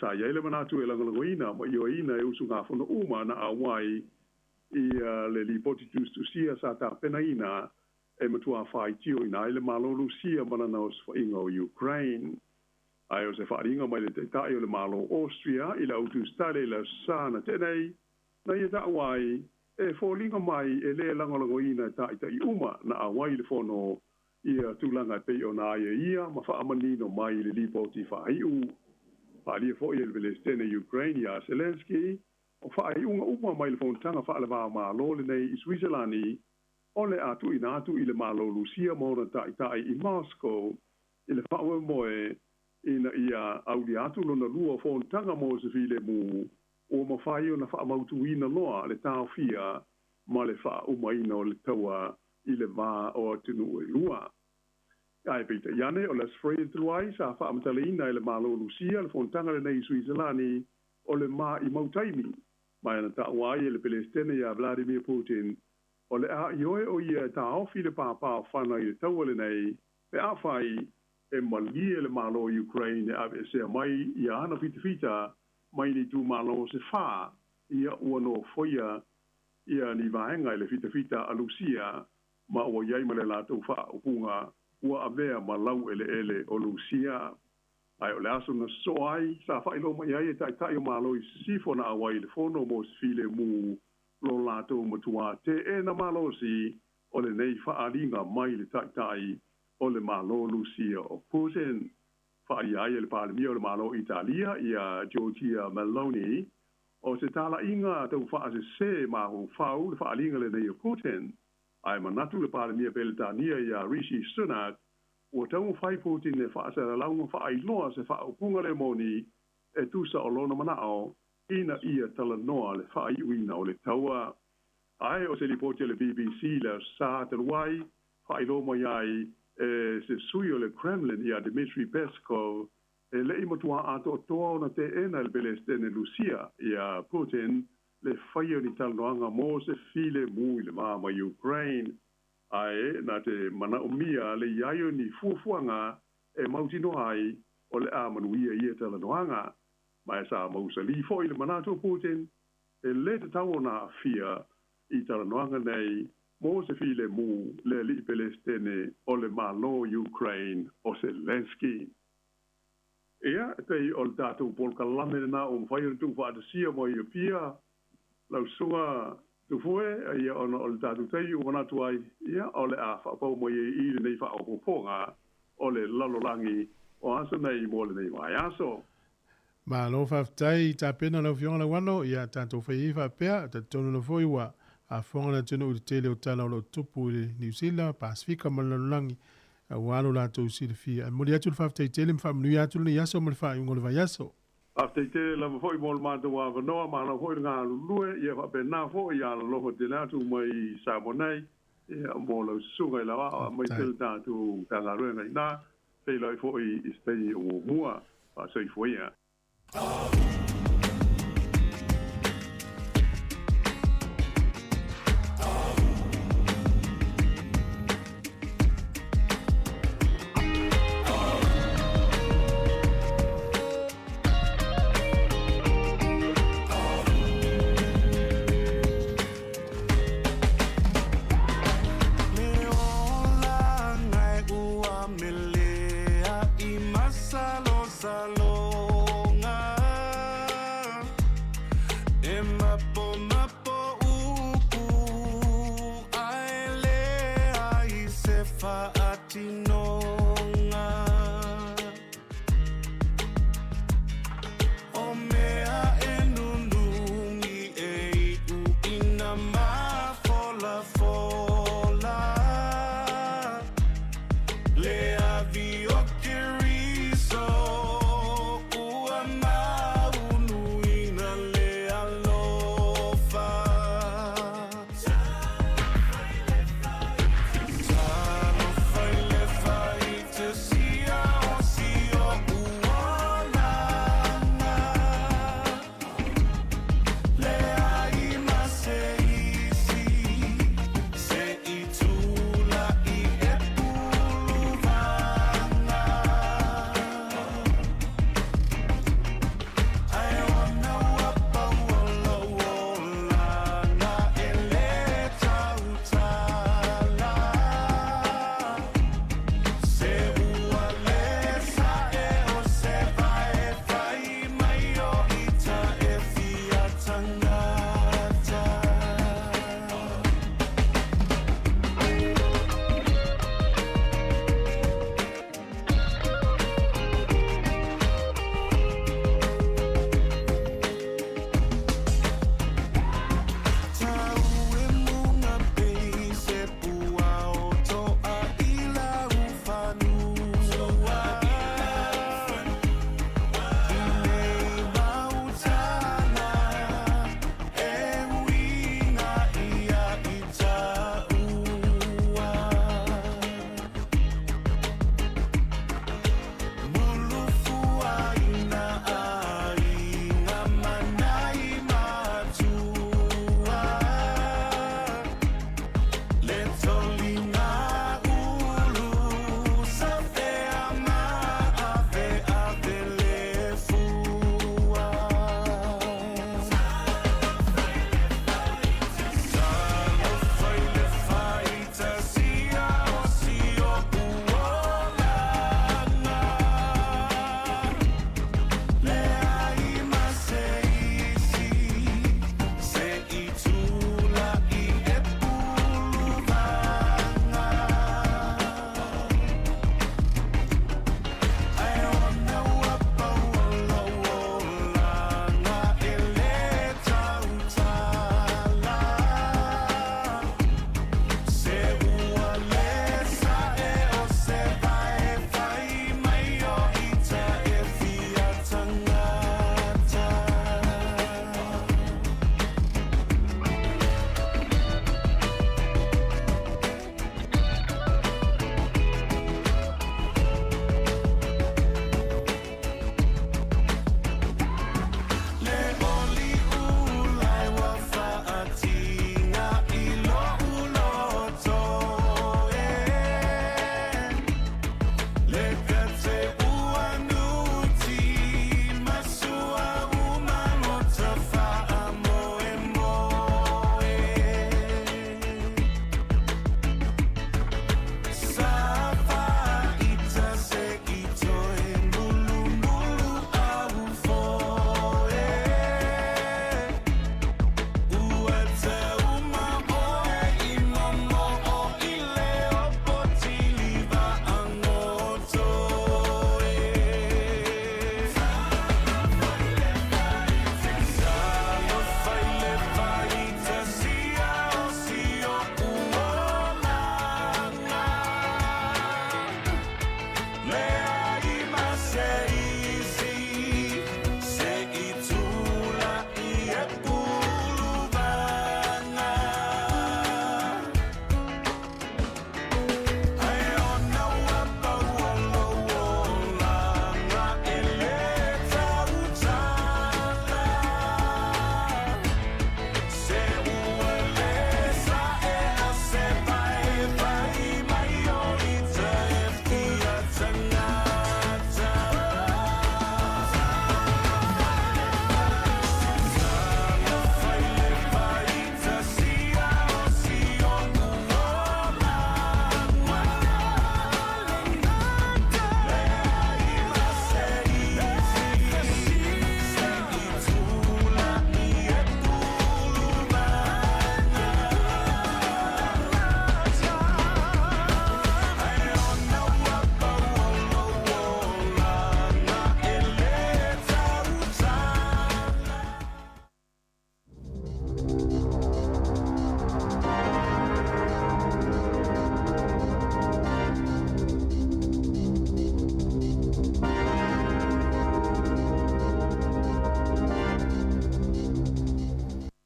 sā iaile manatu e langalangoina, ma i o ina e usu ngā whana uma na awai i le li potitus tu sia sa ta pena ina e matua whai tio ina ele malo Rusia manana o swainga o Ukraine. Ai o se wharinga mai le te tai o le malo Austria i la utu stare la sana tenei na i ta awai e fōlinga mai e le langalangoina ta i uma na awai le whono ia tūlanga pe o nā ia ma whaamanino mai le li poti whai u. Wharia fo i le Palestine Ukraine ia Zelensky o whaai unga uma mai le whontanga whaalewa malo le nei i Switzerlandi o le atu i nātu i le malo Lucia mora tai i Moscow i le whaua moe ina ia audi atu lona lua whontanga mo se file mu o mawhai o na whaamautu ina loa le tau fia ma le wha umaina o le taua i le wā o atunu e lua. Ai Peter Iane o le Sfrey Truai sa whaamatale ina i le malo Lucia le whontanga le nei i Switzerlandi o le mā i mautaimi. Mai ana ta wai e le Palestine ia Vladimir Putin o le a ioe o ia ta ofi le pāpā whana i le tau le nei pe a whai e mali e le malo Ukraine e ave se mai ia ana fita mai ni tu malo se wha ia ua no foia ia ni vaenga i le fita a Lucia ma ua iai ma le lātou wha upunga ua avea ma lau ele o Lucia. Ai o le aso na soai, sa whailo mai ai e tai o malo i sifo na awai le fono mo sifile mu lo lato matua te e na malo si o le nei whaaringa mai le tai o le malo Lucia o Putin. Whaari ai le palemia o le malo Italia ia Giorgia Meloni o se tala inga tau whaase se mahu whau le whaaringa le nei o Putin. Ai manatu le palemia Beltania ia Rishi Sunak o tau whai Putin e whaase la launga whaai loa se whaupunga le moni e tusa o lona manao ina ia tala noa le whaai uina o le taua. Ai o se ripoti le BBC le sa te ruai whaai loma iai e se sui o le Kremlin ia Dmitry Peskov e le imatua ato toa ona te ena le Palestine Lucia ia Putin le whaia ni tala noanga mo se file mui le maa ma Ukraine. Ai, na te mana o mia le iaio ni fuafuanga e mautino ai o le a manuia ia tala noanga. Mai sa mausa li foi le manato Putin e le te tau na fia i tala noanga nei mo se file mu le li Palestine o le malo Ukraine o Zelensky. Ia, te o le tātou polka lame na o mwhaia tu whaatasia mo i pia lau sunga tu fue ia ona o le tātou tei o wana tuai ia o le a whapau mo i le nei whaopoponga o le lalolangi o asa nei mo le nei mai aso. Ma lo whaftai ta pena lau fionga la wano ia tātou whai iwa pia ta tonu na fwoi wa a whonga na tunu uri tele o tala o lo tupu i New Zealand, Pasifika ma lalolangi a wano la tau si le fia. Mori atu le whaftai tele mwa mnui atu le yaso ma le wha iungo le vai yaso. After te la foi mol mata wa no ma na foi nga lue ia fa pe na foi ia lo te na tu mai Sāmoa ia mo lo sunga la wa mai te ta tu ta la rena na pe lo foi istei o mua pa so foi ia.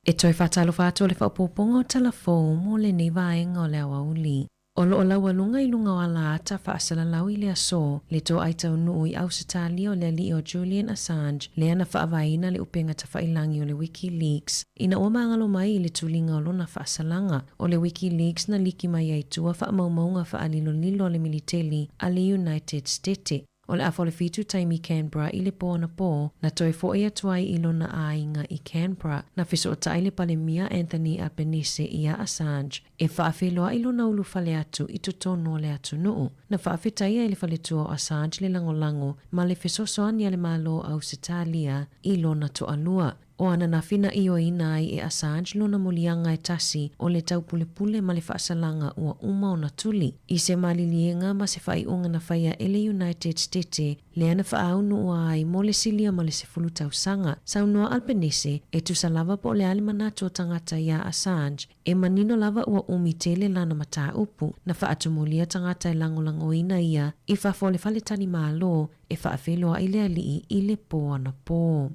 E toi whatalo whato le whapoponga o talafou mo le nei vaenga o le awauli. O lo o lawa lunga I lunga o ala ata whaasala lau I le aso, le tō aita unu I Ausitalia o le ali o Julian Assange, le ana whaavaina le upenga ta whailangi o le WikiLeaks. Ina o maangalo mai I le tulinga o lona whaasalanga, o le WikiLeaks na liki mai ai tua whaamaumaunga whaalilo lilo le militeli a le United States. O le afole fitu taimi Canberra I le pō na pō, na toi fo ia tuai I lona ainga I Canberra, na fiso o tai le palemia Anthony Albanese ia Assange. E whaafeloa I lona ulu fale atu I totono le atu nuu, na whaafetaia I le fale tua o Assange le langolango, ma le fiso soani ale malo Ausitalia I lona to alua. O ana na fina I o ina ai e Assange lona molianga e tasi o le tau pule ma le whaasalanga ua uma o na tuli. I se malilienga ma se whaiunga na whaia e le United States le ana whaaunu ua ai mo le silia ma le se fulu tau sanga. Saunoa Albanese e tu sa lava po le ali manatu o tangata ia Assange e manino lava ua umitele lana mata upu na whaatumulia tangata e langolango ina ia I whafole fale tani malo e whaafeloa I le alii I le pō ana pō.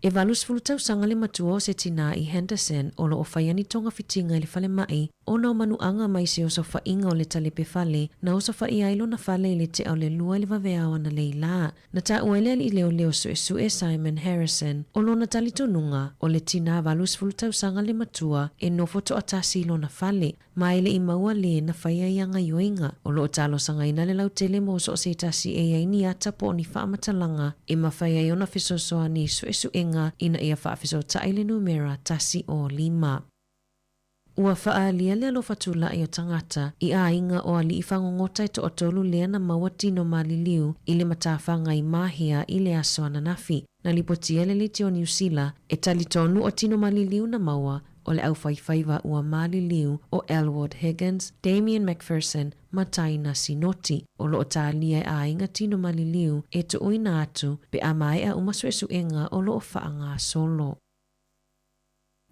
E valus fulutau sanga le matua o se tina I Henderson o lo o whaiani tonga fitinga I le fale mai o na o manuanga mai se o sa whainga o le talepe fale na o sa whai ailo na fale I le te au le lua le vaveawa na leila. Na ta uele I leo leo su e Simon Harrison o lo na talitonunga o le tina valus fulutau sanga le matua e no foto atasi lo na fale ma ele I maua le na whaia ianga yoinga o lo o talo sanga ina le lautele mo so se tasi e aini ata po ni whaamatalanga e ma whaia iona fisosoa ni su ina ia whaafiso taile numera tasi o 5. Ua whaalia lea lo fatula I o tangata I a inga o ali I whangongota I to otolu lea na maua tino maliliu I le matawhanga I mahia I le aso ananafi. Na lipotia le liti o New Zealand e talitonu o tino maliliu na maua o le au whaifaiva ua maliliu o Elwood Higgins, Damien McPherson, Mataina Sinoti. O lo o tālia a inga tino maliliu e to uina atu pe a mai a umaswesu enga o lo o whaanga solo.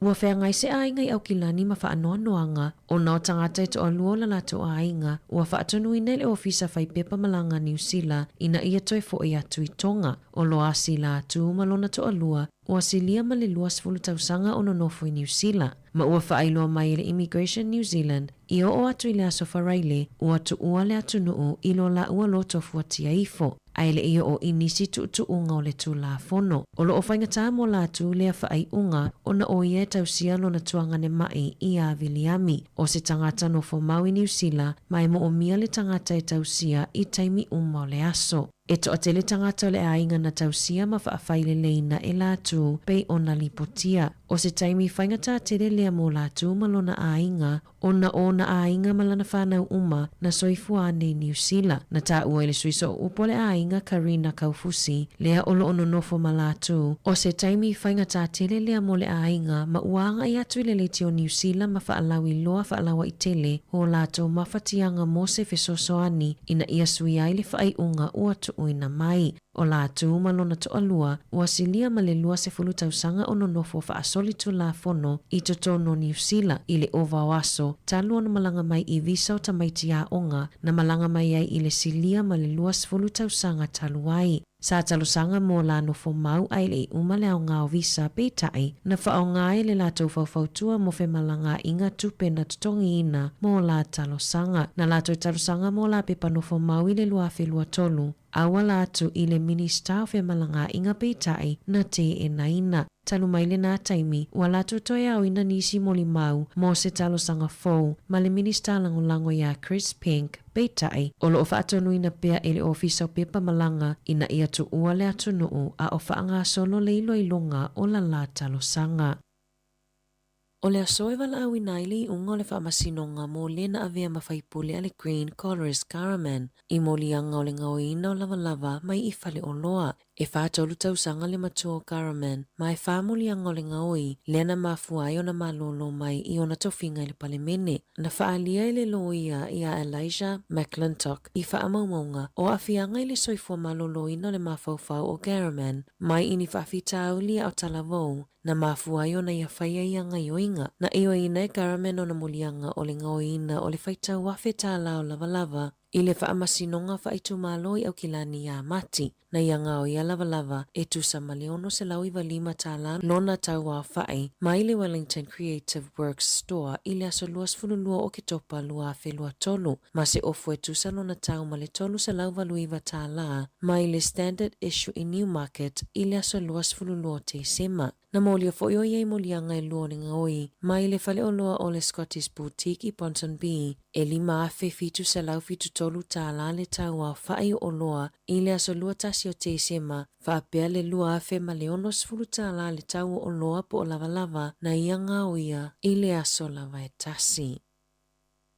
Ua whea ngai se ainga I au kilani ma whaanoa noanga o nao tangata I to alua la lato a inga ua whaatonu ina le ofisa whaipepa malanga New Zealand ina ia toi fo I atu I tonga o lo asi la atu malona to alua ua silia ma le luas fulu tausanga o nonofo I New Zealand. Ma ua whaailoa mai le Immigration New Zealand I o atu I le aso wharaile ua tu ua le atu nuu I lo la ua loto fuatia ifo. Aile ia o inisi tu unga o le tu la fono. O lo o whaingata mo la tu lea whaai unga o na o ia tausia lo na tuangane mai I a Viliami. O se tangata no fo Maui New Zealand mai mo o mia le tangata e tausia I taimi o le aso. E to atele tangata o le ainga na tausia ma whaafaile leina e la tu pei o na lipotia. O se taimi whaingata atele lea mo la tu malona ainga o na ainga malana whanau uma na soifua ne New Zealand. Na ta ua ele suiso upo le ainga Karina Kaufusi lea olo ono nofo malatu. O se taimi whaingata atele lea mo le ainga ma uanga I atu ile leiti o New Zealand ma whaalawi loa whaalawa I tele o lato mawhatianga mo se fesosoani ina ia sui aile whaai unga ua tu uina mai. O la tu malona to alua ua silia ma le lua se fulu tausanga o nonofo whaasoli tu la fono I totono New Zealand I le ova waso talua na malanga mai I visa o tamaiti a onga na malanga mai ai I le silia ma le lua se fulu tausanga taluai. Sa talusanga mo la nofo mau ai le umale au ngao visa peitai na whao ngai le lato whautua mo fe malanga inga tupe na tutongi ina mo la talusanga. Na lato talusanga mo la pepa nofo mau I le lua fe lua tolu. Awa latu I le minista o fe malanga inga peitai na te e naina. Talu maile na taimi, wala toi au ina nisi moli mau, mo se talo sanga fau, ma le minista lango ya Chris Pink, peitai, o lo o whaatonu ina pea ele ofisa o pepa malanga, ina ia tu ua le atu nuu, a o whaanga solo le ilo ilonga o la talo sanga. O le asoe wala au inaili unga o le whaamasinonga mo lena avea mawhaipule ale Green Colorist Caraman, I molianga o le ngauina o lava mai I fale o loa. E whaatolu tausanga le matua o Caraman, ma e whaamolianga o le ngaoi, lena mafuai o na malolo mai I ona tofinga I le palemene. Na whaalia I le loia I a Elijah McClintock I whaamaumaunga o awhianga I le soifua maloloina o le mafaufau o Caraman, mai ini whaafita aulia o talavou, na mafuai o na ia whaia ianga ioinga. Na ioina e Caraman o na molianga o le ngaoina o le whaitau wafe tala o lava I le whaamasinonga whaitumāloi au kilani a mati, na ianga o ia lava e tusa maleono se lau iwa lima tāla lona tau a whai, mai le Wellington Creative Works Store i le aso luas fululua o ke topa lua whelua tolu, ma se ofu e tusa lona tau ma le tolu se lau valuiva tāla, mai le Standard Issue i Newmarket i le aso luas fululua te sema. Na molia fo yo ye molianga e luo nga oi, mai le fale o loa o le Scottish Boutique i Ponton B, e lima afe fitu se lau fitu tolu tāla le tau a whai o loa i le aso lua tasi o te sema, whaapea le lua afe ma le ono sfulu tāla le tau o loa po o lava na ianga o ia i le aso lava e tasi.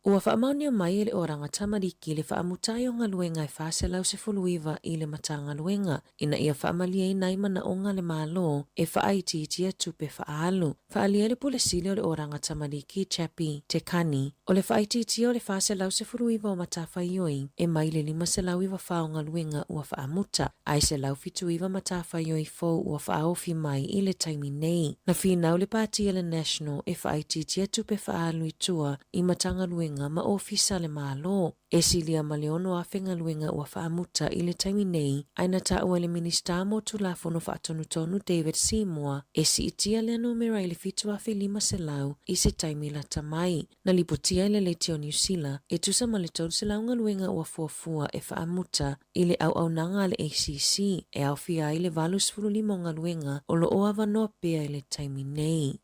Ua whaamaunia mai e le oranga tamariki le whaamutai o ngā luenga e whaase lau se fuluiva i le matanga luenga, ina ia whaamalia i nai mana o ngā le mālo e whaaiti tia tupe whaalu. Whaalia le pule sile o le oranga tamariki chapi te kani, o le whaaiti tia o le whaase lau se fuluiva o matawha ioi, e mai le lima se lau iwa whao ngā luenga ua whaamuta, ai se lau fitu iwa matawha ioi fo ua whaofi mai i le taimi nei. Na whinau le pātia le National e whaaiti tia tupe whaalu i tua i matanga luenga ma ofisa le malo. E silia maleono a whenga luenga ua whaamuta i le taimi nei, aina ta ua le minista mo tulafono whaatonutonu David Sāmoa, e si itia le ano mera i le fitu a lima se lau i se taimi la tamai. Na lipotia i le leiti o New Zealand, e tusa ma le tolu se launga luenga ua fuafua e whaamuta i le au nanga le ACC, e au fia i le valus fulu limo ngā luenga o lo o avanoa pea i le taimi nei.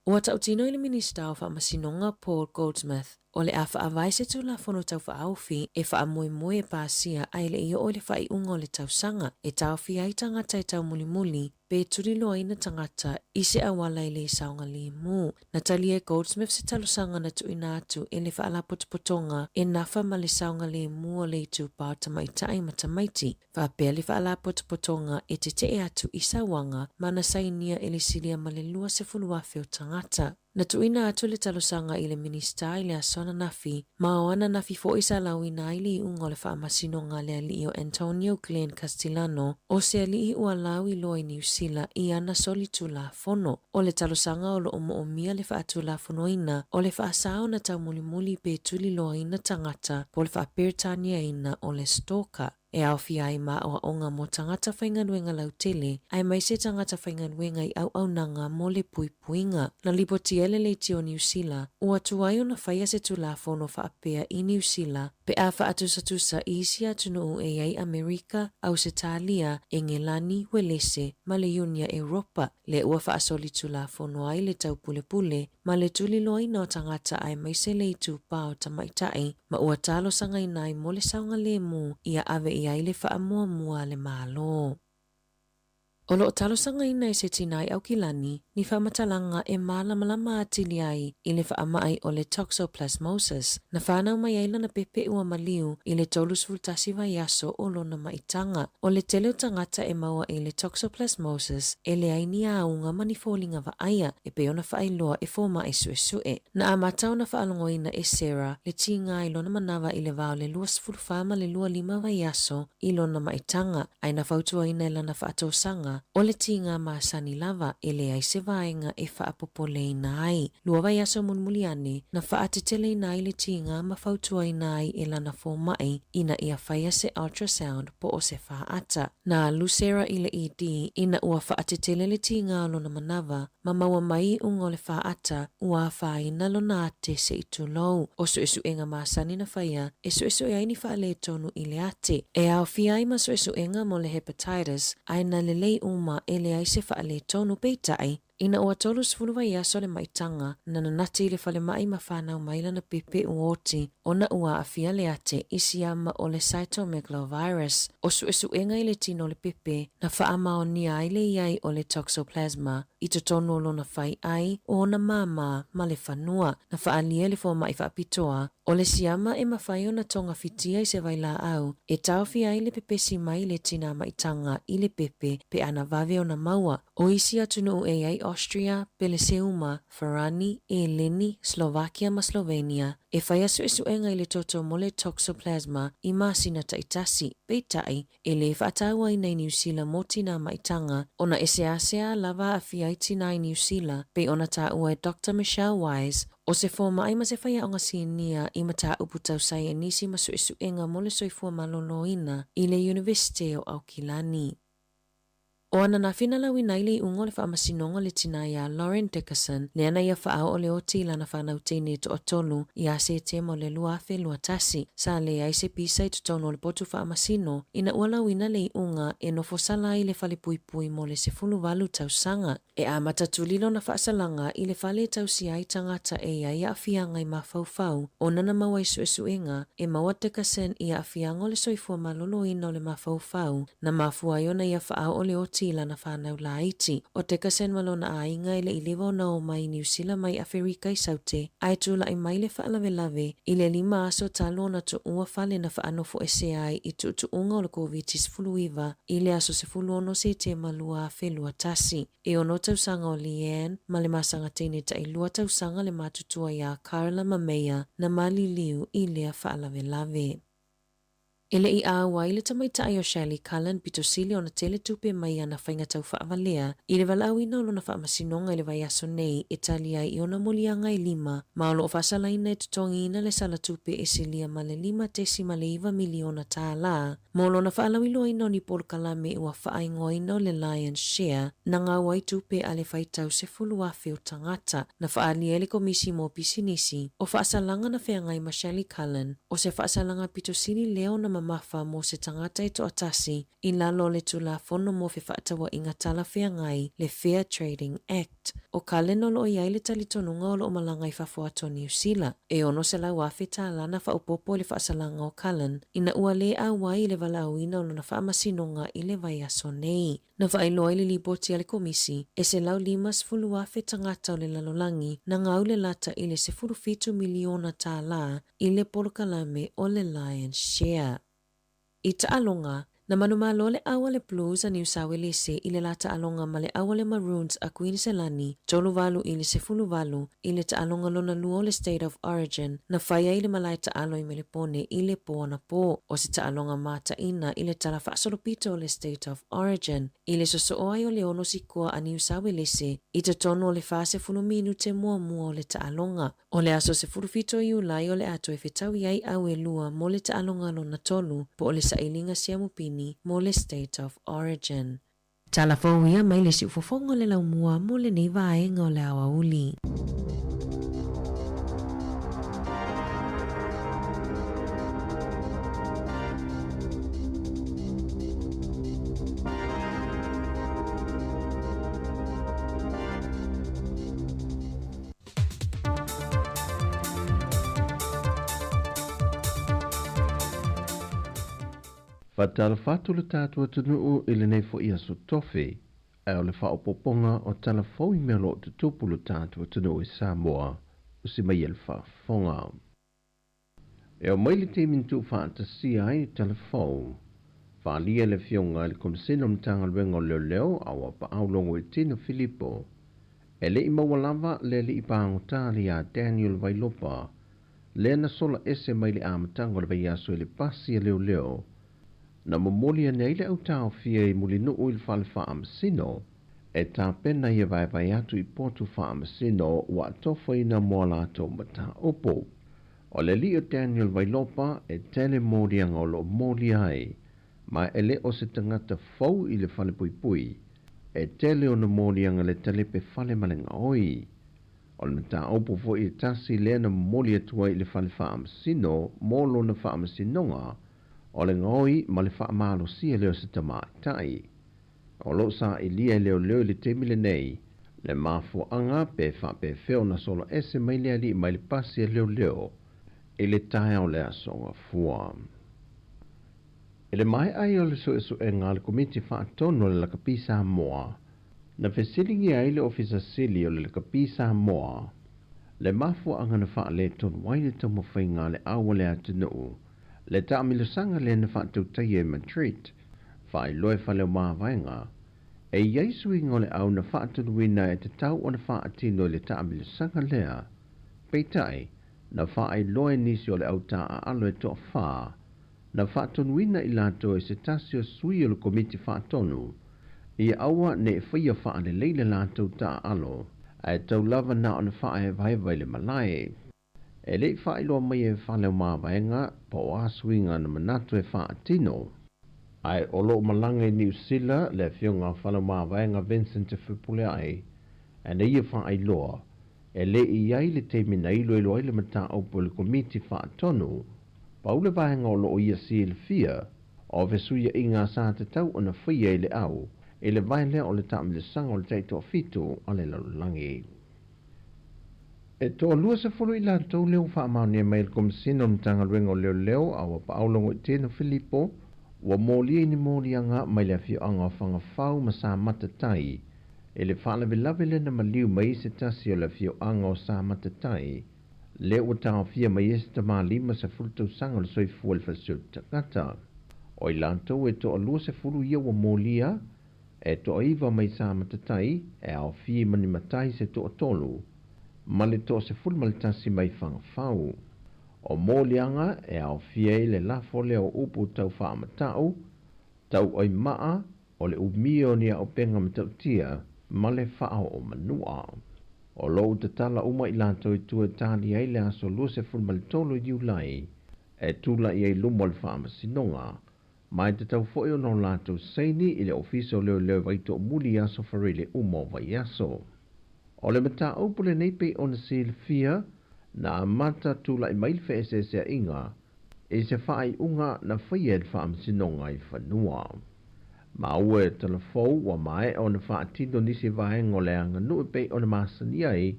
Ua tautino i le minista o whaamasinonga Paul Goldsmith, o le awha avaise tu la fono tau whaaufi e whaamoe e pāsia ai le ia o le whai unga o le tausanga e tauwhi ai tangata e tau muli pe turi loa ina tangata i se awala i le isaunga li mu. Natalia Goldsmith se talusanga na tuina atu e le whaala potopotonga e nafa ma le saunga li mu o le tu pao tamaitai matamaiti. Whapea le whaala potopotonga e te te atu i sawanga mana sainia e le silia ma le lua se fuluafe o tangata. Na tuina atu le talusanga i le minista i le asona nafi, ma o ana nafi fo isa lauina i li unga le whaamasinonga le ali o Antonio Glenn Castellano o se ali ua lau i loa i New Zealand i ana soli tu la fono. O le talusanga o lo omo o mia le whaatu la fono ina o le whaasao na tau muli pe tuli loa ina tangata po le whaaperitania ina o le stalker. E au fia ai ma o onga mo tangata whainganuenga lautele, ai mai se tangata whainganuenga i au nanga mo le puipuinga. Na lipoti ele le tio New Zealand, ua tuai o na whaia se tu la fono whaapea i New Zealand, pe a whaatusa i isi atunu e ai Amerika, Ausitalia, Engelani, Welese, ma le Unia Europa, le ua whaasoli tu la fono ai le tau pule, ma le tuli loa ina o tangata ai mai se le itu pao tamaitai, ma ua talo sanga inai mo le saunga le mu, ia ave i ai le whaamua le malo. O lo talosanga ina i se tinai au kilani, ni whamatalanga e malamalama atili ai i le whaamai o le toxoplasmosis, na whanau mai aila na pepe ua maliu i le tolus fultasi vai aso o lona maitanga. O le teleo tangata e maua i le toxoplasmosis, e le aini a unga manifolinga va aia e peona whaailoa e fōma e suesue. Na amatau na whaalongo ina e Sarah, le tinga i lona manawa i le vao le luas fulfama le lua lima vai aso i lona maitanga, aina fautua ina e lana whaatosanga o le tinga maasani lava e le ai se vaenga e whaapopole ina ai. Lua vai aso munmuliane na whaatetele ina ai le tinga ma fautua ina ai e lana fōmai ina ia whaia se ultrasound po o se whaata. Na Lucera i le ED ina ua whaatetele le tinga lona manawa ma maua mai ungo le whaata ua whaina lona ate se itu lou. O suesu enga maasani na whaia e suesu e aini whaale tonu i le ate. E au fiai ma suesu enga mo le hepatitis aina le lei uma e le aise whaale tonu peitai ina ua tolu sfulu ia so le maitanga na nanati le whale mai ma whanau maila na pepe uoti ona ua afia le ate isi ama o le cytomegalovirus o suesu enga i le tino le pepe na whaama o ni ai le iai o le toxoplasma i to tonu o lona whai ai o na mama ma le whanua na whaalia le fōma i whaapitoa o le siama e mawhai o na tonga fitia i se vaila au e tauwhi ai le pepe si mai le tina maitanga i le pepe pe ana vave o na maua o isi atunu e ai Austria, Beleseuma, Farani, Eleni, Slovakia ma Slovenia e whaia suesuenga i le toto mo le toxoplasma i masina taitasi peitai e le whaataua i nei New Zealand mo tina maitanga ona eseasea lava a fiaitina i New Zealand pe ona taua e Dr. Michelle Wise O se fo mai ma se whaia o ngasinia I mata upu tau sai e nisi masu isu enga mole soifua maloloina I le University o Aukilani. O ana na finala winaile I ungo le whaamasinonga le tina ia Lauren Dickerson le ana ia whaao o le oti lana whanau teine to otolu I a se te mo le lua fe lua tasi sa le ai se pisa I totono le potu whaamasino ina uala wina le unga e no fosala I le fale pui pui mo le se fulu walu tau sanga e a matatulilo na whaasalanga I le fale tau si ai tangata e ia ia afianga I mawhauwhau o nana mawa isu esuenga e mawa Dickerson ia afianga o le soifua malolo ina o le mawhauwhau na mafua iona ia whaao o le oti lana whanau la iti. O Dickerson malona a inga ile iliwa na o mai New Zealand mai Afrika I saute, ai tula I mai le whaalave lave, ile 5 aso talo na tu ua whale na whaanofo ese ai I tu unga o le COVID-19 ile aso se fulu ono se te malua whelua tasi. E ono tausanga o Leanne, ma le masanga teine ta ilua tausanga le matutua ia Carla Mamea na mali liu ile a whaalave lave. Ele I awa I le tamaita o Shelley Cullen pitosili o na tele tupe mai ana whainga tau whaavalea I le walauina o lona whaamasinonga I le vaiaso nei Italia I ona molianga I 5 maolo o whasalaina tutongina le sala tupe esilia ma le 5 miliona tāla mo lona whaalawilo ina o ni Paul Kalame ua whaaingoina o le Lion's Share na ngā wai tupe a le whaitau se fulu afe o tangata na whaalia le komisi mo pisinisi o whaasalanga na whaangai ma Shelley Cullen o se whaasalanga pitosili leo na mamafa mo se tangata I to atasi I lalo le tula fono mo fe whaatawa I ngatala whaangai le Fair Trading Act. O Cullen o lo iai le talitonunga o lo o malanga I whafua to New Zealand. E ono se lau afe tāla na whaupopo le whaasalanga o Cullen ina ua le a wai le walauina o lo na whaamasinonga I le vaiaso nei. Na whailoi le liboti ale komisi e se lau 5 afe tangata o le lalolangi na ngau le lata I le 7 miliona tāla I le Paul Kalame o le Lion's Share. I taalonga, na manumalo le awa le Blues a New South Wales I le la taalonga ma le awa le Maroons a Queenselani, toluvalu I le 10 I le taalonga lona luo le State of Origin, na whaia I le malai taalo I melepone I le po na po, o se taalonga mata ina I le tala whaasolopito o le State of Origin, I le sosoai o le ono sikoa a New South Wales, I te tono o le fase 10 minute mua o le taalonga, o le aso se furufito Iulai o le ato e whetau iai au e lua mo le taalonga lona tolu, po o le sailinga siamupini mo le State of Origin. Tala fauia mai le siufofonga le laumua mo le nei vaenga o le awa uli. Fatala fatu le tātua tunuu I le nei fo ia so tofi, ai o le whaopoponga o tala fau I mea lo te tupu le tātua tunuu I Sāmoa, usi mai el whaafonga. E o maili te mintu whaatasi ai tala fau, whaalia le fionga le komisino mtanga luenga leo leo awa pa aulongo I tino Filipo, e le I mawalava le li I paangotali a Daniel Vailopa, le na sola ese maili a matango le vaiaso le pasi leo leo, na momolia nei le au tau fia I mulinu ui le whale whaamasino, e tā pena ia vai atu I potu whaamasino wa tofa ina mua lato mata opo. O le li o Daniel Vailopa e tele moria ngolo moria ai, ma ele o se tangata fau I le whale pui pui, e tele o na moria ngale tele pe whale malenga oi. O le mata opo fo I tasi le na molia tua I le whale whaamasino, molo na whaamasinonga, o le ngoi ma le whaamalo sia leo se tamaitai. O lo sa I lia leo le temile nei, le mafu anga pe whape feo na solo ese mai lea li mai le pasi leo, I le tae o le asonga fua. E le mai ai o le so e ngā le komiti whaatono le lakapi Sāmoa, na whesilingi ai le ofisa sili o le lakapi Sāmoa, le mafu anga na wha le ton waile tamo whainga le awa le atunuu, le taamilusanga le na whaatautai e Madrid, whai loe whale o mawaenga, e iaisu ngole au na whaatunuina e te tau o na whaatino le taamilusanga lea, peitai, na whaai loe nisi o le au taa alo e toa whaa, na whaatunuina I lato e se tasio sui o le komiti whaatonu, I aua ne e whaia wha le leile lato taa alo, ai tau lava na ona whae vai vai le malai. E le whae loa mai e whale mā vaenga po a swinga na manatu e wha atino. Ai o lo malanga New Zealand le fionga whale mā vaenga Vincent te whipule ai, e na ia whae loa, e le i ai le te mina ilo ilo ai le mata au po le komiti wha atonu, paule vaenga o lo ia si le fia, o vesuia i ngā sā te tau o na whia i le au, e le vaenlea o le taam le sanga o le teito fitu o le lalulangi. E toa lua se fulu i lantou leo wha amauni e mai le komisina o mtanga luenga o leo leo a wa paolongo i tēno Filipo, wa mōlia ni mōlianga mai le fio anga o whangawhau ma sā matatai, e le whaalawe lawe le na maliu mai se tasi o le fio anga o sā matatai, le ua tau fia mai ese ta maa lima se fulu tau sanga le soi fuel fasiu takata. O i lantou e toa lua se fulu ia wa mōlia, e toa iwa mai sā matatai, e au fia mani matai se toa tolu, ma le toa se fulu malitasi mai whangawhau. O mōlianga e au fia i le lafo leo upu tau whaamatau, tau oi maa o le umio ni a openga matau tia, ma le whaao o manua. O lou te tala uma i lantou i tua tāli ai le aso lua se fulu malitolo i diulai, e tula i ei lumo le whaamasinonga, mai te tau foio no lantou seini i le ofiso leo leo vaito o muli aso wharile umo vai aso. O le mata upule neipe o na silfia, na amata tula i mailfe esesea inga, e se whaai unga na whaied whaamsinonga i whanua. Ma ue telefou wa mai o na whaatino nisi vaengo le anga nui pe o na masani ai,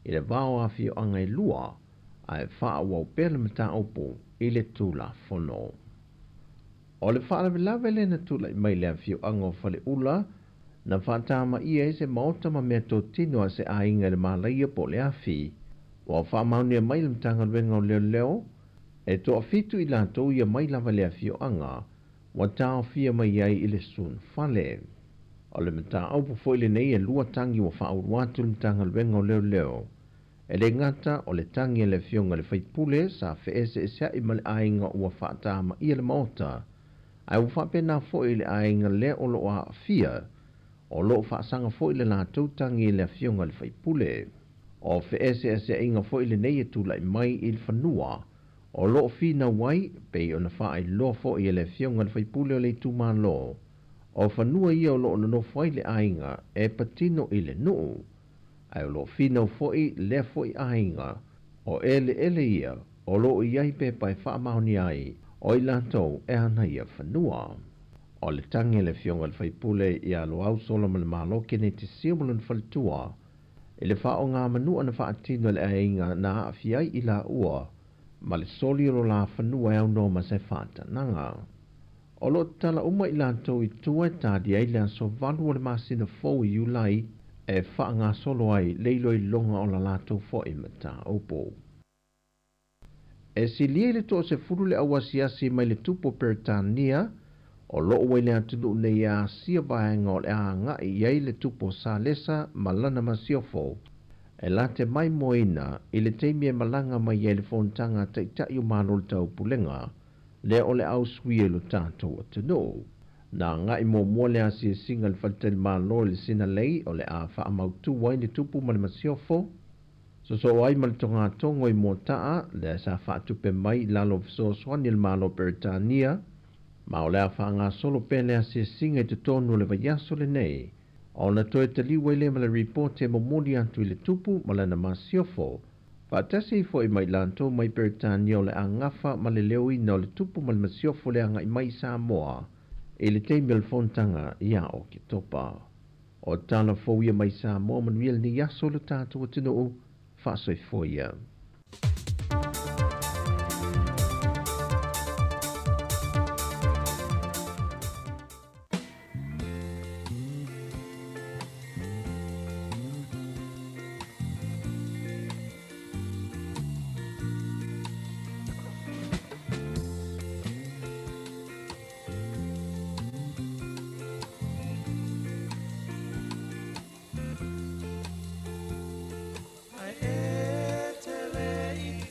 i le vao a fio anga i lua, ai wha wau pele mata upu i le tula fono. O le whaalawe lawe le na tula i mai le fio anga o whale ula, na whaatama ia e se maota ma mea tō tino a se a inga le malaia po le afi, wa whaamaunia mai le mtanga luenga o leo leo, e toa fitu i lantou ia mai lava le fio anga, wa tau fia mai ai i le sun fale. O le mta aupu foi le nei e lua tangi wa whauruatu le mtanga luenga o leo leo, e le ngata o le tangi e le fionga le whaipule sa feese e sea i male ainga ua whaatama ia le maota, ai u whapena foi le ainga le o lo a fia, o lo whaasanga foi le la tautangi le fionga le whaipule. O feese e sea inga foi le nei e tula i mai i le whanua, o lo fina wai pe o na whaai lo foi e le fionga le whaipule o le tuma lo, o whanua ia o lo no foi le ainga e patino i le nuu, ai o lo fina foi le foi ainga, o ele ia, o lo iai pe pai whaamahoni ai, o i lantou e ana ia whanua. O le tangi le fionga le whaipule i a lo au Solomon le malo kene te siamulan whalitua, e le whao ngā manua na whaatino le ainga na awhiai i la ua, ma le soli o la whanua e au no ma se whaatananga. O lo tala uma i lantou i tua tā di ai le aso valu o le masina fau i ulai, e wha ngā solo ai leilo i longa o la latou fo i mata opo. E si lia le to se furu le awasiasi mai le tupo Peritania, o lo ue le atunu nei a sia vaenga o le a nga i ei le tupo sa lesa malana masiofo, e la te mai moina i le teimi e malanga mai e le fontanga te itai o manol tau pulenga, le o le au sui lo tātou atunu. Na nga i mua le asia singa le falteli malo le sina lei o le a wha amautu wai le tupu ma le masiofo, so ai ma le tonga tongo i mo taa le sa wha tupe mai lalo viso swani le malo Peritania, ma o le a wha ngā solo pele asia singa i te tonu le vayaso le nei, o na toe te liwe le ma le report e momoli atu i le tupu ma le na masiofo, pa tasi fo i mai lanto mai Peritania o le a ngafa ma le leo ina o le tupu ma le masiofo le anga i mai Sāmoa, e le teimi al fontanga ia o ki topa. O tala fo ia mai Sāmoa manuia ni yaso le tātou atinu fa soi fo ia. Ai e te lei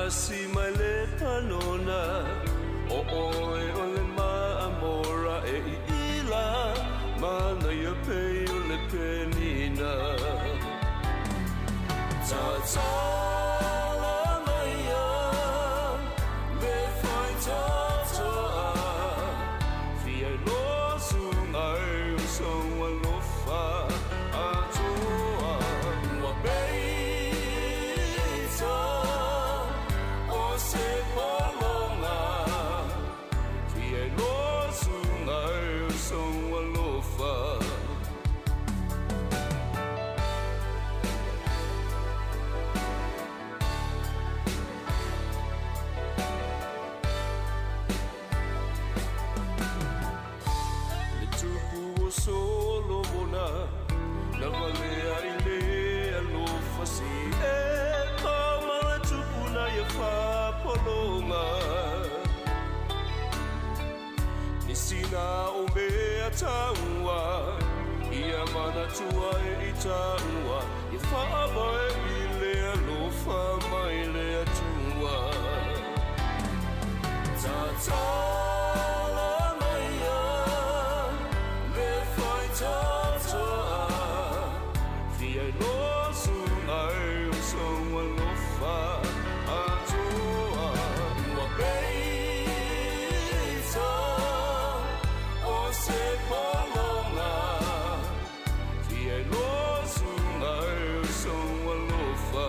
Si mai le panona o oi o le amora e ila mana ia pe o le penina ta ta la maia le fai ta ta fia lo su ngai so wa lo fa a toa wa be solo mona na valea I le alofa si e kama tupuna ia whapolonga Nisina o mea taua Ia mana tua e I taua I whaabae I le alofa mai le atua Tatala maia Le whai tatoa Fia losu ai o saua lofa Atoa Ua peita O se palonga Fia losu ai o saua lofa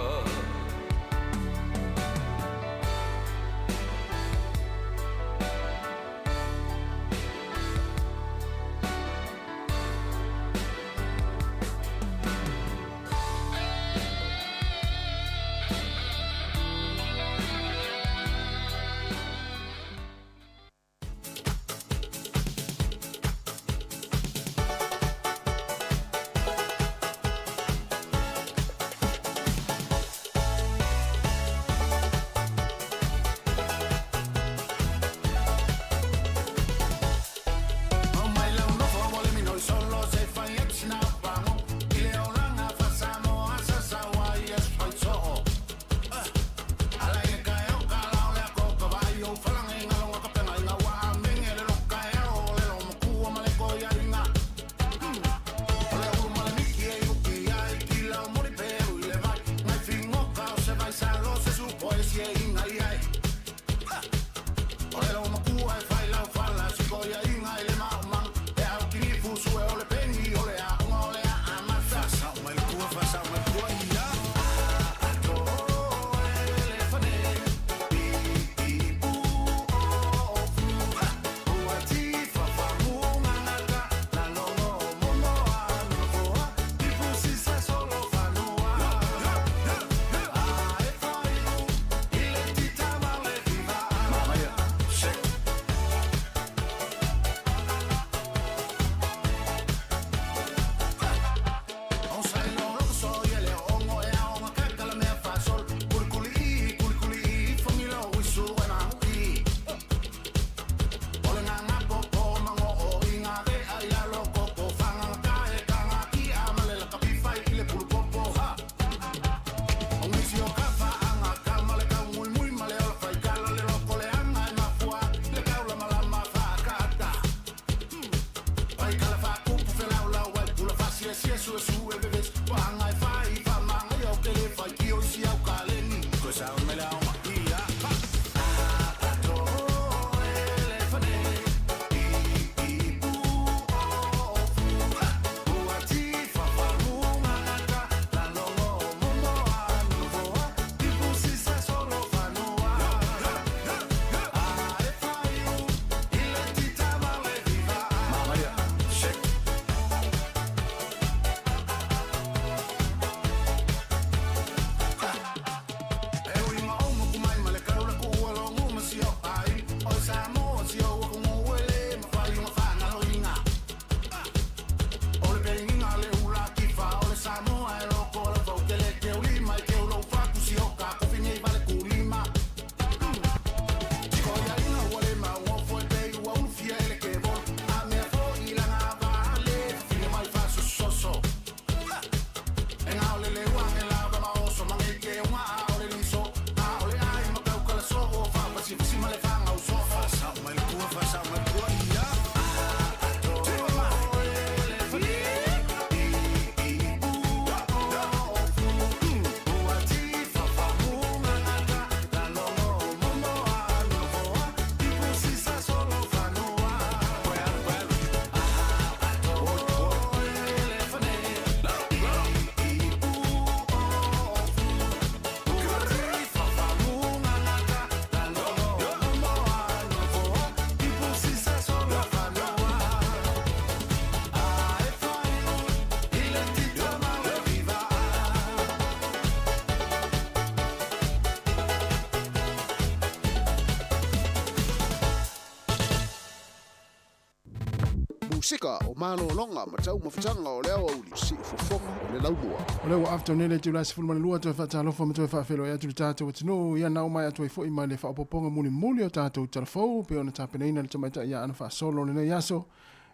musika o malo longa matau mafutanga o leo au si fofonga o le laumua. O leo afternoon le tula sifulu mani lua toi whaatalofa ma toi whaafelo ya tuli tātou atino ia nau mai atoi fo i mai le whaapoponga muli o tātou talafou pe ona tāpeneina le tamaita ia ana whaasolo le nei aso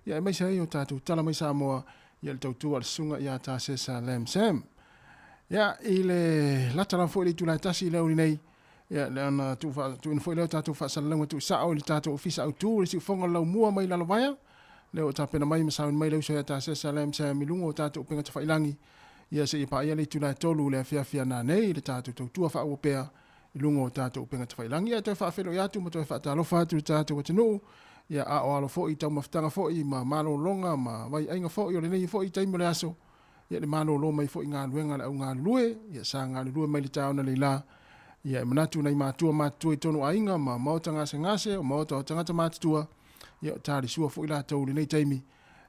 ia e mai sa o tātou tala mai Sāmoa ia le tautua le sunga ia tā sesa lem sam. Ia i le latala fo i le tula tasi leo ni nei ia le ana tu ina fo i leo tātou whaasalalanga tu sao le tātou ofisa au tū le si fonga lau mua mai lalavaya leo tāpena mai masaun mai leo so ia tā sesa lem sam i lungo o tātou penga ta whailangi ia se ipa ia le tula tolu le afia na nei le tātou tautua whaawopea i lungo o tātou penga ta whailangi ia toi whaafelo iatu ma toi whaatalofa atu le tātou watinu ia a o alo fo i tau maftanga fo i ma malo longa ma vai ainga fo i o le nei fo i taimo le aso ia le malo lo mai fo i ngā luenga le au ngā lue ia sa ngā lue mai le tau na le la ia e manatu nei mātua i tonu ainga ma maota ngase o maota o tangata mātua ia o tāri sua fo i la tau le nei taimi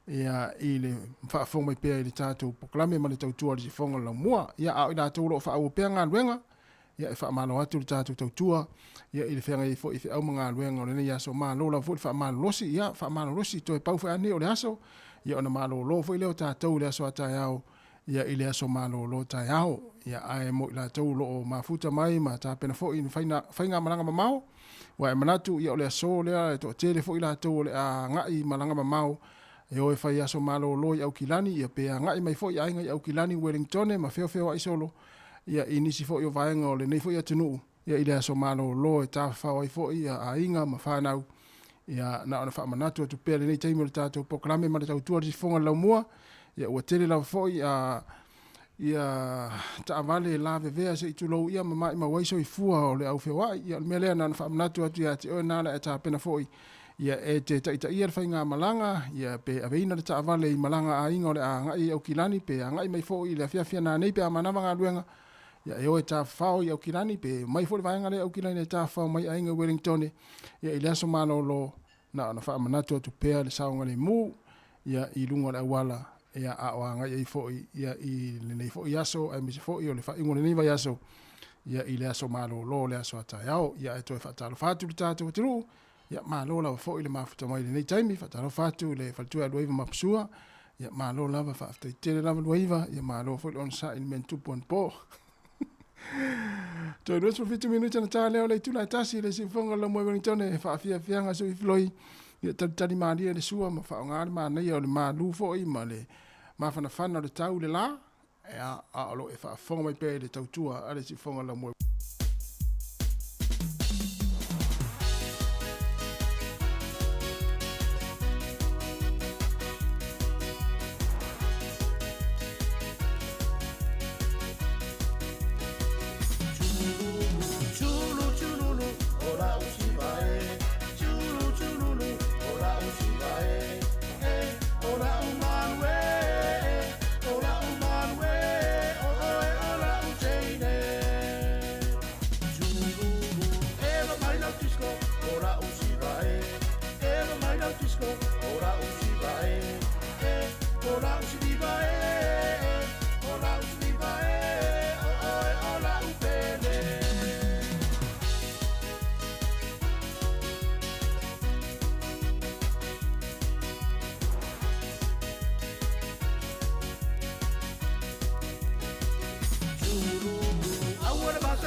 ia i le whaafonga mai pēr i le tātou poklame ma le tautua le si fonga la mua ia a o i la tau lo whaawopea ngā luenga ia e whaamalo atu le tātou tautua ia i le whenga i fo i whiau mga luenga o le nei aso malo la fo i whaamalo losi ia whaamalo losi toi pau whaane o le aso ia ona malo lo fo i leo tātou le aso atai au ia i le aso malo lo tai au ia ae mo i la tau lo o mafuta mai ma tāpena fo i whainga malanga mamau wa e manatu ia o le aso lea e to tele fo i la tau le a ngai malanga mamau e o e whai aso malo lo i au kilani ia pe a ngai mai fo i ainga i au kilani Wellington ma feo ai solo ia i nisi fo i o vaenga o le nei fo i atunu ia i le aso malo lo e tāwhau ai fo i a inga ma whanau ia na ona wha manatu atu pēr le nei taimo le tātou poklame ma le tautua le si fonga lau mua ia ua tele lau fo i a ia taavale la vevea se itulou ia ma mai ma waiso i fua o le au whewai ia le mea na ona wha manatu atu ia te oe nala e tāpena fo i ia e te taita ia le whainga malanga ia pe aveina le taavale i malanga a inga o le a ngai au kilani pe a ngai mai fo i le fiafia na nei pe a manama ngā luenga ia e oe tāwhao i au kilani pe mai fo le vaenga le au kilani e tāwhao mai a inga Wellington ia i le aso malo lo na ona wha manatu atu pea le saonga le mu ia i lunga le awala ia a o ngai i fo ia i le nei fo i aso ai misi fo i o le whaingo le nei vai aso ia i le aso malo lo le aso atai au ia e toi whaatalo whatu le tātou tiru ia malo lava fo i le mafuta mai le nei taimi whaatalo whatu le whaltua luaiva mapusua ia malo lava whaaftai tele lava luaiva ia malo fo i le onsa in men 2.4 toi nuas for 50 minuta na tā leo le tula tasi le sifonga la moe Wellington e whaafia fianga so i floi ia tali maalia le sua ma whaongari maa nei o le maa lufo i ma le mawhana whana le tau le la e a alo e whaafonga mai pēr le tautua a le sifonga la moe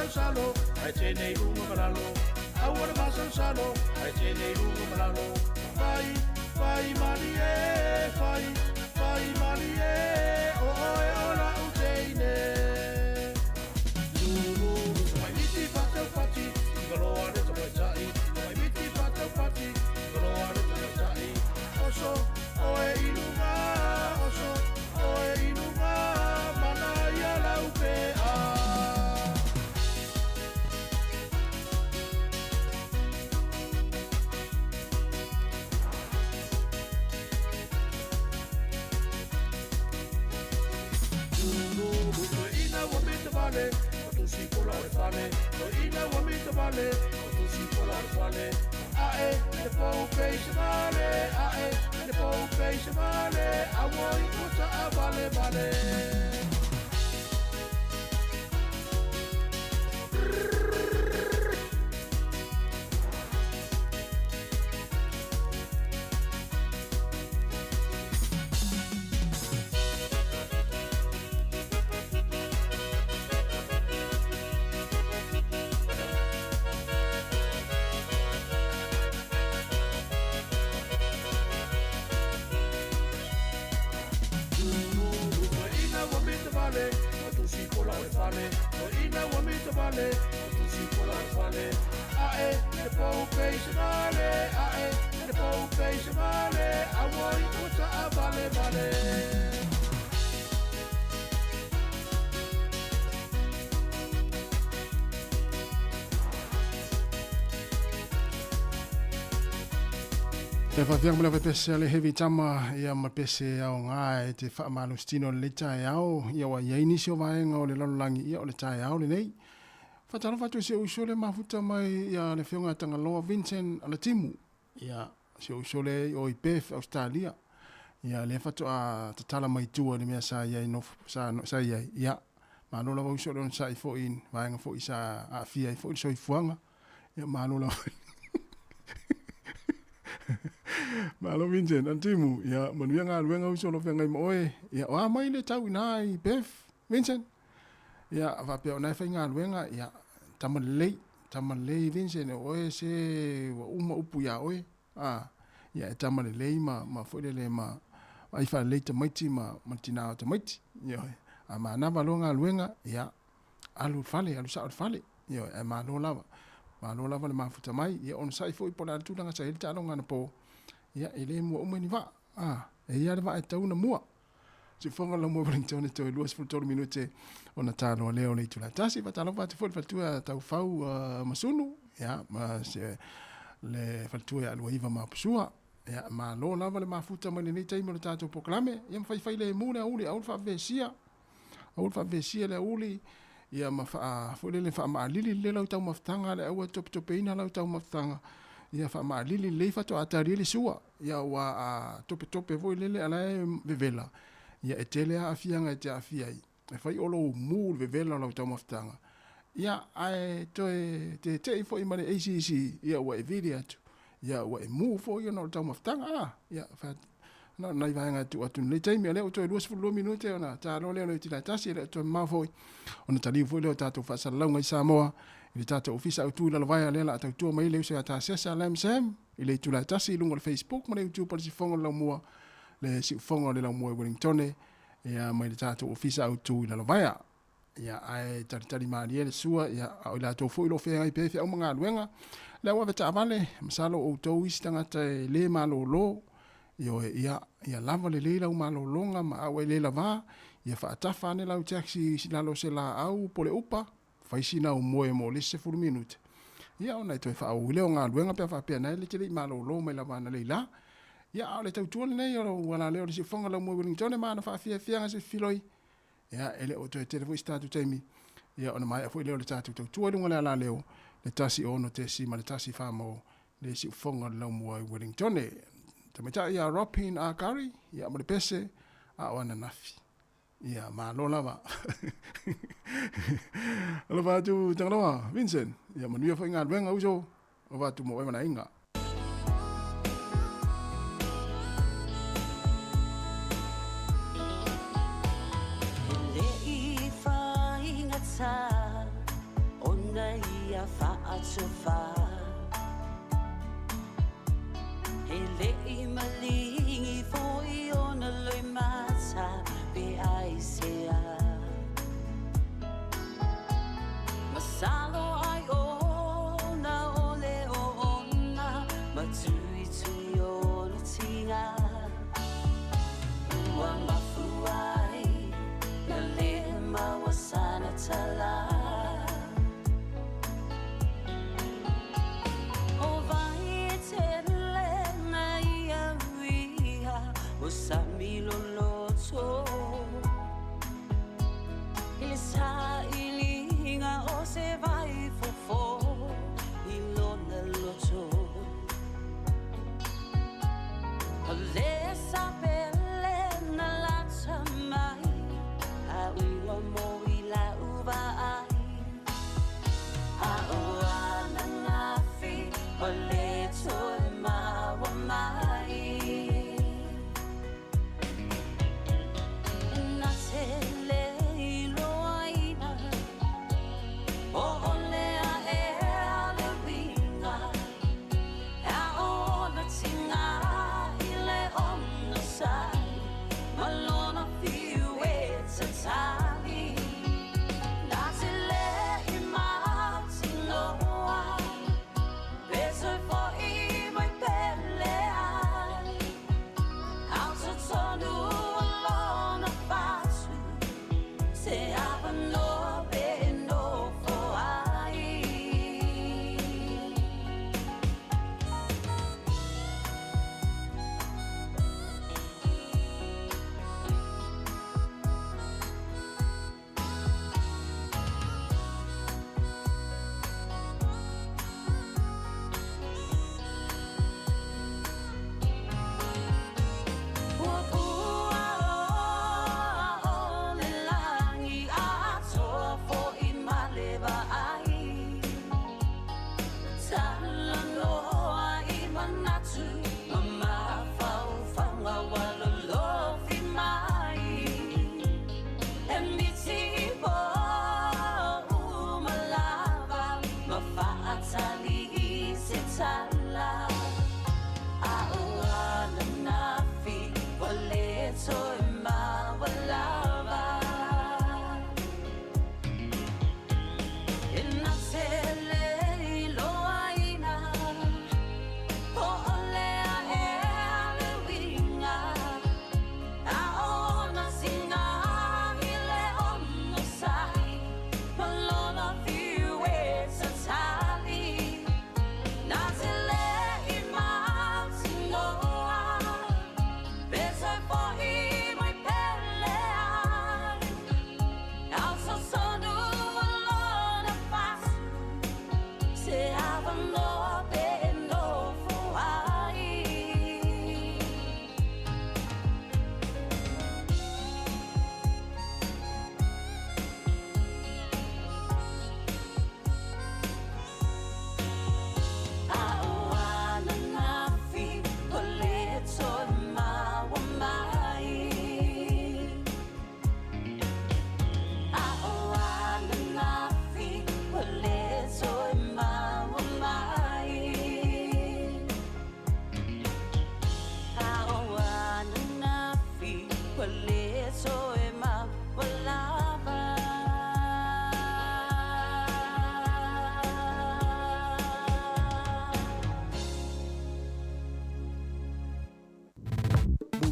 salo, ai te nei runga maralo. Awara masan salo, ai te nei runga maralo. Fai mani e, fai mani e, o oe ora uteine. Lulu, mai miti patau pati, galoa re tamai tai. Mai miti patau pati, galoa re tamai tai. Oso, oe inunga, oso, oe inunga, mana ia lau pea. Vale, o tu si por la fale, o ina wa mi te vale, o tu si por la fale. Ae, le po face vale, ae, le po face vale, a voi puta a vale vale. vale, o ina wa mita vale, o tu si pola vale. Ae, the popation vale, ae, the popation vale, I want you to a vale vale. E whawhiang mula pese ale hevi tama ia ma pese au ngā e te whaamalo stino le tae au ia wa ia inisi o vaenga o le lalolangi ia o le tae au le nei. Whatalo whatu se usole mafuta mai ia le whionga tanga loa Vincent ala timu ia se usole o i Perth, Australia. Ia le whatu a tatala mai tua le mea sa iai no sa iai ia manola wa usole on sa i fo in vaenga fo i sa a fia i fo i so i fuanga ia manola Malo Vincent, antimu, ya manuia ngā luenga usolo whengai moe, ya oa mai le tau ina i Beth, Vincent, ya whapea o nai whai ngā luenga, ya tamalei Vincent, oe se wa uma upu ya oe, ya tamalei ma whailele ma aifa lei tamaiti ma tinao tamaiti, ya ma na valo ngā luenga, ya alu sa fale, ya ma lo lava le mafuta mai, ya on sai fo i pola tūranga sa ele tālonga na po, ia ele mua umeni va e ia le va e tauna mua se fonga la mua Wellington te luas fultor minute ona talo leo le tula tasi va talo va te fol fatua tau fau masunu ia ma se le fatua lo iva ma pusua ia ma lo lava le mafuta mai nei tai mo le tato poklame ia fai le mune uli au fa vesia le uli ia ma fa le fa ma lili le lau tau maftanga le au top ina lau tau maftanga ia fa ma lili le fa to atari le sua ia wa tope voi lele ala vevela ia etele a fianga te afia e fai olo mu vevela la tama ftanga ia ai to te foi mane ACC ia wa video ia wa mu fo ia no tama ftanga ia fa na nai vanga tu atu le time le to 2 minute ona ta lo le ti la tasi le to ma foi ona tali foi le tato fa sa longa Sāmoa i tata ofisa au tūla vai le la tau mai le se ata sesa la msem i le tūla tasi lunga le Facebook ma le YouTube pa si fonga la mua le si fonga le la mua Wellington ia mai le tata ofisa au tūla vai ia ai tari mari le sua ia au la to foi lo fe ai pe au manga luenga le wa veta vale msalo o to istanga te le malo lo ia lava le leila malo longa ma au le lava ia fa tafa ne la taxi si la lo se la au pole upa faisina o moe mo le se furu minute ia ona to fa o le nga luenga pe fa pe na le tele malo lo mai la vana le la ia le tau tuone nei o wala le o se fonga la mo Wellington ma na fa fia se filoi ia ele o to tele vo statu temi ia ona mai foi le o tatu tau tuone ngala la leo le tasi ono te si ma le tasi fa mo le se fonga la mo Wellington te meta ia ropin a kari ia mo le pese a ona nafi ia ma lo lava alo va tu tangloa Vincent ia manuia foi ngā luenga uso o va tu mo e mana inga le i fa inga ta ona ia fa atu fa le i malingi foi ona loi mata Aisea Masalo ai ona ole ona Matui tui ona tinga Ua mafuai Na le mawasana tala O vai tele na ia wia O samilo loto Sa ilinga o se vai fofo ilona loto le sapele na la tamai a uwa mo ila uva ai a uana nafi o le to ma wa mai na tele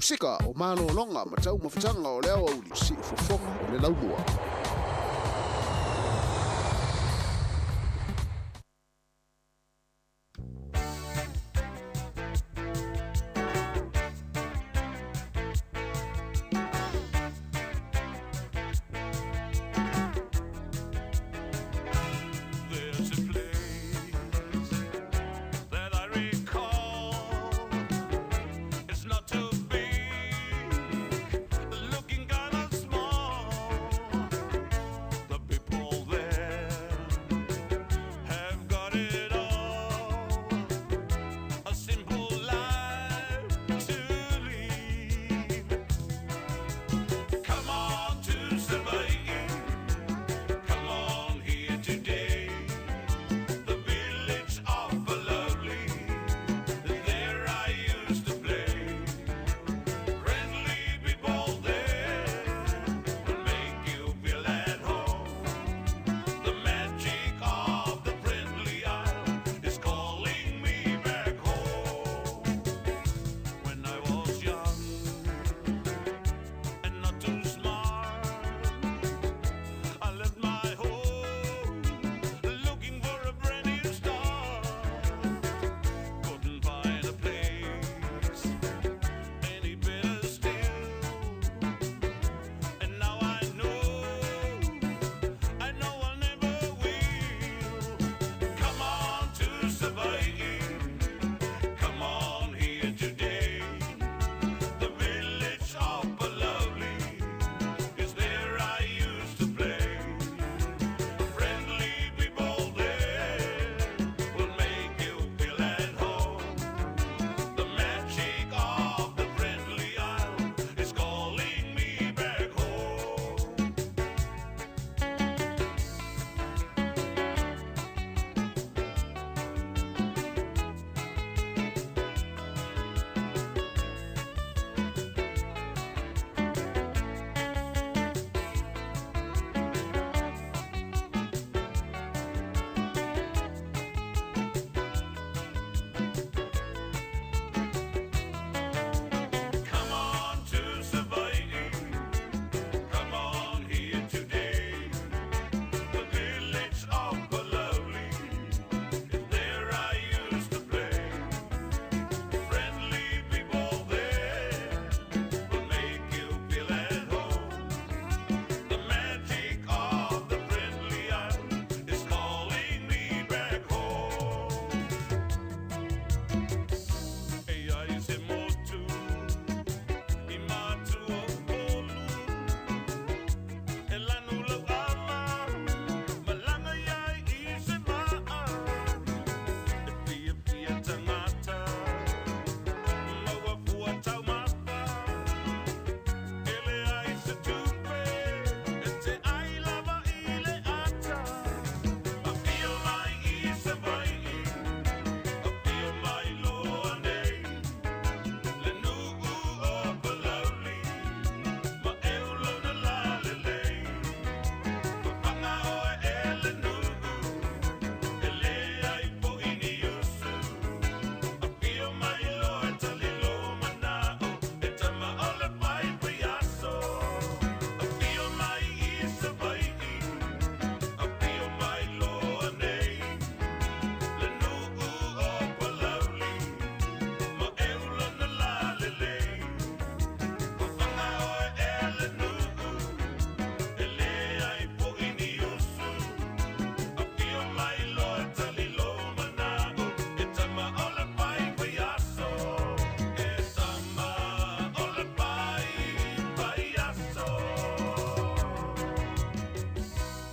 sika o mano longa ma tau mawhatanga o leo au li si fofonga o le laumua.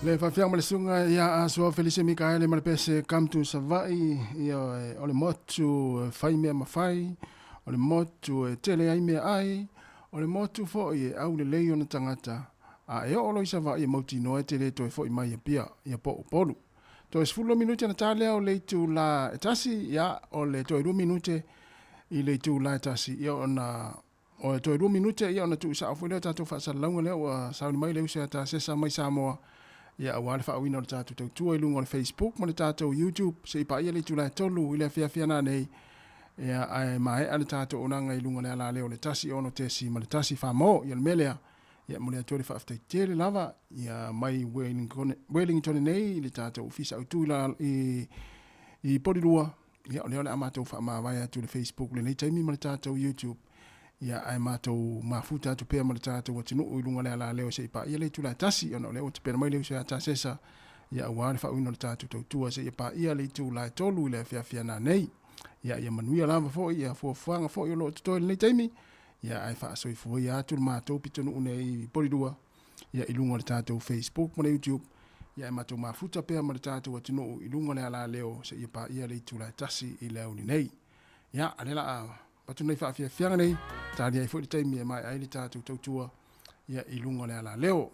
Le whawhiang ma le sunga ia a sua Felice Mikaele ma le pese kamtu savai ia o le motu whai mea mawhai, o le motu tele ai mea ai, o le motu fo i au le leio na tangata. A e o loi savai e mauti noe te le toi fo i mai pia ia po polu. Toi sfulo minute na talea o le tu la etasi ia o le toi 2 minute i le tu la etasi ia o na o toi 2 minute ia o na tu sa afu le tatu fa sa launga le o sa mai le usia ta sesa mai Sāmoa. Ia wale fa wina o le tātou tau tua i lunga o le Facebook mo le tātou YouTube se i pa ia le tula e tolu i le fia nei Ia ai mai ale tātou onanga I lunga le ala leo le tasi ono tesi ma le tasi Sāmoa ia le melea. Ia mo le atori whaaftai tere lava. Ia mai Wellington nei le tātou ofisa au tūla I porirua. Ia o leo le amatou whaamawai atu le Facebook le nei taimi ma le tātou YouTube. Ia ai mātou mafuta atu pēr ma le tātou atinu I lunga le ala leo se ipa. Ia le tūla tasi ono leo te pēr mai leo se atasesa. Ia wāre whaawino le tātou tautua se ipa. Ia le tūla tolu le whiawhia nā nei. Ia manuia lava fo ia fuanga fo yo lo to nei taimi ia ai fa so fo ia tu ma to pitonu nei poridua ia ilunga le tatou Facebook mo YouTube ia ma to ma futa pe ma le tatou atino ilunga le ala leo se ia pa ia le tula tasi I le uni nei ia alela patu nei fa fianga nei ta dia fo taimi mai ai le tatou tautua ia ilunga le ala leo